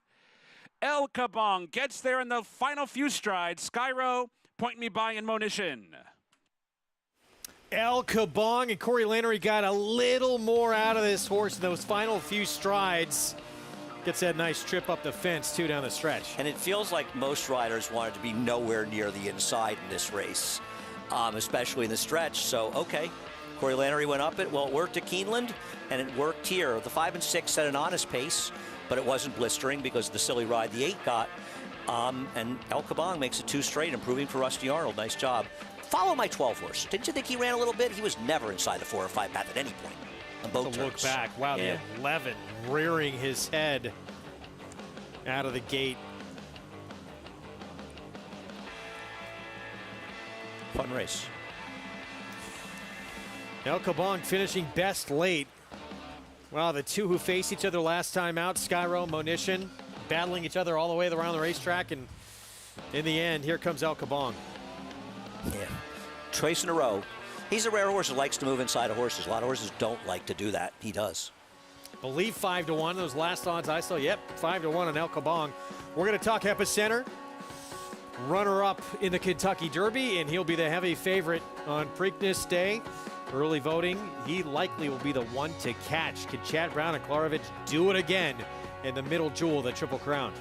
El Kabong gets there in the final few strides. Skyro, Point Me By, and Monition. El Kabong and Corey Lannery got a little more out of this horse in those final few strides. Gets that nice trip up the fence, too, down the stretch. And it feels like most riders wanted to be nowhere near the inside in this race, especially in the stretch. So, okay, Corey Lannery went up it. Well, it worked at Keeneland, and it worked here. The 5 and 6 set an honest pace, but it wasn't blistering because of the silly ride the 8 got. And El Kabong makes it 2 straight, improving for Rusty Arnold. Nice job. Follow my 12 horse. Didn't you think he ran a little bit? He was never inside the 4 or 5 path at any point on both turns. Look back. Wow, yeah. The 11 rearing his head out of the gate. Fun race. El Kabong finishing best late. Wow, the 2 who faced each other last time out, Skyro, Monition, battling each other all the way around the racetrack, and in the end, here comes El Kabong. Yeah, twice in a row. He's a rare horse that likes to move inside of horses. A lot of horses don't like to do that. He does. Believe 5-1. Those last odds I saw, yep, 5-1 on El Kabong. We're going to talk Epicenter. Runner-up in the Kentucky Derby, and he'll be the heavy favorite on Preakness Day. Early voting, he likely will be the one to catch. Can Chad Brown and Klarovich do it again in the middle jewel of the Triple Crown?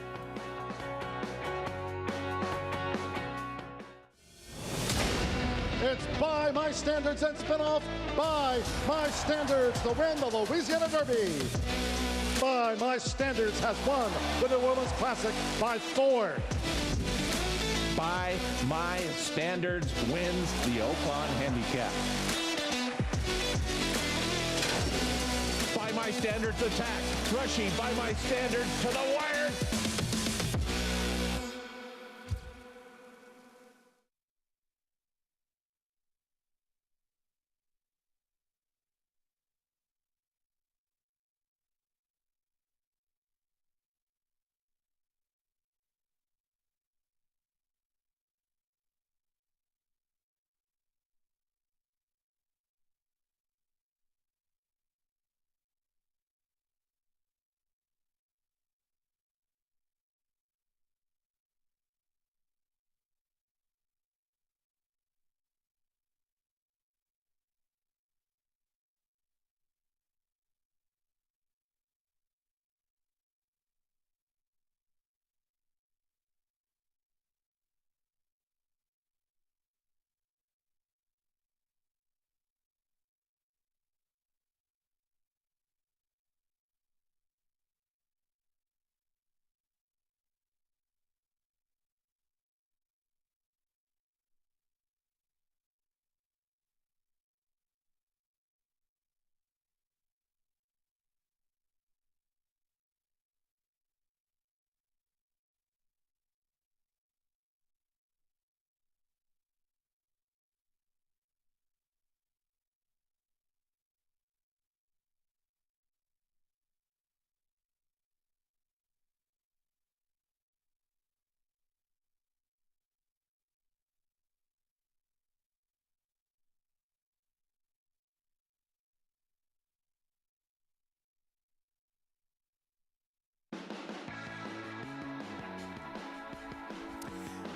It's By My Standards and spinoff By My Standards to win the Louisiana Derby. By My Standards has won the Women's Classic by 4. By My Standards wins the Oakland Handicap. By My Standards attack, rushing By My Standards to the wire.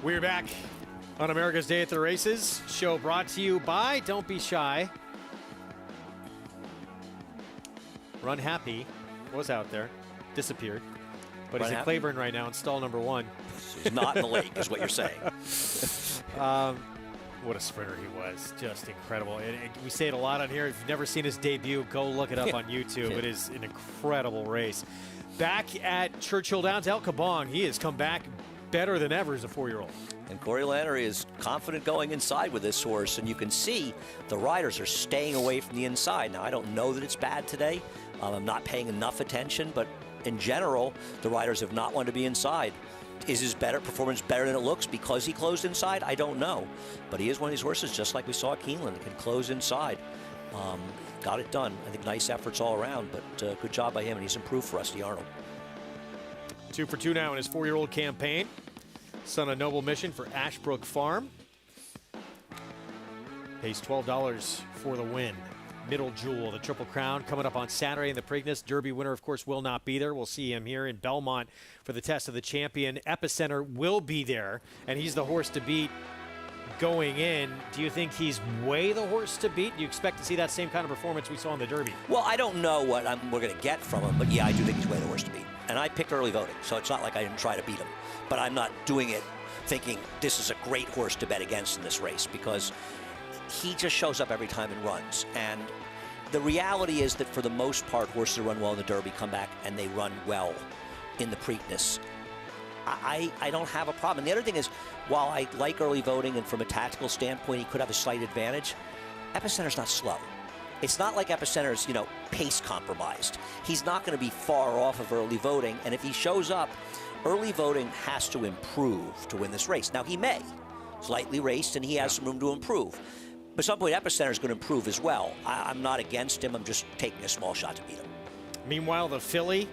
We're back on America's Day at the Races. Show brought to you by Don't Be Shy. Run Happy was out there, disappeared. But he's at Claiborne right now in stall number 1. He's not in the lake, is what you're saying. What a sprinter he was. Just incredible. And we say it a lot on here. If you've never seen his debut, go look it up on YouTube. It is an incredible race. Back at Churchill Downs, El Kabong, he has come back better than ever as a 4-year-old. And Corey Lannery is confident going inside with this horse, and you can see the riders are staying away from the inside. Now, I don't know that it's bad today. I'm not paying enough attention, but in general, the riders have not wanted to be inside. Is his performance better than it looks because he closed inside? I don't know. But he is one of these horses, just like we saw at Keeneland, that can close inside. Got it done. I think nice efforts all around, but good job by him, and he's improved for Rusty Arnold. 2 for 2 now in his 4-year-old campaign. Son of Noble Mission for Ashbrook Farm. Pays $12 for the win. Middle Jewel, the Triple Crown, coming up on Saturday in the Preakness. Derby winner, of course, will not be there. We'll see him here in Belmont for the test of the champion. Epicenter will be there, and he's the horse to beat going in. Do you think he's way the horse to beat? Do you expect to see that same kind of performance we saw in the Derby? Well, I don't know what we're going to get from him, but yeah, I do think he's way the horse to beat. And I picked early voting, so it's not like I didn't try to beat him. But I'm not doing it thinking this is a great horse to bet against in this race, because he just shows up every time and runs. And the reality is that for the most part, horses that run well in the Derby come back and they run well in the Preakness. I don't have a problem. And the other thing is, while I like early voting and from a tactical standpoint he could have a slight advantage, Epicenter's not slow. It's not like Epicenter's, pace compromised. He's not going to be far off of early voting, and if he shows up, early voting has to improve to win this race. Now, he may. It's lightly raced, and he has some room to improve. But at some point, Epicenter is going to improve as well. I'm not against him. I'm just taking a small shot to beat him. Meanwhile, the filly,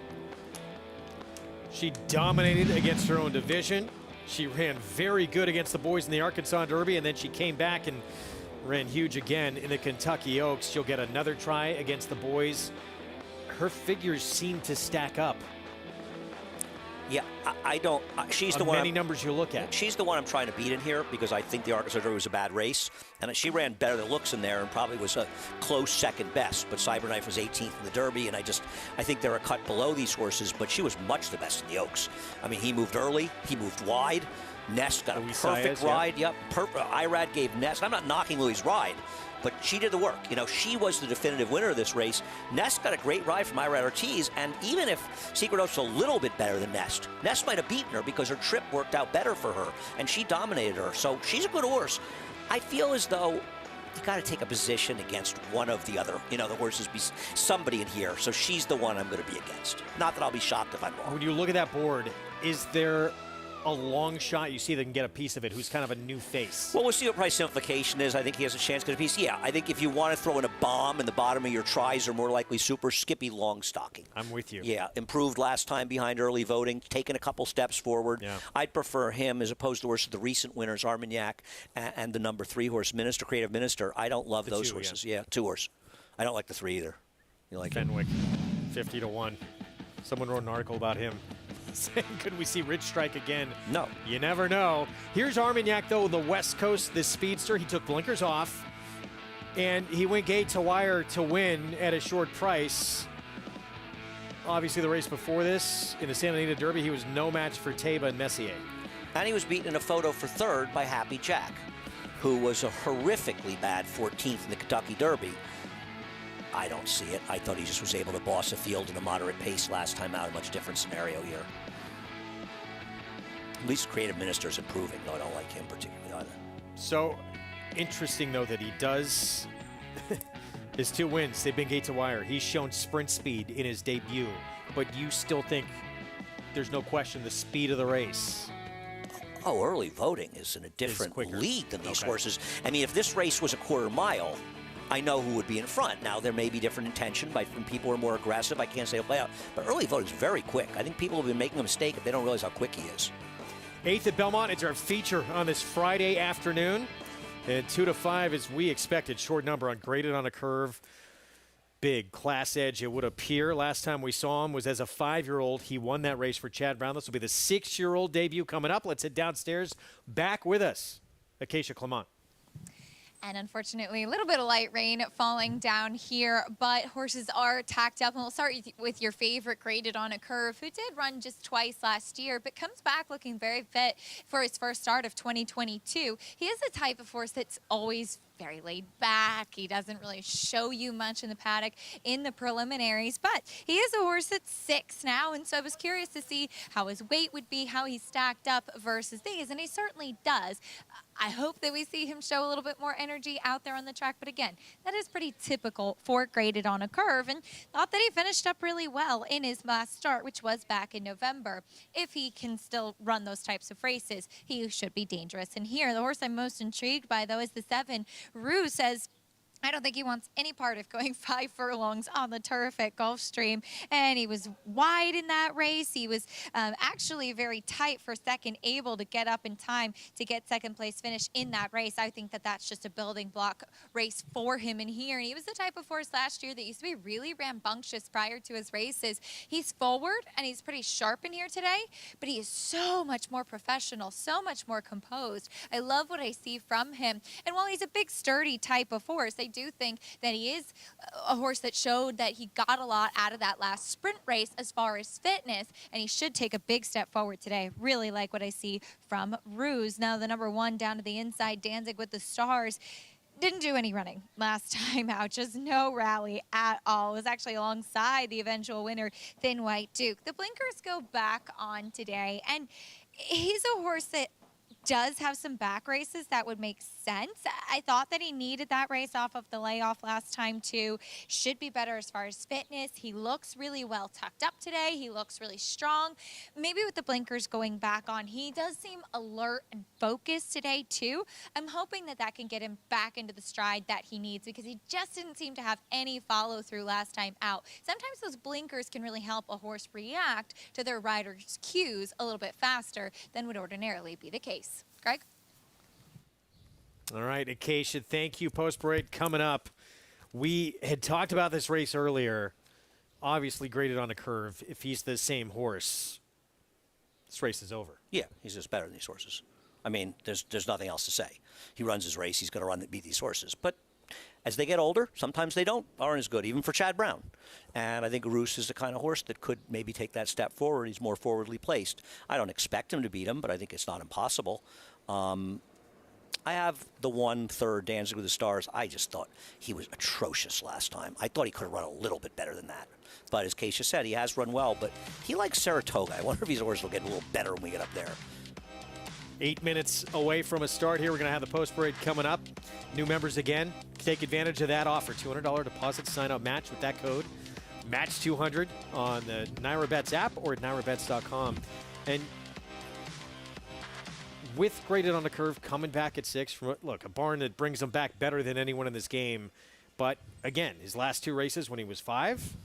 she dominated against her own division. She ran very good against the boys in the Arkansas Derby, and then she came back and ran huge again in the Kentucky Oaks. She'll get another try against the boys. Her figures seem to stack up. Yeah, I don't. She's the one. Many numbers you look at. She's the one I'm trying to beat in here because I think the Arkansas Derby was a bad race, and she ran better than looks in there and probably was a close second best. But Cyberknife was 18th in the Derby, and I think they're a cut below these horses. But she was much the best in the Oaks. I mean, he moved early, he moved wide. Nest got a perfect ride. Yep, Irad gave Nest. I'm not knocking Louis' ride, but she did the work. She was the definitive winner of this race. Nest got a great ride from Irad Ortiz, and even if Secret Oath's a little bit better than Nest might have beaten her because her trip worked out better for her, and she dominated her. So she's a good horse. I feel as though you got to take a position against one of the other. The horses be somebody in here. So she's the one I'm going to be against. Not that I'll be shocked if I'm wrong. When you look at that board, is there a long shot you see that can get a piece of it who's kind of a new face? Well, we'll see what Price Simplification is. I think he has a chance to get a piece. Yeah, I think if you want to throw in a bomb in the bottom of your tries are more likely Super Skippy Longstocking. I'm with you. Yeah, improved last time behind early voting, taken a couple steps forward. Yeah. I'd prefer him as opposed to the recent winners, Armagnac and the number 3 horse, Minister, Creative Minister. I don't love those horses. Yeah, 2 horse. I don't like the 3 either. You like Fenwick, 50-1. Someone wrote an article about him saying, could we see Rich Strike again? No. You never know. Here's Armagnac, though, the West Coast, this speedster. He took blinkers off, and he went gate to wire to win at a short price. Obviously, the race before this, in the Santa Anita Derby, he was no match for Taba and Messier. And he was beaten in a photo for 3rd by Happy Jack, who was a horrifically bad 14th in the Kentucky Derby. I don't see it. I thought he just was able to boss a field at a moderate pace last time out. A much different scenario here. At least Creative Minister is improving, though I don't like him particularly either. So interesting, though, that he does his 2 wins. They've been gate to wire. He's shown sprint speed in his debut, but you still think there's no question the speed of the race. Oh, early voting is in a different league than these horses. I mean, if this race was a quarter mile, I know who would be in front. Now, there may be different intention when people are more aggressive. I can't say it'll play out. But early voting is very quick. I think people have been making a mistake if they don't realize how quick he is. 8th at Belmont. It's our feature on this Friday afternoon. And 2 to 5, as we expected, short number on Graded on a Curve. big class edge, it would appear. Last time we saw him was as a 5-year-old. He won that race for Chad Brown. This will be the 6-year-old debut coming up. Let's head downstairs. Back with us, Acacia Clement. And unfortunately, a little bit of light rain falling down here, but horses are tacked up. And we'll start with your favorite, Graded on a Curve, who did run just twice last year, but comes back looking very fit for his first start of 2022. He is the type of horse that's always very laid back. He doesn't really show you much in the paddock in the preliminaries, but he is a horse that's 6 now, and so I was curious to see how his weight would be, how he stacked up versus these, and he certainly does. I hope that we see him show a little bit more energy out there on the track, but again, that is pretty typical for Graded on a Curve, and thought that he finished up really well in his last start, which was back in November. If he can still run those types of races, he should be dangerous. And here, the horse I'm most intrigued by, though, is the 7. Rue says, I don't think he wants any part of going 5 furlongs on the turf at Gulfstream. And he was wide in that race. He was actually very tight for second, able to get up in time to get second place finish in that race. I think that that's just a building block race for him in here. And he was the type of horse last year that used to be really rambunctious prior to his races. He's forward and he's pretty sharp in here today, but he is so much more professional, so much more composed. I love what I see from him. And while he's a big, sturdy type of horse, I do think that he is a horse that showed that he got a lot out of that last sprint race as far as fitness, and he should take a big step forward today. Really like what I see from Ruse. Now the number 1 down to the inside, Danzig with the Stars. Didn't do any running last time out, just no rally at all. It was actually alongside the eventual winner, Thin White Duke. The blinkers go back on today, and he's a horse that does have some back races that would make sense. I thought that he needed that race off of the layoff last time too. Should be better as far as fitness. He looks really well tucked up today. He looks really strong. Maybe with the blinkers going back on, he does seem alert and focused today too. I'm hoping that that can get him back into the stride that he needs, because he just didn't seem to have any follow through last time out. Sometimes those blinkers can really help a horse react to their rider's cues a little bit faster than would ordinarily be the case. Greg? All right, Acacia, thank you. Post-parade coming up. We had talked about this race earlier. Obviously Graded on a Curve. If he's the same horse, this race is over. Yeah, he's just better than these horses. I mean, there's nothing else to say. He runs his race. He's going to beat these horses. But as they get older, sometimes they aren't as good, even for Chad Brown. And I think Roos is the kind of horse that could maybe take that step forward. He's more forwardly placed. I don't expect him to beat him, but I think it's not impossible. I have the 1/3 Danzig with the Stars. I just thought he was atrocious last time. I thought he could have run a little bit better than that. But as Keisha said, he has run well, but he likes Saratoga. I wonder if his horse will get a little better when we get up there. 8 minutes away from a start here. We're going to have the post parade coming up. New members again, take advantage of that offer. $200 deposit sign-up match with that code. Match 200 on the NyraBets app or at nyrabets.com. And with Graded on the Curve coming back at 6, from look, a barn that brings him back better than anyone in this game. But again, his last 2 races when he was 5,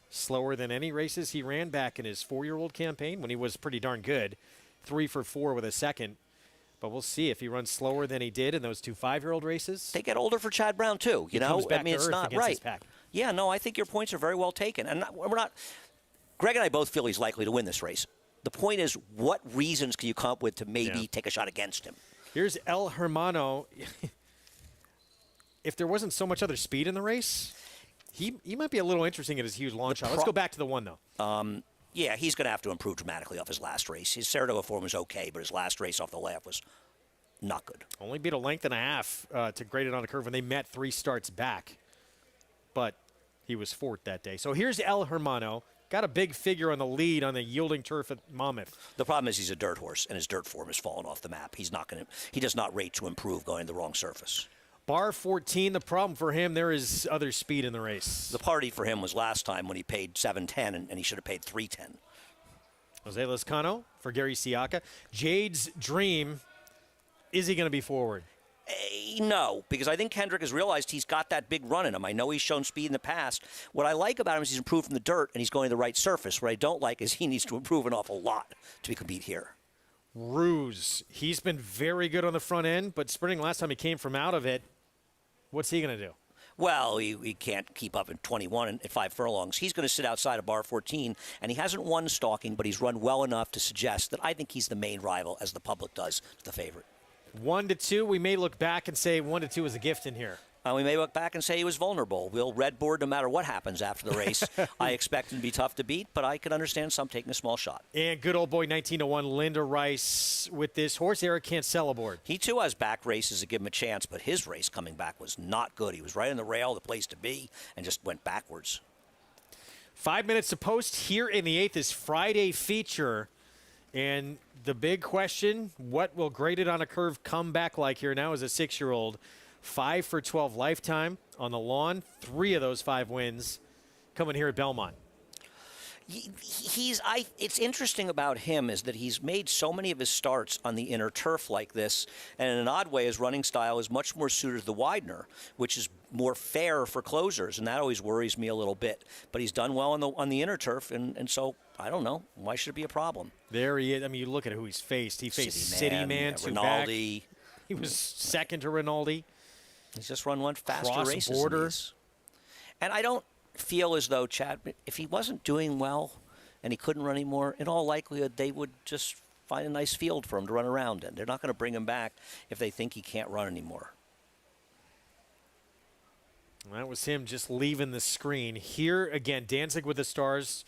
slower than any races he ran back in his 4-year-old campaign when he was pretty darn good. 3 for 4 with a second. But we'll see if he runs slower than he did in those 2 5-year-old races. They get older for Chad Brown too. You know, I mean, it's not right. Yeah, no, I think your points are very well taken. And we're not. Greg and I both feel he's likely to win this race. The point is, what reasons can you come up with to maybe take a shot against him? Here's El Hermano. If there wasn't so much other speed in the race, he might be a little interesting at his huge long shot. Let's go back to the 1, though. Yeah, he's going to have to improve dramatically off his last race. His Saratoga form was okay, but his last race off the layup was not good. Only beat a length and a half to Graded on a Curve when they met 3 starts back. But he was 4th that day. So here's El Hermano. Got a big figure on the lead on the yielding turf at Monmouth. The problem is he's a dirt horse, and his dirt form has fallen off the map. He's not going to. He does not rate to improve going to the wrong surface. Bar 14, the problem for him, there is other speed in the race. The party for him was last time when he paid $7.10, and he should have paid $3.10. Jose Lezcano for Gary Siaka. Jade's Dream, is he going to be forward? No, because I think Kendrick has realized he's got that big run in him. I know he's shown speed in the past. What I like about him is he's improved from the dirt, and he's going to the right surface. What I don't like is he needs to improve an awful lot to be compete here. Ruse, he's been very good on the front end, but sprinting last time he came from out of it, what's he going to do? Well, he can't keep up in 21 at 5 furlongs. He's going to sit outside of bar 14, and he hasn't won stalking, but he's run well enough to suggest that I think he's the main rival, as the public does, to the favorite. 1-2. We may look back and say 1-2 is a gift in here. We may look back and say he was vulnerable. We'll red board no matter what happens after the race. I expect him to be tough to beat, but I could understand some taking a small shot. And good old boy 19-1 Linda Rice with this horse. Eric Cancel aboard. He, too, has back races that give him a chance, but his race coming back was not good. He was right on the rail, the place to be, and just went backwards. 5 minutes to post here in the 8th is Friday feature. And the big question, what will Graded on a Curve come back like here now as a 6-year-old? 5 for 12 lifetime on the lawn. 3 of those 5 wins coming here at Belmont. It's interesting about him is that he's made so many of his starts on the inner turf like this, and in an odd way, his running style is much more suited to the Widener, which is more fair for closers, and that always worries me a little bit. But he's done well on the inner turf, and so I don't know. Why should it be a problem? There he is. I mean, you look at who he's faced. He faced City Man, Rinaldi. He was second to Rinaldi. He's just run one faster Cross races border. than these. And I don't feel as though, Chad, if he wasn't doing well and he couldn't run anymore, in all likelihood they would just find a nice field for him to run around in. They're not going to bring him back if they think he can't run anymore. That was him just leaving the screen. Here again, Danzig with the Stars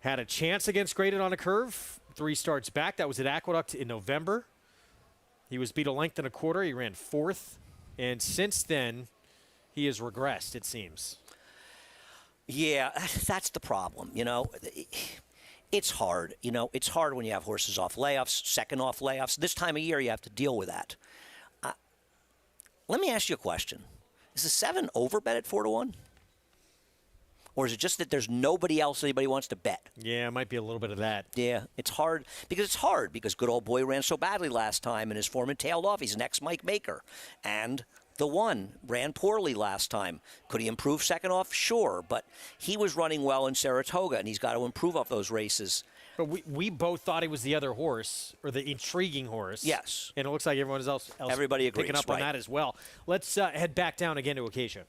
had a chance against Graded on a Curve. 3 starts back. That was at Aqueduct in November. He was beat a length and a quarter. He ran 4th. And since then, he has regressed, it seems. Yeah, that's the problem. You know, it's hard. You know, it's hard when you have horses off layoffs, second off layoffs. This time of year, you have to deal with that. Let me ask you a question. Is the 7 overbet at 4-1? Or is it just that there's nobody else anybody wants to bet? Yeah, it might be a little bit of that. Yeah, it's hard because good old boy ran so badly last time and his form had tailed off. He's an ex-Mike Maker. And the 1 ran poorly last time. Could he improve second off? Sure, but he was running well in Saratoga, and he's got to improve off those races. But we both thought he was the other horse, or the intriguing horse. Yes. And it looks like everyone else Everybody agrees, picking up on that as well. Let's head back down again to Acacia.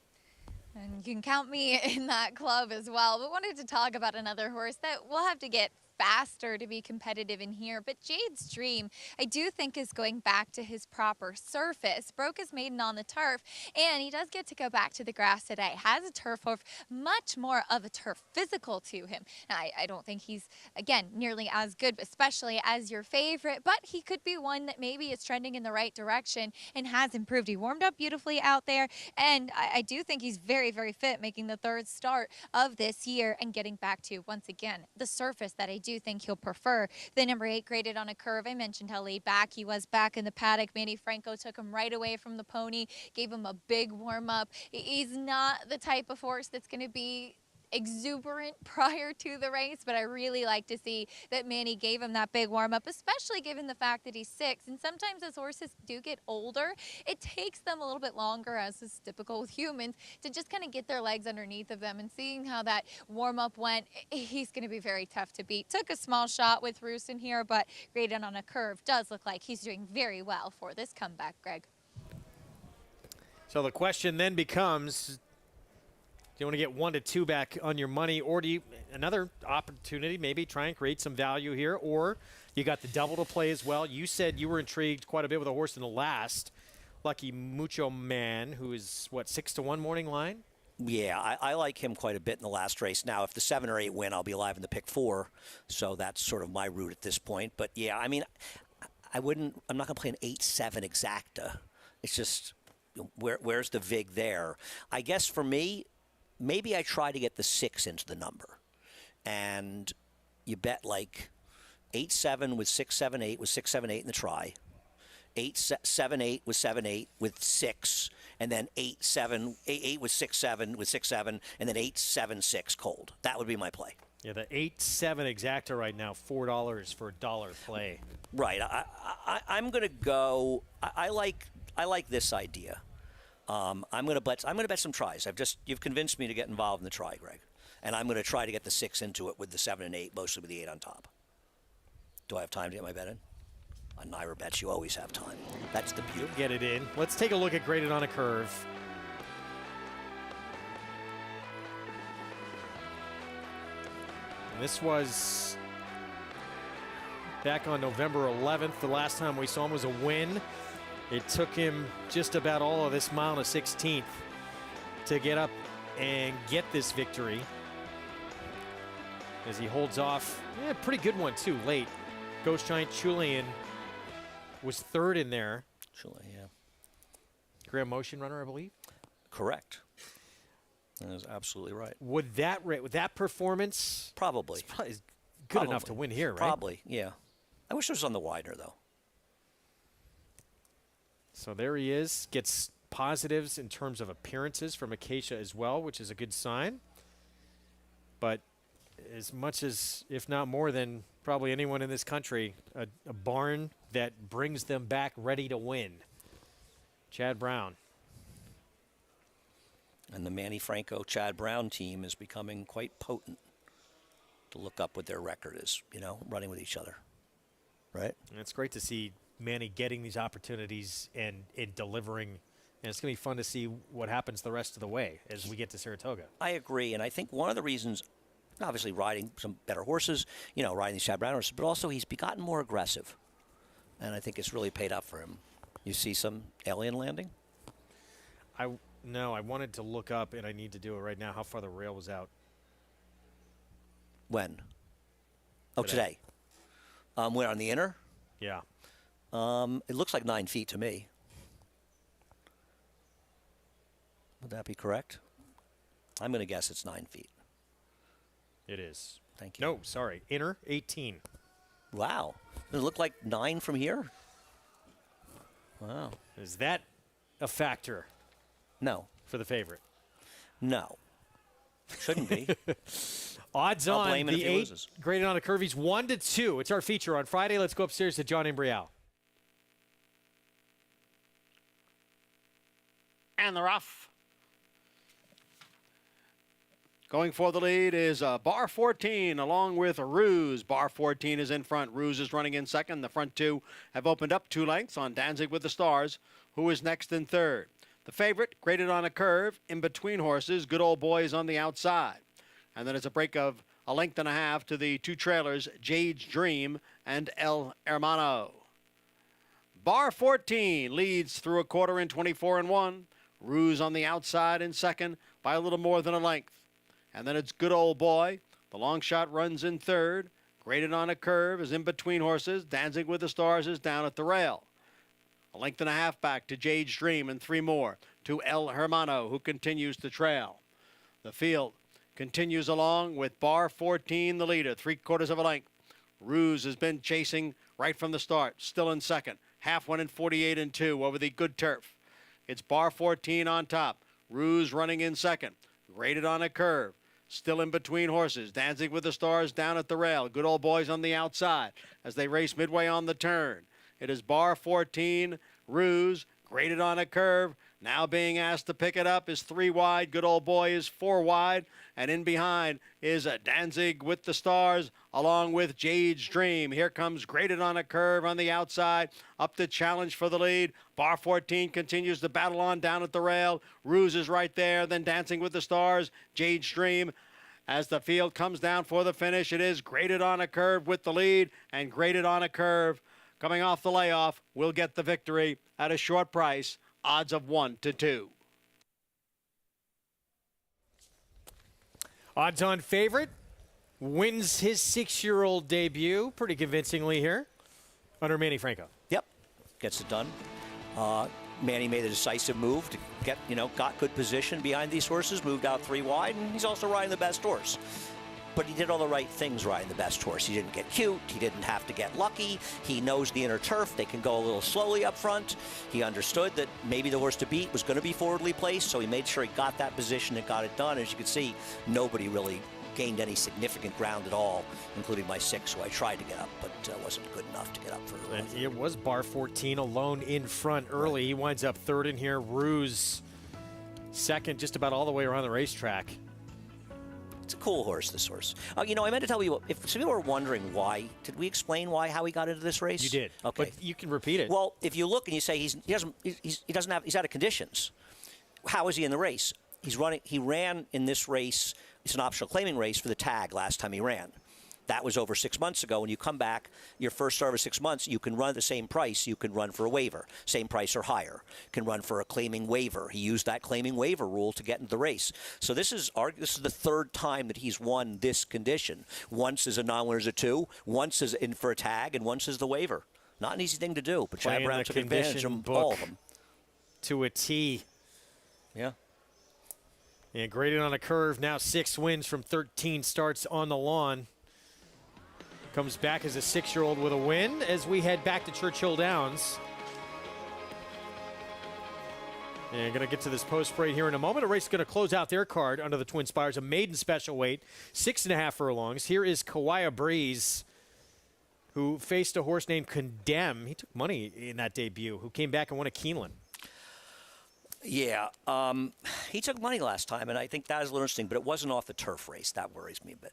And you can count me in that club as well. But wanted to talk about another horse that we'll have to get faster to be competitive in here. But Jade's Dream, I do think, is going back to his proper surface. Broke his maiden on the turf, and he does get to go back to the grass today. Has a turf horse, much more of a turf physical to him. Now, I don't think he's, again, nearly as good, especially as your favorite, but he could be one that maybe is trending in the right direction and has improved. He warmed up beautifully out there, and I do think he's very, very fit, making the 3rd start of this year and getting back to, once again, the surface that I do think he'll prefer. The number 8 Graded on a Curve. I mentioned how laid back he was back in the paddock. Manny Franco took him right away from the pony, gave him a big warm-up. He's not the type of horse that's going to be exuberant prior to the race, but I really like to see that Manny gave him that big warm-up, especially given the fact that he's 6. And sometimes as horses do get older, it takes them a little bit longer, as is typical with humans, to just kind of get their legs underneath of them. And seeing how that warm-up went, he's going to be very tough to beat. Took a small shot with Roos in here, but Graded on a Curve does look like he's doing very well for this comeback, Greg. So the question then becomes, do you want to get 1-2 back on your money, or do you another opportunity, maybe try and create some value here, or you got the double to play as well? You said you were intrigued quite a bit with a horse in the last, Lucky Mucho Man, who is, what, 6-1 morning line? Yeah, I like him quite a bit in the last race. Now, if the 7 or 8 win, I'll be alive in the pick 4, so that's sort of my route at this point. But, yeah, I mean, I'm not going to play an 8-7 exacta. It's just, where's the vig there? I guess for me, maybe I try to get the 6 into the number. And you bet like 8-7 with 6-7-8 with 6-7-8 in the try. 8-7-8 with 7-8 with 6. And then 8-7-8 with 6-7 with 6-7. And then 8-7-6 cold. That would be my play. Yeah, the 8-7 exacta right now, $4 for a $1 play. Right. I'm going to go. I like this idea. I'm going to bet some tries. You've convinced me to get involved in the try, Greg, and I'm going to try to get the 6 into it with the 7 and 8, mostly with the 8 on top. Do I have time to get my bet in? On Naira bets, you always have time. That's the beauty. Get it in. Let's take a look at Graded on a Curve. And this was back on November 11th. The last time we saw him was a win. It took him just about all of this mile and a 16th to get up and get this victory. As he holds off, pretty good one too, late. Ghost Giant Julian was third in there. Julian, yeah. Graham Motion runner, I believe. Correct. That is absolutely right. Would that performance probably is good enough to win here, right? Probably, yeah. I wish it was on the Widener though. So there he is. Gets positives in terms of appearances from Acacia as well, which is a good sign. But as much as, if not more than probably anyone in this country, a barn that brings them back ready to win. Chad Brown. And the Manny Franco, Chad Brown team is becoming quite potent to look up what their record is, running with each other. Right? And it's great to see Manny getting these opportunities and delivering. And it's going to be fun to see what happens the rest of the way as we get to Saratoga. I agree. And I think one of the reasons, obviously riding some better horses, riding these Chad Brown horses, but also he's gotten more aggressive. And I think it's really paid up for him. You see some alien landing? No, I wanted to look up, and I need to do it right now, how far the rail was out. When? Oh, today. We're on the inner? Yeah. It looks like 9 feet to me. Would that be correct? I'm going to guess it's 9 feet. It is. Thank you. No, sorry. Inner, 18. Wow. Does it look like 9 from here? Wow. Is that a factor? No. For the favorite? No. Shouldn't be. Odds I'll on blame it the if he 8 loses. graded on a curve. He's 1-2. It's our feature on Friday. Let's go upstairs to John Imbrial. And they're off. Going for the lead is Bar 14 along with Ruse. Bar 14 is in front. Ruse is running in second. The front two have opened up 2 lengths on Danzig with the Stars, who is next in third. The favorite, graded on a curve, in between horses, Good Old Boy is on the outside. And then it's a break of a length and a half to the 2 trailers, Jade's Dream and El Hermano. Bar 14 leads through a quarter in 24-1. Ruse on the outside in second by a little more than a length. And then it's Good Old Boy. The long shot runs in third. Graded on a curve is in between horses. Danzig with the Stars is down at the rail. A length and a half back to Jade's Dream and 3 more to El Hermano, who continues to trail. The field continues along with Bar 14, the leader, 3/4 of a length. Ruse has been chasing right from the start, still in second. Half one in 48-2 over the good turf. It's Bar 14 on top. Ruse running in second. Graded on a curve. Still in between horses. Danzig with the Stars down at the rail. Good Old Boys on the outside as they race midway on the turn. It is Bar 14, Ruse, graded on a curve. Now being asked to pick it up is 3 wide. Good Old Boy is 4 wide. And in behind is Danzig with the Stars along with Jade's Dream. Here comes graded on a curve on the outside. Up to challenge for the lead. Bar 14 continues to battle on down at the rail. Ruse is right there. Then Dancing with the Stars. Jade's Dream. As the field comes down for the finish, it is graded on a curve with the lead. And graded on a curve coming off the layoff will get the victory at a short price. Odds of 1-2. Odds on favorite wins his 6-year-old debut pretty convincingly here under Manny Franco. Yep, gets it done. Manny made a decisive move to get, got good position behind these horses, moved out 3 wide, and he's also riding the best horse. But he did all the right things riding the best horse. He didn't get cute. He didn't have to get lucky. He knows the inner turf. They can go a little slowly up front. He understood that maybe the horse to beat was going to be forwardly placed, so he made sure he got that position and got it done. As you can see, nobody really gained any significant ground at all, including my 6, who I tried to get up, but wasn't good enough to get up for. And it was Bar 14 alone in front early. Right. He winds up 3rd in here. Ruse 2nd, just about all the way around the racetrack. It's a cool horse, this horse. I meant to tell you, if some people are wondering why, did we explain how he got into this race? You did. Okay. But you can repeat it. Well, if you look and you say he's out of conditions, how is he in the race? He ran in this race. It's an optional claiming race for the tag last time he ran. That was over 6 months ago. When you come back, your first start over 6 months, you can run at the same price. You can run for a waiver, same price or higher. Can run for a claiming waiver. He used that claiming waiver rule to get into the race. So this is the third time that he's won this condition. Once as a non-winner as a 2, once as in for a tag, and once as the waiver. Not an easy thing to do, but Chad Brown took advantage of all of them. To a T. Yeah. And graded on a curve, now 6 wins from 13 starts on the lawn. Comes back as a 6-year-old with a win as we head back to Churchill Downs. And going to get to this post parade here in a moment. A race is going to close out their card under the Twin Spires, a maiden special weight, 6.5 furlongs. Here is Kawaya Breeze, who faced a horse named Condemn. He took money in that debut, who came back and won a Keeneland. Yeah, he took money last time, and I think that is a little interesting, but it wasn't off the turf race. That worries me a bit.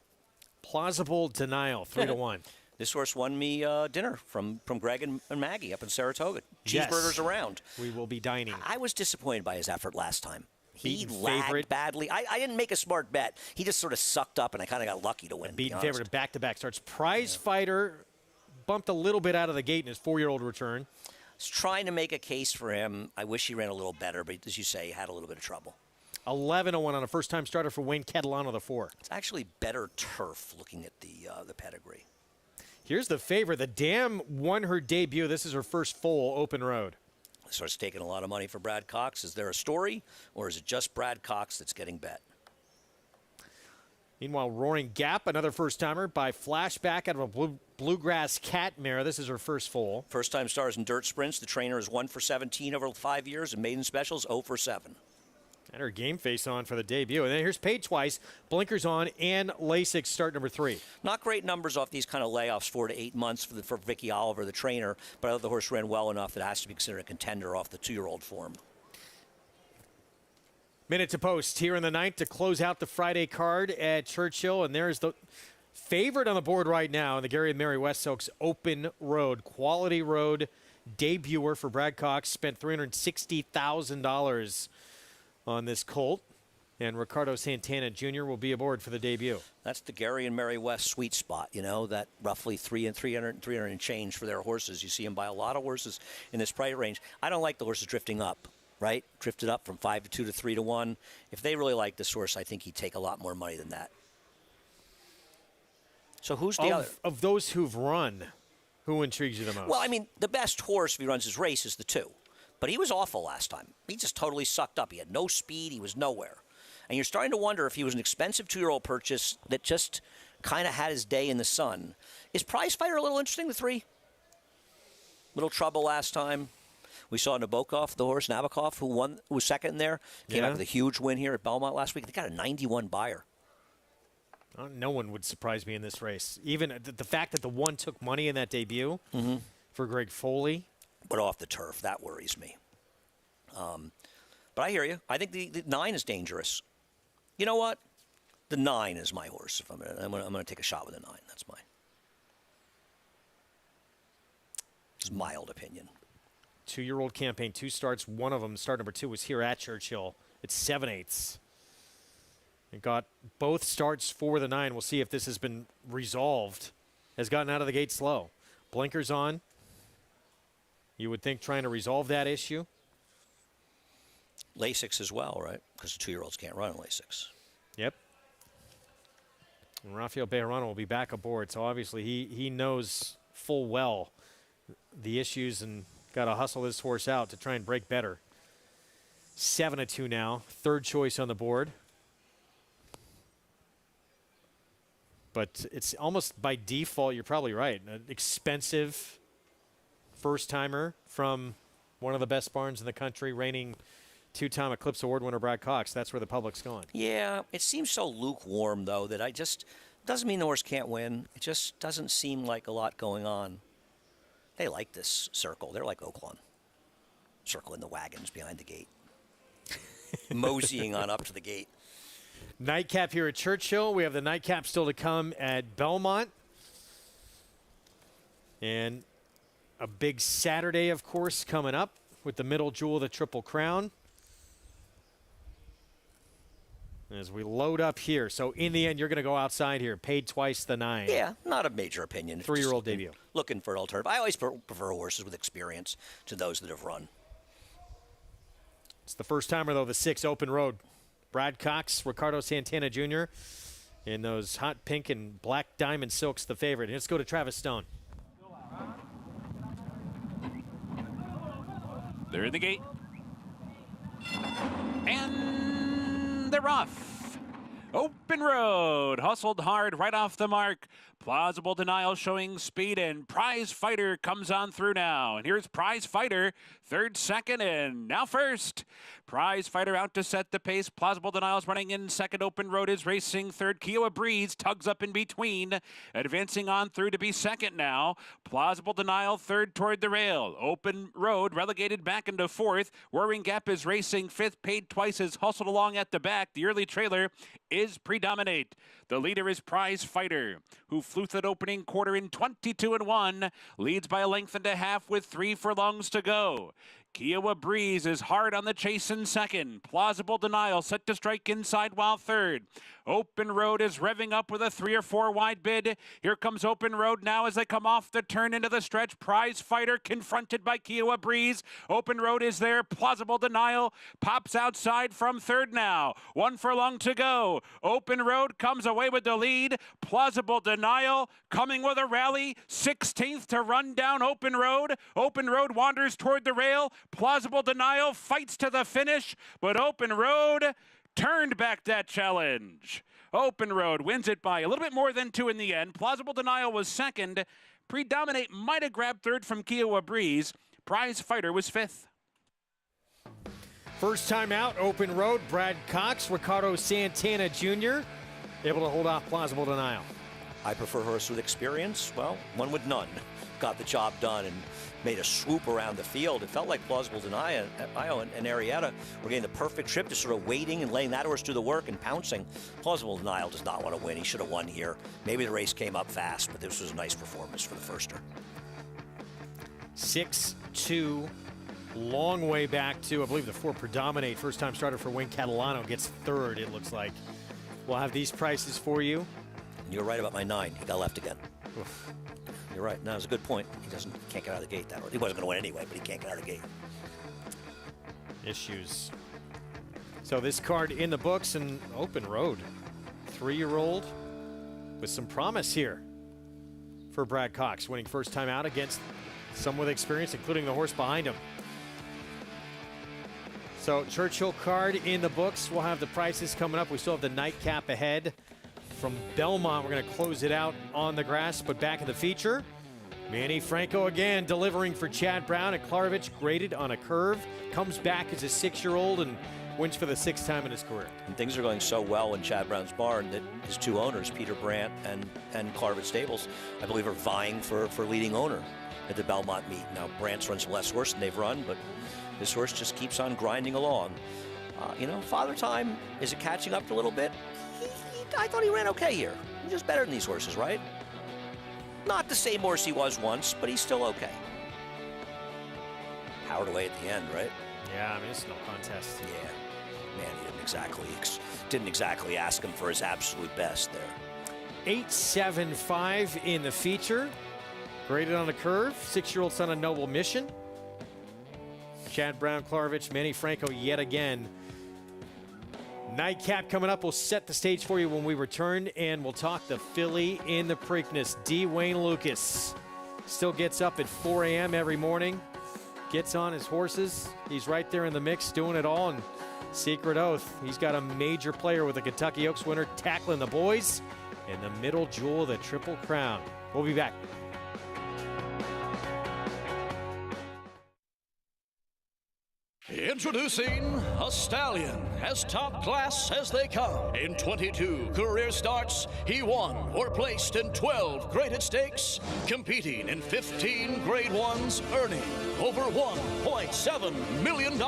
Plausible Denial, 3-1. This horse won me dinner from Greg and Maggie up in Saratoga. Cheeseburgers around. We will be dining. I was disappointed by his effort last time. He lagged badly. I didn't make a smart bet. He just sort of sucked up, and I kind of got lucky to win. Beaten favorite back-to-back starts. Prize Fighter bumped a little bit out of the gate in his 4-year-old return. I was trying to make a case for him. I wish he ran a little better, but as you say, he had a little bit of trouble. 11-1 on a first-time starter for Wayne Catalano, the 4. It's actually better turf looking at the pedigree. Here's the favorite. The Dam won her debut. This is her first full open road. This horse taking a lot of money for Brad Cox. Is there a story, or is it just Brad Cox that's getting bet? Meanwhile, Roaring Gap, another first-timer by Flashback out of a Bluegrass Cat mare. This is her first full. First-time stars in dirt sprints. The trainer is 1 for 17 over 5 years, and maiden specials 0 for 7. And her game face on for the debut. And then here's Paid Twice, blinkers on, and Lasix start number 3. Not great numbers off these kind of layoffs, 4 to 8 months for Vicky Oliver, the trainer, but I thought the horse ran well enough that it has to be considered a contender off the 2-year-old form. Minute to post here in the 9th to close out the Friday card at Churchill. And there's the favorite on the board right now in the Gary and Mary West Oaks Open Road. Quality Road debuter for Brad Cox. Spent $360,000 on this colt. And Ricardo Santana Jr. will be aboard for the debut. That's the Gary and Mary West sweet spot, you know, that roughly 300 and change for their horses. You see them buy a lot of horses in this price range. I don't like the horses drifting up, right? Drifted up from 5 to 2 to 3 to 1. If they really like this horse, I think he'd take a lot more money than that. So who's the other? Of those who've run, who intrigues you the most? Well, I mean, the best horse if he runs his race is the 2. But he was awful last time. He just totally sucked up. He had no speed. He was nowhere. And you're starting to wonder if he was an expensive 2-year-old purchase that just kind of had his day in the sun. Is Prize Fighter a little interesting, the 3? Little trouble last time. We saw Nabokov, the horse, Nabokov, who was second in there. Came back with a huge win here at Belmont last week. They got a 91 buyer. No one would surprise me in this race. Even the fact that the 1 took money in that debut for Greg Foley. But off the turf, that worries me. But I hear you. I think the 9 is dangerous. You know what? The 9 is my horse. If I'm going to take a shot with the 9. That's my just mild opinion. 2-year-old campaign, 2 starts. One of them, start number 2, was here at Churchill. It's 7/8. It got both starts for the 9. We'll see if this has been resolved. Has gotten out of the gate slow. Blinkers on. You would think trying to resolve that issue. Lasix as well, right? Because the 2-year-olds can't run in Lasix. Yep. And Rafael Bejarano will be back aboard, so obviously he knows full well the issues and got to hustle this horse out to try and break better. 7-2 now. 3rd choice on the board. But it's almost by default, you're probably right. An expensive first-timer from one of the best barns in the country, reigning 2-time Eclipse Award winner Brad Cox. That's where the public's going. Yeah, it seems so lukewarm, though, that doesn't mean the horse can't win. It just doesn't seem like a lot going on. They like this circle. They're like Oaklawn. Circling the wagons behind the gate. Moseying on up to the gate. Nightcap here at Churchill. We have the nightcap still to come at Belmont. And a big Saturday, of course, coming up with the middle jewel of the Triple Crown. as we load up here. So in the end, you're going to go outside here, paid twice the 9. Yeah, not a major opinion. 3-year-old debut. Looking for an alternative. I always prefer horses with experience to those that have run. It's the first timer, though, the 6 Open Road. Brad Cox, Ricardo Santana Jr. in those hot pink and black diamond silks, the favorite. Let's go to Travis Stone. They're in the gate. And they're off. Open Road, hustled hard right off the mark. Plausible Denial showing speed, and Prize Fighter comes on through now. And here's Prize Fighter, third, second, and now first. Prize Fighter out to set the pace. Plausible Denial's running in second. Open Road is racing third. Kiowa Breeze tugs up in between, advancing on through to be second now. Plausible Denial third toward the rail. Open Road relegated back into fourth. Roaring Gap is racing fifth. Paid Twice is hustled along at the back. The early trailer is Predominate. The leader is Prize Fighter, who flew that opening quarter in 22-1, leads by a length and a half with 3 furlongs to go. Kiowa Breeze is hard on the chase in second. Plausible Denial set to strike inside while third. Open Road is revving up with a 3 or 4 wide bid. Here comes Open Road now as they come off the turn into the stretch. Prize Fighter confronted by Kiowa Breeze. Open Road is there. Plausible Denial pops outside from third now. 1 furlong to go. Open Road comes away with the lead. Plausible Denial coming with a rally. 16th to run down Open Road. Open Road wanders toward the rail. Plausible Denial fights to the finish, but Open Road turned back that challenge. Open Road wins it by a little bit more than 2 in the end. Plausible Denial was second. Predominate might have grabbed third from Kiowa Breeze. Prize Fighter was fifth. First time out, Open Road. Brad Cox, Ricardo Santana Jr. able to hold off Plausible Denial. I prefer a horse with experience. Well, one with none. Got the job done and made a swoop around the field. It felt like Plausible Denial and Arietta were getting the perfect trip, just sort of waiting and letting that horse do the work and pouncing. Plausible Denial does not want to win. He should have won here. Maybe the race came up fast, but this was a nice performance for the firster. 6-2, long way back to, I believe, the 4 Predominate. First time starter for Wayne Catalano gets third, it looks like. We'll have these prices for you. You're right about my 9. He got left again. Oof. You're right. No, it's a good point. Can't get out of the gate that way. He wasn't going to win anyway, but he can't get out of the gate. Issues. So this card in the books, and Open Road. 3-year-old with some promise here for Brad Cox, winning first time out against someone with experience, including the horse behind him. So Churchill card in the books. We'll have the prices coming up. We still have the nightcap ahead. From Belmont, we're going to close it out on the grass, but back in the feature, Manny Franco again delivering for Chad Brown at Klarovich, graded on a curve, comes back as a 6-year-old and wins for the 6th time in his career. And things are going so well in Chad Brown's barn that his 2 owners, Peter Brandt and Klarovich Stables, I believe are vying for leading owner at the Belmont meet. Now, Brandt's runs less worse than they've run, but this horse just keeps on grinding along. Father Time, is it catching up a little bit? I thought he ran okay here. He's just better than these horses, right? Not the same horse he was once, but he's still okay. Powered away at the end, right? Yeah, I mean, it's no contest. Yeah. Man, he didn't exactly ask him for his absolute best there. 8.75 in the feature. Graded on a curve. 6-year-old son of Noble Mission. Chad Brown, Klarovich, Manny Franco yet again. Nightcap coming up. We'll set the stage for you when we return, and we'll talk the filly in the Preakness. D. Wayne Lucas still gets up at 4 a.m. every morning, gets on his horses. He's right there in the mix doing it all, and Secret Oath, he's got a major player with the Kentucky Oaks winner tackling the boys in the middle jewel of the Triple Crown. We'll be back. Introducing a stallion as top class as they come. In 22 career starts, he won or placed in 12 graded stakes, competing in 15 grade ones, earning over $1.7 million.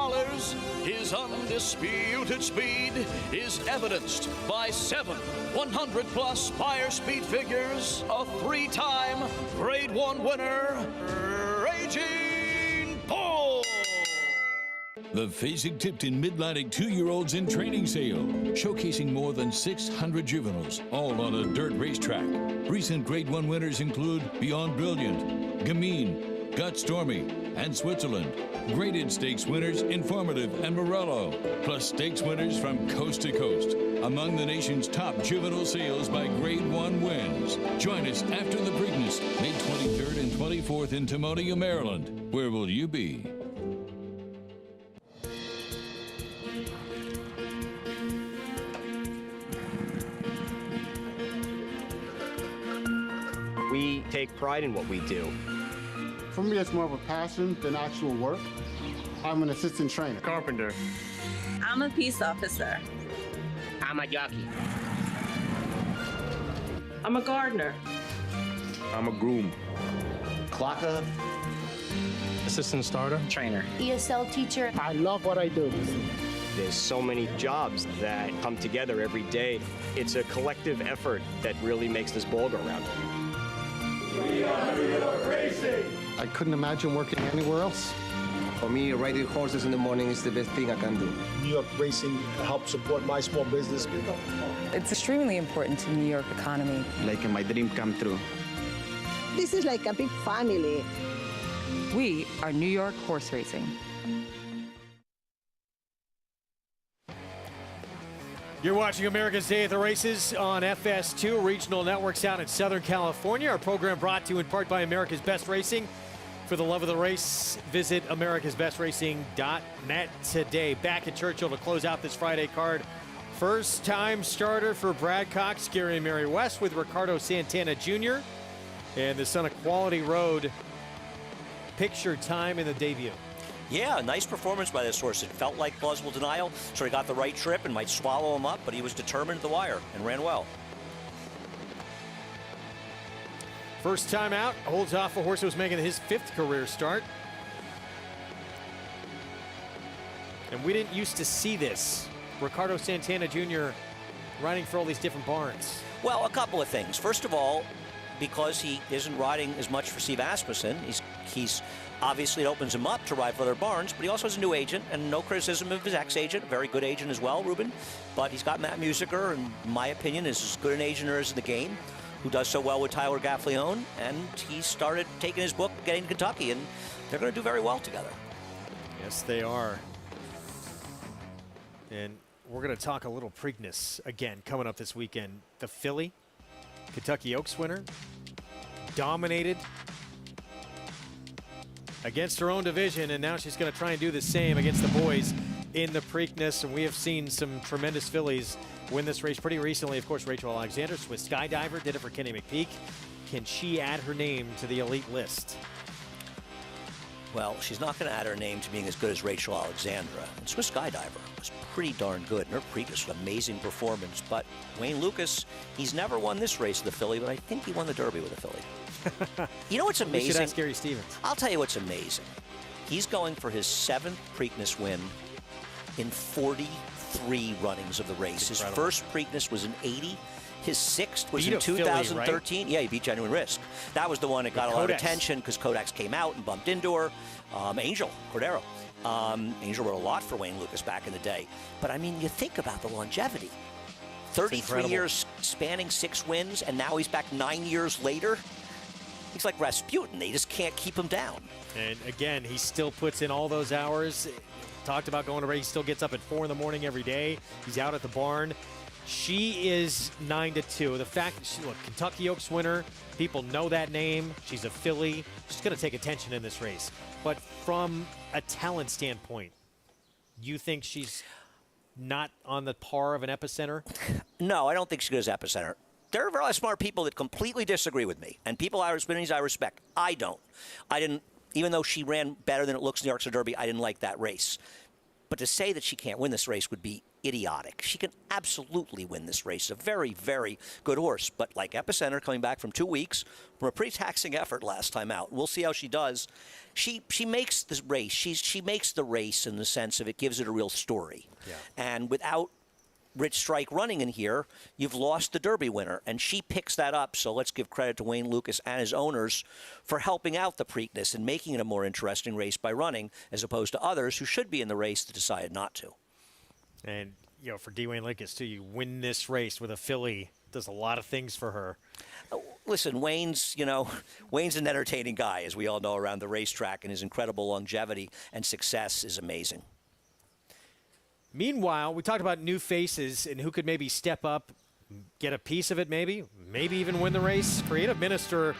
His undisputed speed is evidenced by 7 100-plus Spire speed figures, a 3-time grade 1 winner, Raging Bull. The Fasig-Tipton Mid-Atlantic 2-year-olds in training sale, showcasing more than 600 juveniles, all on a dirt racetrack. Recent Grade 1 winners include Beyond Brilliant, Gamine, Gut Stormy, and Switzerland. Graded stakes winners Informative and Morello, plus stakes winners from coast to coast. Among the nation's top juvenile sales by Grade 1 wins. Join us after the Preakness, May 23rd and 24th in Timonium, Maryland. Where will you be? We take pride in what we do. For me, it's more of a passion than actual work. I'm an assistant trainer. Carpenter. I'm a peace officer. I'm a jockey. I'm a gardener. I'm a groom. Clocker. Assistant starter. Trainer. ESL teacher. I love what I do. There's so many jobs that come together every day. It's a collective effort that really makes this ball go round. We are New York Racing! I couldn't imagine working anywhere else. For me, riding horses in the morning is the best thing I can do. New York Racing helps support my small business. It's extremely important to the New York economy. Like my dream come true. This is like a big family. We are New York Horse Racing. You're watching America's Day at the Races on FS2, regional networks out in Southern California. Our program brought to you in part by America's Best Racing. For the love of the race, visit americasbestracing.net today. Back at Churchill to close out this Friday card. First-time starter for Brad Cox, Gary and Mary West with Ricardo Santana Jr. And the son of Quality Road, picture time in the debut. Yeah, nice performance by this horse. It felt like plausible denial, so he got the right trip and might swallow him up, but he was determined at the wire and ran well. First time out, holds off a horse that was making his 5th career start. And we didn't used to see this. Ricardo Santana Jr. riding for all these different barns. Well, a couple of things. First of all, because he isn't riding as much for Steve Asmussen, he's obviously, it opens him up to ride for other barns, but he also has a new agent, and no criticism of his ex-agent, a very good agent as well, Ruben. But he's got Matt Musiker, and in my opinion, is as good an agent as in the game, who does so well with Tyler Gaffleone, and he started taking his book, getting to Kentucky, and they're going to do very well together. Yes, they are. And we're going to talk a little Preakness again coming up this weekend. The filly, Kentucky Oaks winner, dominated against her own division, and now she's going to try and do the same against the boys in the Preakness. And we have seen some tremendous fillies win this race pretty recently. Of course, Rachel Alexander, Swiss Skydiver, did it for Kenny McPeak. Can she add her name to the elite list? Well, she's not going to add her name to being as good as Rachel Alexandra. And Swiss Skydiver was pretty darn good. And her Preakness was an amazing performance. But Wayne Lucas, he's never won this race with a filly, but I think he won the Derby with a filly. You know what's amazing? We should ask Gary Stevens. I'll tell you what's amazing. He's going for his 7th Preakness win in 43 runnings of the race. His first Preakness was in '80. His 6th was in 2013. Filly, right? Yeah, he beat Genuine Risk. That was the one that got a lot of attention because Codex came out and bumped into her. Angel Cordero. Angel rode a lot for Wayne Lucas back in the day. But, I mean, you think about the longevity. 33 years spanning 6 wins, and now he's back 9 years later. He's like Rasputin. They just can't keep him down. And again, he still puts in all those hours. Talked about going to race. He still gets up at 4 in the morning every day. He's out at the barn. She is 9-2. The fact that she, look, Kentucky Oaks winner, people know that name. She's a filly. She's going to take attention in this race. But from a talent standpoint, you think she's not on the par of an Epicenter? No, I don't think she goes Epicenter. There are a lot of smart people that completely disagree with me, and people I respect. I don't. I didn't, even though she ran better than it looks in the Yorkshire Derby, I didn't like that race. But to say that she can't win this race would be idiotic. She can absolutely win this race. A very, very good horse. But like Epicenter, coming back from 2 weeks, from a pretty taxing effort last time out. We'll see how she does. She makes this race. She makes the race in the sense of it gives it a real story. Yeah. And without Rich Strike running in here, you've lost the Derby winner, and she picks that up. So let's give credit to Wayne Lukas and his owners for helping out the Preakness and making it a more interesting race by running, as opposed to others who should be in the race that decided not to. And, you know, for Dwayne Lukas, too, you win this race with a filly. Does a lot of things for her. Listen, Wayne's an entertaining guy, as we all know, around the racetrack, and his incredible longevity and success is amazing. Meanwhile, we talked about new faces and who could maybe step up, get a piece of it maybe even win the race. Creative Minister,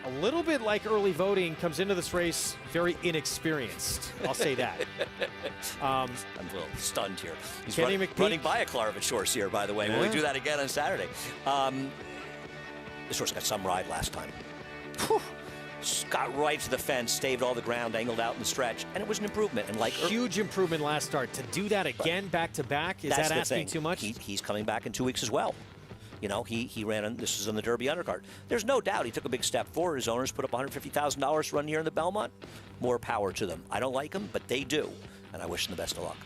a little bit like early voting, comes into this race very inexperienced. I'll say that. I'm a little stunned here. He's Kenny running by a Klarovich horse here, by the way. Yeah. Will we do that again on Saturday? This horse got some ride last time. Whew. Got right to the fence, staved all the ground, angled out in the stretch, and it was an improvement. And like huge improvement last start. To do that again back to back, is that asking too much? He's coming back in 2 weeks as well. You know, he ran on, this is on the Derby undercard. There's no doubt he took a big step forward. His owners put up $150,000 to run here in the Belmont. More power to them. I don't like them, but they do, and I wish them the best of luck.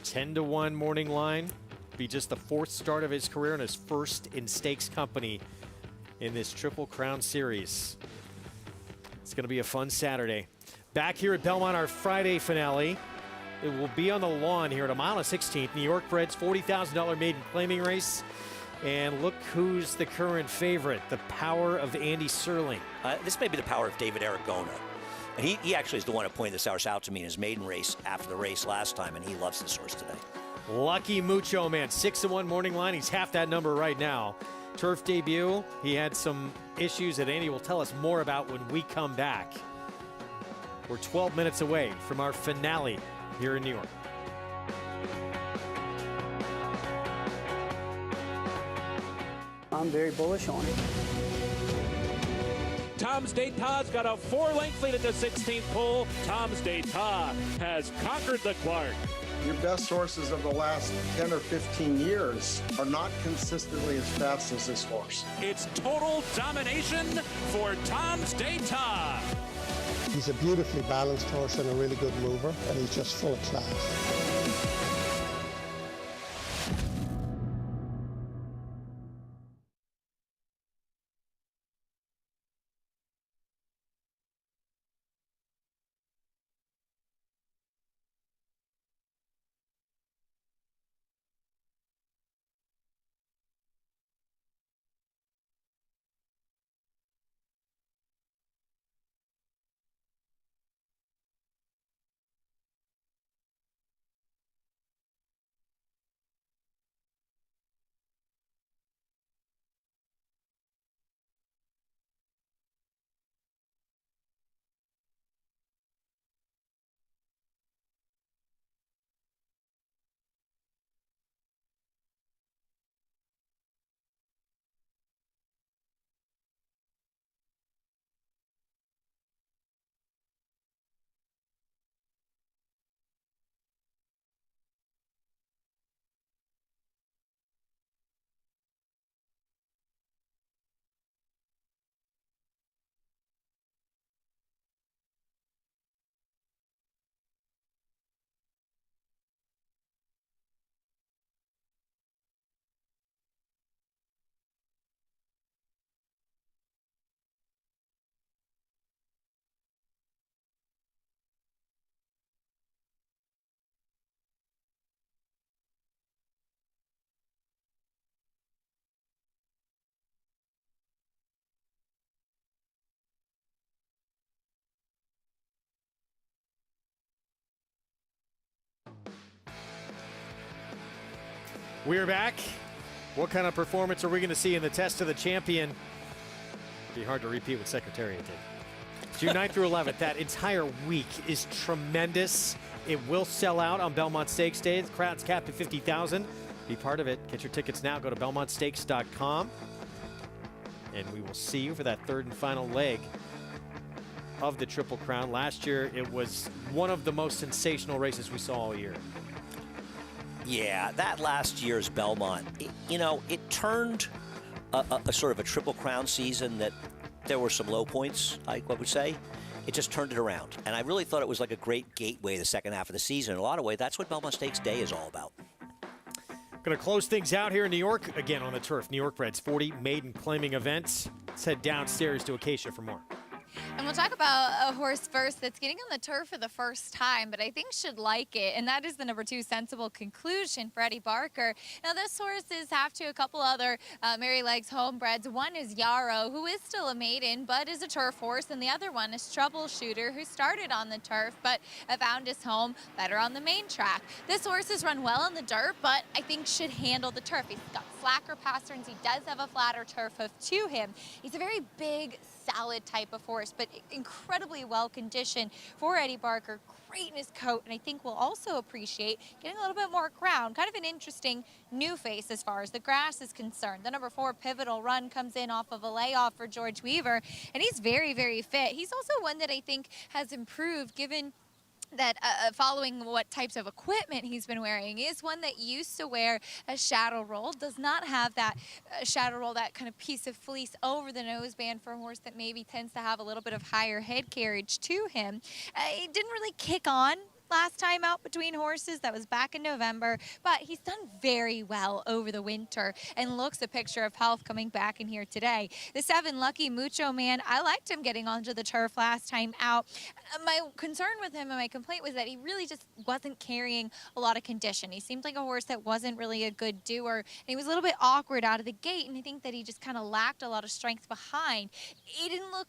10-1 morning line. Be just the 4th start of his career and his first in stakes company in this Triple Crown Series. It's going to be a fun Saturday. Back here at Belmont, our Friday finale. It will be on the lawn here at 1:16. New York Bred's $40,000 maiden claiming race. And look who's the current favorite, the power of Andy Serling. This may be the power of David Aragona. And he actually is the one who pointed this horse out to me in his maiden race after the race last time, and he loves this horse today. Lucky Mucho Man, 6-1 morning line. He's half that number right now. Turf debut, he had some issues that Andy will tell us more about when we come back. We're 12 minutes away from our finale here in New York. I'm very bullish on it. Tom's D'Etat's got a 4-length lead at the 16th pole. Tom's D'Etat has conquered the Clark. Your best horses of the last 10 or 15 years are not consistently as fast as this horse. It's total domination for Tom's D'Etat. He's a beautifully balanced horse and a really good mover, and he's just full of class. We're back. What kind of performance are we going to see in the Test of the Champion? Be hard to repeat what Secretariat did. June 9th through 11th, that entire week is tremendous. It will sell out on Belmont Stakes Day. The crowd's capped at 50,000. Be part of it. Get your tickets now. Go to belmontstakes.com. And we will see you for that third and final leg of the Triple Crown. Last year, it was one of the most sensational races we saw all year. Yeah, that last year's Belmont, it turned a sort of a Triple Crown season that there were some low points, I would say. it just turned it around. And I really thought it was like a great gateway the second half of the season. In a lot of ways, that's what Belmont Stakes Day is all about. Going to close things out here in New York, again on the turf. New York Bred's 40 maiden claiming events. Let's head downstairs to Acacia for more. And we'll talk about a horse first that's getting on the turf for the first time, but I think should like it, and that is the number 2, Sensible Conclusion, for Eddie Barker. Now, this horse is half to a couple other Mary Legs homebreds. One is Yarrow, who is still a maiden, but is a turf horse, and the other one is Troubleshooter, who started on the turf, but found his home better on the main track. This horse has run well on the dirt, but I think should handle the turf. He's got slacker pasterns. He does have a flatter turf hoof to him. He's a very big, solid type of horse, but incredibly well conditioned for Eddie Barker. Great in his coat, and I think we'll also appreciate getting a little bit more ground. Kind of an interesting new face as far as the grass is concerned. The number 4 Pivotal Run comes in off of a layoff for George Weaver, and he's very, very fit. He's also one that I think has improved given that following what types of equipment he's been wearing. Is one that used to wear a shadow roll, does not have that shadow roll, that kind of piece of fleece over the noseband for a horse that maybe tends to have a little bit of higher head carriage to him. He didn't really kick on last time out between horses. That was back in November, but he's done very well over the winter and looks a picture of health coming back in here today. The 7 Lucky Mucho Man, I liked him getting onto the turf last time out. My concern with him and my complaint was that he really just wasn't carrying a lot of condition. He seemed like a horse that wasn't really a good doer, and he was a little bit awkward out of the gate, and I think that he just kind of lacked a lot of strength behind. He didn't look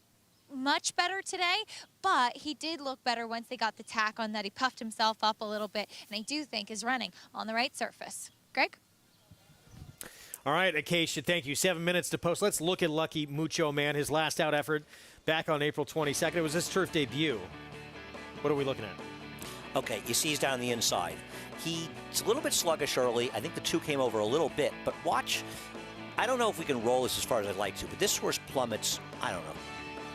much better today, but he did look better once they got the tack on, that he puffed himself up a little bit, and I do think is running on the right surface. Greg? All right, Acacia, thank you. 7 minutes to post. Let's look at Lucky Mucho Man, his last out effort back on April 22nd. It was his turf debut. What are we looking at? Okay, you see he's down the inside. He's a little bit sluggish early. I think the 2 came over a little bit, but watch. I don't know if we can roll this as far as I'd like to, but this horse plummets, I don't know,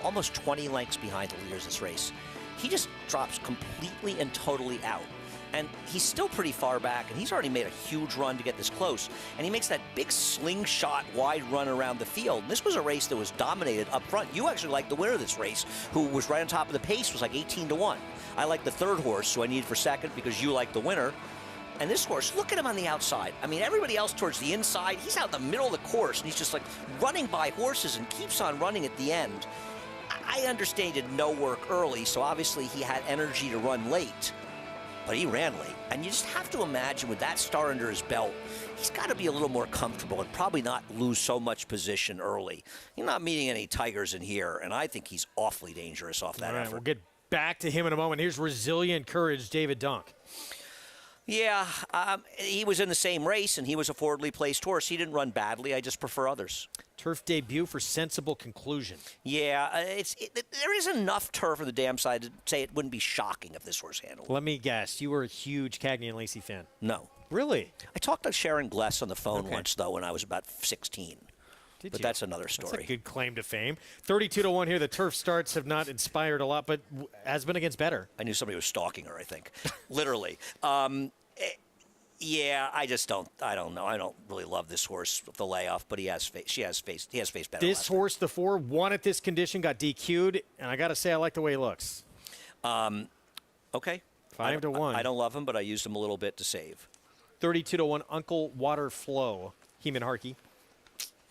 almost 20 lengths behind the leaders this race. He just drops completely and totally out. And he's still pretty far back, and he's already made a huge run to get this close. And he makes that big slingshot wide run around the field. And this was a race that was dominated up front. You actually liked the winner of this race, who was right on top of the pace, was like 18-1. I like the 3rd horse, who I needed for 2nd because you like the winner. And this horse, look at him on the outside. I mean, everybody else towards the inside, he's out the middle of the course, and he's just like running by horses and keeps on running at the end. I understand he did no work early, so obviously he had energy to run late, but he ran late. And you just have to imagine with that star under his belt, he's got to be a little more comfortable and probably not lose so much position early. You're not meeting any tigers in here, and I think he's awfully dangerous off that effort. We'll get back to him in a moment. Here's Resilient Courage, David Dunk. Yeah, he was in the same race, and he was a forwardly placed horse. He didn't run badly. I just prefer others. Turf debut for Sensible Conclusion. Yeah, there is enough turf on the dam side to say it wouldn't be shocking if this horse handled. Let me guess. You were a huge Cagney and Lacey fan. No. Really? I talked to Sharon Gless on the phone once, though, when I was about 16. But that's another story. That's a good claim to fame. 32-1 here. The turf starts have not inspired a lot, but has been against better. I knew somebody was stalking her, I think. Literally. Yeah, I just don't. I don't know. I don't really love this horse with the layoff, but he has faced better. This horse, the 4, won at this condition, got DQ'd, and I got to say, I like the way he looks. Okay. 5-1. I don't love him, but I used him a little bit to save. 32-1. Uncle Water Flow, Heeman Harkey.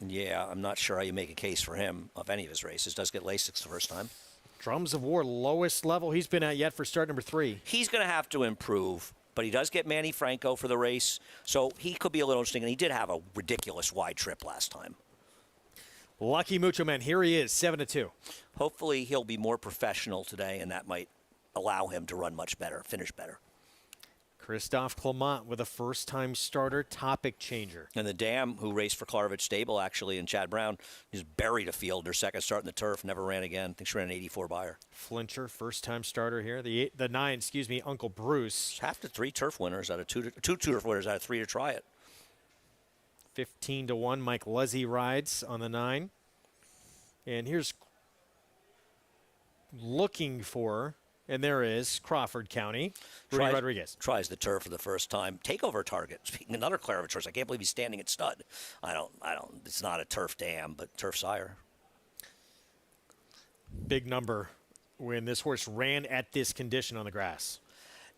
Yeah, I'm not sure how you make a case for him of any of his races. Does get Lasix the first time. Drums of War, lowest level he's been at yet for start number 3. He's going to have to improve, but he does get Manny Franco for the race, so he could be a little interesting, and he did have a ridiculous wide trip last time. Lucky Mucho Man, here he is, 7-2. Hopefully he'll be more professional today, and that might allow him to run much better, finish better. Christophe Clement with a first-time starter, topic changer. And the dam, who raced for Klarovich Stable, actually, and Chad Brown, just buried a field in her 2nd start in the turf, never ran again. I think she ran an 84 Beyer. Flincher, first-time starter here. The 9, Uncle Bruce. Half to 3 turf winners out of 2 turf winners out of 3 to try it. 15-1, Mike Luzzy rides on the 9. And here's looking for... And there is Crawford County. Rudy Rodriguez. Tries the turf for the first time. Takeover target. Speaking of another Klarovich horse, I can't believe he's standing at stud. I don't. It's not a turf dam, but turf sire. Big number when this horse ran at this condition on the grass.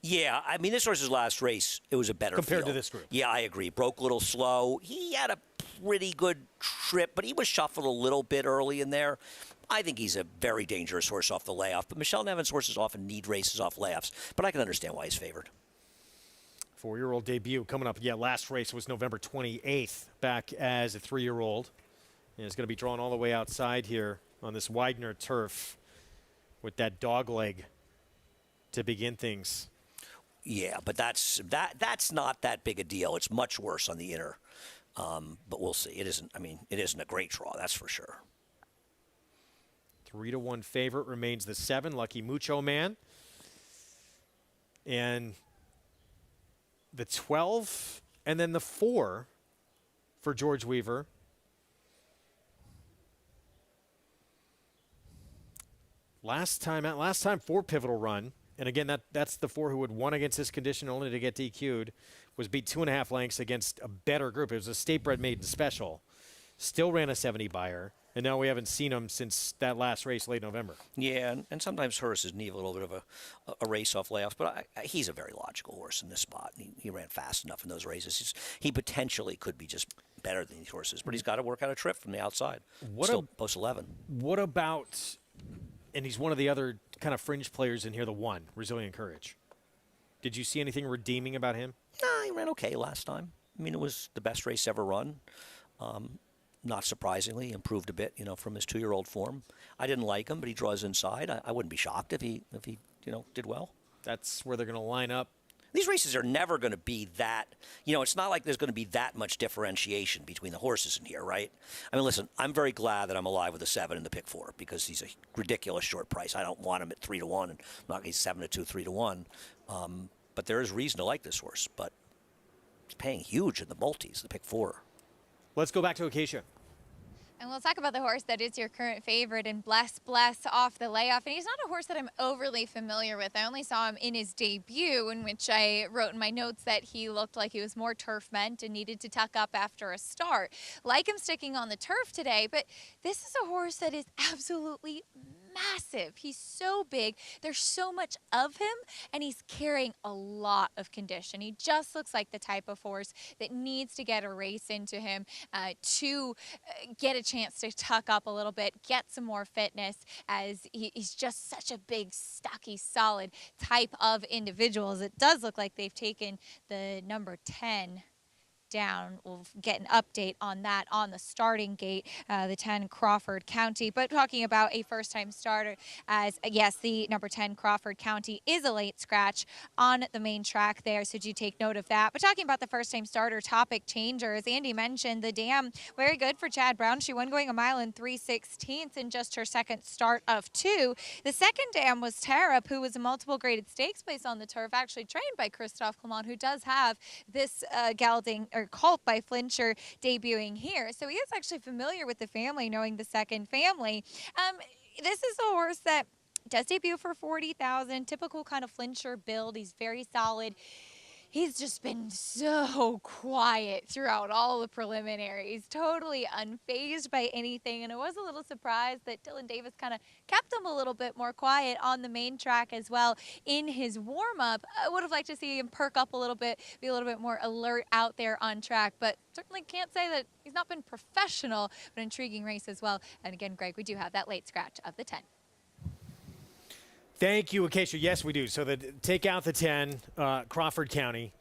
Yeah, I mean, this horse's last race, it was a better Compared field. to this group. Yeah, I agree. Broke a little slow. He had a pretty good trip, but he was shuffled a little bit early in there. I think he's a very dangerous horse off the layoff, but Michelle Nevin's horses often need races off layoffs, but I can understand why he's favored. 4-year-old debut coming up. Yeah, last race was November 28th, back as a 3-year-old. And it's going to be drawn all the way outside here on this Widener turf with that dog leg to begin things. Yeah, but that's not that big a deal. It's much worse on the inner, but we'll see. It isn't. I mean, it isn't a great draw, that's for sure. 3-1 favorite remains the 7, Lucky Mucho Man, and the 12, and then the 4 for George Weaver. Last time 4 pivotal run. And again, that's the 4 who had won against this condition only to get DQ'd, was beat 2.5 lengths against a better group. It was a state-bred maiden special. Still ran a 70 buyer, and now we haven't seen him since that last race late November. Yeah, and sometimes horses need a little bit of a race off layoffs, but he's a very logical horse in this spot. He ran fast enough in those races. He potentially could be just better than these horses, but he's got to work out a trip from the outside. Still post 11. What about, and he's one of the other kind of fringe players in here, the 1, Resilient Courage. Did you see anything redeeming about him? No, he ran okay last time. I mean, it was the best race ever run. Not surprisingly, improved a bit, from his 2-year-old form. I didn't like him, but he draws inside. I wouldn't be shocked if he did well. That's where they're going to line up. These races are never going to be that, it's not like there's going to be that much differentiation between the horses in here, right? I mean, listen, I'm very glad that I'm alive with the 7 in the pick 4 because he's a ridiculous short price. I don't want him at 3-1, and I'm not going to 7-2, 3-1. But there is reason to like this horse, but it's paying huge in the multis, the pick 4. Let's go back to Acacia. And we'll talk about the horse that is your current favorite and Bless off the layoff. And he's not a horse that I'm overly familiar with. I only saw him in his debut, in which I wrote in my notes that he looked like he was more turf meant and needed to tuck up after a start. Like him sticking on the turf today, but this is a horse that is absolutely massive. He's so big. There's so much of him, and he's carrying a lot of condition. He just looks like the type of horse that needs to get a race into him to get a chance to tuck up a little bit, get some more fitness, as he's just such a big, stocky, solid type of individuals. It does look like they've taken the number 10 down. We'll get an update on that on the starting gate, the 10 Crawford County. But talking about a first-time starter, as yes, the number 10 Crawford County is a late scratch on the main track there, so do take note of that. But talking about the first-time starter topic changer, as Andy mentioned, the dam very good for Chad Brown. She won going a mile in 3/16 in just her second start of 2. The second dam was Tara, who was a multiple graded stakes place on the turf, actually trained by Christophe Clement, who does have this gelding or colt by Flincher debuting here. So he is actually familiar with the family, knowing the second family. This is a horse that does debut for $40,000, typical kind of Flincher build. He's very solid. He's just been so quiet throughout all the preliminaries, totally unfazed by anything. And I was a little surprised that Dylan Davis kind of kept him a little bit more quiet on the main track as well in his warm-up. I would have liked to see him perk up a little bit, be a little bit more alert out there on track, but certainly can't say that he's not been professional, but intriguing race as well. And again, Greg, we do have that late scratch of the 10. Thank you, Acacia. Yes, we do. So take out the 10, Crawford County,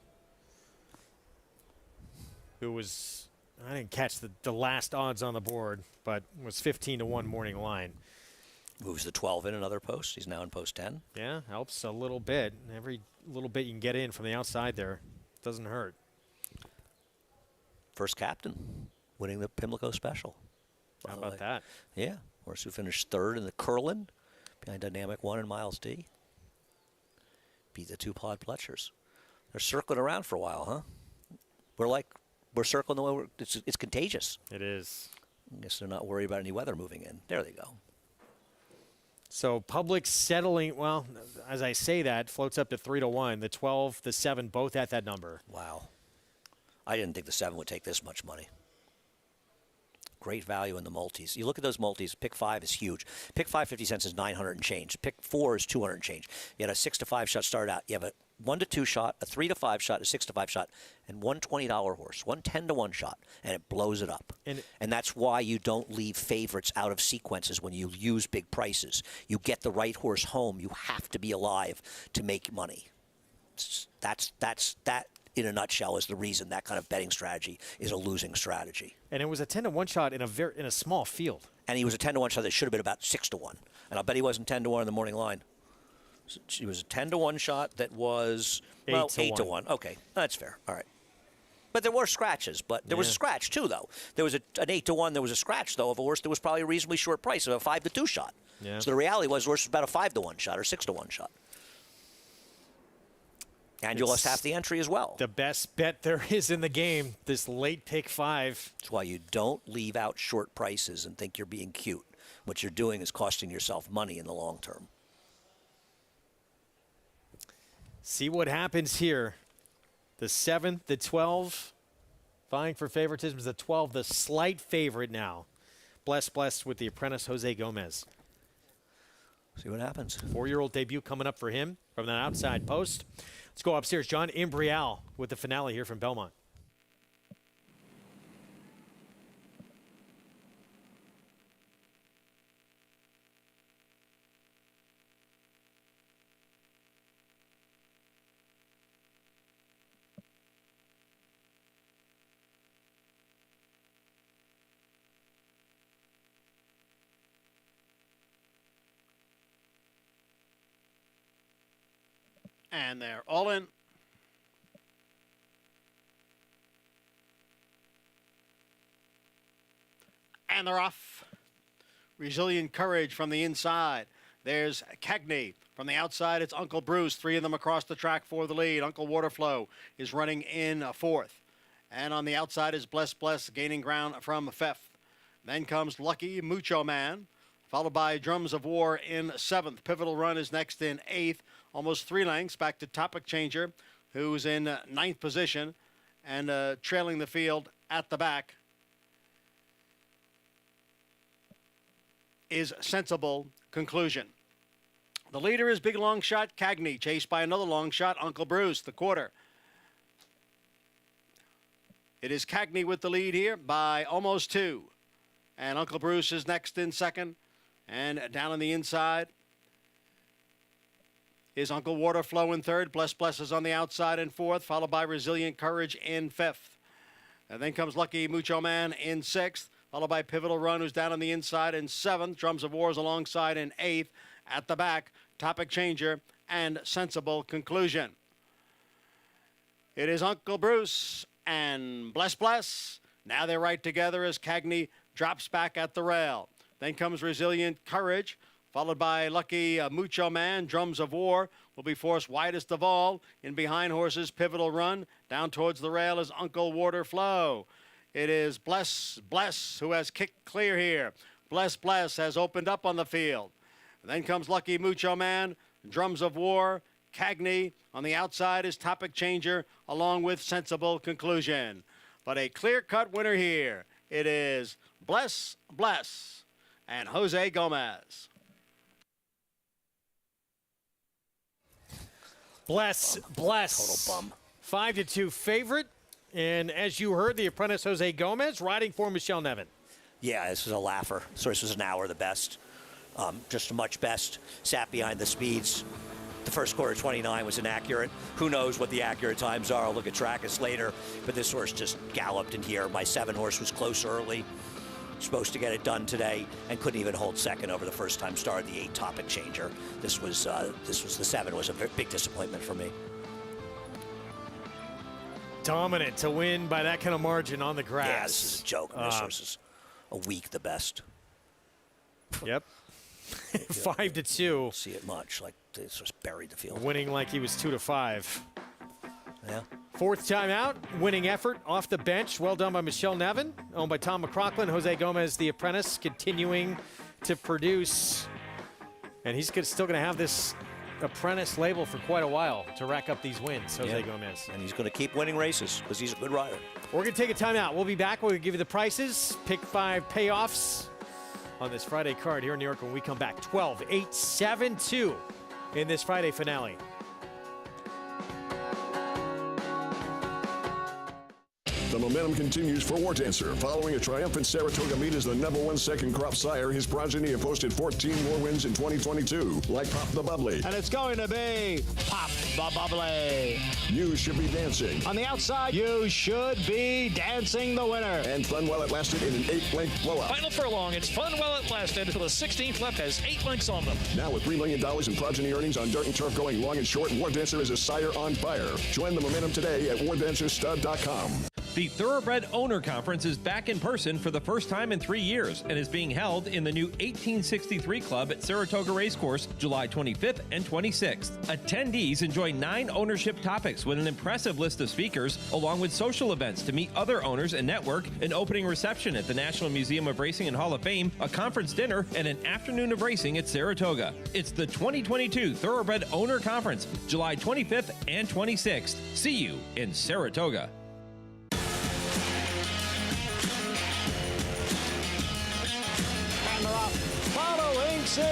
who was, I didn't catch the last odds on the board, but was 15-1 morning line. Moves the 12 in another post. He's now in post 10. Yeah, helps a little bit. Every little bit you can get in from the outside there doesn't hurt. First captain, winning the Pimlico Special. How about that? Yeah, horse who finished 3rd in the Curlin, behind Dynamic 1 and Miles D. Beat the 2 Plod Pletchers. They're circling around for a while, huh? We're circling the way it's contagious. It is. I guess they're not worried about any weather moving in. There they go. So public settling, well, as I say that, floats up to 3-1. The 12, the 7, both at that number. Wow. I didn't think the 7 would take this much money. great value in the multis. You look at those multis, pick 5 is huge. Pick 5, 50 cents is 900 and change. Pick 4 is 200 and change. You had a 6 to 5 shot started out. You have a 1 to 2 shot, a 3 to 5 shot, a 6 to 5 shot, and one $20 horse, one 10 to 1 shot, and it blows it up. And that's why you don't leave favorites out of sequences when you use big prices. You get the right horse home. You have to be alive to make money. That, in a nutshell, is the reason that kind of betting strategy is a losing strategy. And it was a 10 to 1 shot in a small field. And he was a 10 to 1 shot that should have been about 6 to 1. And I'll bet he wasn't 10 to 1 in the morning line. It was a 10 to 1 shot that was 8 to 1. Okay, that's fair. All right. But there were scratches. But there was a scratch too, though. There was an 8 to 1. There was a scratch though of a horse that was probably a reasonably short price of a 5 to 2 shot. Yeah. So the reality was the horse was about a 5 to 1 shot or 6 to 1 shot. And you lost half the entry as well. The best bet there is in the game, this late pick 5. That's why you don't leave out short prices and think you're being cute. What you're doing is costing yourself money in the long term. See what happens here. The 7, the 12, vying for favoritism is the 12, the slight favorite now. Blessed with the apprentice Jose Gomez. See what happens. 4-year-old debut coming up for him from that outside post. Let's go upstairs. John Imbrial with the finale here from Belmont. And they're all in. And they're off. Resilient Courage from the inside. There's Cagney. From the outside, it's Uncle Bruce. 3 of them across the track for the lead. Uncle Waterflow is running in 4th. And on the outside is Bless gaining ground from 5th. Then comes Lucky Mucho Man, followed by Drums of War in 7th. Pivotal Run is next in 8th. Almost 3 lengths back to Topic Changer, who's in 9th position and trailing the field at the back is Sensible Conclusion. The leader is Big Long Shot Cagney, chased by another long shot, Uncle Bruce, the quarter. It is Cagney with the lead here by almost 2. And Uncle Bruce is next in 2nd. And down on the inside is Uncle Waterflow in 3rd. Bless is on the outside in 4th, followed by Resilient Courage in 5th. And then comes Lucky Mucho Man in 6th, followed by Pivotal Run, who's down on the inside in 7th. Drums of War is alongside in 8th. At the back, Topic Changer and Sensible Conclusion. It is Uncle Bruce and Bless. Now they're right together as Cagney drops back at the rail. Then comes Resilient Courage, followed by Lucky Mucho Man. Drums of War will be forced widest of all. In behind horses, Pivotal Run. Down towards the rail is Uncle Waterflow. It is Bless who has kicked clear here. Bless has opened up on the field. And then comes Lucky Mucho Man. Drums of War. Cagney. On the outside is Topic Changer, along with Sensible Conclusion. But a clear-cut winner here. It is Bless and Jose Gomez. Bless. Total bum. 5-2 favorite. And as you heard, the apprentice Jose Gomez riding for Michelle Nevin. Yeah, this was a laugher. So this was an hour the best. Just a much best. Sat behind the speeds. The first quarter 29 was inaccurate. Who knows what the accurate times are? I'll look at Trackus later. But this horse just galloped in here. My 7 horse was close early. Supposed to get it done today and couldn't even hold second over the first time start. The 8 Topic Changer. This was the 7 was a big disappointment for me. Dominant to win by that kind of margin on the grass. Yeah, this is a joke. This horse is a week the best. Yep. 5-2. See it much. Like this was buried the field. Winning like he was 2-5. Yeah. 4th time out, winning effort off the bench. Well done by Michelle Nevin, owned by Tom McCrocklin. Jose Gomez, the apprentice, continuing to produce. And he's still going to have this apprentice label for quite a while to rack up these wins, Jose Gomez. And he's going to keep winning races because he's a good rider. We're going to take a timeout. We'll be back. We'll give you the prices, pick 5 payoffs on this Friday card here in New York when we come back. 12, 8, 7, 2 in this Friday finale. The momentum continues for War Dancer. Following a triumphant Saratoga meet as the #1 second crop sire, his progeny have posted 14 more wins in 2022, like Pop the Bubbly. And it's going to be Pop the Bubbly. You should be dancing. On the outside, you should be dancing the winner. And Fun While It Lasted in an 8-length blowout. Final furlong, it's Fun While It Lasted until the 16th lap has 8 lengths on them. Now with $3 million in progeny earnings on dirt and turf going long and short, War Dancer is a sire on fire. Join the momentum today at wardancerstud.com. The Thoroughbred Owner Conference is back in person for the first time in 3 years and is being held in the new 1863 Club at Saratoga Racecourse, July 25th and 26th. Attendees enjoy 9 ownership topics with an impressive list of speakers, along with social events to meet other owners and network, an opening reception at the National Museum of Racing and Hall of Fame, a conference dinner, and an afternoon of racing at Saratoga. It's the 2022 Thoroughbred Owner Conference, July 25th and 26th. See you in Saratoga. Following C,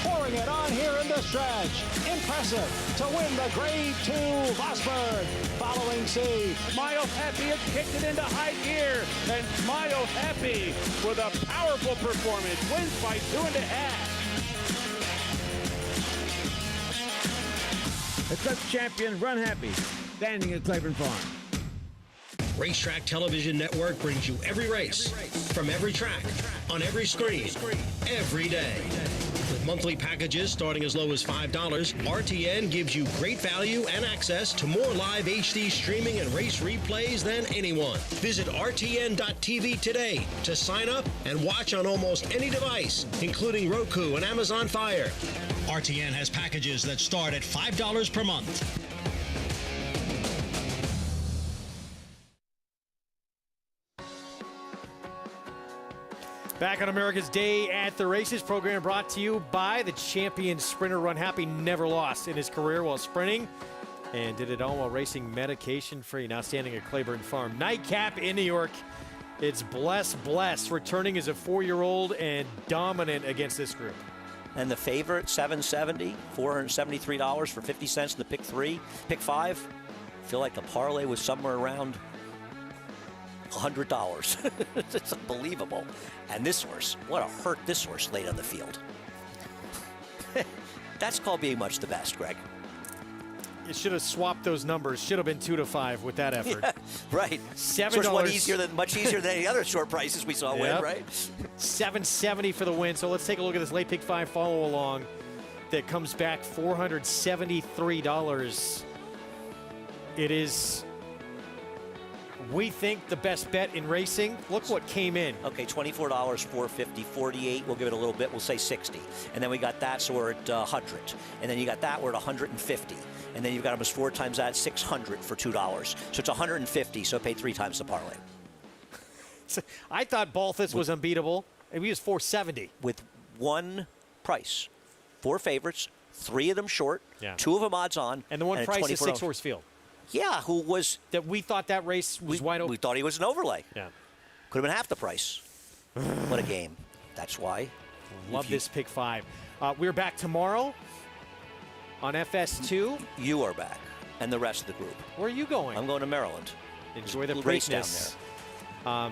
pouring it on here in the stretch. Impressive to win the Grade 2 Vosburg. Following C. Smile Happy has kicked it into high gear, and Smile Happy with a powerful performance wins by 2.5. Exalted Champion, Run Happy, standing at Claiborne Farm. Racetrack Television Network brings you every race, from every track, on every screen, every day. With monthly packages starting as low as $5, RTN gives you great value and access to more live HD streaming and race replays than anyone. Visit RTN.tv today to sign up and watch on almost any device, including Roku and Amazon Fire. RTN has packages that start at $5 per month. Back on America's Day at the Races program brought to you by the champion sprinter Run Happy. Never lost in his career while sprinting and did it all while racing medication-free. Now standing at Claiborne Farm. Nightcap in New York. It's Bless returning as a 4-year-old and dominant against this group. And the favorite, $770, $473 for 50 cents in the pick 3. Pick 5, I feel like the parlay was somewhere around $100. It's unbelievable. And this horse, what a hurt this horse laid on the field. That's called being much the best, Greg. You should have swapped those numbers. Should have been 2 to 5 with that effort. Yeah, right. $7. Much easier than any other short prices we saw win, right? $770 for the win. So let's take a look at this late pick 5 follow along that comes back $473. It is, we think, the best bet in racing. Look what came in. Okay, $24, $450, $48. We'll give it a little bit. We'll say $60. And then we got that, so we're at $100. And then you got that, we're at $150. And then you've got almost 4 times that, $600 for $2. So it's $150, so pay 3 times the parlay. I thought Balthus was unbeatable. He was $470. With one price. 4 favorites, 3 of them short, 2 of them odds on. And the one price is 6-horse field. Yeah, who was... That we thought that race was wide open. We thought he was an overlay. Yeah. Could have been half the price. What a game. That's why. Love this pick 5. We're back tomorrow on FS2. You are back, and the rest of the group. Where are you going? I'm going to Maryland. Enjoy the race down there.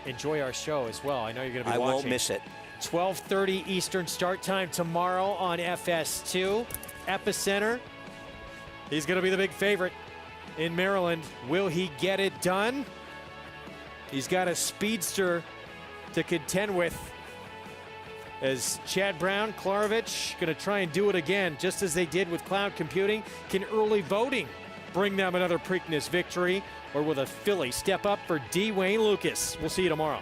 Enjoy our show as well. I know you're going to be watching. I won't miss it. 12:30 Eastern start time tomorrow on FS2. Epicenter. He's going to be the big favorite in Maryland. Will he get it done? He's got a speedster to contend with. As Chad Brown, Klarovich, going to try and do it again, just as they did with cloud computing. Can early voting bring them another Preakness victory? Or will the filly step up for D. Wayne Lucas? We'll see you tomorrow.